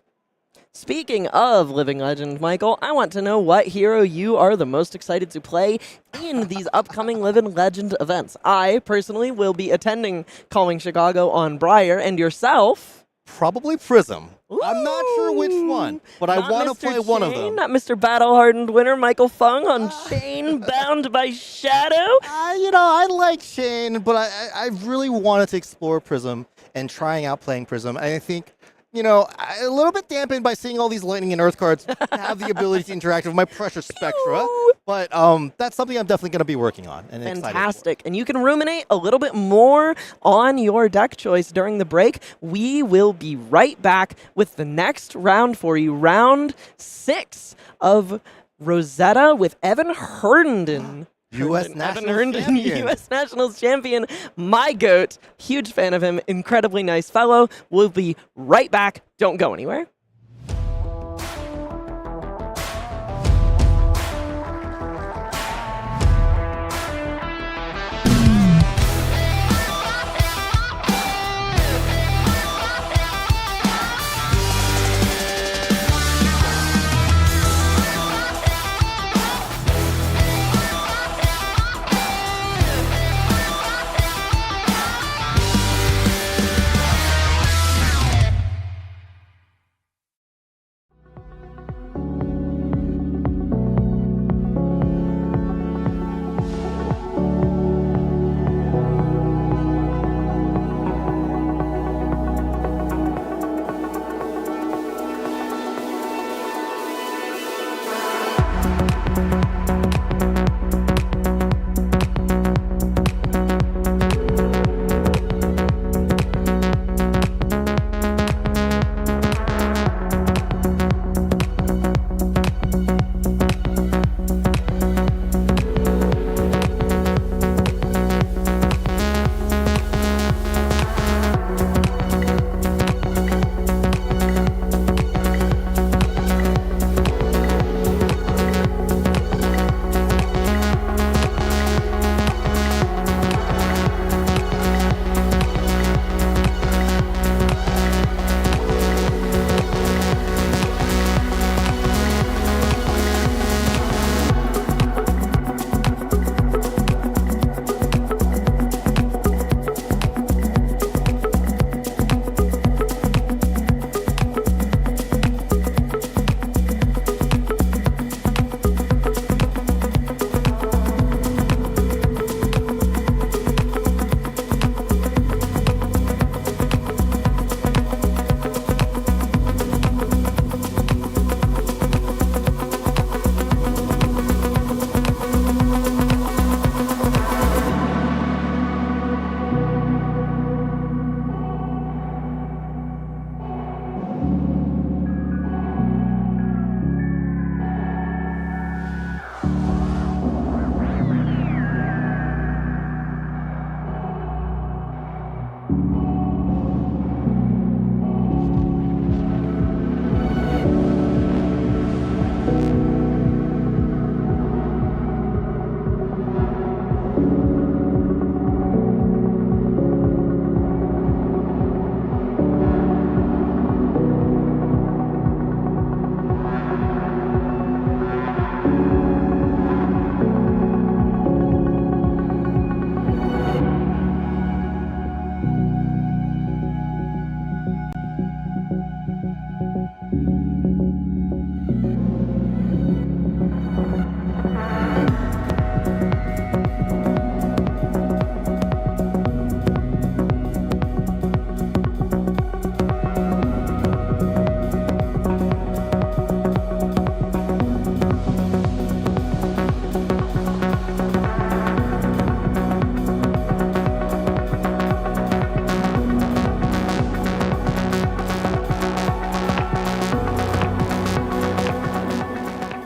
Speaking of Living Legend, Michael, I want to know what hero you are the most excited to play in these upcoming Living Legend events. I personally will be attending Calling Chicago on Briar, and yourself? Probably Prism. I'm not sure which one, but I want to play one of them. Not Mr. Battle-hardened winner Michael Fung on Chain Bound by Shadow? I like Chain, but I really wanted to explore Prism and trying out playing Prism. And I think, a little bit dampened by seeing all these Lightning and Earth cards have the ability to interact with my precious Spectra. But that's something I'm definitely going to be working on. And Fantastic. And you can ruminate a little bit more on your deck choice during the break. We will be right back with the next round for you. Round 6 of Rosetta with Evan Herdon. U.S. Nationals champion. U.S. Nationals champion. My GOAT. Huge fan of him. Incredibly nice fellow. We'll be right back. Don't go anywhere.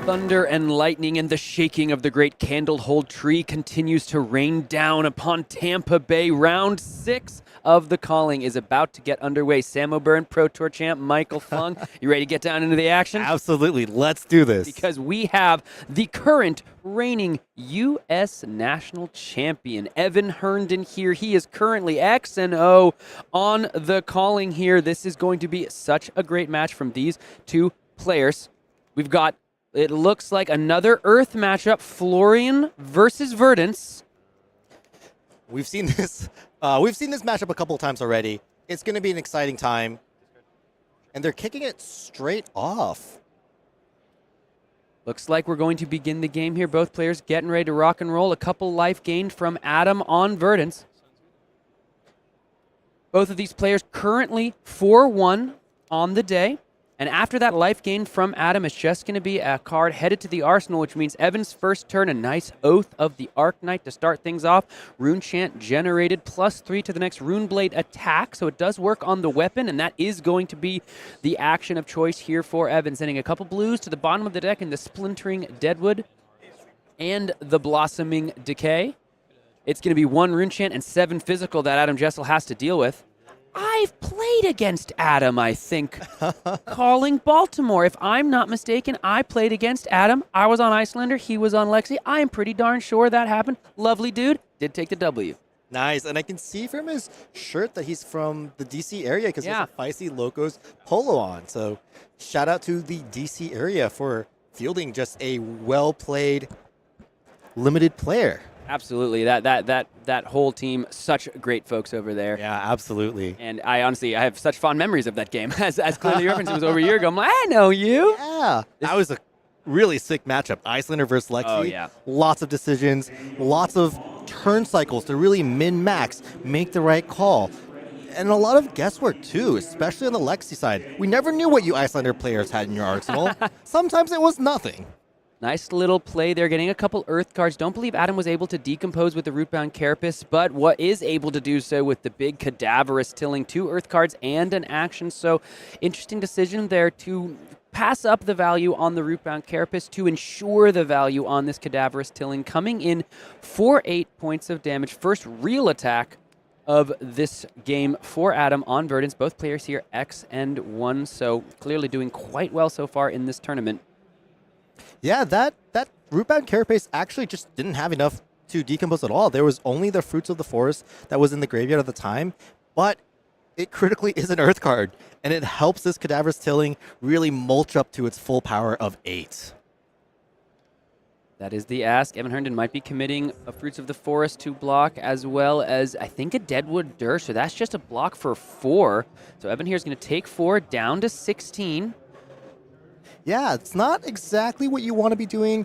Thunder and lightning and the shaking of the great candlehold tree continues to rain down upon Tampa Bay. Round 6 of the Calling is about to get underway. Sam O'Byrne, Pro Tour champ Michael Fung, you ready to get down into the action? Absolutely. Let's do this. Because we have the current reigning U.S. national champion, Evan Herdon here. He is currently X&O on the Calling here. This is going to be such a great match from these two players. We've got, it looks like another Earth matchup, Florian versus Verdance. We've seen this matchup a couple of times already. It's going to be an exciting time. And they're kicking it straight off. Looks like we're going to begin the game here. Both players getting ready to rock and roll. A couple life gained from Adam on Verdance. Both of these players currently 4-1 on the day. And after that life gain from Adam, it's just going to be a card headed to the arsenal, which means Evan's first turn, a nice Oath of the Arc-Knight to start things off. Rune Chant generated, +3 to the next Rune Blade attack, so it does work on the weapon, and that is going to be the action of choice here for Evan, sending a couple blues to the bottom of the deck in the Splintering Deadwood and the Blossoming Decay. It's going to be 1 Rune Chant and 7 physical that Adam Jesssell has to deal with. I've played against Adam, I think. Calling Baltimore. If I'm not mistaken, I played against Adam. I was on Icelander. He was on Lexi. I am pretty darn sure that happened. Lovely dude. Did take the W. Nice. And I can see from his shirt that he's from the DC area because he Yeah. has a Feisty Locos polo on. So shout out to the DC area for fielding just a well-played, limited player. Absolutely. That whole team, such great folks over there. Yeah, absolutely. And I have such fond memories of that game. As clearly referenced, it was over a year ago. I'm like, I know you. Yeah. That was a really sick matchup. Icelander versus Lexi. Oh, yeah. Lots of decisions, lots of turn cycles to really min-max, make the right call. And a lot of guesswork, too, especially on the Lexi side. We never knew what you Icelander players had in your arsenal. Sometimes it was nothing. Nice little play there, getting a couple Earth cards. Don't believe Adam was able to decompose with the Rootbound Carapace, but what is able to do so with the big Cadaverous Tilling, 2 Earth cards and an action. So interesting decision there to pass up the value on the Rootbound Carapace to ensure the value on this Cadaverous Tilling, coming in for 8 points of damage. First real attack of this game for Adam on Verdance. Both players here X and 1, so clearly doing quite well so far in this tournament. Yeah, that Rootbound Carapace actually just didn't have enough to decompose at all. There was only the Fruits of the Forest that was in the graveyard at the time, but it critically is an Earth card, and it helps this Cadaverous Tilling really mulch up to its full power of 8. That is the ask. Evan Herndon might be committing a Fruits of the Forest to block, as well as, I think, a Deadwood Dirge, so that's just a block for 4. So Evan here is going to take 4 down to 16. Yeah, it's not exactly what you want to be doing.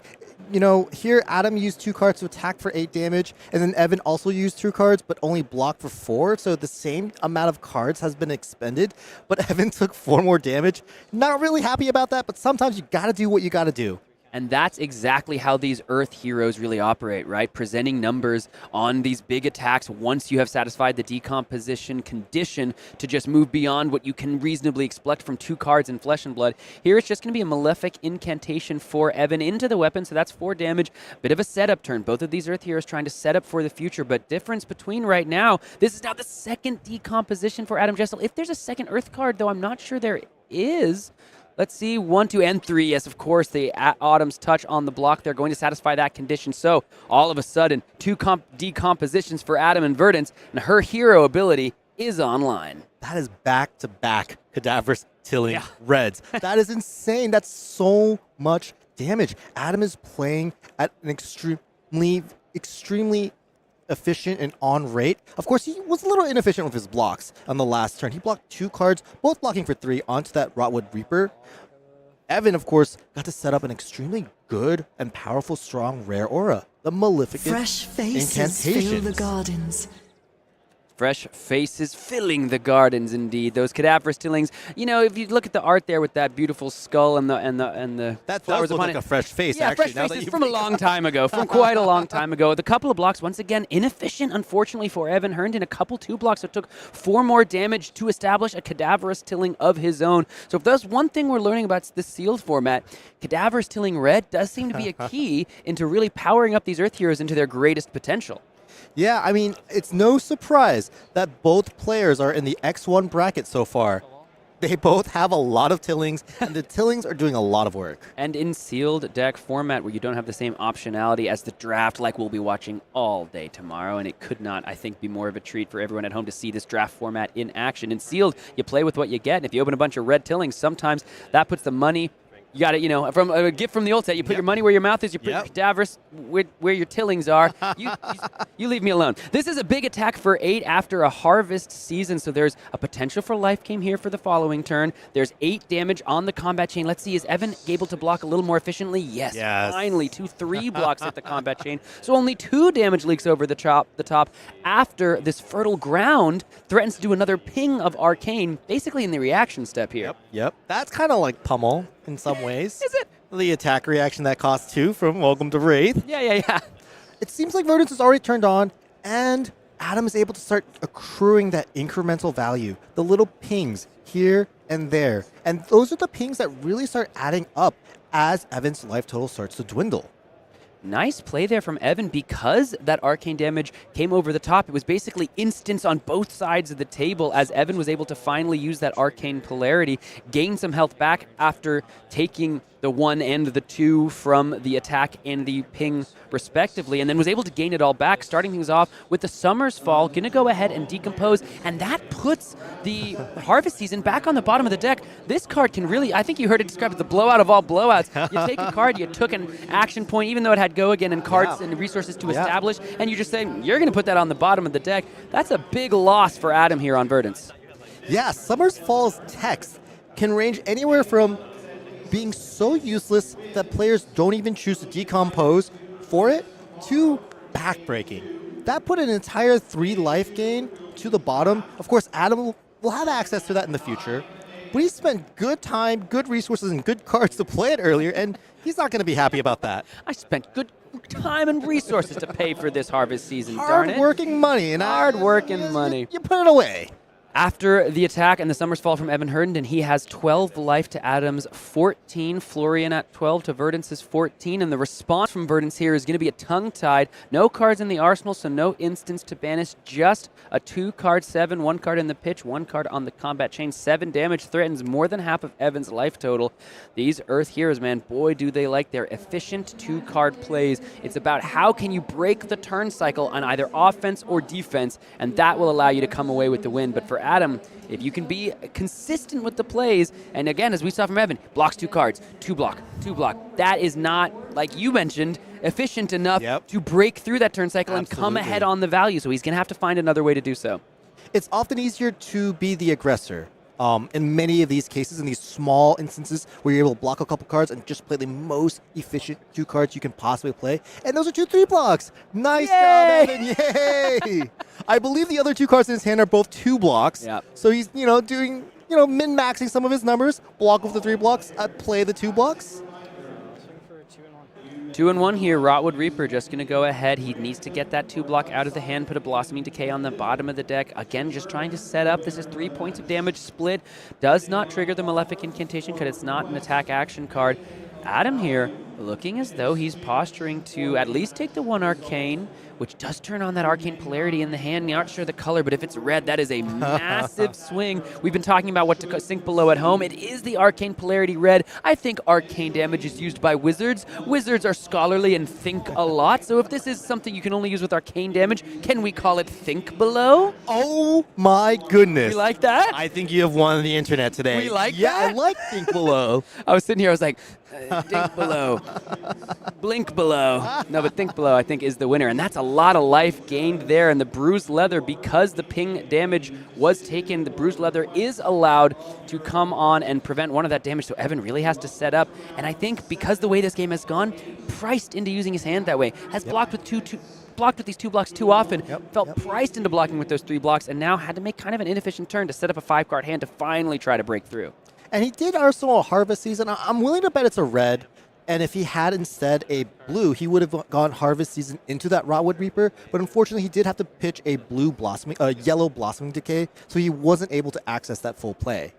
You know, here Adam used 2 cards to attack for 8 damage, and then Evan also used 2 cards, but only blocked for 4, so the same amount of cards has been expended, but Evan took 4 more damage. Not really happy about that, but sometimes you gotta do what you gotta do. And that's exactly how these Earth heroes really operate, right? Presenting numbers on these big attacks once you have satisfied the decomposition condition to just move beyond what you can reasonably expect from 2 cards in Flesh and Blood. Here it's just going to be a Malefic Incantation for Evan into the weapon, so that's 4 damage. Bit of a setup turn. Both of these Earth heroes trying to set up for the future, but difference between right now, this is now the second decomposition for Adam Jesssell. If there's a second Earth card, though, I'm not sure there is. Let's see, 1, 2, and 3. Yes, of course, the Autumn's Touch on the block. They're going to satisfy that condition. So, all of a sudden, 2 decompositions for Adam and Verdance, and her hero ability is online. That is back-to-back Cadaverous Tilling Reds. That is insane. That's so much damage. Adam is playing at an extremely efficient and on rate. Of course, he was a little inefficient with his blocks on the last turn. He blocked 2 cards, both blocking for 3 onto that Rotwood Reaper. Evan, of course, got to set up an extremely good and powerful, strong, rare aura. The Maleficent Fresh faces fill Incantations. the gardens. Fresh faces filling the gardens, indeed. Those Cadaverous Tillings. You know, if you look at the art there with that beautiful skull and the that flowers does look upon like it. a fresh face, Yeah, actually. fresh faces from a long time ago, from quite a long time ago. The couple of blocks, once again, inefficient, unfortunately, for Evan Herndon. A couple 2 blocks, so it took 4 more damage to establish a Cadaverous Tilling of his own. So if there's one thing we're learning about the sealed format, Cadaverous Tilling Red does seem to be a key into really powering up these Earth heroes into their greatest potential. Yeah, I mean, it's no surprise that both players are in the X1 bracket so far. They both have a lot of Tillings, and the Tillings are doing a lot of work. And in sealed deck format where you don't have the same optionality as the draft, like we'll be watching all day tomorrow, and it could not, I think, be more of a treat for everyone at home to see this draft format in action. In sealed, you play with what you get, and if you open a bunch of red Tillings, sometimes that puts the money You got it, from a gift from the old set. You put your money where your mouth is. You put your cadavers where your tillings are. You leave me alone. This is a big attack for 8 after a harvest season, so there's a potential for life game here for the following turn. There's 8 damage on the combat chain. Let's see, is Evan able to block a little more efficiently? Yes. Finally, 3 blocks hit the combat chain. So only 2 damage leaks over the top after this fertile ground threatens to do another ping of Arcane, basically in the reaction step here. Yep. That's kind of like Pummel in some ways. Is it? The attack reaction that costs 2 from Welcome to Wraith. Yeah. It seems like Verdance is already turned on, and Adam is able to start accruing that incremental value. The little pings here and there. And those are the pings that really start adding up as Evan's life total starts to dwindle. Nice play there from Evan because that arcane damage came over the top. It was basically instants on both sides of the table as Evan was able to finally use that arcane polarity, gain some health back after taking the 1 and the 2 from the attack and the ping respectively, and then was able to gain it all back, starting things off with the Summer's Fall, going to go ahead and decompose, and that puts the Harvest Season back on the bottom of the deck. This card can really, I think you heard it described as the blowout of all blowouts. You take a card, you took an action point, even though it had go again and cards and resources to establish, and you just say, you're going to put that on the bottom of the deck. That's a big loss for Adam here on Verdance. Yeah, Summer's Fall's text can range anywhere from being so useless that players don't even choose to decompose for it to backbreaking. That put an entire 3 life gain to the bottom. Of course, Adam will have access to that in the future, but he spent good time, good resources, and good cards to play it earlier, and he's not going to be happy about that. I spent good time and resources to pay for this Harvest Season, darn it. Hard-working money. And hard-working money. You put it away. After the attack and the Summer's Fall from Evan Herdon, he has 12 life to Adam's 14. Florian at 12 to Verdance's 14. And the response from Verdance here is going to be a tongue-tied. No cards in the arsenal, so no instants to banish. Just a 2-card 7, 1 card in the pitch, 1 card on the combat chain. 7 damage threatens more than half of Evan's life total. These Earth Heroes, man, boy, do they like their efficient 2-card plays. It's about how can you break the turn cycle on either offense or defense, and that will allow you to come away with the win. But for Adam, if you can be consistent with the plays, and again, as we saw from Evan, blocks 2 cards, 2 block, 2 block. That is not, like you mentioned, efficient enough to break through that turn cycle and come ahead on the value. So he's going to have to find another way to do so. It's often easier to be the aggressor. In many of these cases, in these small instances where you're able to block a couple cards and just play the most efficient 2 cards you can possibly play. And those are 2 3 blocks. Nice job, Evan. Yay! I believe the other 2 cards in his hand are both 2 blocks. Yep. So he's, doing, min-maxing some of his numbers. Block with the 3 blocks, play the 2 blocks. 2-1 here. Rotwood Reaper just going to go ahead. He needs to get that 2 block out of the hand, put a Blossoming Decay on the bottom of the deck. Again, just trying to set up. This is 3 points of damage split. Does not trigger the Malefic Incantation because it's not an attack action card. Adam here looking as though he's posturing to at least take the 1 Arcane, which does turn on that Arcane Polarity in the hand. You're not sure the color, but if it's red, that is a massive swing. We've been talking about what to sink below at home. It is the Arcane Polarity red. I think Arcane damage is used by Wizards. Wizards are scholarly and think a lot, so if this is something you can only use with Arcane damage, can we call it Think Below? Oh my goodness. You like that? I think you have won the internet today. We like that? Yeah, I like Think Below. I was sitting here, I was like, Think Below. Blink Below. No, but Think Below, I think, is the winner. And that's a lot of life gained there. And the bruised leather, because the ping damage was taken, the bruised leather is allowed to come on and prevent 1 of that damage. So Evan really has to set up. And I think because the way this game has gone, priced into using his hand that way, has blocked with blocked with these 2 blocks too often, felt priced into blocking with those 3 blocks, and now had to make kind of an inefficient turn to set up a 5-card hand to finally try to break through. And he did Arsenal Harvest Season. I'm willing to bet it's a red. And if he had instead a blue, he would have gone Harvest Season into that Rotwood Reaper. But unfortunately, he did have to pitch a yellow Blossoming Decay, so he wasn't able to access that full play.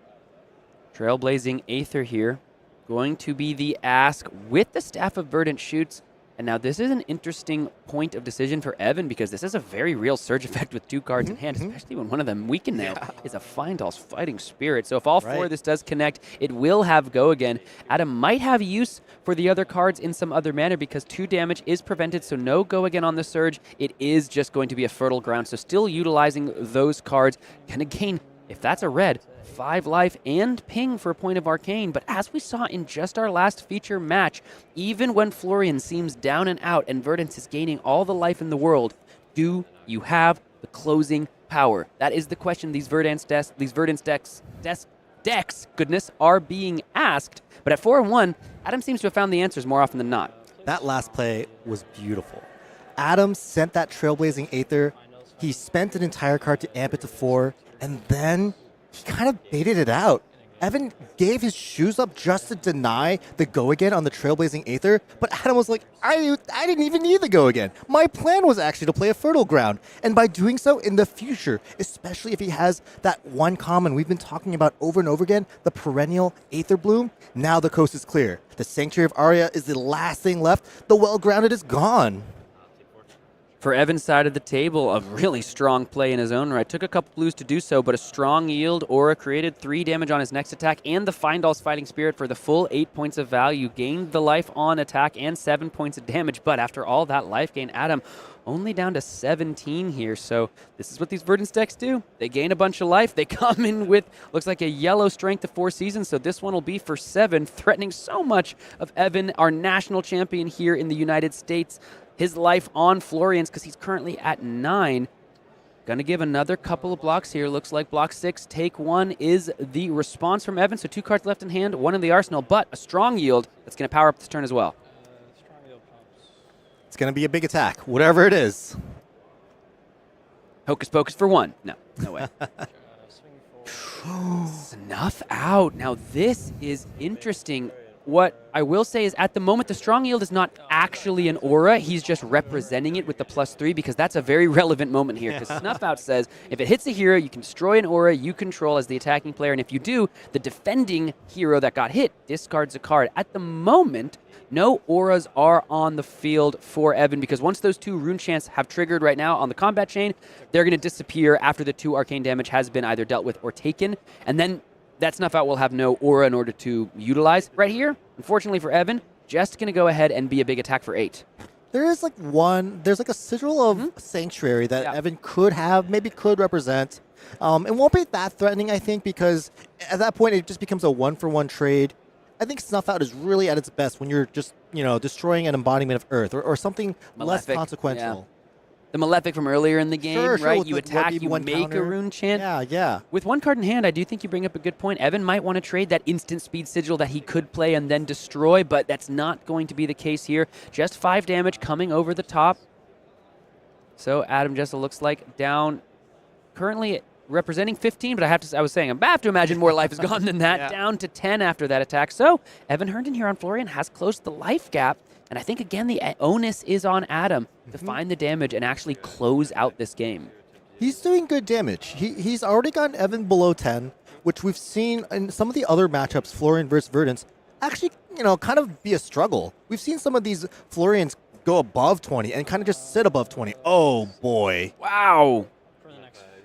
Trailblazing Aether here, going to be the ask with the Staff of Verdant Shoots. And now this is an interesting point of decision for Evan because this is a very real surge effect with 2 cards in hand, especially when one of them weakened now is a Findall's Fighting Spirit. So if all 4 of this does connect, it will have go again. Adam might have use for the other cards in some other manner because 2 damage is prevented, so no go again on the surge. It is just going to be a fertile ground, so still utilizing those cards. Gonna gain, if that's a red, 5 life and ping for a point of arcane, but as we saw in just our last feature match, even when Florian seems down and out and Verdance is gaining all the life in the world, do you have the closing power? That is the question these Verdance decks, goodness, are being asked. But at 4-1, Adam seems to have found the answers more often than not. That last play was beautiful. Adam sent that Trailblazing Aether. He spent an entire card to amp it to 4, and then he kind of baited it out. Evan gave his shoes up just to deny the go again on the Trailblazing Aether, but Adam was like, I didn't even need the go again. My plan was actually to play a Fertile Ground, and by doing so in the future, especially if he has that one common we've been talking about over and over again, the perennial Aether Bloom, now the coast is clear. The Sanctuary of Aria is the last thing left. The well-grounded is gone. For Evan's side of the table, a really strong play in his own right. Took a couple blues to do so, but a strong yield. Aura created 3 damage on his next attack, and the Findall's Fighting Spirit for the full 8 points of value. Gained the life on attack and 7 points of damage, but after all that life gain, Adam only down to 17 here. So this is what these Verdance decks do. They gain a bunch of life. They come in with, looks like a yellow strength of 4 seasons, so this one will be for 7, threatening so much of Evan, our national champion here in the United States. His life on Florian's because he's currently at 9. Gonna give another couple of blocks here. Looks like block 6, take 1 is the response from Evan. So 2 cards left in hand, 1 in the arsenal, but a strong yield that's gonna power up this turn as well. It's gonna be a big attack, whatever it is. Hocus pocus for 1. No way. Snuff out. Now this is interesting. What I will say is at the moment, the strong yield is not actually an aura. He's just representing it with the +3 because that's a very relevant moment here. Because Snuff Out says if it hits a hero, you can destroy an aura you control as the attacking player. And if you do, the defending hero that got hit discards a card. At the moment, no auras are on the field for Evan because once those 2 rune chants have triggered right now on the combat chain, they're going to disappear after the 2 arcane damage has been either dealt with or taken. And then that Snuff Out will have no aura in order to utilize. Right here, unfortunately for Evan, just going to go ahead and be a big attack for 8. There is there's like a sigil of Sanctuary that Evan could have, maybe could represent. It won't be that threatening, I think, because at that point it just becomes a 1-for-1 trade. I think Snuff Out is really at its best when you're just, destroying an embodiment of Earth or something less consequential. Yeah. The Malefic from earlier in the game, sure, right? You attack, you make counter. a rune chant. Yeah. With 1 card in hand, I do think you bring up a good point. Evan might want to trade that instant speed sigil that he could play and then destroy, but that's not going to be the case here. Just 5 damage coming over the top. So Adam Jesssell looks like down, currently representing 15, but I have to imagine more life is gone than that. Down to 10 after that attack. So Evan Herdon here on Florian has closed the life gap. And I think, again, the onus is on Adam to find the damage and actually close out this game. He's doing good damage. He's already gotten Evan below 10, which we've seen in some of the other matchups, Florian versus Verdance, actually, kind of be a struggle. We've seen some of these Florians go above 20 and kind of just sit above 20. Oh, boy. Wow.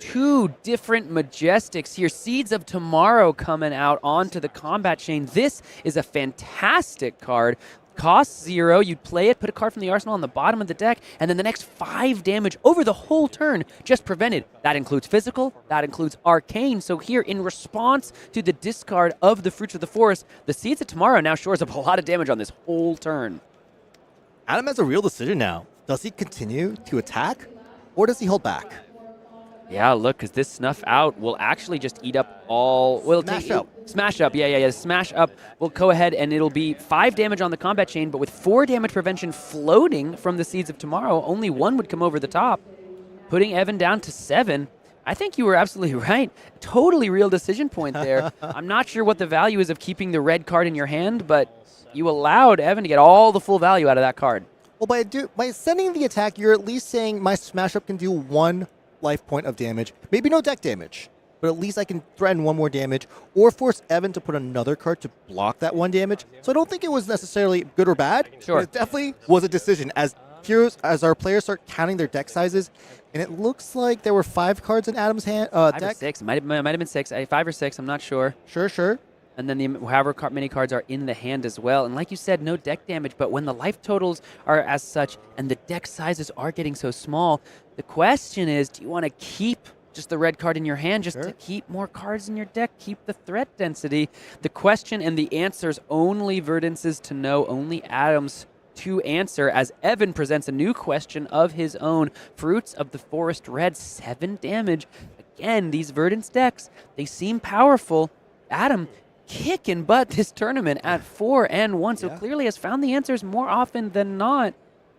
2 different Majestics here. Seeds of Tomorrow coming out onto the combat chain. This is a fantastic card. Costs 0, you'd play it, put a card from the arsenal on the bottom of the deck, and then the next 5 damage over the whole turn just prevented. That includes physical, that includes arcane. So here, in response to the discard of the Fruits of the Forest, the Seeds of Tomorrow now shores up a lot of damage on this whole turn. Adam has a real decision now. Does he continue to attack, or does he hold back? Yeah, look, because this Snuff Out will actually just eat up all... Smash up. Smash up, yeah. Smash up will go ahead and it'll be 5 damage on the combat chain, but with 4 damage prevention floating from the Seeds of Tomorrow, only 1 would come over the top, putting Evan down to 7. I think you were absolutely right. Totally real decision point there. I'm not sure what the value is of keeping the red card in your hand, but you allowed Evan to get all the full value out of that card. Well, by sending the attack, you're at least saying my Smash Up can do 1 life point of damage. Maybe no deck damage, but at least I can threaten 1 more damage or force Evan to put another card to block that 1 damage. So I don't think it was necessarily good or bad. Sure. But it definitely was a decision as our players start counting their deck sizes, and it looks like there were 5 cards in Adam's hand, 5 deck. or 6. Might have been 6. 5 or 6, I'm not sure. Sure. And then however many cards are in the hand as well. And like you said, no deck damage, but when the life totals are as such and the deck sizes are getting so small, the question is, do you want to keep just the red card in your hand, just to keep more cards in your deck, keep the threat density. The question and the answers only Verdance's to know, only Adam's to answer, as Evan presents a new question of his own. Fruits of the Forest Red, 7 damage. Again, these Verdance decks, they seem powerful. Adam kicking butt this tournament at 4-1, so clearly has found the answers more often than not.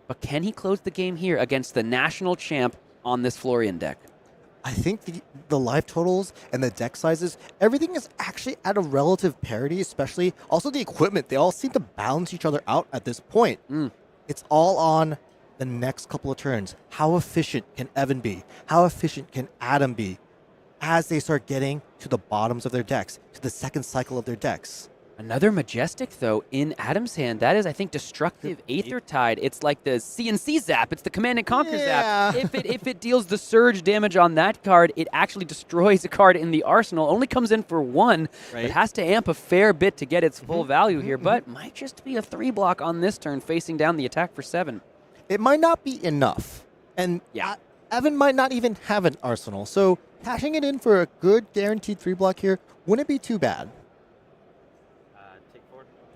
But can he close the game here against the national champ on this Florian deck? I think the life totals and the deck sizes, everything is actually at a relative parity, especially also the equipment. They all seem to balance each other out at this point. It's all on the next couple of turns. How efficient can Evan be? How efficient can Adam be as they start getting to the bottoms of their decks, to the second cycle of their decks? Another Majestic, though, in Adam's hand. That is, I think, Destructive Aether Tide. It's like the CNC Zap. It's the Command and Conquer Zap. If it deals the surge damage on that card, it actually destroys a card in the arsenal. Only comes in for 1. It has to amp a fair bit to get its full value here, but might just be a 3-block on this turn, facing down the attack for 7. It might not be enough. And Evan might not even have an arsenal. So cashing it in for a good guaranteed 3-block here wouldn't be too bad.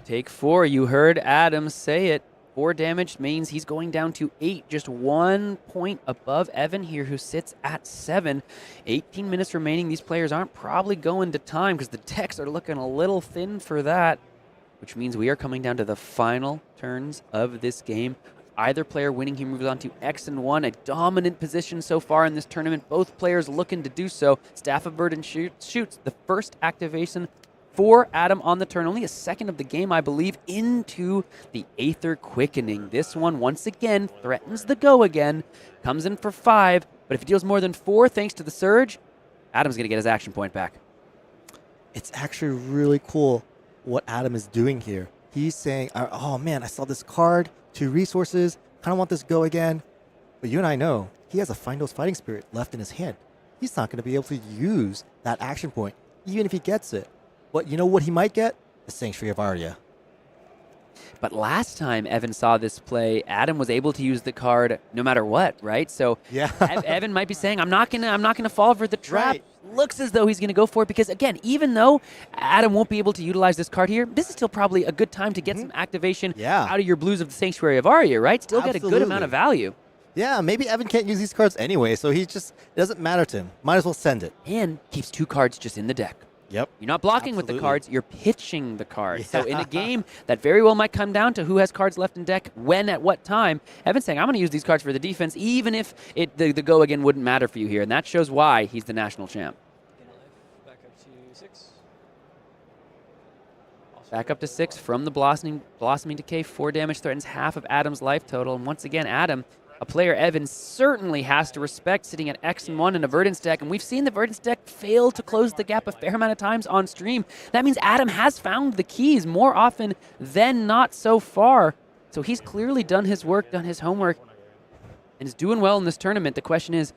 Take 4. You heard Adam say it. 4 damage means he's going down to 8, just 1 point above Evan here, who sits at 7. 18 minutes remaining. These players aren't probably going to time because the decks are looking a little thin for that, which means we are coming down to the final turns of this game. Either player winning here moves on to X and 1, a dominant position so far in this tournament. Both players looking to do so. Staff of Verdance shoots the first activation for Adam on the turn. Only a second of the game, I believe, into the Aether Quickening. This one, once again, threatens the go again. Comes in for 5, but if he deals more than 4, thanks to the surge, Adam's going to get his action point back. It's actually really cool what Adam is doing here. He's saying, oh man, I saw this card, 2 resources, kind of want this go again. But you and I know, he has a Find Those Fighting Spirit left in his hand. He's not going to be able to use that action point, even if he gets it. But you know what he might get? The Sanctuary of Arya. But last time Evan saw this play, Adam was able to use the card no matter what, right? So Evan might be saying, I'm not gonna fall for the trap. Looks as though he's gonna go for it because, again, even though Adam won't be able to utilize this card here, this is still probably a good time to get some activation out of your blues of the Sanctuary of Arya, right? Still get a good amount of value. Yeah, maybe Evan can't use these cards anyway, so he just, it doesn't matter to him. Might as well send it. And keeps 2 cards just in the deck. Yep. You're not blocking with the cards, you're pitching the cards. So in a game that very well might come down to who has cards left in deck, when, at what time, Evan's saying, I'm going to use these cards for the defense, even if the go again wouldn't matter for you here. And that shows why he's the national champ. Back up to 6. Back up to 6 from the Blossoming Decay. 4 damage threatens half of Adam's life total. And once again, Adam, a player Evan certainly has to respect, sitting at X and 1 in a Verdance deck. And we've seen the Verdance deck fail to close the gap a fair amount of times on stream. That means Adam has found the keys more often than not so far. So he's clearly done his work, done his homework, and is doing well in this tournament. The question is,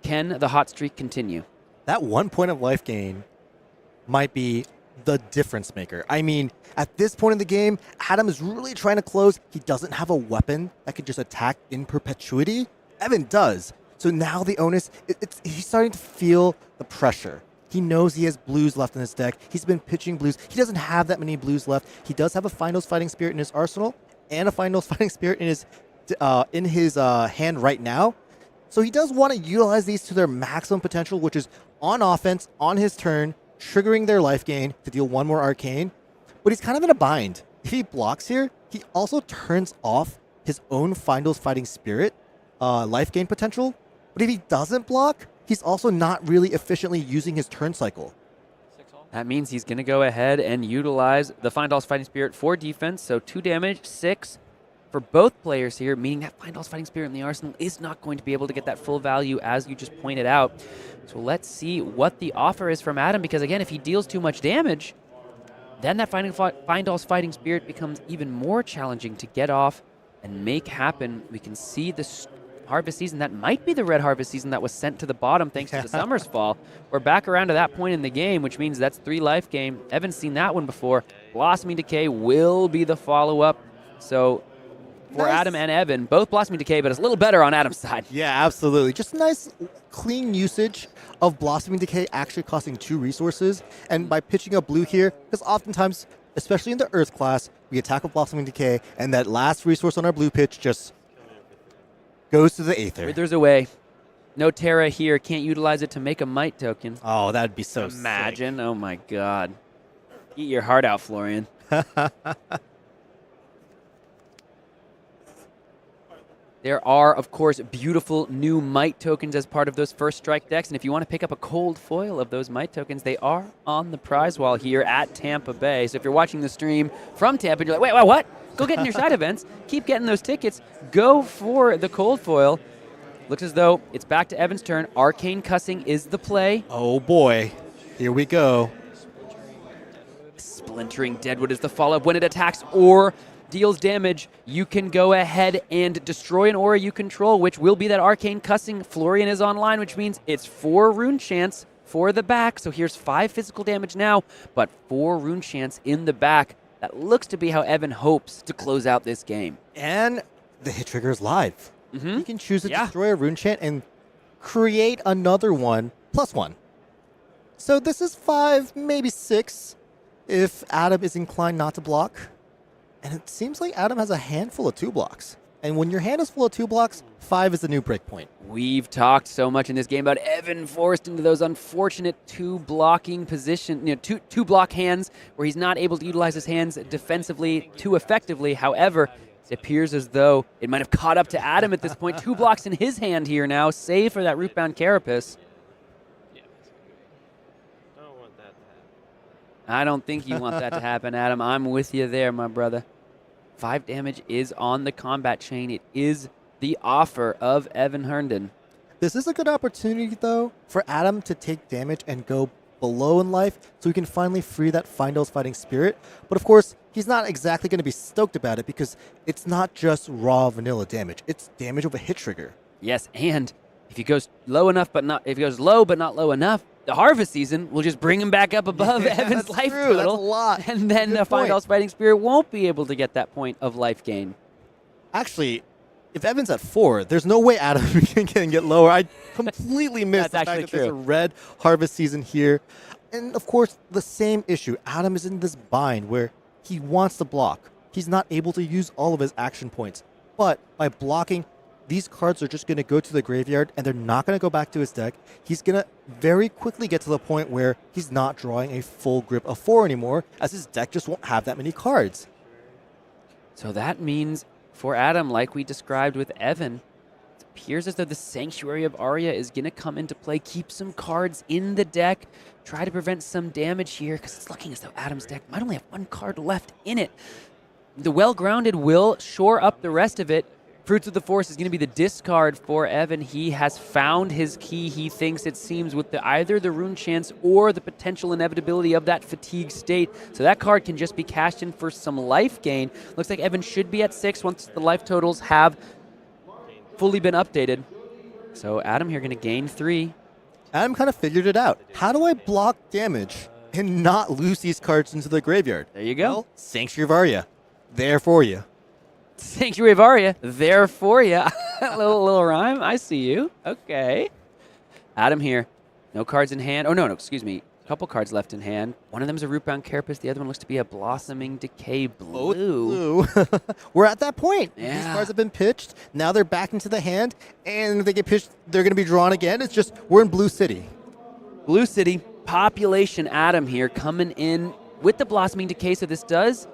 can the hot streak continue? That 1 point of life gain might be the difference maker. I mean, at this point in the game, Adam is really trying to close. He doesn't have a weapon that could just attack in perpetuity. Evan does. So now the onus, he's starting to feel the pressure. He knows he has blues left in his deck. He's been pitching blues. He doesn't have that many blues left. He does have a Find Those Fighting Spirit in his arsenal and a Find Those Fighting Spirit in his hand right now. So he does want to utilize these to their maximum potential, which is on offense, on his turn, triggering their life gain to deal 1 more arcane. But he's kind of in a bind. If he blocks here, he also turns off his own Find Those Fighting Spirit life gain potential. But if he doesn't block, he's also not really efficiently using his turn cycle. That means he's going to go ahead and utilize the Find All's Fighting Spirit for defense. So 2 damage, 6 for both players here, meaning that Find All's Fighting Spirit in the arsenal is not going to be able to get that full value, as you just pointed out. So let's see what the offer is from Adam, because again, if he deals too much damage, then that Find All's Fighting Spirit becomes even more challenging to get off and make happen. We can see this harvest season. That might be the red harvest season that was sent to the bottom thanks to the Summer's Fall. We're back around to that point in the game, which means that's 3 life game. Evan's seen that one before. Blossoming Decay will be the follow-up. So for Adam and Evan. Both Blossoming Decay, but it's a little better on Adam's side. Yeah, absolutely. Just nice, clean usage of Blossoming Decay actually costing 2 resources. And by pitching up blue here, because oftentimes, especially in the Earth class, we attack with Blossoming Decay, and that last resource on our blue pitch just goes to the Aether. Withers away. No Terra here. Can't utilize it to make a Might token. Oh, that'd be so Imagine. Sick. Oh, my God. Eat your heart out, Florian. There are, of course, beautiful new Might tokens as part of those first strike decks. And if you want to pick up a cold foil of those Might tokens, they are on the prize wall here at Tampa Bay. So if you're watching the stream from Tampa and you're like, wait, what? Go get in your side events. Keep getting those tickets. Go for the cold foil. Looks as though it's back to Evan's turn. Arcane Cussing is the play. Oh, boy. Here we go. Splintering Deadwood is the follow-up. When it attacks or deals damage, you can go ahead and destroy an aura you control, which will be that Arcane Cussing. Florian is online, which means it's 4 rune chance for the back. So here's 5 physical damage now, but 4 rune chance in the back. That looks to be how Evan hopes to close out this game. And the hit trigger is live. You can choose to destroy a rune chant and create another one +1. So this is 5, maybe 6, if Adam is inclined not to block. And it seems like Adam has a handful of 2 blocks. And when your hand is full of 2 blocks, 5 is the new break point. We've talked so much in this game about Evan forced into those unfortunate 2 blocking position, two block hands where he's not able to utilize his hands defensively too effectively. However, it appears as though it might have caught up to Adam at this point. 2 blocks in his hand here now, save for that Rootbound Carapace. I don't think you want that to happen, Adam. I'm with you there, my brother. 5 damage is on the combat chain. It is the offer of Evan Herdon. This is a good opportunity, though, for Adam to take damage and go below in life so he can finally free that Findel's Fighting Spirit. But, of course, he's not exactly going to be stoked about it because it's not just raw vanilla damage. It's damage of a hit trigger. Yes, and if he goes low enough, if he goes low but not low enough, the harvest season will just bring him back up above Evan's life total. That's a lot. And then the Findel's Fighting Spirit won't be able to get that point of life gain. Actually, if Evan's at 4, there's no way Adam can get lower. I completely missed the fact that there's a red harvest season here. And, of course, the same issue. Adam is in this bind where he wants to block. He's not able to use all of his action points. But by blocking, these cards are just going to go to the graveyard, and they're not going to go back to his deck. He's going to very quickly get to the point where he's not drawing a full grip of 4 anymore, as his deck just won't have that many cards. So that means for Adam, like we described with Evan, it appears as though the Sanctuary of Arya is going to come into play, keep some cards in the deck, try to prevent some damage here, because it's looking as though Adam's deck might only have 1 card left in it. The Well-Grounded will shore up the rest of it. Fruits of the Force is going to be the discard for Evan. He has found his key, he thinks it seems, with either the Rune Chance or the potential inevitability of that Fatigue state. So that card can just be cashed in for some life gain. Looks like Evan should be at 6 once the life totals have fully been updated. So Adam here going to gain 3. Adam kind of figured it out. How do I block damage and not lose these cards into the graveyard? There you go. Well, Sanctuary of Arya, there for you. Sanctuary of Arya, there for you. little rhyme. I see you. Okay. Adam here. No cards in hand. Oh, no, excuse me. A couple cards left in hand. One of them is a Rootbound Carapace. The other one looks to be a Blossoming Decay blue. We're at that point. Yeah. These cards have been pitched. Now they're back into the hand. And if they get pitched, they're going to be drawn again. It's just, we're in Blue City. Blue City. Population Adam here coming in with the Blossoming Decay. So this does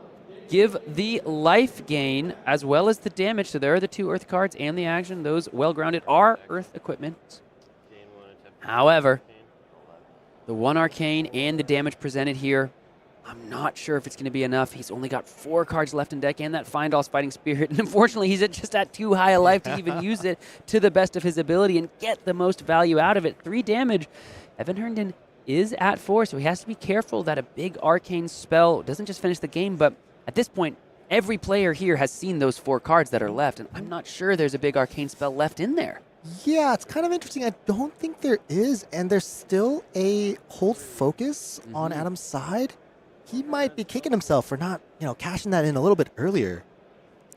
give the life gain as well as the damage. So there are the 2 Earth cards and the action. Those Well-Grounded are Earth equipment. However, the 1 Arcane and the damage presented here, I'm not sure if it's going to be enough. He's only got 4 cards left in deck and that Findel's Fighting Spirit. And unfortunately, he's just at too high a life to even use it to the best of his ability and get the most value out of it. 3 damage. Evan Herdon is at 4, so he has to be careful that a big Arcane spell doesn't just finish the game, but at this point, every player here has seen those 4 cards that are left, and I'm not sure there's a big Arcane spell left in there. Yeah, it's kind of interesting. I don't think there is, and there's still a hold focus on Adam's side. He might be kicking himself for not, cashing that in a little bit earlier.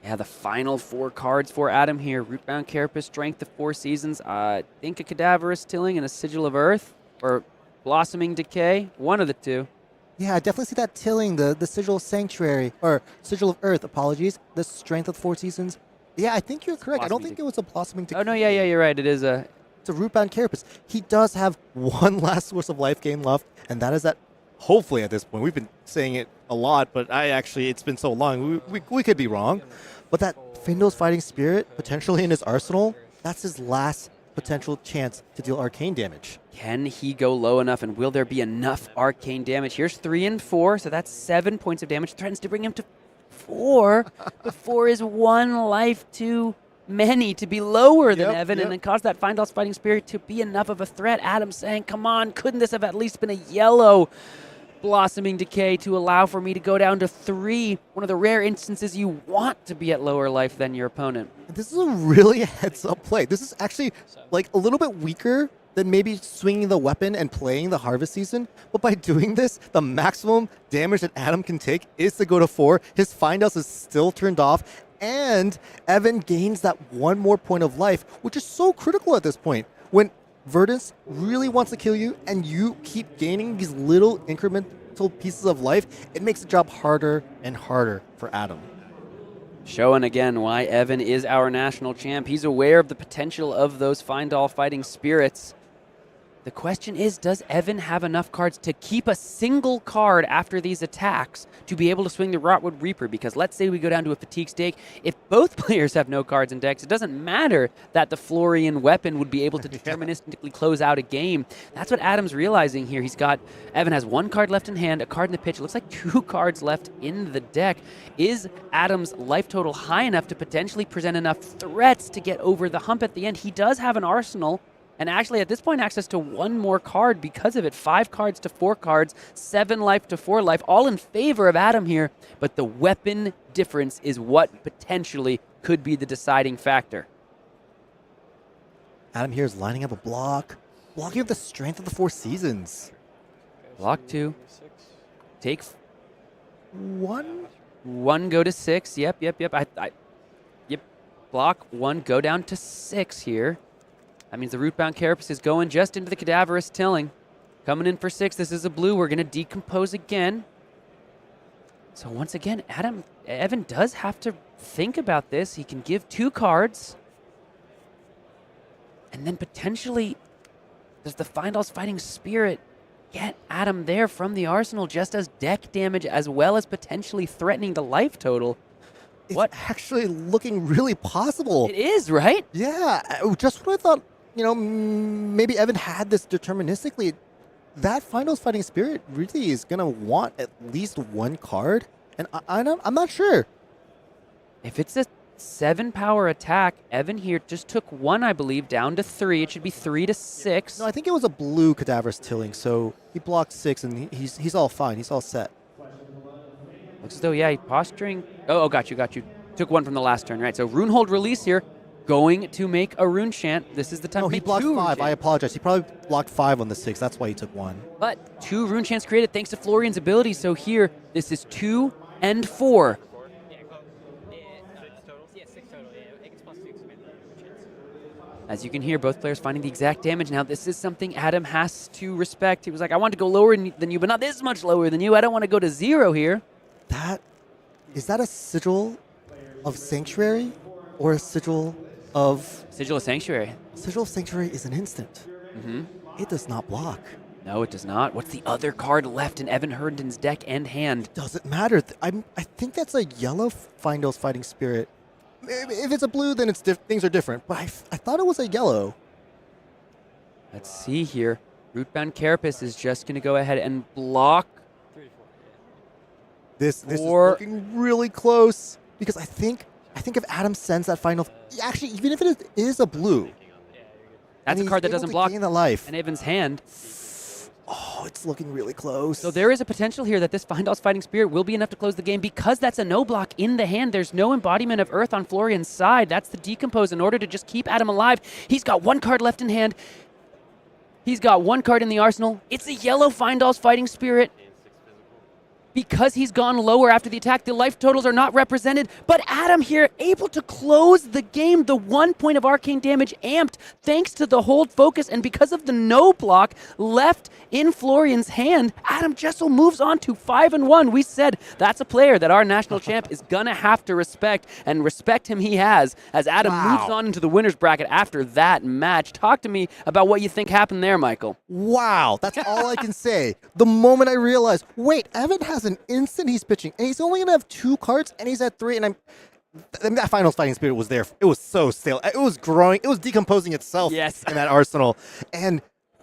Yeah, the final 4 cards for Adam here. Rootbound Carapace, Strength of 4 Seasons. I think a Cadaverous Tilling and a Sigil of Earth. Or Blossoming Decay. One of the two. Yeah, I definitely see that Tilling, the Sigil of Sanctuary, or Sigil of Earth, apologies. The Strength of 4 Seasons. Yeah, I think you're correct. I don't think it was a Blossoming Decay. Oh, no, yeah, you're right. It is a... It's a Rootbound Carapace. He does have one last source of life gain left, and that is that. Hopefully at this point. We've been saying it a lot, but it's been so long. We could be wrong. But that Findo's Fighting Spirit, potentially in his arsenal, that's his last potential chance to deal arcane damage. Can he go low enough, and will there be enough arcane damage? Here's 3 and 4, so that's 7 points of damage. Threatens to bring him to 4, but 4 is 1 life too many to be lower than Evan, and then cause that Findo's Fighting Spirit to be enough of a threat. Adam saying, come on, couldn't this have at least been a yellow Blossoming Decay to allow for me to go down to 3? One of the rare instances you want to be at lower life than your opponent. This is a really heads-up play. This is actually like a little bit weaker than maybe swinging the weapon and playing the Harvest Season. But by doing this, the maximum damage that Adam can take is to go to 4. His Find Us is still turned off, and Evan gains that 1 more point of life, which is so critical at this point. When Verdance really wants to kill you, and you keep gaining these little incremental pieces of life, it makes the job harder and harder for Adam. Showing again why Evan is our national champ. He's aware of the potential of those Findall Fighting Spirits. The question is, does Evan have enough cards to keep a single card after these attacks to be able to swing the Rotwood Reaper? Because let's say we go down to a fatigue stake. If both players have no cards in decks, it doesn't matter that the Florian weapon would be able to deterministically close out a game. That's what Adam's realizing here. Evan has 1 card left in hand, a card in the pitch. It looks like 2 cards left in the deck. Is Adam's life total high enough to potentially present enough threats to get over the hump at the end? He does have an arsenal. And actually, at this point, access to 1 more card because of it. 5 cards to 4 cards, 7 life to 4 life, all in favor of Adam here. But the weapon difference is what potentially could be the deciding factor. Adam here is lining up a block. Blocking with the Strength of the 4 Seasons. Block 2. Take 1. 1, go to 6. Yep. Block 1, go down to 6 here. That means the Rootbound Carapace is going just into the Cadaverous Tilling. Coming in for 6. This is a blue. We're going to decompose again. So once again, Evan does have to think about this. He can give 2 cards. And then potentially, does the Findall's Fighting Spirit get Adam there from the arsenal just as deck damage as well as potentially threatening the life total? It's actually looking really possible. It is, right? Yeah, just when I thought, maybe Evan had this deterministically, that Finals Fighting Spirit really is going to want at least 1 card, and I'm not sure. If it's a 7 power attack, Evan here just took 1, I believe, down to 3. It should be 3 to 6. No, I think it was a blue Cadaverous Tilling, so he blocked 6, and he's all fine. He's all set. Looks as though, yeah, he's posturing. Oh, got you. Took 1 from the last turn, right? So Runehold Release here, going to make a Rune Chant. This is the time to make 2 he blocked 5. I apologize. He probably blocked 5 on the 6. That's why he took 1. But 2 Rune Chants created thanks to Florian's ability. So here, this is 2 and 4. As you can hear, both players finding the exact damage. Now, this is something Adam has to respect. He was like, I want to go lower than you, but not this much lower than you. I don't want to go to 0 here. Is that a Sigil of Sanctuary or a Sigil of... Sigil of Sanctuary. Sigil of Sanctuary is an instant. It does not block. No, it does not. What's the other card left in Evan Herdon's deck and hand? Doesn't matter. I think that's a yellow Findall's Fighting Spirit. If it's a blue, then things are different. But I thought it was a yellow. Let's see here. Rootbound Carapace is just going to go ahead and block. This is looking really close because I think if Adam sends that final, actually, even if it is a blue, that's a card that doesn't block gain the life in Evan's hand. Oh, it's looking really close. So there is a potential here that this Findall's Fighting Spirit will be enough to close the game because that's a no block in the hand. There's no embodiment of Earth on Florian's side. That's the decompose in order to just keep Adam alive. He's got 1 card left in hand. He's got 1 card in the arsenal. It's a yellow Findall's Fighting Spirit. because he's gone lower after the attack, the life totals are not represented, but Adam here able to close the game. The 1 point of arcane damage amped thanks to the hold focus, and because of the no block left in Florian's hand, Adam Jesssell moves on to 5-1. We said that's a player that our national champ is gonna have to respect, and respect him he has, as Adam moves on into the winner's bracket after that match. Talk to me about what you think happened there, Michael. Wow, that's all I can say. The moment I realized, wait, Evan has an instant he's pitching, and he's only going to have 2 cards, and he's at 3, and that Finals Fighting Spirit was there. It was so stale. It was growing. It was decomposing itself in that arsenal. And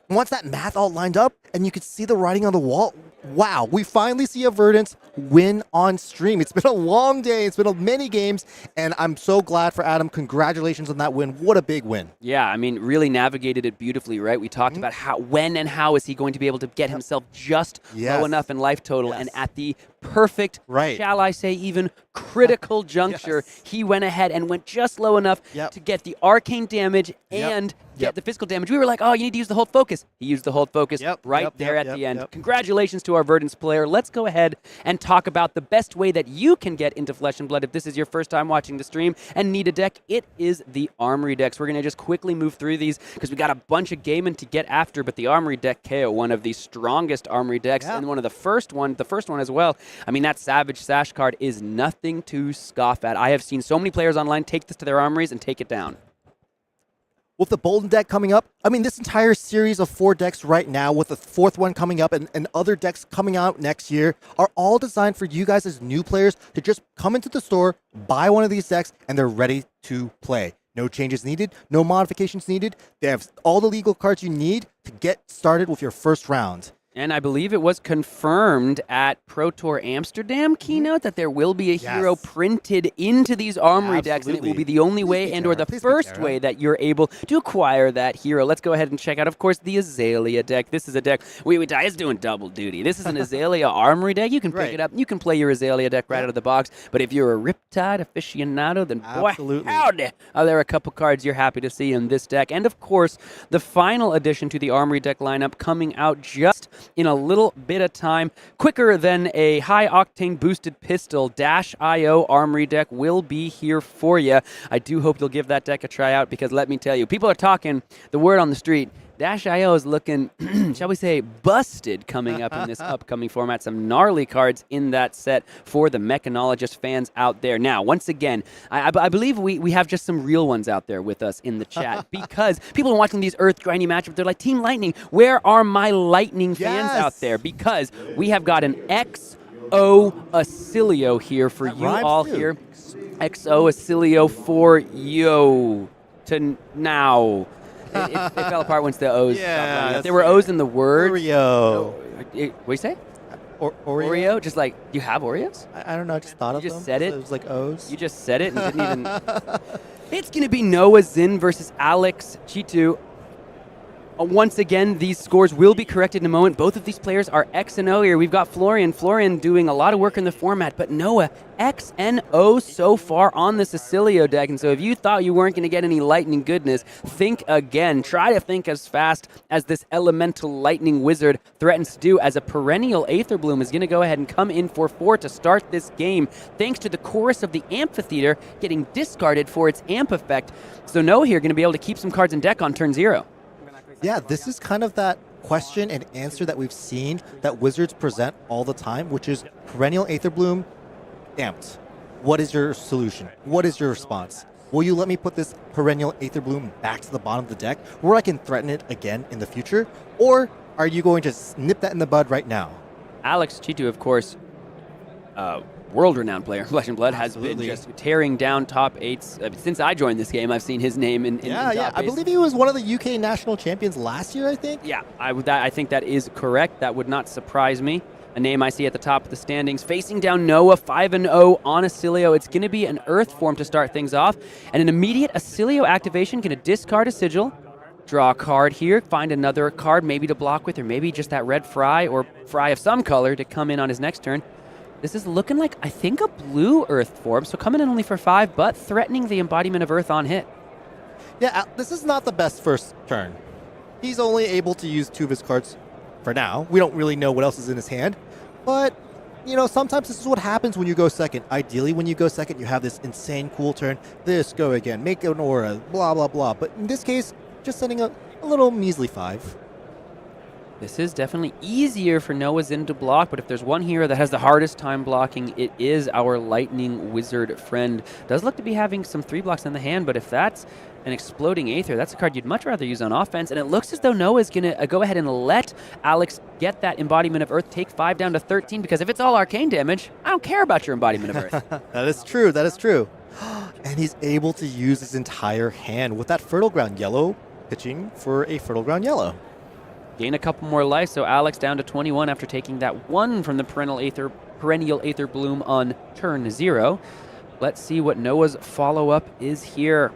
once that math all lined up, and you could see the writing on the wall, wow, we finally see a Verdance win on stream. It's been a long day. It's been many games, and I'm so glad for Adam. Congratulations on that win. What a big win. Yeah, I mean, really navigated it beautifully, right? We talked about when and how is he going to be able to get himself just low enough in life total, and at the perfect, shall I say even critical juncture, he went ahead and went just low enough to get the arcane damage and get the physical damage. We were like, oh, you need to use the hold focus. He used the hold focus right there at the end. Congratulations to our Verdance player. Let's go ahead and talk about the best way that you can get into Flesh and Blood if this is your first time watching the stream and need a deck. It is the Armory decks. We're going to just quickly move through these because we got a bunch of gaming to get after, but the Armory deck KO, one of the strongest Armory decks and one of the first one as well. I mean, that Savage Sash card is nothing to scoff at. I have seen so many players online take this to their armories and take it down. With the Bolden deck coming up, I mean, this entire series of 4 decks right now, with the 4th one coming up and other decks coming out next year, are all designed for you guys as new players to just come into the store, buy one of these decks, and they're ready to play. No changes needed, no modifications needed. They have all the legal cards you need to get started with your first round. And I believe it was confirmed at Pro Tour Amsterdam keynote that there will be a hero printed into these Armory decks, and it will be the only way and or the first way that you're able to acquire that hero. Let's go ahead and check out, of course, the Azalea deck. This is a deck, it's doing double duty. This is an Azalea Armory deck. You can pick it up. You can play your Azalea deck right out of the box. But if you're a Riptide aficionado, then boy, howdy, are there a couple cards you're happy to see in this deck. And, of course, the final addition to the Armory deck lineup coming out just in a little bit of time, quicker than a high-octane boosted pistol. Dash.io Armory deck will be here for you. I do hope you'll give that deck a try out because let me tell you, people are talking the word on the street. Dash.io is looking, shall we say, busted coming up in this upcoming format. Some gnarly cards in that set for the Mechanologist fans out there. Now, once again, I believe we have just some real ones out there with us in the chat because people are watching these Earth grindy matchups. They're like, Team Lightning, where are my Lightning fans out there? Because we have got an XO Oscilio here for you all here. XO Oscilio for yo to now. It fell apart once the O's stopped running. If there were O's in the word. Oreo. What do you say? Oreo? Just like, you have Oreos? I don't know. I just thought of them. You just said it? So it was like O's. You just said it and didn't even. It's going to be Noah Zinn versus Alex Chitu. Once again, these scores will be corrected in a moment. Both of these players are X and O here. We've got Florian doing a lot of work in the format, but Noah, X and O so far on this Oscilio deck. And so if you thought you weren't going to get any lightning goodness, think again. Try to think as fast as this elemental lightning wizard threatens to do, as a perennial Aether Bloom is going to go ahead and come in for 4 to start this game, thanks to the chorus of the Amphitheater getting discarded for its amp effect. So Noah here going to be able to keep some cards in deck on turn 0. Yeah, this is kind of that question and answer that we've seen that Wizards present all the time, which is perennial Aether Bloom amped. What is your solution? What is your response? Will you let me put this perennial Aether Bloom back to the bottom of the deck where I can threaten it again in the future? Or are you going to nip that in the bud right now? Alex Chitu, of course, world-renowned player in Flesh and Blood, has been just tearing down top 8s. Since I joined this game, I've seen his name in top 8s. I believe he was one of the UK national champions last year, I think. Yeah, I think that is correct. That would not surprise me. A name I see at the top of the standings. Facing down Noah, 5-0 on Oscilio. It's going to be an Earth form to start things off. And an immediate Oscilio activation, going to discard a sigil, draw a card here, find another card maybe to block with, or maybe just that red Fry or Fry of some color to come in on his next turn. This is looking like, I think, a blue Earth form, so coming in only for 5, but threatening the embodiment of Earth on hit. Yeah, this is not the best first turn. He's only able to use 2 of his cards for now. We don't really know what else is in his hand, but sometimes this is what happens when you go second. Ideally, when you go second, you have this insane cool turn. This, go again, make an aura, blah, blah, blah. But in this case, just sending a little measly 5. This is definitely easier for Noah Zinn to block, but if there's one hero that has the hardest time blocking, it is our Lightning Wizard friend. Does look to be having some 3 blocks in the hand, but if that's an Exploding Aether, that's a card you'd much rather use on offense, and it looks as though Noah is going to go ahead and let Alex get that Embodiment of Earth, take 5 down to 13, because if it's all arcane damage, I don't care about your Embodiment of Earth. That is true, that is true. And he's able to use his entire hand with that Fertile Ground yellow, pitching for a Fertile Ground yellow. Gain a couple more life, so Alex down to 21 after taking that 1 from the Perennial Aether Bloom on turn 0. Let's see what Noah's follow-up is here.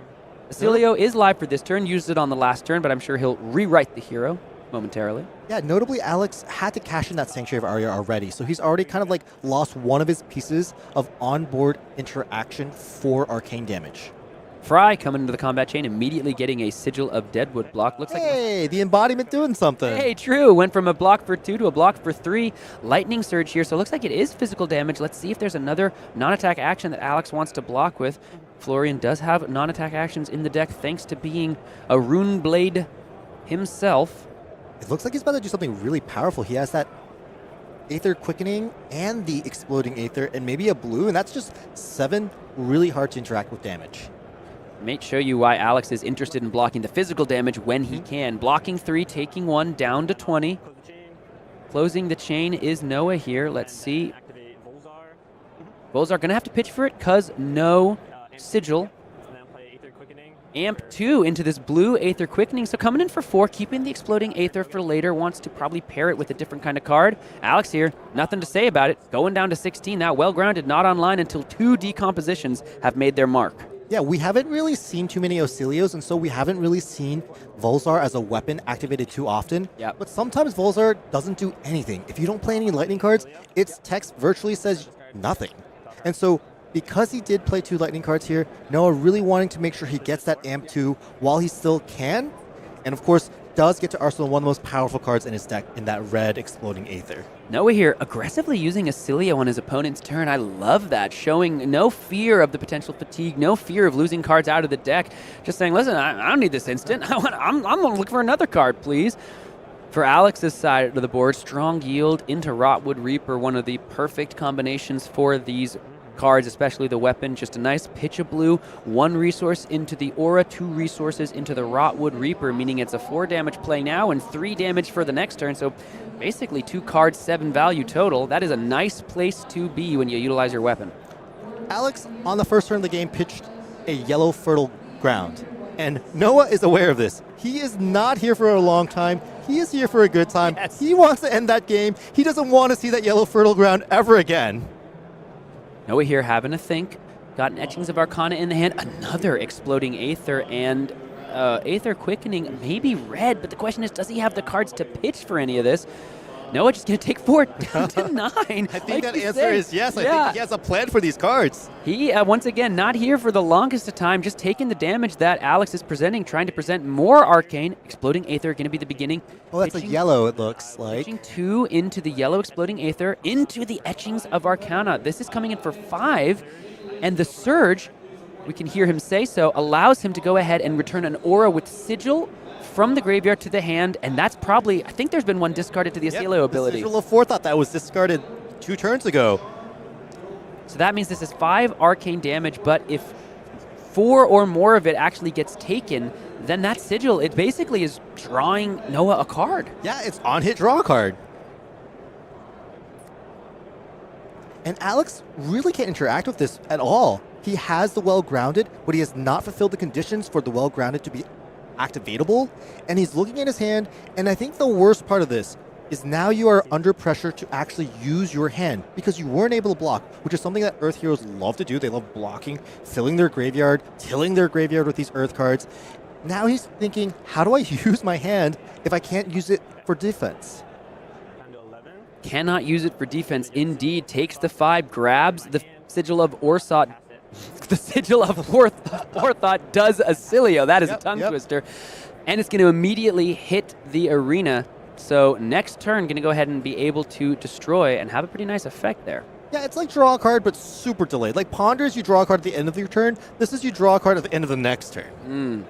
Oscilio is live for this turn, used it on the last turn, but I'm sure he'll rewrite the hero momentarily. Yeah, notably, Alex had to cash in that Sanctuary of Aria already, so he's already kind of like lost one of his pieces of onboard interaction for arcane damage. Fry coming into the combat chain, immediately getting a Sigil of Deadwood block. Looks hey, the embodiment doing something. Hey, true. Went from a block for 2 to a block for 3. Lightning Surge here, so it looks like it is physical damage. Let's see if there's another non-attack action that Alex wants to block with. Florian does have non-attack actions in the deck thanks to being a Rune Blade himself. It looks like he's about to do something really powerful. He has that Aether Quickening and the Exploding Aether and maybe a blue, and that's just 7 really hard to interact with damage. May show you why Alex is interested in blocking the physical damage when he can. Blocking 3, taking 1, down to 20. Closing the chain is Noah here. Let's see. Volzar going to have to pitch for it because no Sigil. Amp 2 into this blue Aether Quickening. So coming in for 4, keeping the Exploding Aether for later. Wants to probably pair it with a different kind of card. Alex here, nothing to say about it. Going down to 16 now. Well-grounded, not online until 2 decompositions have made their mark. Yeah, we haven't really seen too many Oscilios, and so we haven't really seen Volzar as a weapon activated too often. Yeah. But sometimes Volzar doesn't do anything. If you don't play any lightning cards, its text virtually says nothing. And so because he did play 2 lightning cards here, Noah really wanting to make sure he gets that Amp 2 while he still can. And of course, does get to arsenal one of the most powerful cards in his deck in that red Exploding Aether. Noah here aggressively using Oscilio on his opponent's turn. I love that, showing no fear of the potential fatigue, no fear of losing cards out of the deck. Just saying, listen, I don't need this instant. I'm going to look for another card, please. For Alex's side of the board, Strong Yield into Rotwood Reaper, one of the perfect combinations for these cards, especially the weapon. Just a nice pitch of blue, 1 resource into the Aura, 2 resources into the Rotwood Reaper, meaning it's a 4 damage play now and 3 damage for the next turn. So basically 2 cards, 7 value total. That is a nice place to be when you utilize your weapon. Alex, on the first turn of the game, pitched a yellow Fertile Ground. And Noah is aware of this. He is not here for a long time. He is here for a good time. Yes. He wants to end that game. He doesn't want to see that yellow Fertile Ground ever again. Noah here having to think. Got an Etchings of Arcana in the hand. Another Exploding Aether and Aether Quickening, maybe red, but the question is, does he have the cards to pitch for any of this? Noah just going to take 4 down to 9. I think that answer is yes. I think he has a plan for these cards. He, once again, not here for the longest of time, just taking the damage that Alex is presenting, trying to present more Arcane. Exploding Aether going to be the beginning. Oh, that's a yellow, it looks like. Pitching 2 into the yellow Exploding Aether, into the Etchings of Arcana. This is coming in for 5, and the Surge, we can hear him say so, allows him to go ahead and return an Aura with Sigil from the graveyard to the hand, and that's probably, I think there's been one discarded to the Oscilio ability. The Sigil of Forethought that was discarded 2 turns ago. So that means this is 5 arcane damage, but if 4 or more of it actually gets taken, then that Sigil, it basically is drawing Noah a card. Yeah, it's on-hit draw a card. And Alex really can't interact with this at all. He has the Well-Grounded, but he has not fulfilled the conditions for the Well-Grounded to be activatable, and he's looking at his hand, and I think the worst part of this is now you are under pressure to actually use your hand because you weren't able to block, which is something that Earth heroes love to do. They love blocking, filling their graveyard, tilling their graveyard with these Earth cards. Now he's thinking, how do I use my hand if I can't use it for defense? Cannot use it for defense. Indeed, takes the 5, grabs the Sigil of Orsot. The Sigil of Forethought does Oscilio. That is a tongue twister. And it's going to immediately hit the arena. So next turn, going to go ahead and be able to destroy and have a pretty nice effect there. Yeah, it's like draw a card, but super delayed. Like Ponders, you draw a card at the end of your turn. This is you draw a card at the end of the next turn.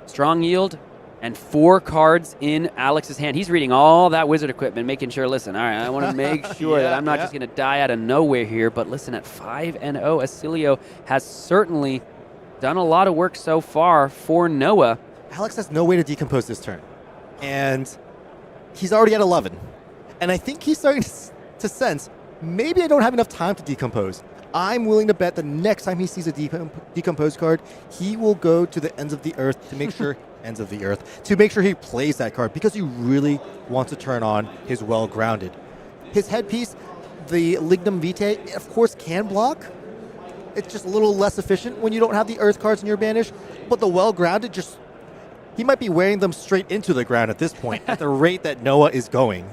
Strong yield and 4 cards in Alex's hand. He's reading all that wizard equipment, making sure, listen, all right, I want to make sure that I'm not just going to die out of nowhere here. But listen, at 5-0, Oscilio has certainly done a lot of work so far for Noah. Alex has no way to decompose this turn. And he's already at 11. And I think he's starting to sense, maybe I don't have enough time to decompose. I'm willing to bet the next time he sees a decomposed card, he will go to the ends of the earth to make sure to make sure he plays that card, because he really wants to turn on his well-grounded. His headpiece, the Lignum Vitae, of course can block. It's just a little less efficient when you don't have the earth cards in your banish, but the well-grounded just, he might be wearing them straight into the ground at this point at the rate that Noah is going.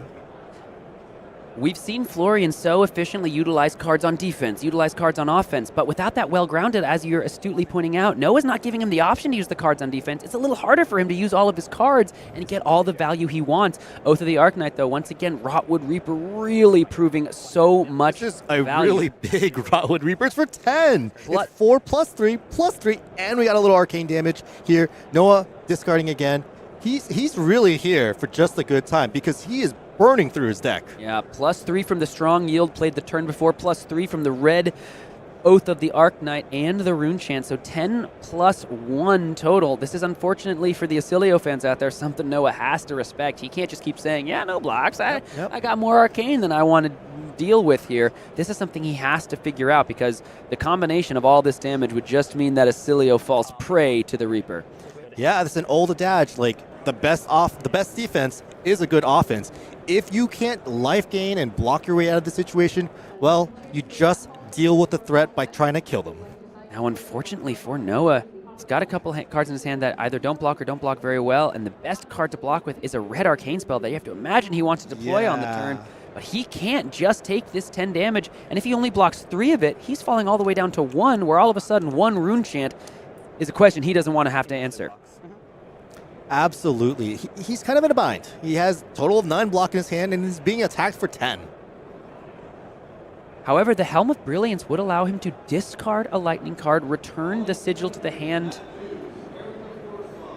We've seen Florian so efficiently utilize cards on defense, utilize cards on offense, but without that well-grounded, as you're astutely pointing out, Noah's not giving him the option to use the cards on defense. It's a little harder for him to use all of his cards and get all the value he wants. Oath of the Arknight, though, once again, Rotwood Reaper really proving so much This is a value. really big Rotwood Reaper. It's for 10. It's 4 +3, and we got a little arcane damage here. Noah discarding again. He's really here for just a good time, because he is burning through his deck. Yeah, +3 from the strong yield played the turn before, +3 from the red Oath of the Arknight and the Rune Chant, so 10 + 1 total. This is unfortunately for the Oscilio fans out there something Noah has to respect. He can't just keep saying, yeah, no blocks. I got more arcane than I want to deal with here. This is something he has to figure out, because the combination of all this damage would just mean that Oscilio falls prey to the Reaper. Yeah, that's an old adage. Like, the best defense is a good offense. If you can't life gain and block your way out of the situation, well, you just deal with the threat by trying to kill them. Now, unfortunately for Noah, he's got a couple cards in his hand that either don't block or don't block very well, and the best card to block with is a red arcane spell that you have to imagine he wants to deploy on the turn. But he can't just take this 10 damage, and if he only blocks 3 of it, he's falling all the way down to 1, where all of a sudden 1 Rune Chant is a question he doesn't want to have to answer. Absolutely. He's kind of in a bind. He has a total of 9 block in his hand, and he's being attacked for 10. However, the Helm of Brilliance would allow him to discard a lightning card, return the sigil to the hand.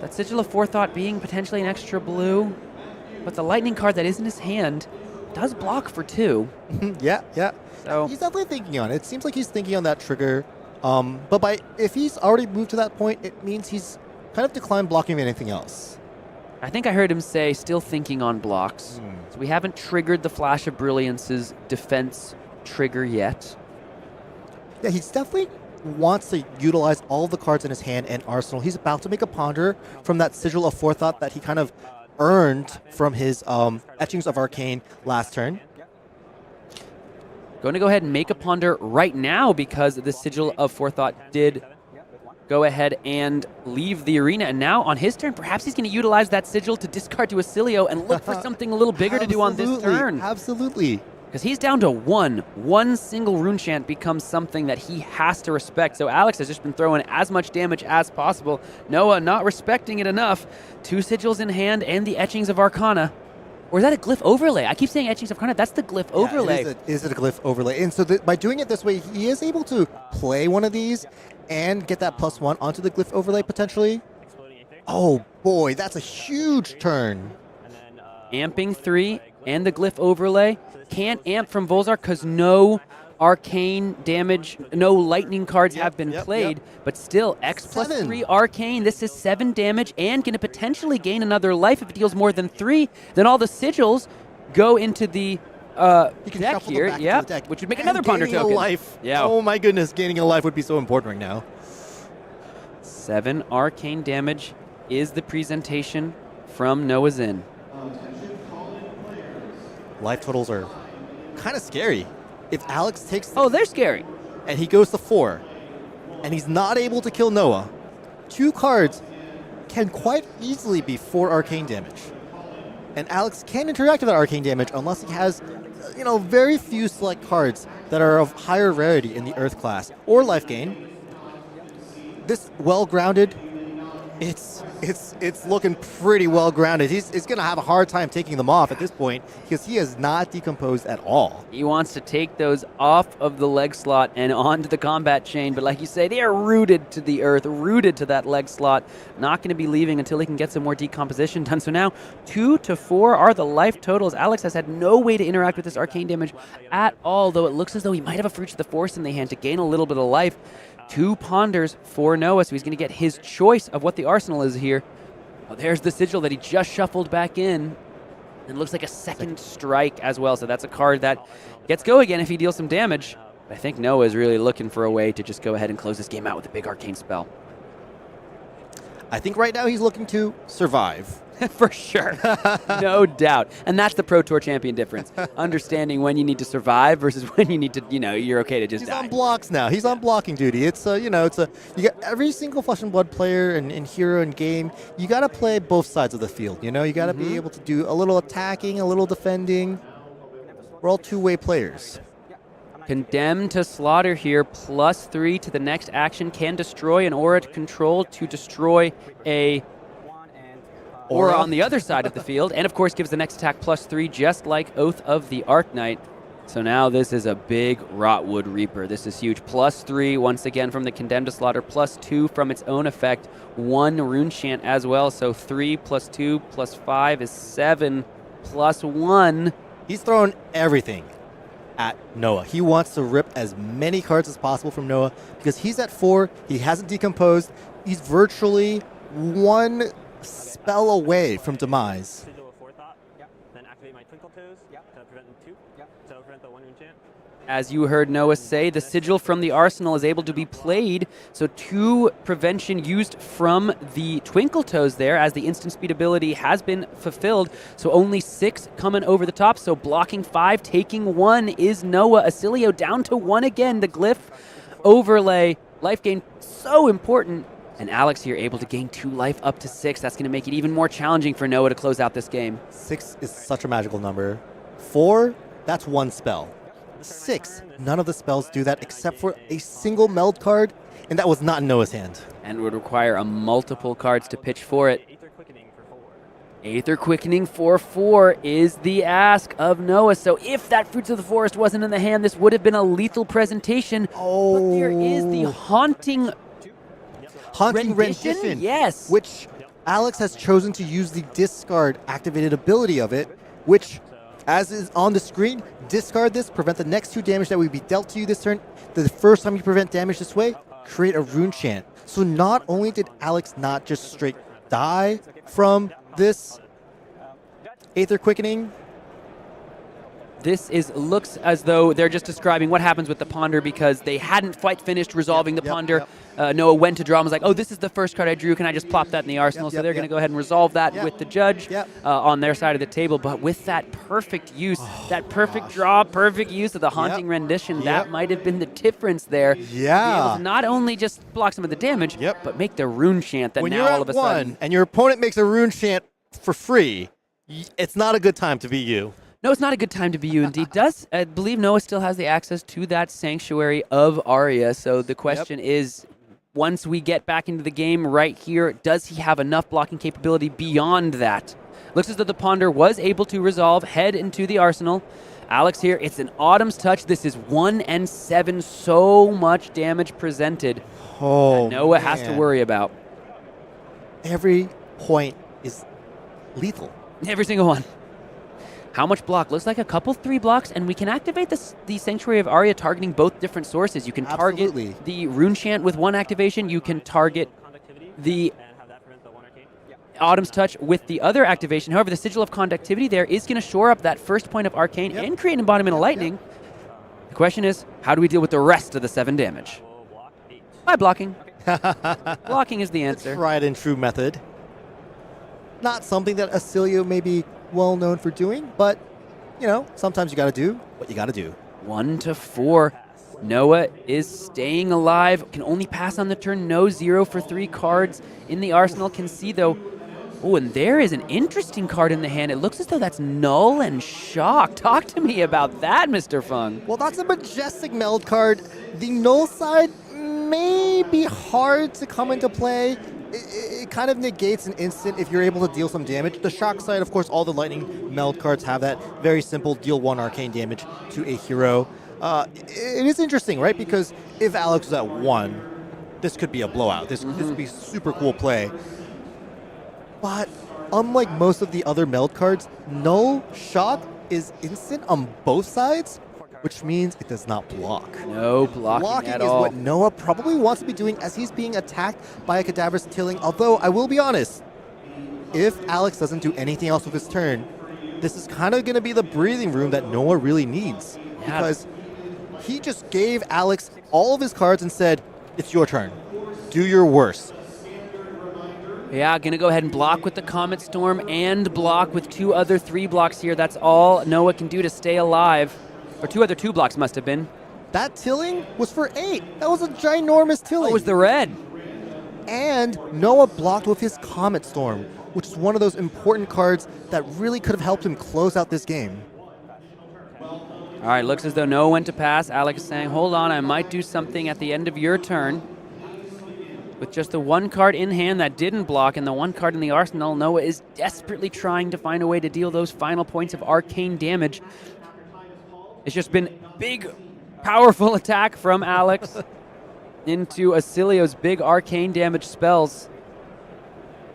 That Sigil of Forethought being potentially an extra blue, but the lightning card that is in his hand does block for 2. Yeah. So he's definitely thinking on it. It seems like he's thinking on that trigger. But if he's already moved to that point, it means he's kind of declined blocking anything else. I think I heard him say still thinking on blocks. So we haven't triggered the Flash of Brilliance's defense trigger yet. Yeah, he definitely wants to utilize all the cards in his hand and arsenal. He's about to make a ponder from that Sigil of Forethought that he kind of earned from his Etchings of Arcane last turn. Going to go ahead and make a ponder right now, because the Sigil of Forethought did go ahead and leave the arena. And now on his turn, perhaps he's going to utilize that Sigil to discard to Oscilio and look for something a little bigger to do on this turn. Absolutely. Because he's down to 1. 1 single Rune Chant becomes something that he has to respect. So Alex has just been throwing as much damage as possible. Noah not respecting it enough. 2 Sigils in hand and the Etchings of Arcana. Or is that a glyph overlay? I keep saying Etchings of Arcana. That's the glyph overlay. Is it a glyph overlay? And so by doing it this way, he is able to play one of these and get that +1 onto the glyph overlay potentially. Oh boy, that's a huge turn. Amping 3 and the glyph overlay. Can't amp from Volzark because no arcane damage, no lightning cards have been played, but still X +3 arcane. This is 7 damage and going to potentially gain another life if it deals more than 3. Then all the sigils go into the deck here, which would make another ponder token. Life. Yeah. Oh my goodness, gaining a life would be so important right now. 7 arcane damage is the presentation from Noah Zinn. Life totals are kind of scary. If Alex takes... they're scary. And he goes to 4, and he's not able to kill Noah, 2 cards can quite easily be 4 arcane damage. And Alex can interact with that arcane damage unless he has, very few select cards that are of higher rarity in the Earth class or life gain. This well-grounded It's looking pretty well grounded. He's going to have a hard time taking them off at this point because he has not decomposed at all. He wants to take those off of the leg slot and onto the combat chain, but like you say, they are rooted to the earth, rooted to that leg slot. Not going to be leaving until he can get some more decomposition done. So now 2 to 4 are the life totals. Alex has had no way to interact with this arcane damage at all, though it looks as though he might have a Fruits of the Force in the hand to gain a little bit of life. 2 ponders for Noah, so he's going to get his choice of what the arsenal is here. Well, there's the sigil that he just shuffled back in. And looks like a second strike as well, so that's a card that gets go again if he deals some damage. I think Noah is really looking for a way to just go ahead and close this game out with a big arcane spell. I think right now he's looking to survive. For sure. No doubt. And that's the Pro Tour champion difference. Understanding when you need to survive versus when you need to, you're okay to just die. He's on blocks now. He's on blocking duty. You got every single Flesh and Blood player and hero and game, you got to play both sides of the field. You got to be able to do a little attacking, a little defending. We're all two-way players. Condemned to slaughter here, +3 to the next action. Can destroy an aura to control to destroy a Aura on the other side of the field, and of course gives the next attack +3, just like Oath of the Arknight. So now this is a big Rotwood Reaper. This is huge. +3 once again from the Condemned to Slaughter, +2 from its own effect, 1 Rune Chant as well. So 3 +2 +5 is 7 +1. He's throwing everything at Noah. He wants to rip as many cards as possible from Noah because he's at 4. He hasn't decomposed. He's virtually 1 spell away from demise. As you heard Noah say, the sigil from the arsenal is able to be played, so 2 prevention used from the Twinkle Toes there, as the instant speed ability has been fulfilled, so only 6 coming over the top, so blocking 5, taking 1 is Noah. Oscilio down to 1 again, the glyph overlay, life gain so important, and Alex here able to gain 2 life up to 6. That's going to make it even more challenging for Noah to close out this game. 6 is such a magical number. 4, that's 1 spell. 6, none of the spells do that except for a single meld card, and that was not in Noah's hand. And would require a multiple cards to pitch for it. Aether Quickening for 4 is the ask of Noah. So if that Fruits of the Forest wasn't in the hand, this would have been a lethal presentation. Oh. But there is the Haunting rendition? Yes. Which Alex has chosen to use the discard activated ability of it, which, as is on the screen, discard this, prevent the next 2 damage that would be dealt to you this turn. The first time you prevent damage this way, create a Rune Chant. So not only did Alex not just straight die from this Aether Quickening, this looks as though they're just describing what happens with the Ponder because they hadn't quite finished resolving the Ponder. Noah went to draw and was like, oh, this is the first card I drew. Can I just plop that in the arsenal? So they're going to go ahead and resolve that with the judge on their side of the table. But with that perfect use, that perfect draw, perfect use of the Haunting Rendition, that might have been the difference there. Yeah. Be able to not only just block some of the damage, but make the Rune Chant that when now you're all of a at 1 sudden. and your opponent makes a Rune Chant for free, it's not a good time to be you. No, it's not a good time to be you indeed. I believe Noah still has the access to that Sanctuary of Aria. So the question is, once we get back into the game right here, does he have enough blocking capability beyond that? Looks as though the Ponder was able to resolve, head into the arsenal. Alex here, it's an Autumn's Touch. This is 1 and 7. So much damage presented that Noah has to worry about. Every point is lethal. Every single one. How much block? Looks like a couple 3 blocks, and we can activate the Sanctuary of Aria targeting both different sources. You can target the Rune Chant with 1 activation. You can target the Autumn's Touch with the other activation. However, the Sigil of Conductivity there is going to shore up that first point of Arcane and create an embodiment of Lightning. The question is, how do we deal with the rest of the 7 damage? By blocking. Blocking is the answer. Tried and true method. Not something that Oscilio may be well known for doing, but sometimes you got to do what you got to do. 1 to 4. Noah is staying alive. Can only pass on the turn. No 0 for 3 cards in the arsenal. Can see though. Oh, and there is an interesting card in the hand. It looks as though that's Null and Shock. Talk to me about that, Mr. Fung. Well, that's a majestic meld card. The Null side may be hard to come into play. it kind of negates an instant if you're able to deal some damage. The shock side, of course, all the lightning meld cards have that very simple deal 1 arcane damage to a hero. It is interesting, right? Because if Alex was at 1, this could be a blowout. This would be super cool play. But unlike most of the other meld cards, Null Shock is instant on both sides, which means it does not block. No blocking at all. What Noah probably wants to be doing as he's being attacked by a Cadaver's Tilling. Although, I will be honest, if Alex doesn't do anything else with his turn, this is kind of going to be the breathing room that Noah really needs. Yeah. Because he just gave Alex all of his cards and said, it's your turn. Do your worst. Yeah, gonna go ahead and block with the Comet Storm and block with 2 other 3 blocks here. That's all Noah can do to stay alive. Or 2 other 2 blocks must have been. That Tilling was for 8. That was a ginormous Tilling. That was the red. And Noah blocked with his Comet Storm, which is one of those important cards that really could have helped him close out this game. All right, looks as though Noah went to pass. Alex is saying, hold on, I might do something at the end of your turn. With just the 1 card in hand that didn't block and the 1 card in the arsenal, Noah is desperately trying to find a way to deal those final points of arcane damage. It's just been big, powerful attack from Alex into Oscilio's big arcane damage spells.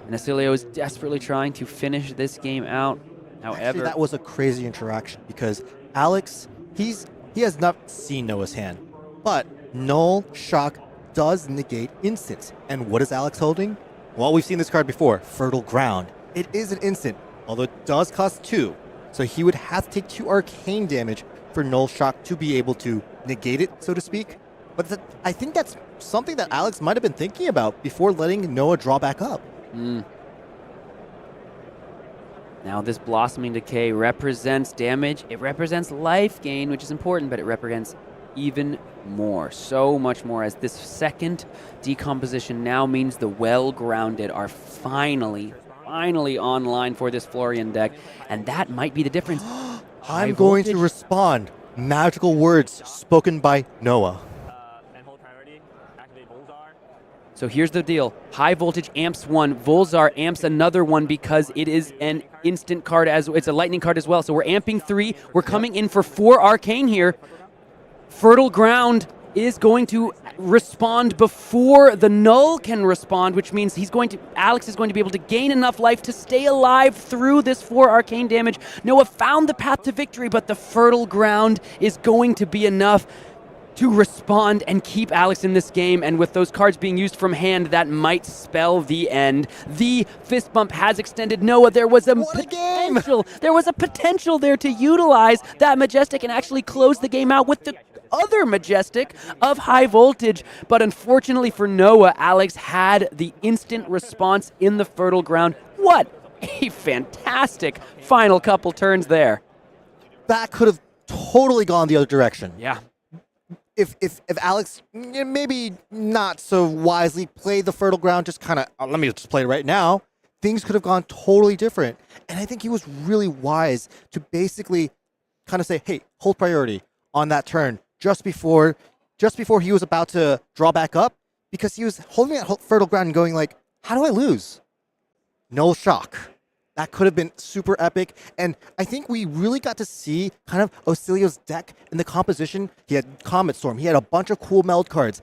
And Oscilio is desperately trying to finish this game out. However, actually, that was a crazy interaction because Alex, he has not seen Noah's hand, but Null Shock does negate instant. And what is Alex holding? Well, we've seen this card before, Fertile Ground. It is an instant, although it does cost 2. So he would have to take 2 arcane damage for Null Shock to be able to negate it, so to speak. But I think that's something that Alex might have been thinking about before letting Noah draw back up. Now this Blossoming Decay represents damage. It represents life gain, which is important, but it represents even more, so much more, as this second decomposition now means the well-grounded are finally online for this Florian deck, and that might be the difference. I'm going to respond. Magical words spoken by Noah. And hold priority, activate Volzar. So here's the deal. High voltage amps 1, Volzar amps another one because it is an instant card, as it's a lightning card as well. So we're amping 3. We're coming in for 4 arcane here. Fertile Ground is going to respond before the Null can respond, which means Alex is going to be able to gain enough life to stay alive through this 4 arcane damage. Noah found the path to victory, but the Fertile Ground is going to be enough to respond and keep Alex in this game, and with those cards being used from hand, that might spell the end. The fist bump has extended. Noah, there was a potential there to utilize that Majestic and actually close the game out with the other Majestic of High Voltage, but unfortunately for Noah, Alex had the instant response in the Fertile Ground. What a fantastic final couple turns there. That could have totally gone the other direction. Yeah. If Alex maybe not so wisely played the Fertile Ground, just kind of, let me just play it right now, things could have gone totally different. And I think he was really wise to basically kind of say, hey, hold priority on that turn just before he was about to draw back up, because he was holding that Fertile Ground and going like, how do I lose? No shock. That could have been super epic, and I think we really got to see kind of Oscilio's deck in the composition. He had Comet Storm, he had a bunch of cool meld cards.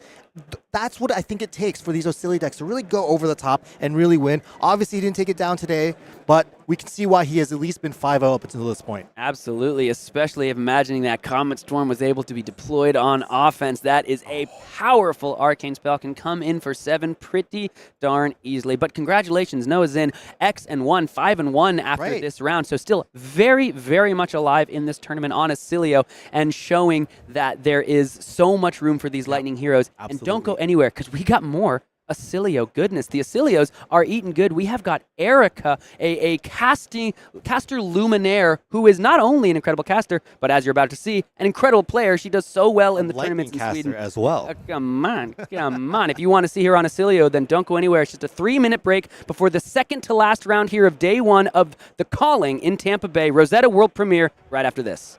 That's what I think it takes for these Oscilio decks to really go over the top and really win. Obviously, he didn't take it down today, but we can see why he has at least been 5-0 up until this point. Absolutely, especially if imagining that Comet Storm was able to be deployed on offense. That is a powerful arcane spell, can come in for 7 pretty darn easily. But congratulations, Noah Zinn, X-1, 5-1 after this round. So still very, very much alive in this tournament on Oscilio, and showing that there is so much room for these Lightning heroes. Absolutely. And don't go anywhere, because we got more Oscilio goodness. The Oscilios are eating good. We have got Erika, a caster luminaire, who is not only an incredible caster, but as you're about to see, an incredible player. She does so well in the tournaments in Sweden. As well. Come on. If you want to see her on Oscilio, then don't go anywhere. It's just a 3-minute break before the second to last round here of day 1 of the Calling in Tampa Bay. Rosetta World Premiere right after this.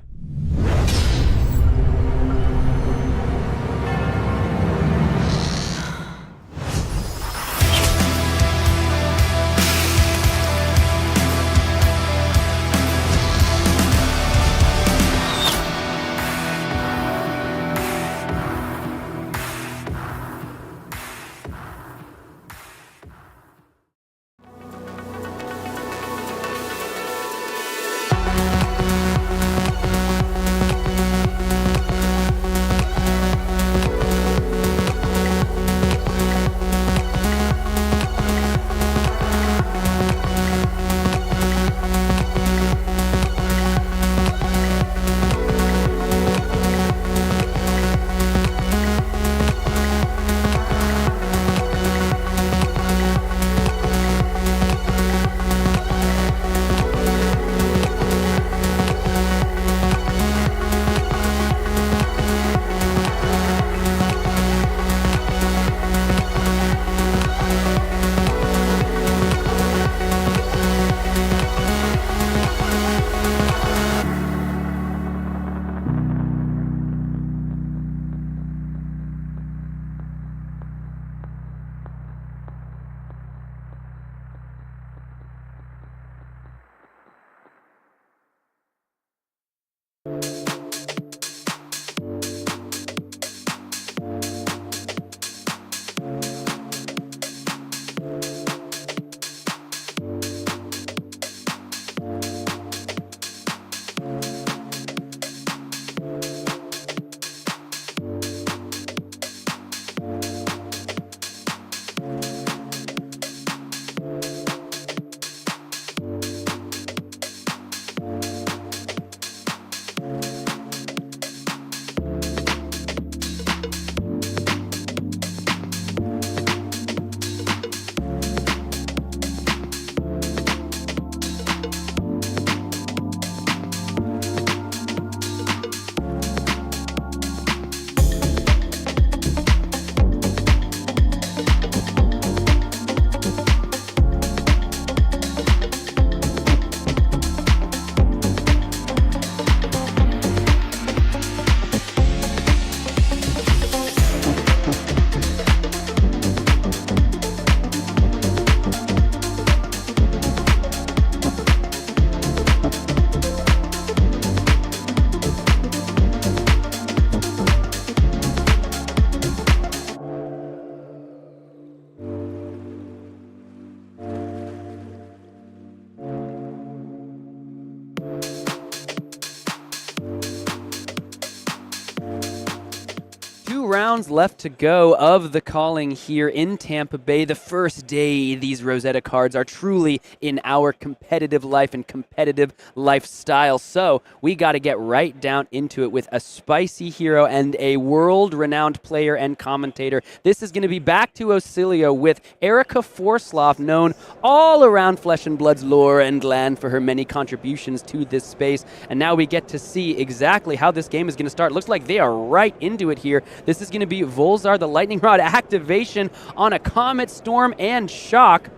rounds left to go of the calling here in Tampa Bay. The first day these Rosetta cards are truly in our competitive life and competitive lifestyle. So we got to get right down into it with a spicy hero and a world-renowned player and commentator. This is going to be back to Oscilio with Erika Forsloff, known all around Flesh and Blood's lore and land for her many contributions to this space. And now we get to see exactly how this game is going to start. Looks like they are right into it here. This is going to be Volzar, the Lightning Rod activation on a Comet, Storm, and Shock.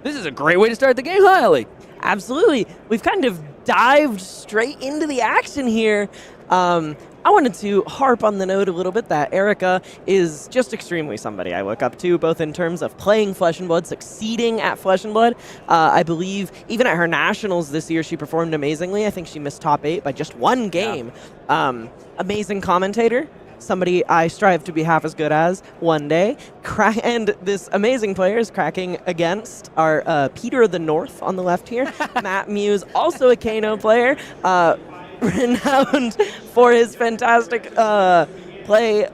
This is a great way to start the game, huh, Ellie? Absolutely. We've kind of dived straight into the action here. I wanted to harp on the note a little bit that Erika is just extremely somebody I look up to, both in terms of playing Flesh and Blood, succeeding at Flesh and Blood. I believe even at her nationals this year, she performed amazingly. I think she missed top 8 by just one game. Yeah. Amazing commentator. Somebody I strive to be half as good as one day. And this amazing player is cracking against our Peter of the North on the left here. Matt Muus, also a Kano player. Renowned for his fantastic play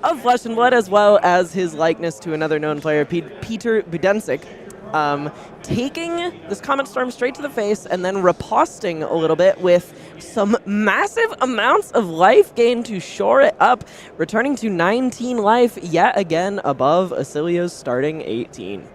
of Flesh and Blood, as well as his likeness to another known player, Peter Budensic. Taking this Comet Storm straight to the face and then riposting a little bit with some massive amounts of life gain to shore it up, returning to 19 life, yet again above Oscilio's starting 18.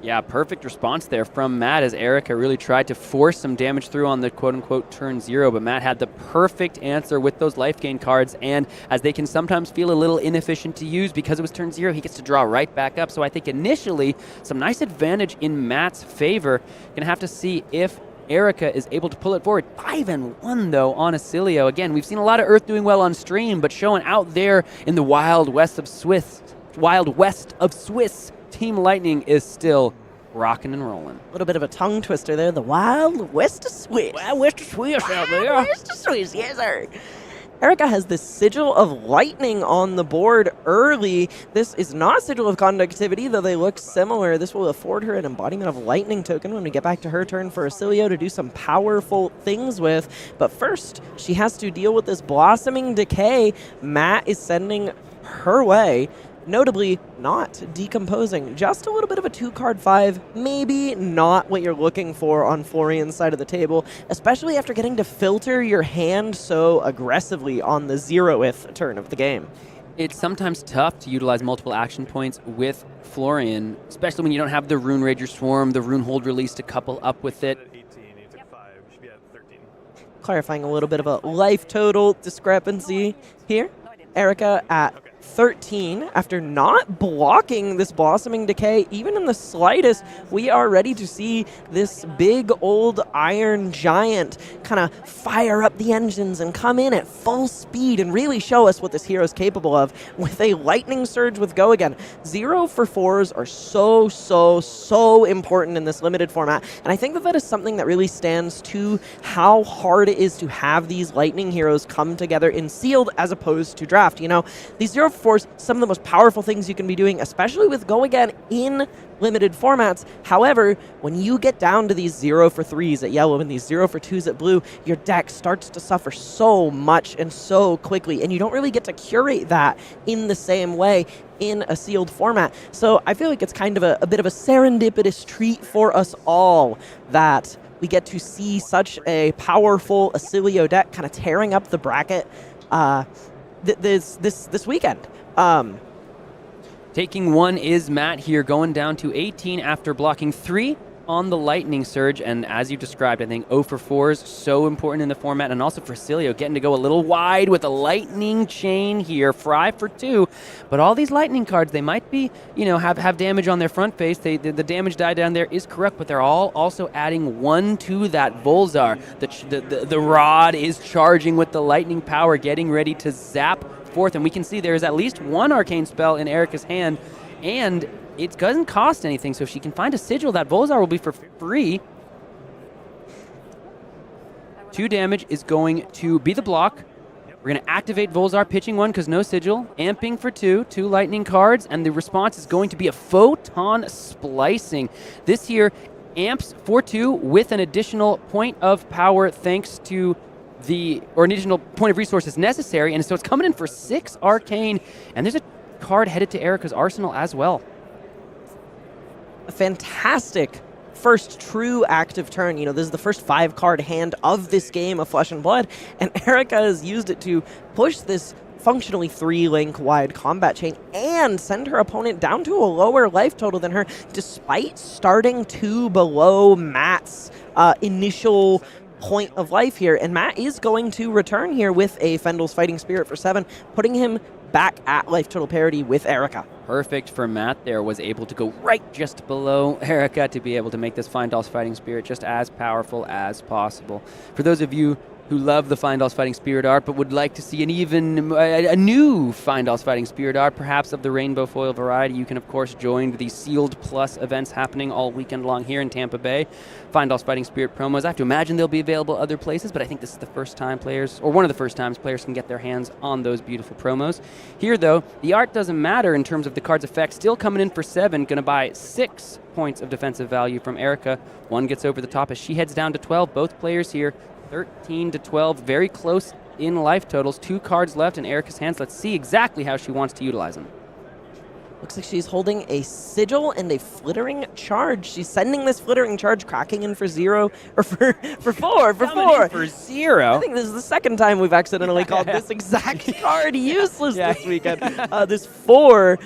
Yeah, perfect response there from Matt as Erika really tried to force some damage through on the quote-unquote turn 0, but Matt had the perfect answer with those life gain cards, and as they can sometimes feel a little inefficient to use because it was turn 0, he gets to draw right back up. So I think initially some nice advantage in Matt's favor. Gonna have to see if Erika is able to pull it forward. 5-1 though on Oscilio. Again, we've seen a lot of Earth doing well on stream, but showing out there in the wild west of Swiss, Team Lightning is still rocking and rolling. A little bit of a tongue twister there. The Wild West of Swiss. Wild West of Swiss out there. West of Swiss, yes sir. Erika has this Sigil of Lightning on the board early. This is not Sigil of Conductivity, though they look similar. This will afford her an embodiment of Lightning token when we get back to her turn for Oscilio to do some powerful things with. But first, she has to deal with this Blossoming Decay Matt is sending her way. Notably, not decomposing. Just a little bit of a 2-card 5. Maybe not what you're looking for on Florian's side of the table, especially after getting to filter your hand so aggressively on the 0th turn of the game. It's sometimes tough to utilize multiple action points with Florian, especially when you don't have the Rune Rager Swarm, the Rune Hold release to couple up with it. 18, he took 5, should be at 13. Clarifying a little bit of a life total discrepancy here. Erika at 13, after not blocking this Blossoming Decay, even in the slightest, we are ready to see this big old iron giant kind of fire up the engines and come in at full speed and really show us what this hero is capable of with a Lightning Surge with Go Again. 0 for 4s are so important in this limited format, and I think that is something that really stands to how hard it is to have these Lightning heroes come together in Sealed as opposed to Draft. You know, these 0 for 4s, some of the most powerful things you can be doing, especially with Go Again in limited formats. However, when you get down to these 0 for 3s at yellow and these 0 for 2s at blue, your deck starts to suffer so much and so quickly, and you don't really get to curate that in the same way in a sealed format. So I feel like it's kind of a bit of a serendipitous treat for us all that we get to see such a powerful Oscilio deck kind of tearing up the bracket this weekend. Taking 1 is Matt here, going down to 18 after blocking 3 on the Lightning Surge. And as you described, I think 0 for 4s so important in the format, and also for Oscilio getting to go a little wide with a Lightning Chain here. Fry for 2, but all these Lightning cards, they might be, you know, have damage on their front face. The damage die down there is correct, but they're all also adding 1 to that Volzar. The rod is charging with the lightning power, getting ready to zap forth, and we can see there is at least 1 arcane spell in Erika's hand, and it doesn't cost anything, so if she can find a Sigil, that Volzar will be for free. 2 damage is going to be the block. We're going to activate Volzar, pitching 1 because no Sigil, amping for 2 lightning cards, and the response is going to be a Photon Splicing. This here amps for 2 with an additional point of power thanks to an additional point of resources necessary, and so it's coming in for 6 arcane, and there's a card headed to Erika's arsenal as well. A fantastic first true active turn. This is the first 5-card hand of this game of Flesh and Blood, and Erika has used it to push this functionally 3-link wide combat chain and send her opponent down to a lower life total than her, despite starting 2 below Matt's initial point of life here. And Matt is going to return here with a Fendel's Fighting Spirit for 7, putting him back at life total parity with Erika. Perfect for Matt there, was able to go right just below Erika to be able to make this Findall's Fighting Spirit just as powerful as possible. For those of you who love the Findall's Fighting Spirit art but would like to see a new Findall's Fighting Spirit art, perhaps of the rainbow foil variety, you can of course join the Sealed Plus events happening all weekend long here in Tampa Bay. Findall's Fighting Spirit promos, I have to imagine they'll be available other places, but I think this is the first time players, or one of the first times players can get their hands on those beautiful promos. Here though, the art doesn't matter in terms of the card's effect, still coming in for 7, gonna buy 6 points of defensive value from Erika. 1 gets over the top as she heads down to 12. Both players here 13 to 12, very close in life totals. 2 cards left in Erika's hands. Let's see exactly how she wants to utilize them. Looks like she's holding a Sigil and a Flittering Charge. She's sending this Flittering Charge, cracking in for 0, or for 4, for 4. For 0. I think this is the second time we've accidentally called this exact card useless this weekend. This 4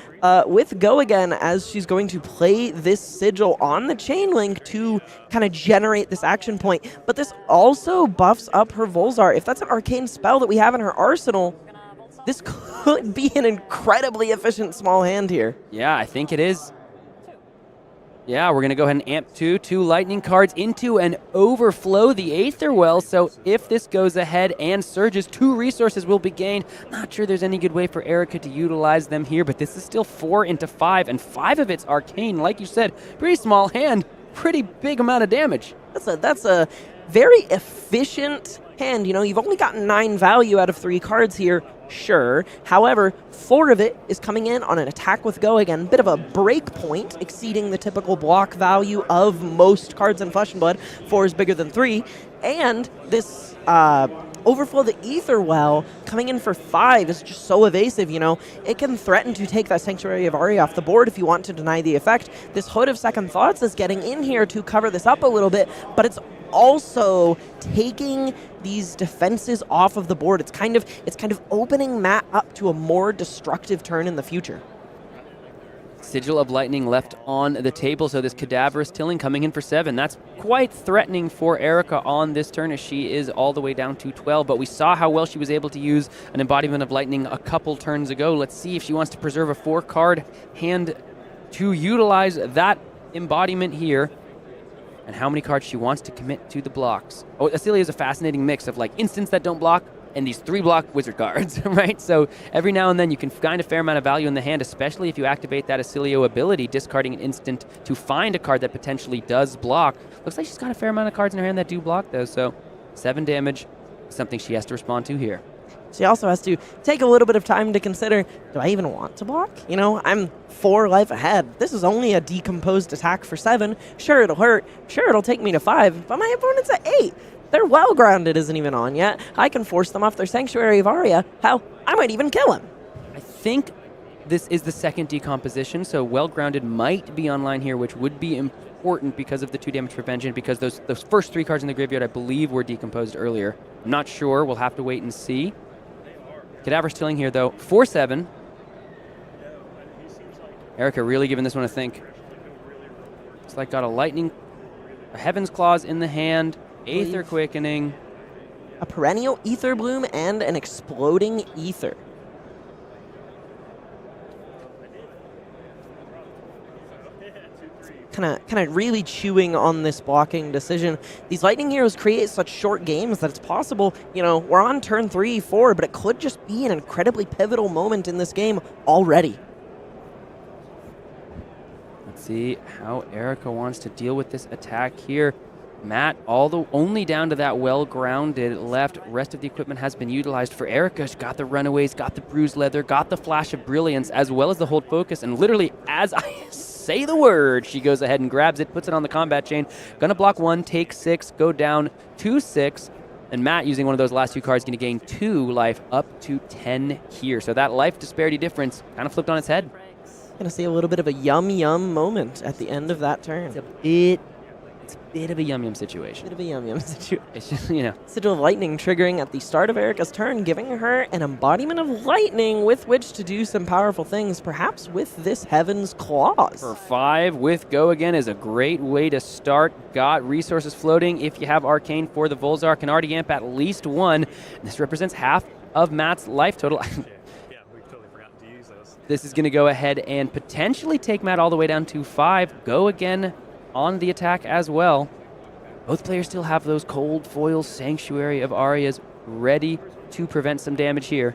with Go Again, as she's going to play this Sigil on the chain link to kind of generate this action point. But this also buffs up her Volzar. If that's an arcane spell that we have in her arsenal, this could be an incredibly efficient small hand here. Yeah, I think it is. Yeah, we're going to go ahead and amp 2 lightning cards into and overflow the Aether Well. So if this goes ahead and surges, 2 resources will be gained. Not sure there's any good way for Erika to utilize them here, but this is still 4 into 5, and 5 of it's arcane. Like you said, pretty small hand, pretty big amount of damage. That's a very efficient hand. You've only gotten 9 value out of 3 cards here. Sure. However, 4 of it is coming in on an attack with Go Again. Bit of a break point, exceeding the typical block value of most cards in Flesh and Blood. 4 is bigger than 3. And this overflow the Aether Well coming in for 5 is just so evasive. It can threaten to take that Sanctuary of Aria off the board if you want to deny the effect. This Hood of Second Thoughts is getting in here to cover this up a little bit, but it's also taking these defenses off of the board. It's kind of opening Matt up to a more destructive turn in the future. Sigil of Lightning left on the table, so this Cadaverous Tilling coming in for 7. That's quite threatening for Erika on this turn, as she is all the way down to 12, but we saw how well she was able to use an Embodiment of Lightning a couple turns ago. Let's see if she wants to preserve a 4-card hand to utilize that embodiment here, and how many cards she wants to commit to the blocks. Oh, Oscilio is a fascinating mix of instants that don't block and these 3 block wizard cards, right? So every now and then you can find a fair amount of value in the hand, especially if you activate that Oscilio ability, discarding an instant to find a card that potentially does block. Looks like she's got a fair amount of cards in her hand that do block though, so 7 damage, something she has to respond to here. She also has to take a little bit of time to consider, do I even want to block? I'm 4 life ahead. This is only a decomposed attack for 7. Sure, it'll hurt. Sure, it'll take me to 5, but my opponent's at 8. Their Well Grounded isn't even on yet. I can force them off their Sanctuary of Aria. Hell, I might even kill him. I think this is the second decomposition, so Well Grounded might be online here, which would be important because of the 2 damage prevention, because those first 3 cards in the graveyard, I believe, were decomposed earlier. I'm not sure. We'll have to wait and see. Cadaver's Tilling here, though, 4-7. Erika really giving this one a think. Looks like got a Heaven's Claws in the hand, Aether Quickening. A Perennial Ether Bloom and an Exploding Ether. Kind of really chewing on this blocking decision. These Lightning Heroes create such short games that it's possible, we're on turn 3, 4, but it could just be an incredibly pivotal moment in this game already. Let's see how Erika wants to deal with this attack here. Matt, only down to that well-grounded left. Rest of the equipment has been utilized for Erika. She got the Runaways, got the Bruised Leather, got the Flash of Brilliance, as well as the Hold Focus, and literally, as I say the word, she goes ahead and grabs it, puts it on the combat chain. Gonna block 1, take 6, go down to 6. And Matt, using one of those last 2 cards, going to gain 2 life up to 10 here. So that life disparity difference kind of flipped on its head. Going to see a little bit of a yum moment at the end of that turn. It's a bit of a yum situation. Bit of a yum situation. It's just, you know. Sigil of Lightning triggering at the start of Erika's turn, giving her an embodiment of lightning with which to do some powerful things, perhaps with this Heaven's Claws. For 5 with Go Again is a great way to start. Got resources floating. If you have Arcane for the Volzar, can already amp at least 1. This represents half of Matt's life total. This is going to go ahead and potentially take Matt all the way down to 5. Go Again on the attack as well. Both players still have those cold foil Sanctuary of Arias ready to prevent some damage here.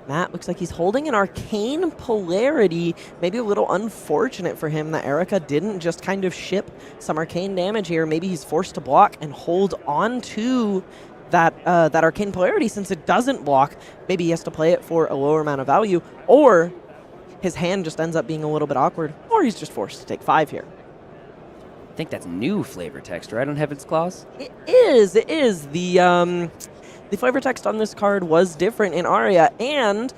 Matt looks like he's holding an Arcane Polarity. Maybe a little unfortunate for him that Erika didn't just kind of ship some Arcane damage here. Maybe he's forced to block and hold on to that Arcane Polarity since it doesn't block. Maybe he has to play it for a lower amount of value, or his hand just ends up being a little bit awkward, or he's just forced to take 5 here. I think that's new flavor text, right, on Heaven's Claws? It is. It is. The flavor text on this card was different in Aria, and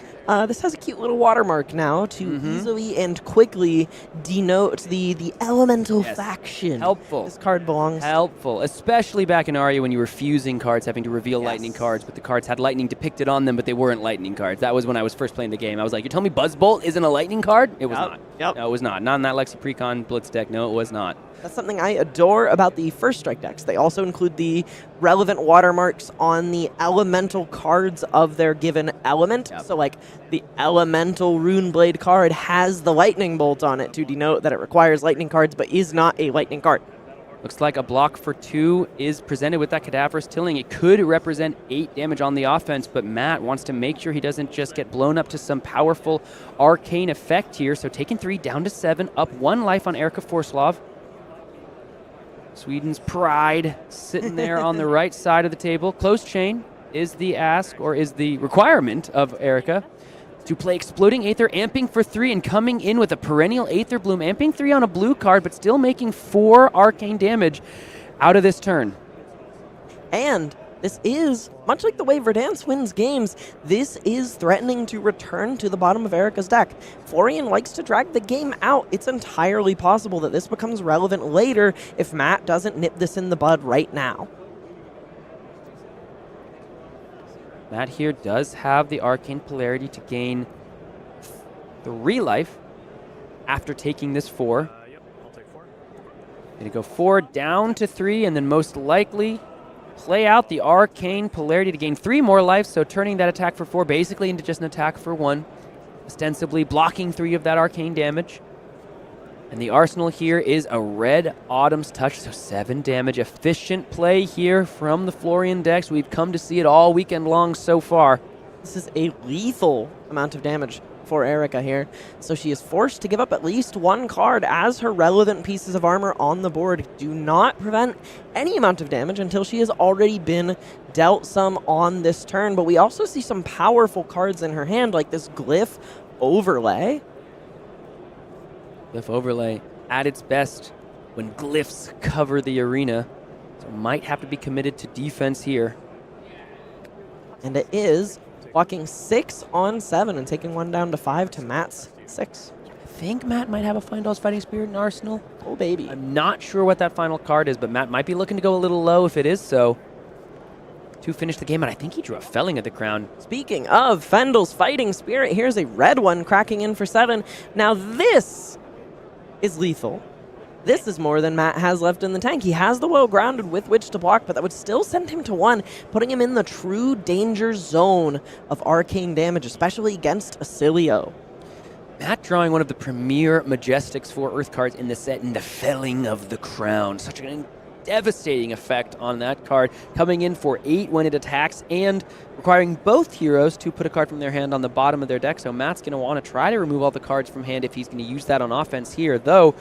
this has a cute little watermark now to easily and quickly denote the elemental faction. Helpful. This card belongs to. Helpful, especially back in Aria when you were fusing cards, having to reveal lightning cards, but the cards had lightning depicted on them, but they weren't lightning cards. That was when I was first playing the game. I was like, you're telling me Buzzbolt isn't a lightning card? It was not. Yep. No, it was not. Not in that Lexi Precon Blitz deck. No, it was not. That's something I adore about the first strike decks. They also include the relevant watermarks on the elemental cards of their given element. Yep. So like the elemental Runeblade card has the lightning bolt on it to denote that it requires lightning cards but is not a lightning card. Looks like a block for 2 is presented with that Cadaverous Tilling. It could represent 8 damage on the offense, but Matt wants to make sure he doesn't just get blown up to some powerful arcane effect here. So taking 3 down to 7, up 1 life on Erika Forslav. Sweden's pride sitting there on the right side of the table. Close chain is the ask, or is the requirement of Erika to play Exploding Aether, amping for 3, and coming in with a Perennial Aether Bloom, amping 3 on a blue card, but still making 4 arcane damage out of this turn. And this is, much like the way Verdance wins games, this is threatening to return to the bottom of Erika's deck. Florian likes to drag the game out. It's entirely possible that this becomes relevant later if Matt doesn't nip this in the bud right now. Matt here does have the Arcane Polarity to gain 3 life after taking this 4. Yep, I'll take 4. Gonna go 4 down to 3, and then most likely play out the Arcane Polarity to gain 3 more life, so turning that attack for 4 basically into just an attack for 1, ostensibly blocking 3 of that arcane damage. And the arsenal here is a red Autumn's Touch, so 7 damage. Efficient play here from the Florian decks. We've come to see it all weekend long so far. This is a lethal amount of damage for Erika here. So she is forced to give up at least 1 card as her relevant pieces of armor on the board do not prevent any amount of damage until she has already been dealt some on this turn. But we also see some powerful cards in her hand, like this Glyph Overlay. Glyph Overlay at its best when glyphs cover the arena. So might have to be committed to defense here. And it is blocking 6 on 7 and taking 1 down to 5 to Matt's 6. I think Matt might have a Findall's Fighting Spirit in Arsenal. Oh, baby. I'm not sure what that final card is, but Matt might be looking to go a little low if it is so to finish the game, and I think he drew a Felling of the Crown. Speaking of Fendal's Fighting Spirit, here's a red one cracking in for 7. Now this is lethal. This is more than Matt has left in the tank. He has the well grounded with which to block, but that would still send him to 1, putting him in the true danger zone of arcane damage, especially against Oscilio. Matt drawing one of the premier Majestics for Earth cards in the set, in the Felling of the Crown. Such a devastating effect on that card, coming in for 8 when it attacks and requiring both heroes to put a card from their hand on the bottom of their deck. So Matt's going to want to try to remove all the cards from hand if he's going to use that on offense here, though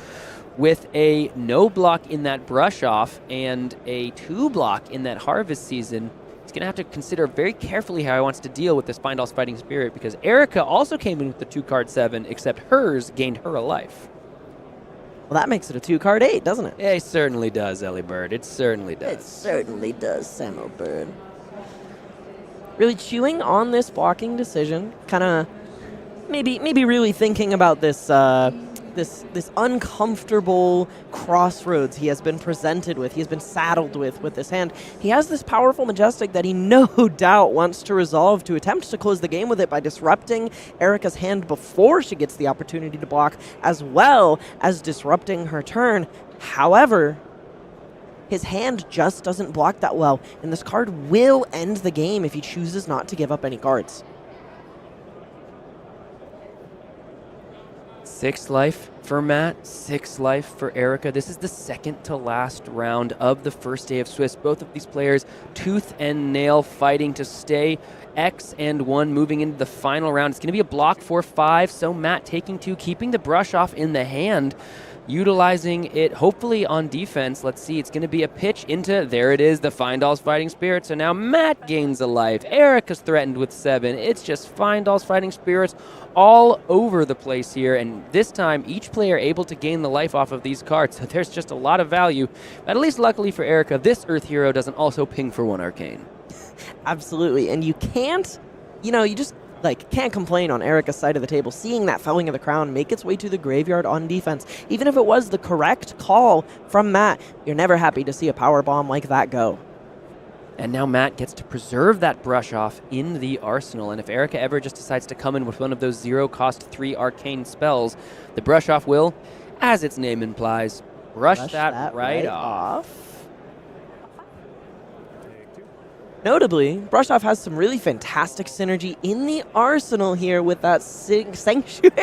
with a no block in that brush off and a 2 block in that harvest season, he's going to have to consider very carefully how he wants to deal with this Findall's Fighting Spirit, because Erika also came in with the 2-card 7, except hers gained her a life. Well, that makes it a 2-card 8, doesn't it? It certainly does, Ellie Bird. It certainly does. It certainly does, Samo Bird. Really chewing on this blocking decision, kind of maybe really thinking about this this uncomfortable crossroads he has been presented with, he has been saddled with this hand. He has this powerful Majestic that he no doubt wants to resolve to attempt to close the game with it by disrupting Erika's hand before she gets the opportunity to block, as well as disrupting her turn. However, his hand just doesn't block that well, and this card will end the game if he chooses not to give up any cards. 6 life for Matt, 6 life for Erika. This is the second to last round of the first day of Swiss. Both of these players tooth and nail fighting to stay X and 1 moving into the final round. It's going to be a block for 5, so Matt taking 2, keeping the brush off in the hand, utilizing it hopefully on defense. Let's see, it's going to be a pitch into, there it is, the Findall's Fighting Spirit. So now Matt gains a life. Erika's threatened with 7. It's just Findall's Fighting Spirits all over the place here, and this time each player able to gain the life off of these cards. So there's just a lot of value. At least luckily for Erika, this Earth Hero doesn't also ping for 1 Arcane. Absolutely, and you can't, you just can't complain on Erika's side of the table, seeing that Felling of the Crown make its way to the graveyard on defense. Even if it was the correct call from Matt, you're never happy to see a power bomb like that go. And now Matt gets to preserve that brush off in the arsenal. And if Erika ever just decides to come in with one of those 0-cost 3 arcane spells, the brush off will, as its name implies, brush that right off. Notably, Brush Off has some really fantastic synergy in the arsenal here with that sanctuary,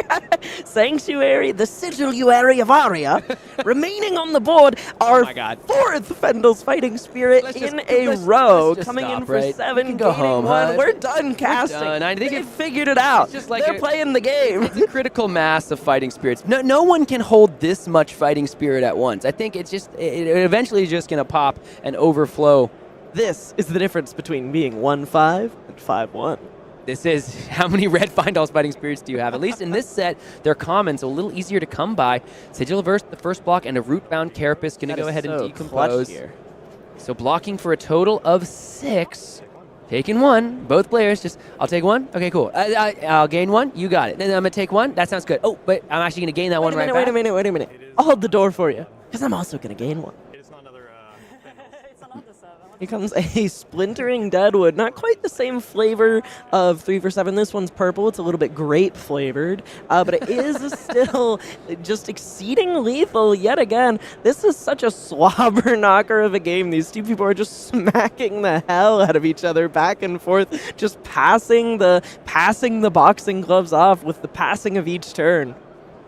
the Sigilary of Aria, remaining on the board. Our 4th Fendal's Fighting Spirit in a row, coming in for 7, go home, 1. We're done casting. I think they figured it out. Just like they're playing the game. It's a critical mass of Fighting Spirits. No one can hold this much Fighting Spirit at once. I think it's just, it eventually is just going to pop and overflow. This is the difference between being 1-5 and 5-1. This is how many red Findall's Fighting Spirits do you have? At least in this set, they're common, so a little easier to come by. Sigilverse, the first block, and a Rootbound Carapace going to go ahead and decompose. Here. So blocking for a total of 6. Taking 1. Both players just, I'll take 1. Okay, cool. I'll gain 1. You got it. Then I'm going to take 1. That sounds good. Oh, but I'm actually going to gain that one right back. Wait a minute. I'll hold the door for you, because I'm also going to gain 1. Here comes a Splintering Deadwood. Not quite the same flavor of 3 for 7. This one's purple. It's a little bit grape flavored, but it is still just exceeding lethal yet again. This is such a slobber knocker of a game. These two people are just smacking the hell out of each other back and forth, just passing the boxing gloves off with the passing of each turn.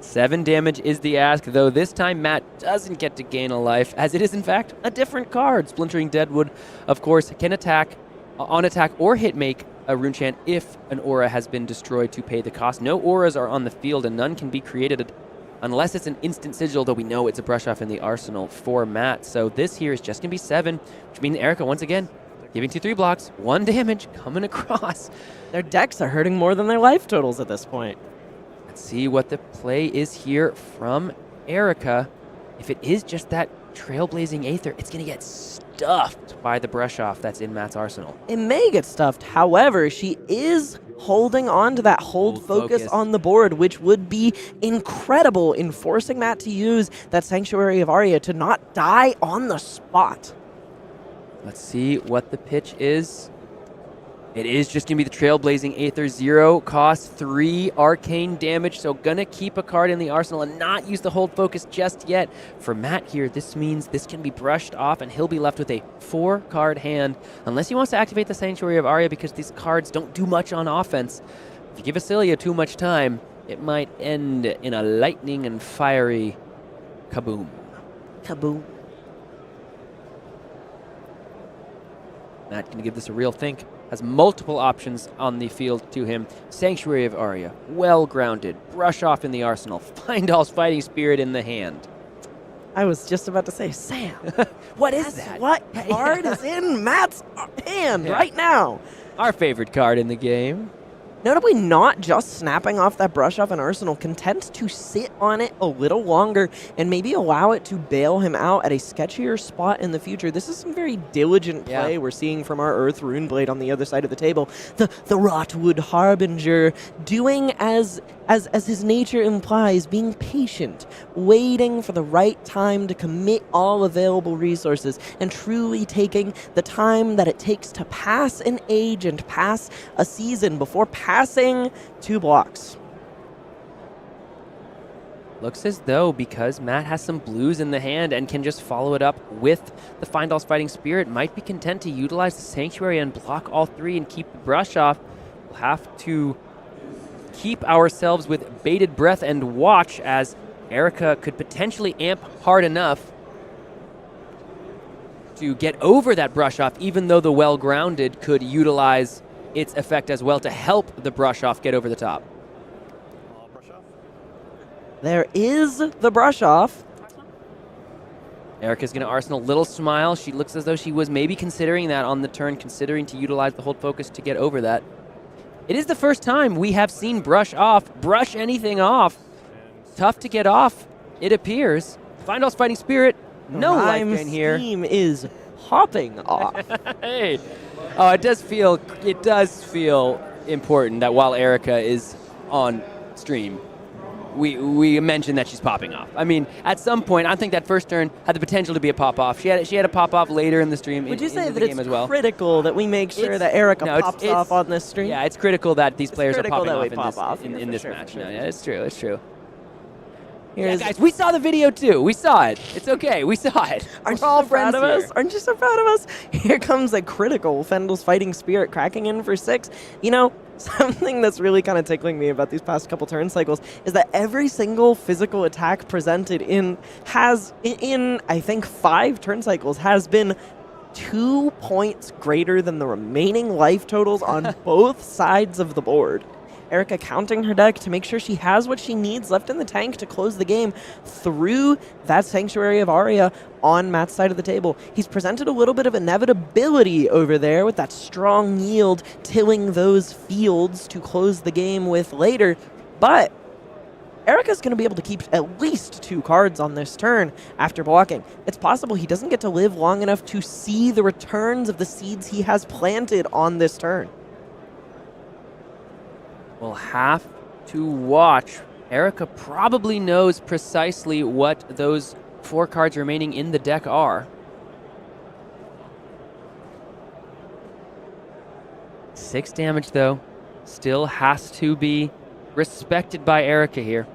7 damage is the ask, though this time Matt doesn't get to gain a life, as it is in fact a different card. Splintering Deadwood, of course, can attack, on attack or hit make a rune chant if an aura has been destroyed to pay the cost. No auras are on the field and none can be created unless it's an instant sigil, though we know it's a brush off in the arsenal for Matt. So this here is just going to be 7, which means Erika once again giving 2-3 blocks, 1 damage coming across. Their decks are hurting more than their life totals at this point. Let's see what the play is here from Erika. If it is just that Trailblazing Aether, it's going to get stuffed by the brush off that's in Matt's arsenal. It may get stuffed. However, she is holding on to that hold focus on the board, which would be incredible in forcing Matt to use that Sanctuary of Aria to not die on the spot. Let's see what the pitch is. It is just going to be the Trailblazing Aether, 0 cost, 3 arcane damage, so gonna keep a card in the arsenal and not use the hold focus just yet. For Matt here, this means this can be brushed off and he'll be left with a 4-card hand, unless he wants to activate the Sanctuary of Aria, because these cards don't do much on offense. If you give Oscilio too much time, it might end in a lightning and fiery kaboom. Kaboom. Matt gonna give this a real think. Has multiple options on the field to him. Sanctuary of Aria, well-grounded, brush off in the arsenal, Findall's Fighting Spirit in the hand. I was just about to say, Sam, what is that? What card is in Matt's hand right now? Our favorite card in the game. Notably not just snapping off that brush off an Arsenal, content to sit on it a little longer and maybe allow it to bail him out at a sketchier spot in the future. This is some very diligent play we're seeing from our Earth Runeblade on the other side of the table. The Rotwood Harbinger doing as his nature implies, being patient, waiting for the right time to commit all available resources, and truly taking the time that it takes to pass an age and pass a season before passing 2 blocks. Looks as though because Matt has some blues in the hand and can just follow it up with the Findall's Fighting Spirit, might be content to utilize the Sanctuary and block all 3 and keep the brush off. We'll have to keep ourselves with bated breath and watch as Erika could potentially amp hard enough to get over that brush off, even though the well-grounded could utilize its effect as well to help the brush off get over the top. There is the brush off. Erika's going to Arsenal, little smile. She looks as though she was maybe considering that on the turn, considering to utilize the hold focus to get over that. It is the first time we have seen brush anything off. Tough to get off, it appears. Findall's Fighting Spirit, no life gain here. Team is hopping off. Hey. Oh, it does feel important that while Erika is on stream, we mentioned that she's popping off. I mean, at some point, I think that first turn had the potential to be a pop-off. She had a pop-off later in the stream. Would you say that it's critical that we make sure that Erika pops off on this stream? Yeah, it's critical that these players are popping off in this match. No, yeah, it's true. It's true. Yeah, guys, we saw the video too. We saw it. It's okay. We saw it. Aren't you so proud of us? Aren't you so proud of us? Here comes a critical Fendal's Fighting Spirit cracking in for 6. You know, something that's really kind of tickling me about these past couple turn cycles is that every single physical attack presented in I think 5 turn cycles has been 2 points greater than the remaining life totals on both sides of the board. Erika counting her deck to make sure she has what she needs left in the tank to close the game through that Sanctuary of Aria on Matt's side of the table. He's presented a little bit of inevitability over there with that strong yield, tilling those fields to close the game with later, but Erika's going to be able to keep at least 2 cards on this turn after blocking. It's possible he doesn't get to live long enough to see the returns of the seeds he has planted on this turn. We'll have to watch. Erika probably knows precisely what those 4 cards remaining in the deck are. 6 damage, though, still has to be respected by Erika here.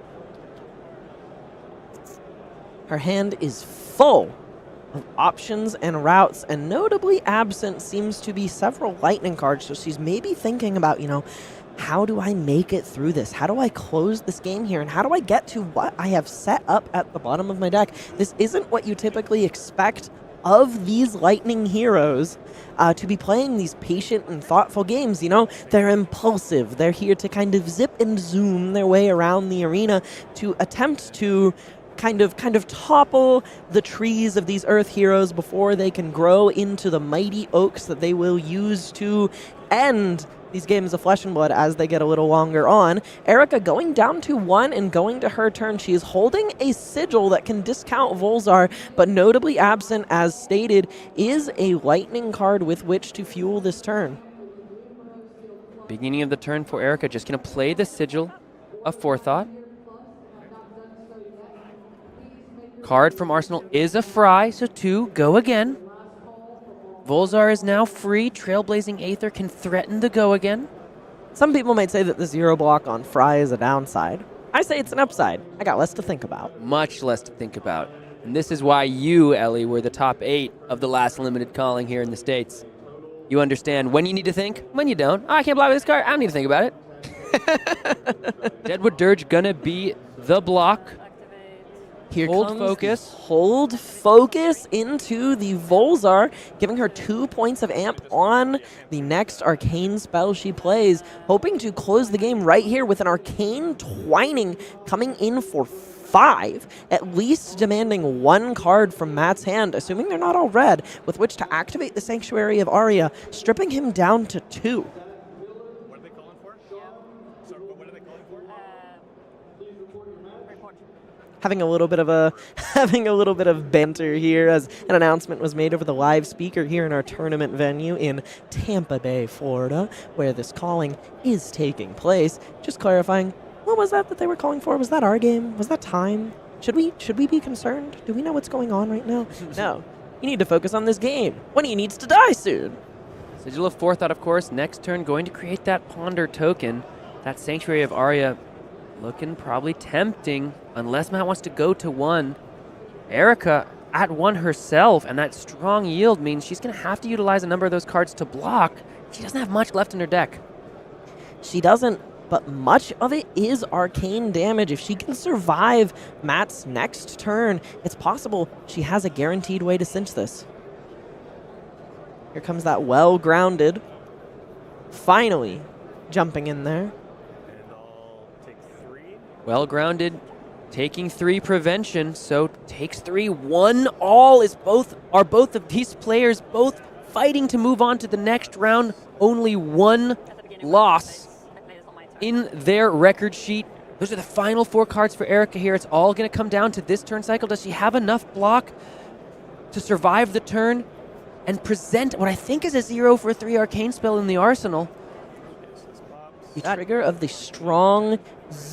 Her hand is full of options and routes, and notably absent seems to be several lightning cards, so she's maybe thinking about, how do I make it through this? How do I close this game here? And how do I get to what I have set up at the bottom of my deck? This isn't what you typically expect of these lightning heroes to be playing these patient and thoughtful games. They're impulsive. They're here to kind of zip and zoom their way around the arena to attempt to kind of topple the trees of these earth heroes before they can grow into the mighty oaks that they will use to end these games of flesh and blood as they get a little longer on. Erika going down to 1 and going to her turn. She is holding a sigil that can discount Volzar, but notably absent, as stated, is a lightning card with which to fuel this turn. Beginning of the turn for Erika, just going to play the Sigil of Forethought. Card from Arsenal is a Fry, so 2, go again. Volzar is now free. Trailblazing Aether can threaten the go again. Some people might say that the 0 block on Fry is a downside. I say it's an upside. I got less to think about. Much less to think about. And this is why you, Ellie, were the top 8 of the last limited calling here in the States. You understand when you need to think, when you don't. Oh, I can't block with this card. I don't need to think about it. Deadwood Dirge gonna be the block. Here hold comes focus. Hold focus into the Volzar, giving her 2 points of amp on the next arcane spell she plays, hoping to close the game right here with an arcane twining coming in for 5, at least demanding 1 card from Matt's hand, assuming they're not all red, with which to activate the Sanctuary of Aria, stripping him down to 2. having a little bit of banter here as an announcement was made over the live speaker here in our tournament venue in Tampa Bay, Florida, where this calling is taking place. Just clarifying, what was that they were calling for? Was that our game? Was that time? Should we be concerned? Do we know what's going on right now? No. You need to focus on this game. One of you needs to die soon. Sigil of Forethought, of course, next turn going to create that Ponder token. That Sanctuary of Arya looking probably tempting, unless Matt wants to go to 1. Erika at 1 herself, and that strong yield means she's going to have to utilize a number of those cards to block. She doesn't have much left in her deck. She doesn't, but much of it is arcane damage. If she can survive Matt's next turn, it's possible she has a guaranteed way to cinch this. Here comes that well-grounded, finally jumping in there. Well-grounded, taking 3 prevention, so takes 3. 1 all are both of these players both fighting to move on to the next round. Only 1 loss in their record sheet. Those are the final 4 cards for Erika here. It's all going to come down to this turn cycle. Does she have enough block to survive the turn and present what I think is a 0 for 3 arcane spell in the arsenal? The trigger of the strong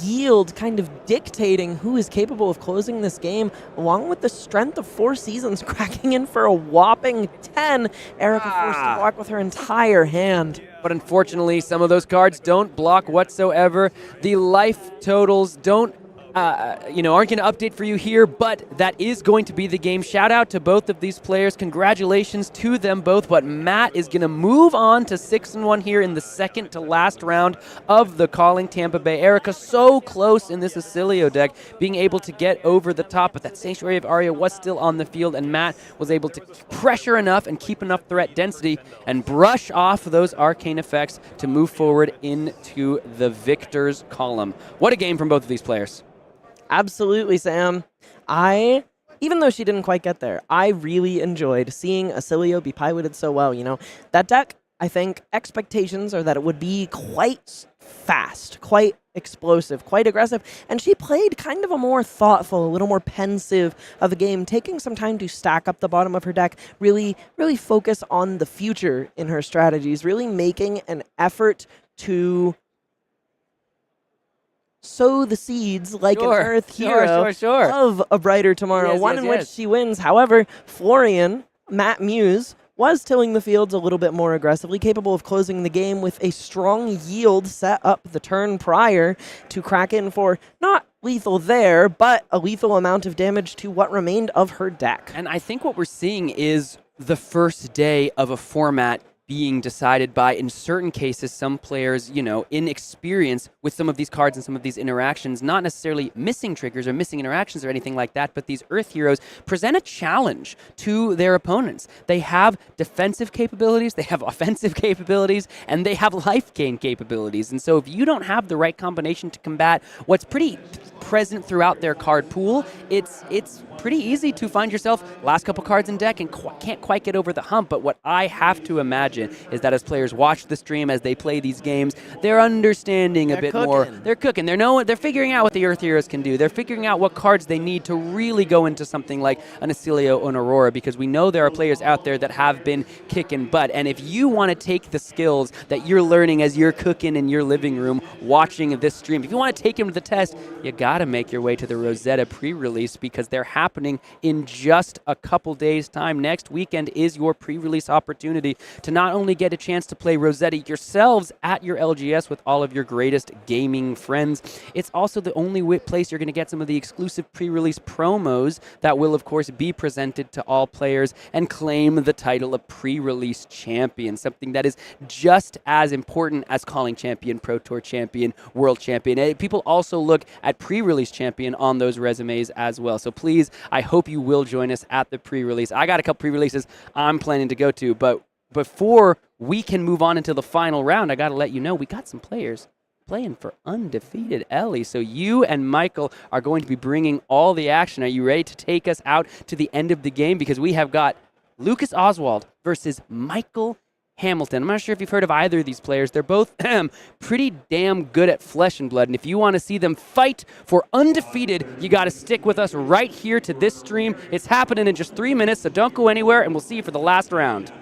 yield kind of dictating who is capable of closing this game, along with the strength of 4 seasons cracking in for a whopping 10. Erika forced to block with her entire hand. But unfortunately, some of those cards don't block whatsoever. The life totals aren't going to update for you here, but that is going to be the game. Shout out to both of these players. Congratulations to them both. But Matt is going to move on to 6-1 here in the second to last round of the Calling Tampa Bay. Erika so close in this Oscilio deck, being able to get over the top, but that Sanctuary of Arya was still on the field, and Matt was able to pressure enough and keep enough threat density and brush off those arcane effects to move forward into the victor's column. What a game from both of these players. Absolutely, Sam. Even though she didn't quite get there, I really enjoyed seeing Oscilio be piloted so well. That deck, I think expectations are that it would be quite fast, quite explosive, quite aggressive, and she played kind of a more thoughtful, a little more pensive of a game, taking some time to stack up the bottom of her deck, really focus on the future in her strategies, really making an effort to sow the seeds like an Earth hero of a brighter tomorrow, one in which she wins. However, Florian, Matt Muus, was tilling the fields a little bit more aggressively, capable of closing the game with a strong yield set up the turn prior to crack in for not lethal there, but a lethal amount of damage to what remained of her deck. And I think what we're seeing is the first day of a format being decided by, in certain cases, some players, inexperience with some of these cards and some of these interactions, not necessarily missing triggers or missing interactions or anything like that, but these Earth heroes present a challenge to their opponents. They have defensive capabilities, they have offensive capabilities, and they have life gain capabilities. And so if you don't have the right combination to combat what's pretty present throughout their card pool, it's pretty easy to find yourself last couple cards in deck and can't quite get over the hump. But what I have to imagine is that as players watch the stream, as they play these games, they're understanding a bit more. They're cooking. They're figuring out what the Earth Heroes can do. They're figuring out what cards they need to really go into something like an Oscilio or an Aurora, because we know there are players out there that have been kicking butt. And if you want to take the skills that you're learning as you're cooking in your living room watching this stream, if you want to take them to the test, you got to make your way to the Rosetta pre-release, because they're happening in just a couple days' time. Next weekend is your pre-release opportunity to not only get a chance to play Rosetta yourselves at your LGS with all of your greatest gaming friends, it's also the only place you're going to get some of the exclusive pre-release promos that will, of course, be presented to all players and claim the title of pre-release champion, something that is just as important as Calling Champion, Pro Tour Champion, World Champion. People also look at pre-release champion on those resumes as well. So please, I hope you will join us at the pre-release. I got a couple pre-releases I'm planning to go to, but before we can move on into the final round, I got to let you know we got some players playing for undefeated Ellie. So you and Michael are going to be bringing all the action. Are you ready to take us out to the end of the game? Because we have got Lucas Oswald versus Michael Hamilton. I'm not sure if you've heard of either of these players. They're both pretty damn good at Flesh and Blood, and if you want to see them fight for undefeated, you got to stick with us right here to this stream. It's happening in just 3 minutes, so don't go anywhere, and we'll see you for the last round.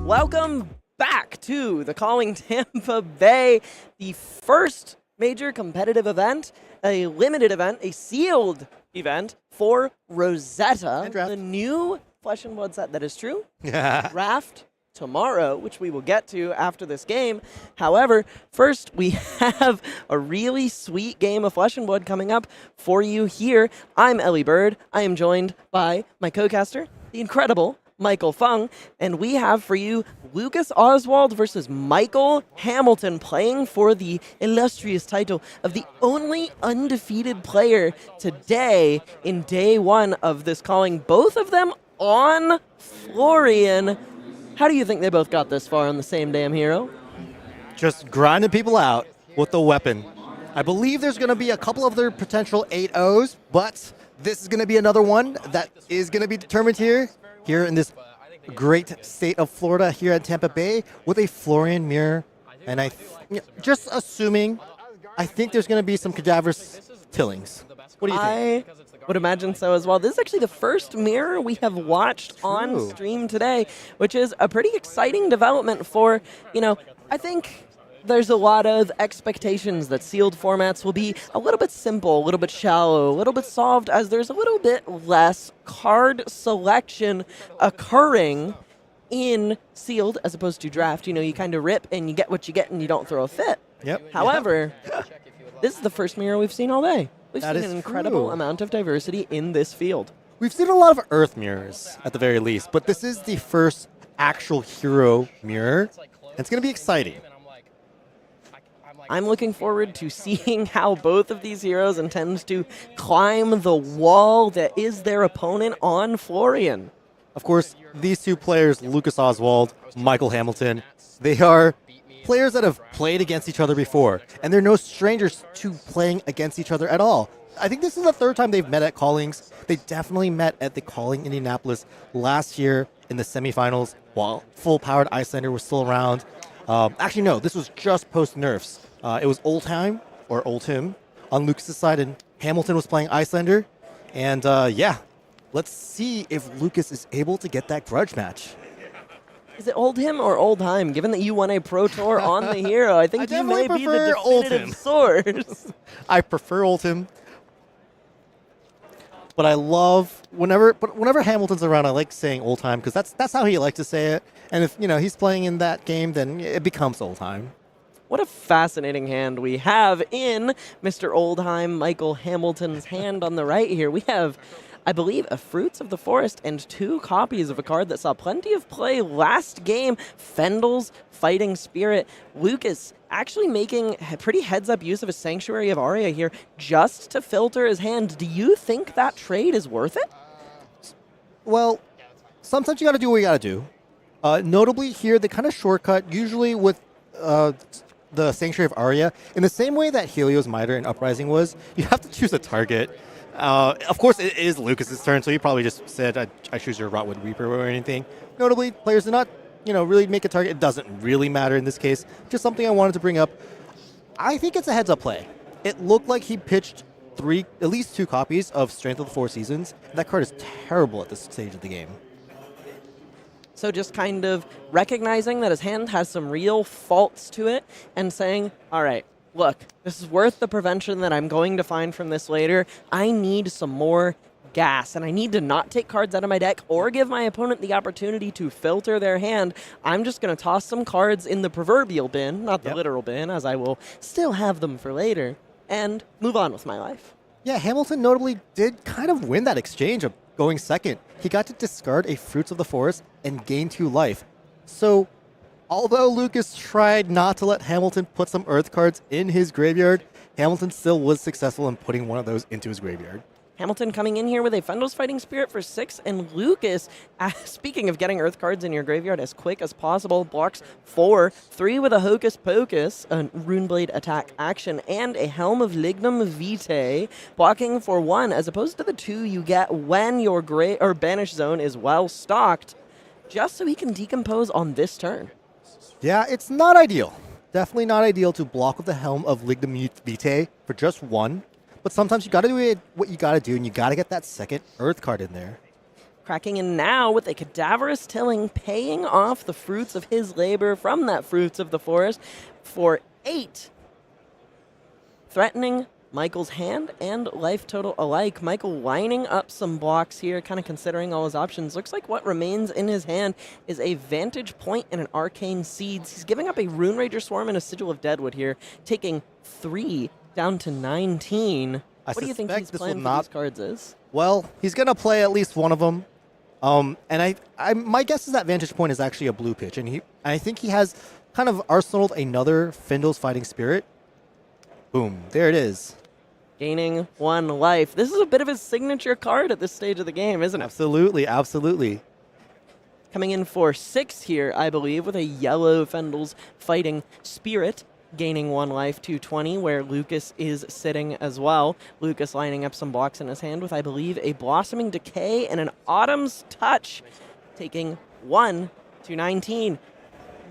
Welcome back to the Calling Tampa Bay, the first major competitive event, a limited event, a sealed event for Rosetta, the new Flesh and Blood set. That is true. Draft tomorrow, which we will get to after this game. However, first we have a really sweet game of Flesh and Blood coming up for you here. I'm Ellie Bird. I am joined by my co-caster, the incredible Michael Fung, and we have for you Lucas Oswald versus Michael Hamilton playing for the illustrious title of the only undefeated player today in day one of this calling. Both of them on Florian. How do you think they both got this far on the same damn hero? Just grinding people out with the weapon. I believe there's going to be a couple of their potential 8-0s, but this is going to be another one that is going to be determined here in this great state of Florida here at Tampa Bay with a Florian mirror. And just assuming, I think there's going to be some cadaverous tillings. What do you think? I would imagine so as well. This is actually the first mirror we have watched on stream today, which is a pretty exciting development for, I think there's a lot of expectations that sealed formats will be a little bit simple, a little bit shallow, a little bit soft, as there's a little bit less card selection occurring in sealed as opposed to draft. You know, you kind of rip and you get what you get and you don't throw a fit. Yep. However, this is the first mirror we've seen all day. We've That seen is an incredible true. amount of diversity in this field. We've seen a lot of Earth mirrors, at the very least, but this is the first actual hero mirror, and it's going to be exciting. I'm looking forward to seeing how both of these heroes intend to climb the wall that is their opponent on Florian. Of course, these two players, Lucas Oswald, Michael Hamilton, they are players that have played against each other before, and they're no strangers to playing against each other at all. I think this is the third time they've met at Callings. They definitely met at the Calling Indianapolis last year in the semifinals while full-powered Icelander was still around. Actually, no, this was just post-nerfs. It was Oldtime, or Oldhim, on Lucas' side, and Hamilton was playing Icelander. And yeah, let's see if Lucas is able to get that grudge match. Is it Oldhim or Oldheim? Given that you won a Pro Tour on the hero, I think you may be the definitive source. I prefer Oldhim. But I love whenever Hamilton's around, I like saying old time because that's how he likes to say it. And if he's playing in that game, then it becomes old time. What a fascinating hand we have in Mr. Oldheim, Michael Hamilton's hand on the right here. We have, I believe, a Fruits of the Forest and 2 copies of a card that saw plenty of play last game, Fendel's Fighting Spirit. Lucas actually making pretty heads-up use of a Sanctuary of Aria here just to filter his hand. Do you think that trade is worth it? Well, sometimes you got to do what you got to do. Notably here, they kind of shortcut, usually with the Sanctuary of Aria, in the same way that Helios Miter in Uprising was, you have to choose a target. Of course, it is Lucas's turn, so he probably just said, I choose your Rotwood Reaper or anything. Notably, players do not really make a target. It doesn't really matter in this case. Just something I wanted to bring up. I think it's a heads-up play. It looked like he pitched at least 2 copies of Strength of the 4 Seasons. That card is terrible at this stage of the game. So just kind of recognizing that his hand has some real faults to it and saying, all right, look, this is worth the prevention that I'm going to find from this later. I need some more gas, and I need to not take cards out of my deck or give my opponent the opportunity to filter their hand. I'm just going to toss some cards in the proverbial bin, not the literal bin, as I will still have them for later, and move on with my life. Yeah, Hamilton notably did kind of win that exchange of going second. He got to discard a Fruits of the Forest and gain 2 life. So, although Lucas tried not to let Hamilton put some Earth cards in his graveyard, Hamilton still was successful in putting one of those into his graveyard. Hamilton coming in here with a Fendel's Fighting Spirit for 6, and Lucas, speaking of getting Earth cards in your graveyard as quick as possible, blocks 4, 3 with a Hocus Pocus, a Runeblade attack action, and a Helm of Lignum Vitae, blocking for 1, as opposed to the 2 you get when your Banish Zone is well stocked, just so he can decompose on this turn. Yeah, it's not ideal. Definitely not ideal to block with the Helm of Lignum Vitae for just 1. But sometimes you got to do what you got to do, and you got to get that second Earth card in there. Cracking in now with a Cadaverous Tilling, paying off the fruits of his labor from that Fruits of the Forest for 8. Threatening Michael's hand and life total alike. Michael lining up some blocks here, kind of considering all his options. Looks like what remains in his hand is a Vantage Point and an Arcane Seeds. He's giving up a Rune Rager Swarm and a Sigil of Deadwood here, taking 3 down to 19. What do you think he's playing for these cards is? Well, he's going to play at least one of them. And my guess is that Vantage Point is actually a blue pitch. And I think he has kind of arsenaled another Fendel's Fighting Spirit. Boom. There it is. Gaining 1 life. This is a bit of his signature card at this stage of the game, isn't it? Absolutely, absolutely. Coming in for 6 here, I believe, with a yellow Fendel's Fighting Spirit. Gaining 1 life to 20, where Lucas is sitting as well. Lucas lining up some blocks in his hand with, I believe, a Blossoming Decay and an Autumn's Touch, taking 1 to 19.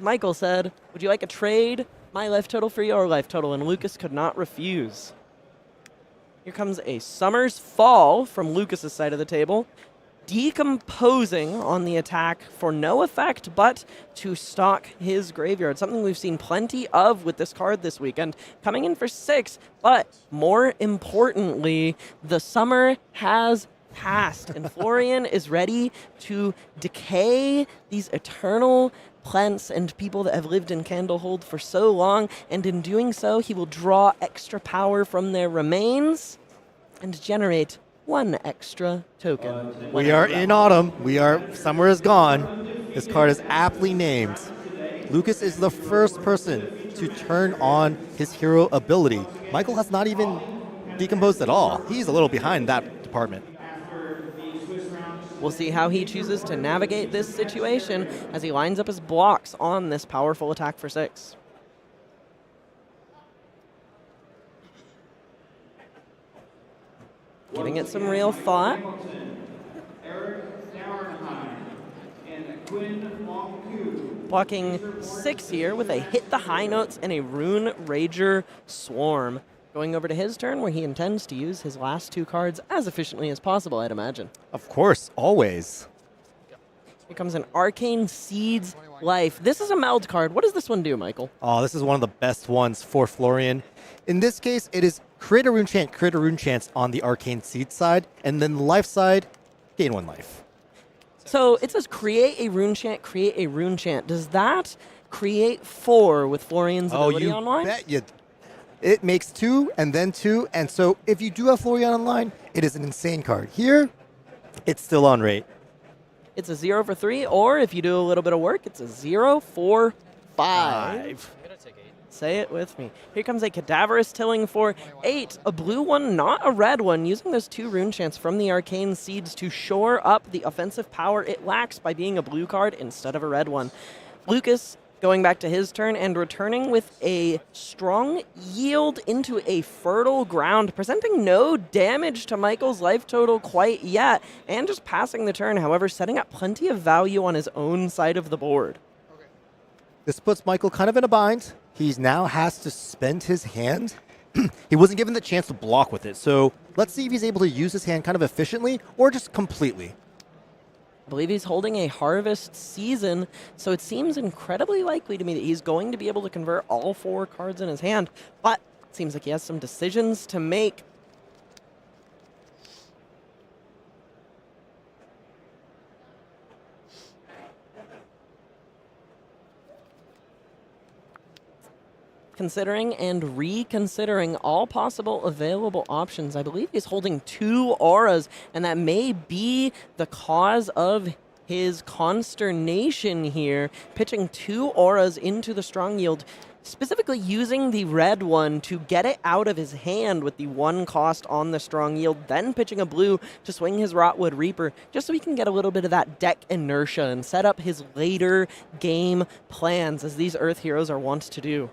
Michael said, would you like a trade? My life total for your life total, and Lucas could not refuse. Here comes a Summer's Fall from Lucas's side of the table. decomposing on the attack for no effect but to stock his graveyard. Something we've seen plenty of with this card this weekend. Coming in for 6, but more importantly, the summer has passed and Florian is ready to decay these eternal plants and people that have lived in Candlehold for so long, and in doing so, he will draw extra power from their remains and generate 1 extra token. We are in autumn. Summer is gone. This card is aptly named. Lucas is the first person to turn on his hero ability. Michael has not even decomposed at all. He's a little behind that department. We'll see how he chooses to navigate this situation as he lines up his blocks on this powerful attack for 6. Giving it some real thought. Blocking 6 here with a Hit the High Notes and a Rune Rager Swarm. Going over to his turn where he intends to use his last 2 cards as efficiently as possible, I'd imagine. Of course, always. Here comes an Arcane Seeds Life. This is a meld card. What does this one do, Michael? Oh, this is one of the best ones for Florian. In this case, it is create a rune chance on the Arcane Seed side, and then the life side, gain 1 life. So it says create a rune chant. Does that create 4 with Florian's ability online? Oh, you bet you. It makes 2 and then 2, and so if you do have Florian online, it is an insane card. Here, it's still on rate. It's a 0 for 3, or if you do a little bit of work, it's a 0 for 5. Say it with me. Here comes a Cadaverous Tilling for 8. A blue one, not a red one, using those 2 rune chants from the Arcane Seeds to shore up the offensive power it lacks by being a blue card instead of a red one. Lucas going back to his turn and returning with a Strong Yield into a Fertile Ground, presenting no damage to Michael's life total quite yet, and just passing the turn, however, setting up plenty of value on his own side of the board. This puts Michael kind of in a bind. He now has to spend his hand. He wasn't given the chance to block with it, so let's see if he's able to use his hand kind of efficiently or just completely. I believe he's holding a Harvest Season, so it seems incredibly likely to me that he's going to be able to convert all 4 cards in his hand, but it seems like he has some decisions to make. Considering and reconsidering all possible available options. I believe he's holding 2 auras, and that may be the cause of his consternation here, pitching 2 auras into the Strong Yield, specifically using the red one to get it out of his hand with the 1 cost on the Strong Yield, then pitching a blue to swing his Rotwood Reaper, just so he can get a little bit of that deck inertia and set up his later game plans, as these Earth Heroes are wont to do.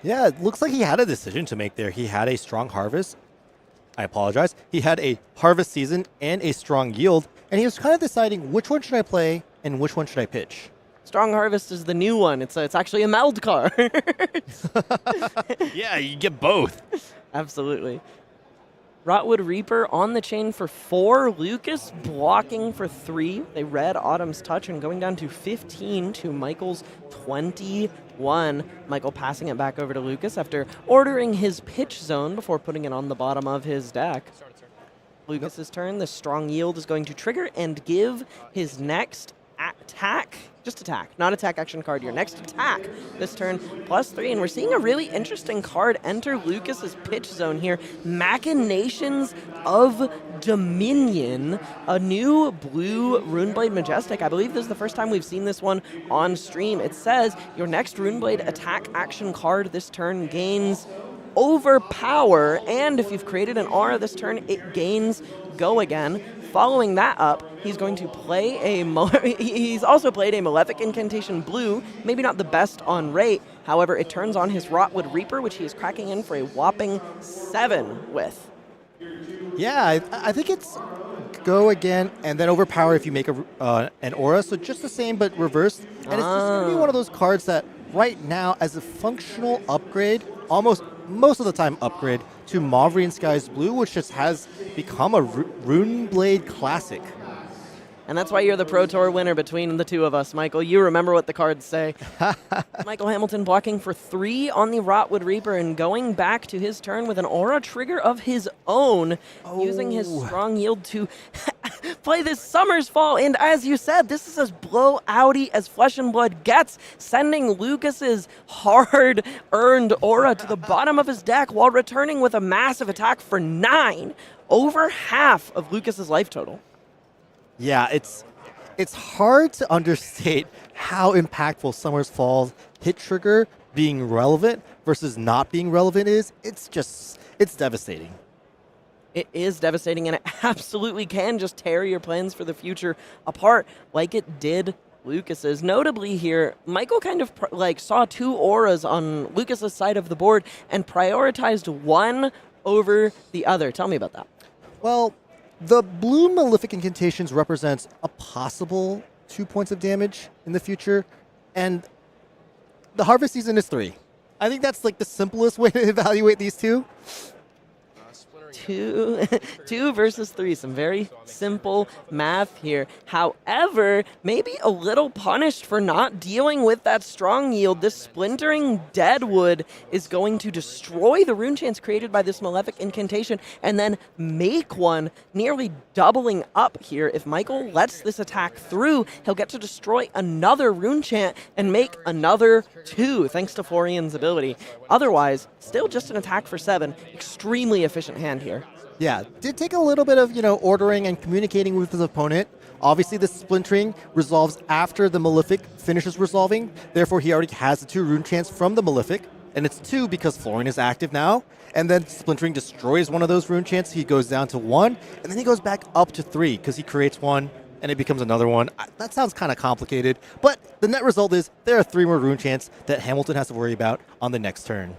Yeah, it looks like he had a decision to make there. He had a Strong Harvest. I apologize. He had a Harvest Season and a Strong Yield, and he was kind of deciding which one should I play and which one should I pitch. Strong Harvest is the new one. It's actually a meld card. Yeah, you get both. Absolutely. Rotwood Reaper on the chain for 4. Lucas blocking for 3. They read Autumn's Touch and going down to 15 to Michael's 21. Michael passing it back over to Lucas after ordering his pitch zone before putting it on the bottom of his deck. Lucas's turn. The Strong Yield is going to trigger and give his next attack, just attack, not attack action card, your next attack this turn, +3, and we're seeing a really interesting card enter Lucas's pitch zone here, Machinations of Dominion, a new blue Runeblade Majestic. I believe this is the first time we've seen this one on stream. It says your next Runeblade attack action card this turn gains Overpower, and if you've created an aura this turn, it gains Go Again. Following that up, he's going to play he's also played a Malefic Incantation Blue, maybe not the best on rate. However, it turns on his Rotwood Reaper, which he is cracking in for a whopping 7 with. Yeah, I think it's Go Again and then Overpower if you make an aura. So just the same, but reversed. And it's just going to be one of those cards that right now, as a functional upgrade, most of the time upgrade to Mauvrian Skies Blue, which just has become Runeblade Classic. And that's why you're the Pro Tour winner between the two of us, Michael. You remember what the cards say. Michael Hamilton blocking for 3 on the Rotwood Reaper and going back to his turn with an Aura trigger of his own, using his strong yield to play this Summer's Fall. And as you said, this is as blowouty as Flesh and Blood gets, sending Lucas's hard-earned Aura to the bottom of his deck while returning with a massive attack for 9, over half of Lucas's life total. Yeah, it's hard to understate how impactful Summer's Fall's hit trigger being relevant versus not being relevant is. It's devastating. It is devastating, and it absolutely can just tear your plans for the future apart like it did Lucas's. Notably here, Michael kind of saw 2 auras on Lucas's side of the board and prioritized one over the other. Tell me about that. Well, the blue Malefic Incantations represents a possible 2 points of damage in the future, and the Harvest Season is 3. I think that's like the simplest way to evaluate these two. 2 versus 3, some very simple math here. However, maybe a little punished for not dealing with that strong yield. This Splintering Deadwood is going to destroy the rune chance created by this Malefic Incantation and then make one, nearly doubling up here. If Michael lets this attack through, he'll get to destroy another rune chant and make another 2, thanks to Florian's ability. Otherwise, still just an attack for 7. Extremely efficient hand here. Yeah, did take a little bit of, ordering and communicating with his opponent. Obviously, the Splintering resolves after the Malefic finishes resolving. Therefore, he already has the 2 rune chants from the Malefic. And it's 2 because Florian is active now. And then Splintering destroys one of those rune chants. He goes down to 1. And then he goes back up to 3 because he creates 1 and it becomes another 1. That sounds kind of complicated. But the net result is there are 3 more rune chants that Hamilton has to worry about on the next turn.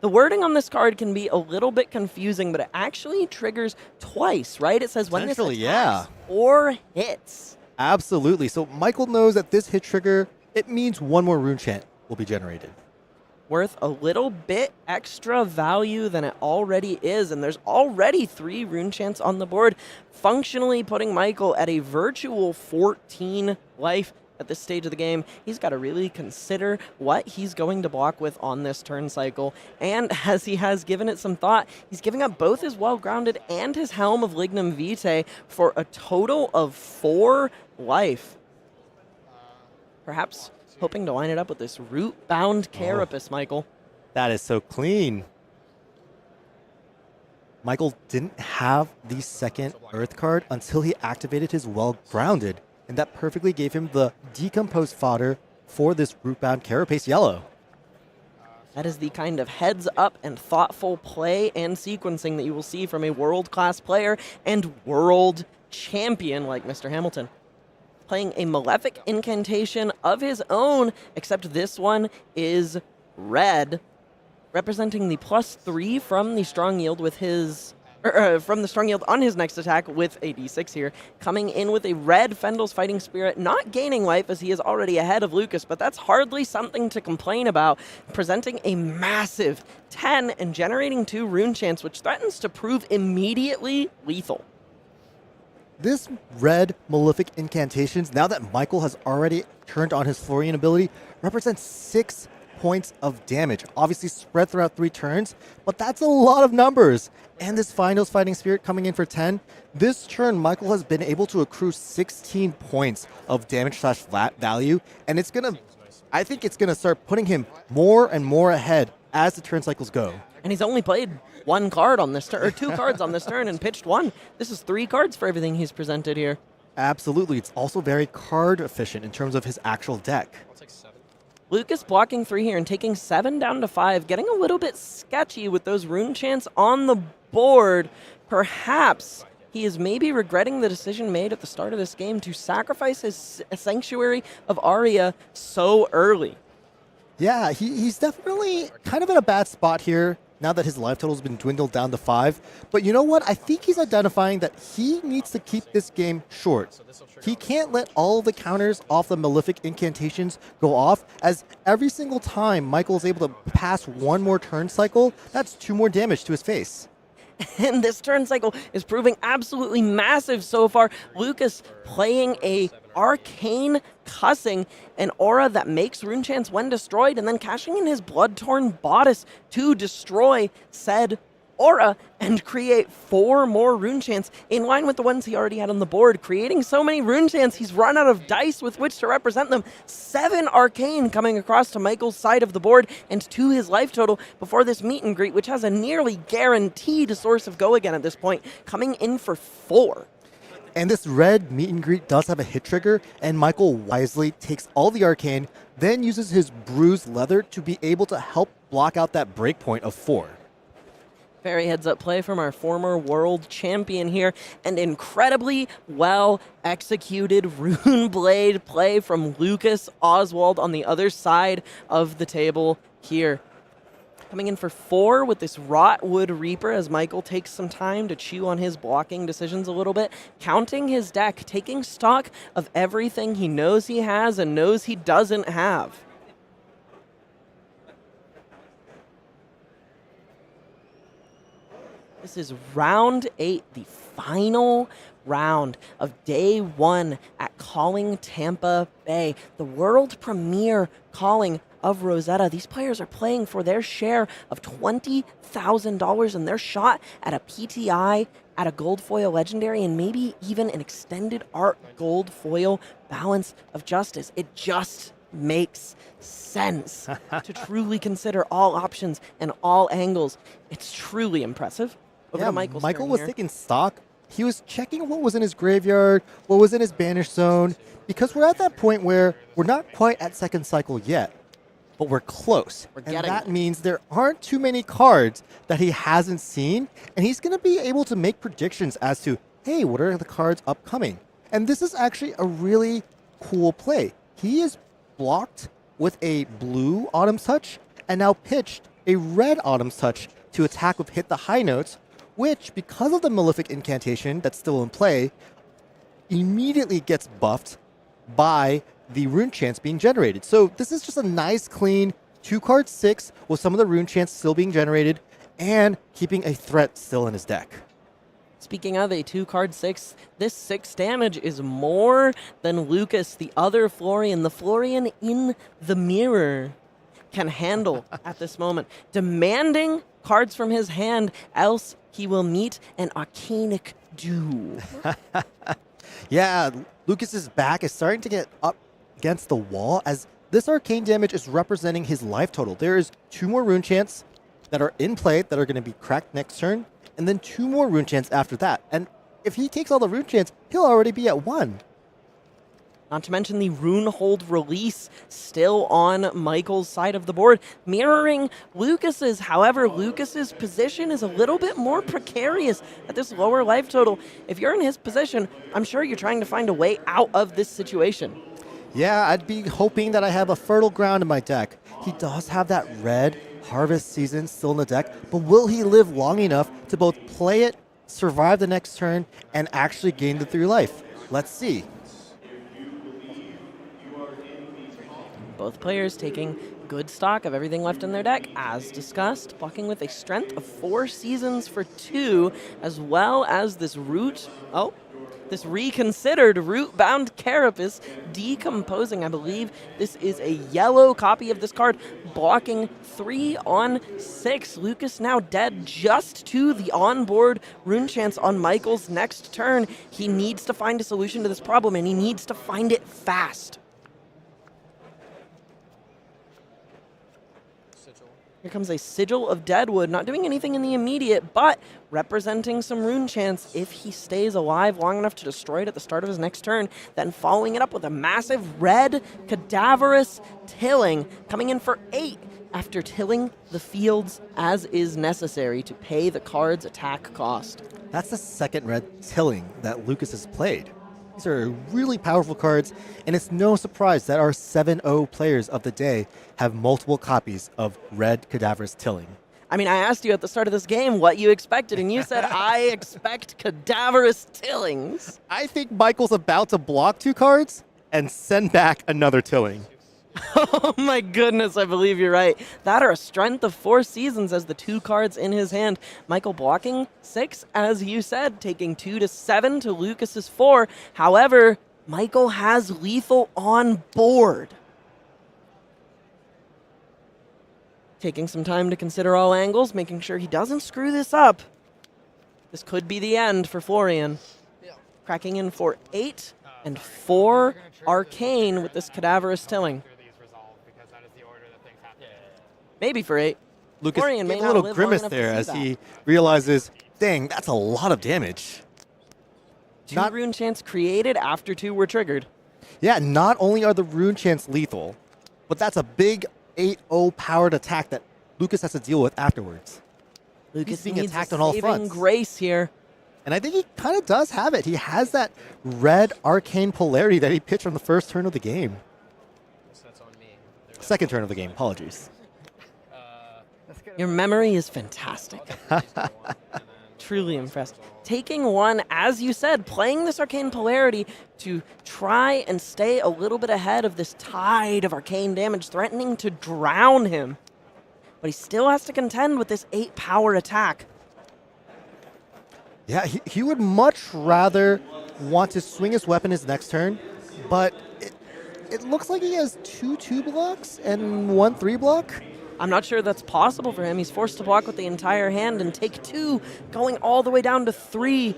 The wording on this card can be a little bit confusing, but it actually triggers twice, right? It says when this attacks or hits. Absolutely. So Michael knows that this hit trigger, it means 1 more rune chant will be generated. Worth a little bit extra value than it already is, and there's already 3 rune chants on the board, functionally putting Michael at a virtual 14 life. At this stage of the game, he's got to really consider what he's going to block with on this turn cycle. And as he has given it some thought, he's giving up both his Well-Grounded and his Helm of Lignum Vitae for a total of 4 life. Perhaps hoping to line it up with this Root-Bound Carapace, Michael. That is so clean. Michael didn't have the second Earth card until he activated his Well-Grounded. And that perfectly gave him the decomposed fodder for this Root-Bound Carapace Yellow. That is the kind of heads-up and thoughtful play and sequencing that you will see from a world-class player and world champion like Mr. Hamilton. Playing a Malefic Incantation of his own, except this one is red, representing the +3 from the Strong Yield with his... from the Strong Yield on his next attack with a d6 here, coming in with a red Fendel's Fighting Spirit, not gaining life as he is already ahead of Lucas, but that's hardly something to complain about, presenting a massive 10 and generating 2 rune chants, which threatens to prove immediately lethal. This red Malefic Incantations, now that Michael has already turned on his Florian ability, represents 6 points of damage, obviously spread throughout 3 turns, but that's a lot of numbers. And this Finals Fighting Spirit coming in for 10. This turn, Michael has been able to accrue 16 points of damage/value, and I think it's gonna start putting him more and more ahead as the turn cycles go. And he's only played 1 card on this turn, or 2 cards on this turn, and pitched 1. This is 3 cards for everything he's presented here. Absolutely, it's also very card efficient in terms of his actual deck. Lucas blocking 3 here and taking 7 down to 5, getting a little bit sketchy with those rune chants on the board. Perhaps he is maybe regretting the decision made at the start of this game to sacrifice his Sanctuary of Aria so early. Yeah, he's definitely kind of in a bad spot here now that his life total has been dwindled down to 5. But you know what? I think he's identifying that he needs to keep this game short. He can't let all the counters off the Malefic Incantations go off, as every single time Michael is able to pass 1 more turn cycle, that's 2 more damage to his face. And this turn cycle is proving absolutely massive so far. Lucas playing a Arcane Cussing, an aura that makes Rune Chance when destroyed, and then cashing in his Blood-Torn Bodice to destroy said aura and create 4 more Rune Chants in line with the ones he already had on the board, creating so many Rune Chants he's run out of dice with which to represent them. 7 Arcane coming across to Michael's side of the board and to his life total before this meet and greet, which has a nearly guaranteed source of go again at this point, coming in for 4. And this red meet and greet does have a hit trigger, and Michael wisely takes all the Arcane, then uses his bruised leather to be able to help block out that breakpoint of 4. Very heads-up play from our former world champion here, and incredibly well-executed Rune Blade play from Lucas Oswald on the other side of the table here. Coming in for 4 with this Rotwood Reaper as Michael takes some time to chew on his blocking decisions a little bit, counting his deck, taking stock of everything he knows he has and knows he doesn't have. This is round 8, the final round of day 1 at Calling Tampa Bay, the world premiere calling of Rosetta. These players are playing for their share of $20,000 in their shot at a PTI, at a gold foil legendary, and maybe even an extended art gold foil Balance of Justice. It just makes sense to truly consider all options and all angles. It's truly impressive. Over to Michael's Michael turn was here. taking stock. He was checking what was in his graveyard, what was in his banish zone, because we're at that point where we're not quite at second cycle yet, but we're close. And that means there aren't too many cards that he hasn't seen, and he's going to be able to make predictions as to, hey, what are the cards upcoming? And this is actually a really cool play. He is blocked with a blue Autumn's Touch and now pitched a red Autumn's Touch to attack with Hit the High Notes, which, because of the Malefic incantation that's still in play, immediately gets buffed by the Rune Chants being generated. So this is just a nice, clean 2-card 6 with some of the Rune Chants still being generated and keeping a threat still in his deck. Speaking of a 2-card 6, this 6 damage is more than Lucas, the other Florian, the Florian in the mirror, can handle at this moment. Demanding cards from his hand, else he will meet an Arcanic Dew. Yeah, Lucas's back is starting to get up against the wall as this arcane damage is representing his life total. There is 2 more Rune Chants that are in play that are going to be cracked next turn, and then 2 more Rune Chants after that. And if he takes all the Rune Chants, he'll already be at 1. Not to mention the Rune Hold release still on Michael's side of the board, mirroring Lucas's. However, Lucas's position is a little bit more precarious at this lower life total. If you're in his position, I'm sure you're trying to find a way out of this situation. Yeah, I'd be hoping that I have a Fertile Ground in my deck. He does have that red Harvest Season still in the deck, but will he live long enough to both play it, survive the next turn, and actually gain the 3 life? Let's see. Both players taking good stock of everything left in their deck, as discussed, blocking with a strength of 4 seasons for 2, as well as this this reconsidered Root-Bound Carapace decomposing. I believe this is a yellow copy of this card, blocking 3 on 6. Lucas now dead just to the onboard Rune Chance on Michael's next turn. He needs to find a solution to this problem, and he needs to find it fast. Here comes a Sigil of Deadwood, not doing anything in the immediate, but representing some Rune Chance if he stays alive long enough to destroy it at the start of his next turn, then following it up with a massive red Cadaverous Tilling, coming in for 8 after tilling the fields as is necessary to pay the card's attack cost. That's the second red Tilling that Lucas has played. These are really powerful cards, and it's no surprise that our 7-0 players of the day have multiple copies of red Cadaverous Tilling. I mean, I asked you at the start of this game what you expected, and you said, I expect Cadaverous Tillings. I think Michael's about to block 2 cards and send back another Tilling. Oh my goodness, I believe you're right. That or a strength of 4 seasons as the 2 cards in his hand. Michael blocking 6, as you said, taking 2 to 7 to Lucas's 4. However, Michael has lethal on board. Taking some time to consider all angles, making sure he doesn't screw this up. This could be the end for Florian. Cracking in for 8 and 4 arcane with this cadaverous tilling. Maybe for 8. Lucas Florian may gave a not little live long grimace enough to there see as that. he realizes, dang, that's a lot of damage. 2 rune chants created after 2 were triggered. Yeah, not only are the rune chants lethal, but that's a big 8-0 powered attack that Lucas has to deal with afterwards. Lucas He's being needs attacked a on all saving fronts. grace here. And I think he kind of does have it. He has that red arcane polarity that he pitched on the first turn of the game. Second turn of the game, apologies. Your memory is fantastic. Truly impressed. Taking 1, as you said, playing this arcane polarity to try and stay a little bit ahead of this tide of arcane damage, threatening to drown him. But he still has to contend with this 8 power attack. Yeah, he would much rather want to swing his weapon his next turn, but it looks like he has 2 2 blocks and 1 3 block. I'm not sure that's possible for him. He's forced to block with the entire hand and take 2, going all the way down to 3.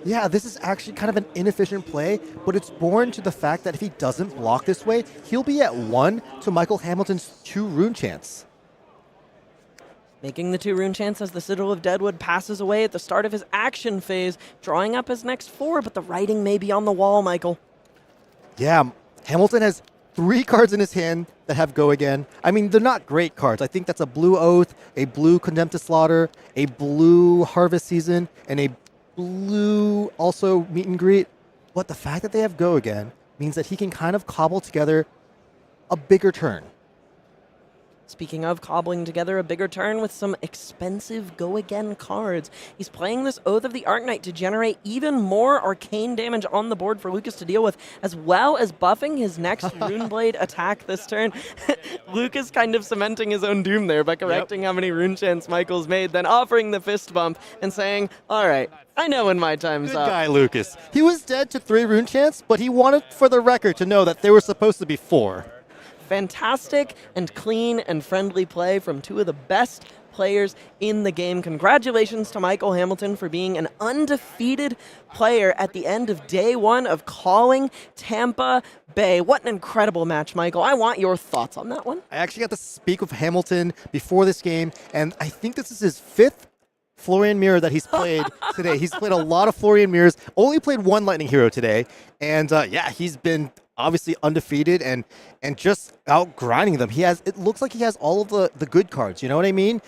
Yeah, this is actually kind of an inefficient play, but it's born to the fact that if he doesn't block this way, he'll be at 1 to Michael Hamilton's 2 rune chants. Making the 2 rune chants as the Sigil of Deadwood passes away at the start of his action phase, drawing up his next 4, but the writing may be on the wall, Michael. Yeah, Hamilton has 3 cards in his hand that have Go Again. I mean, they're not great cards. I think that's a blue Oath, a blue Condemned to Slaughter, a blue Harvest Season, and a blue also Meet and Greet. But the fact that they have Go Again means that he can kind of cobble together a bigger turn. Speaking of cobbling together a bigger turn with some expensive Go-Again cards, he's playing this Oath of the Arknight to generate even more arcane damage on the board for Lucas to deal with, as well as buffing his next Runeblade attack this turn. Lucas kind of cementing his own doom there by correcting how many rune chants Michael's made, then offering the fist bump and saying, all right, I know when my time's Good up. guy, Lucas. He was dead to 3 rune chants, but he wanted for the record to know that there were supposed to be 4. Fantastic and clean and friendly play from 2 of the best players in the game. Congratulations to Michael Hamilton for being an undefeated player at the end of day 1 of Calling Tampa Bay. What an incredible match, Michael. I want your thoughts on that one. I actually got to speak with Hamilton before this game, and I think this is his 5th Florian mirror that he's played today. He's played a lot of Florian mirrors, only played 1 Lightning Hero today, and yeah, he's been obviously undefeated and just out grinding them. It looks like he has all of the good cards, you know what I mean?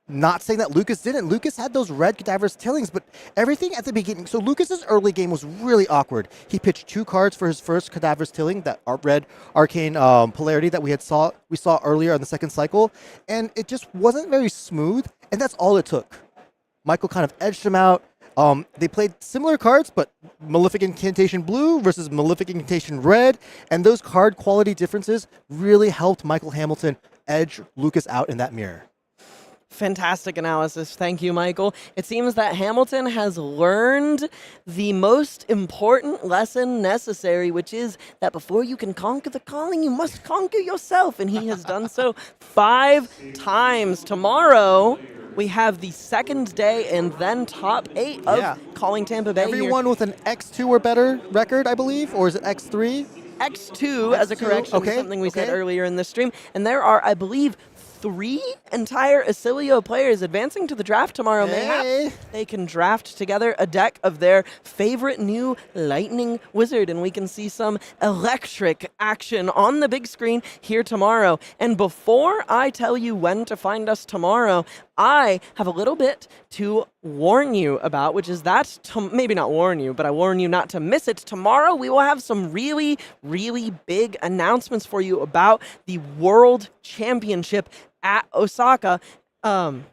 Not saying that Lucas didn't. Lucas had those red cadaverous tillings, but everything at the beginning. So Lucas's early game was really awkward. He pitched 2 cards for his first cadaverous tilling, that red arcane polarity that we saw earlier on the second cycle, and it just wasn't very smooth, and that's all it took. Michael kind of edged him out. They played similar cards, but Malefic Incantation Blue versus Malefic Incantation Red, and those card quality differences really helped Michael Hamilton edge Lucas out in that mirror. Fantastic analysis. Thank you, Michael. It seems that Hamilton has learned the most important lesson necessary, which is that before you can conquer the calling, you must conquer yourself, and he has done so 5 times. Tomorrow, we have the second day and then top 8 of Calling Tampa Bay. Everyone with an X2 or better record, I believe, or is it X3? X2 as a correction, okay, something we said earlier in the stream. And there are, I believe, 3 entire Oscilio players advancing to the draft tomorrow. Mayhaps they can draft together a deck of their favorite new Lightning Wizard, and we can see some electric action on the big screen here tomorrow. And before I tell you when to find us tomorrow, I have a little bit to warn you about, which is that, maybe not warn you, but I warn you not to miss it. Tomorrow we will have some really, really big announcements for you about the World Championship at Osaka, and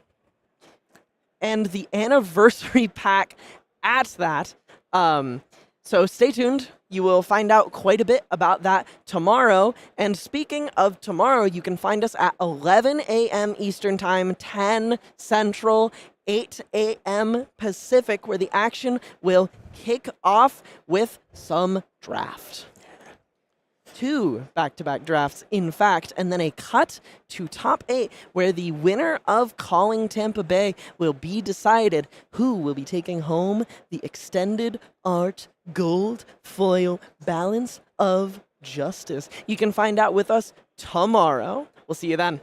the anniversary pack at that. So stay tuned You will find out quite a bit about that tomorrow. And speaking of tomorrow, you can find us at 11 a.m. Eastern Time, 10 Central, 8 a.m. Pacific, where the action will kick off with some draft. 2 back-to-back drafts, in fact, and then a cut to top 8, where the winner of Calling Tampa Bay will be decided who will be taking home the extended art gold foil balance of justice. You can find out with us tomorrow. We'll see you then.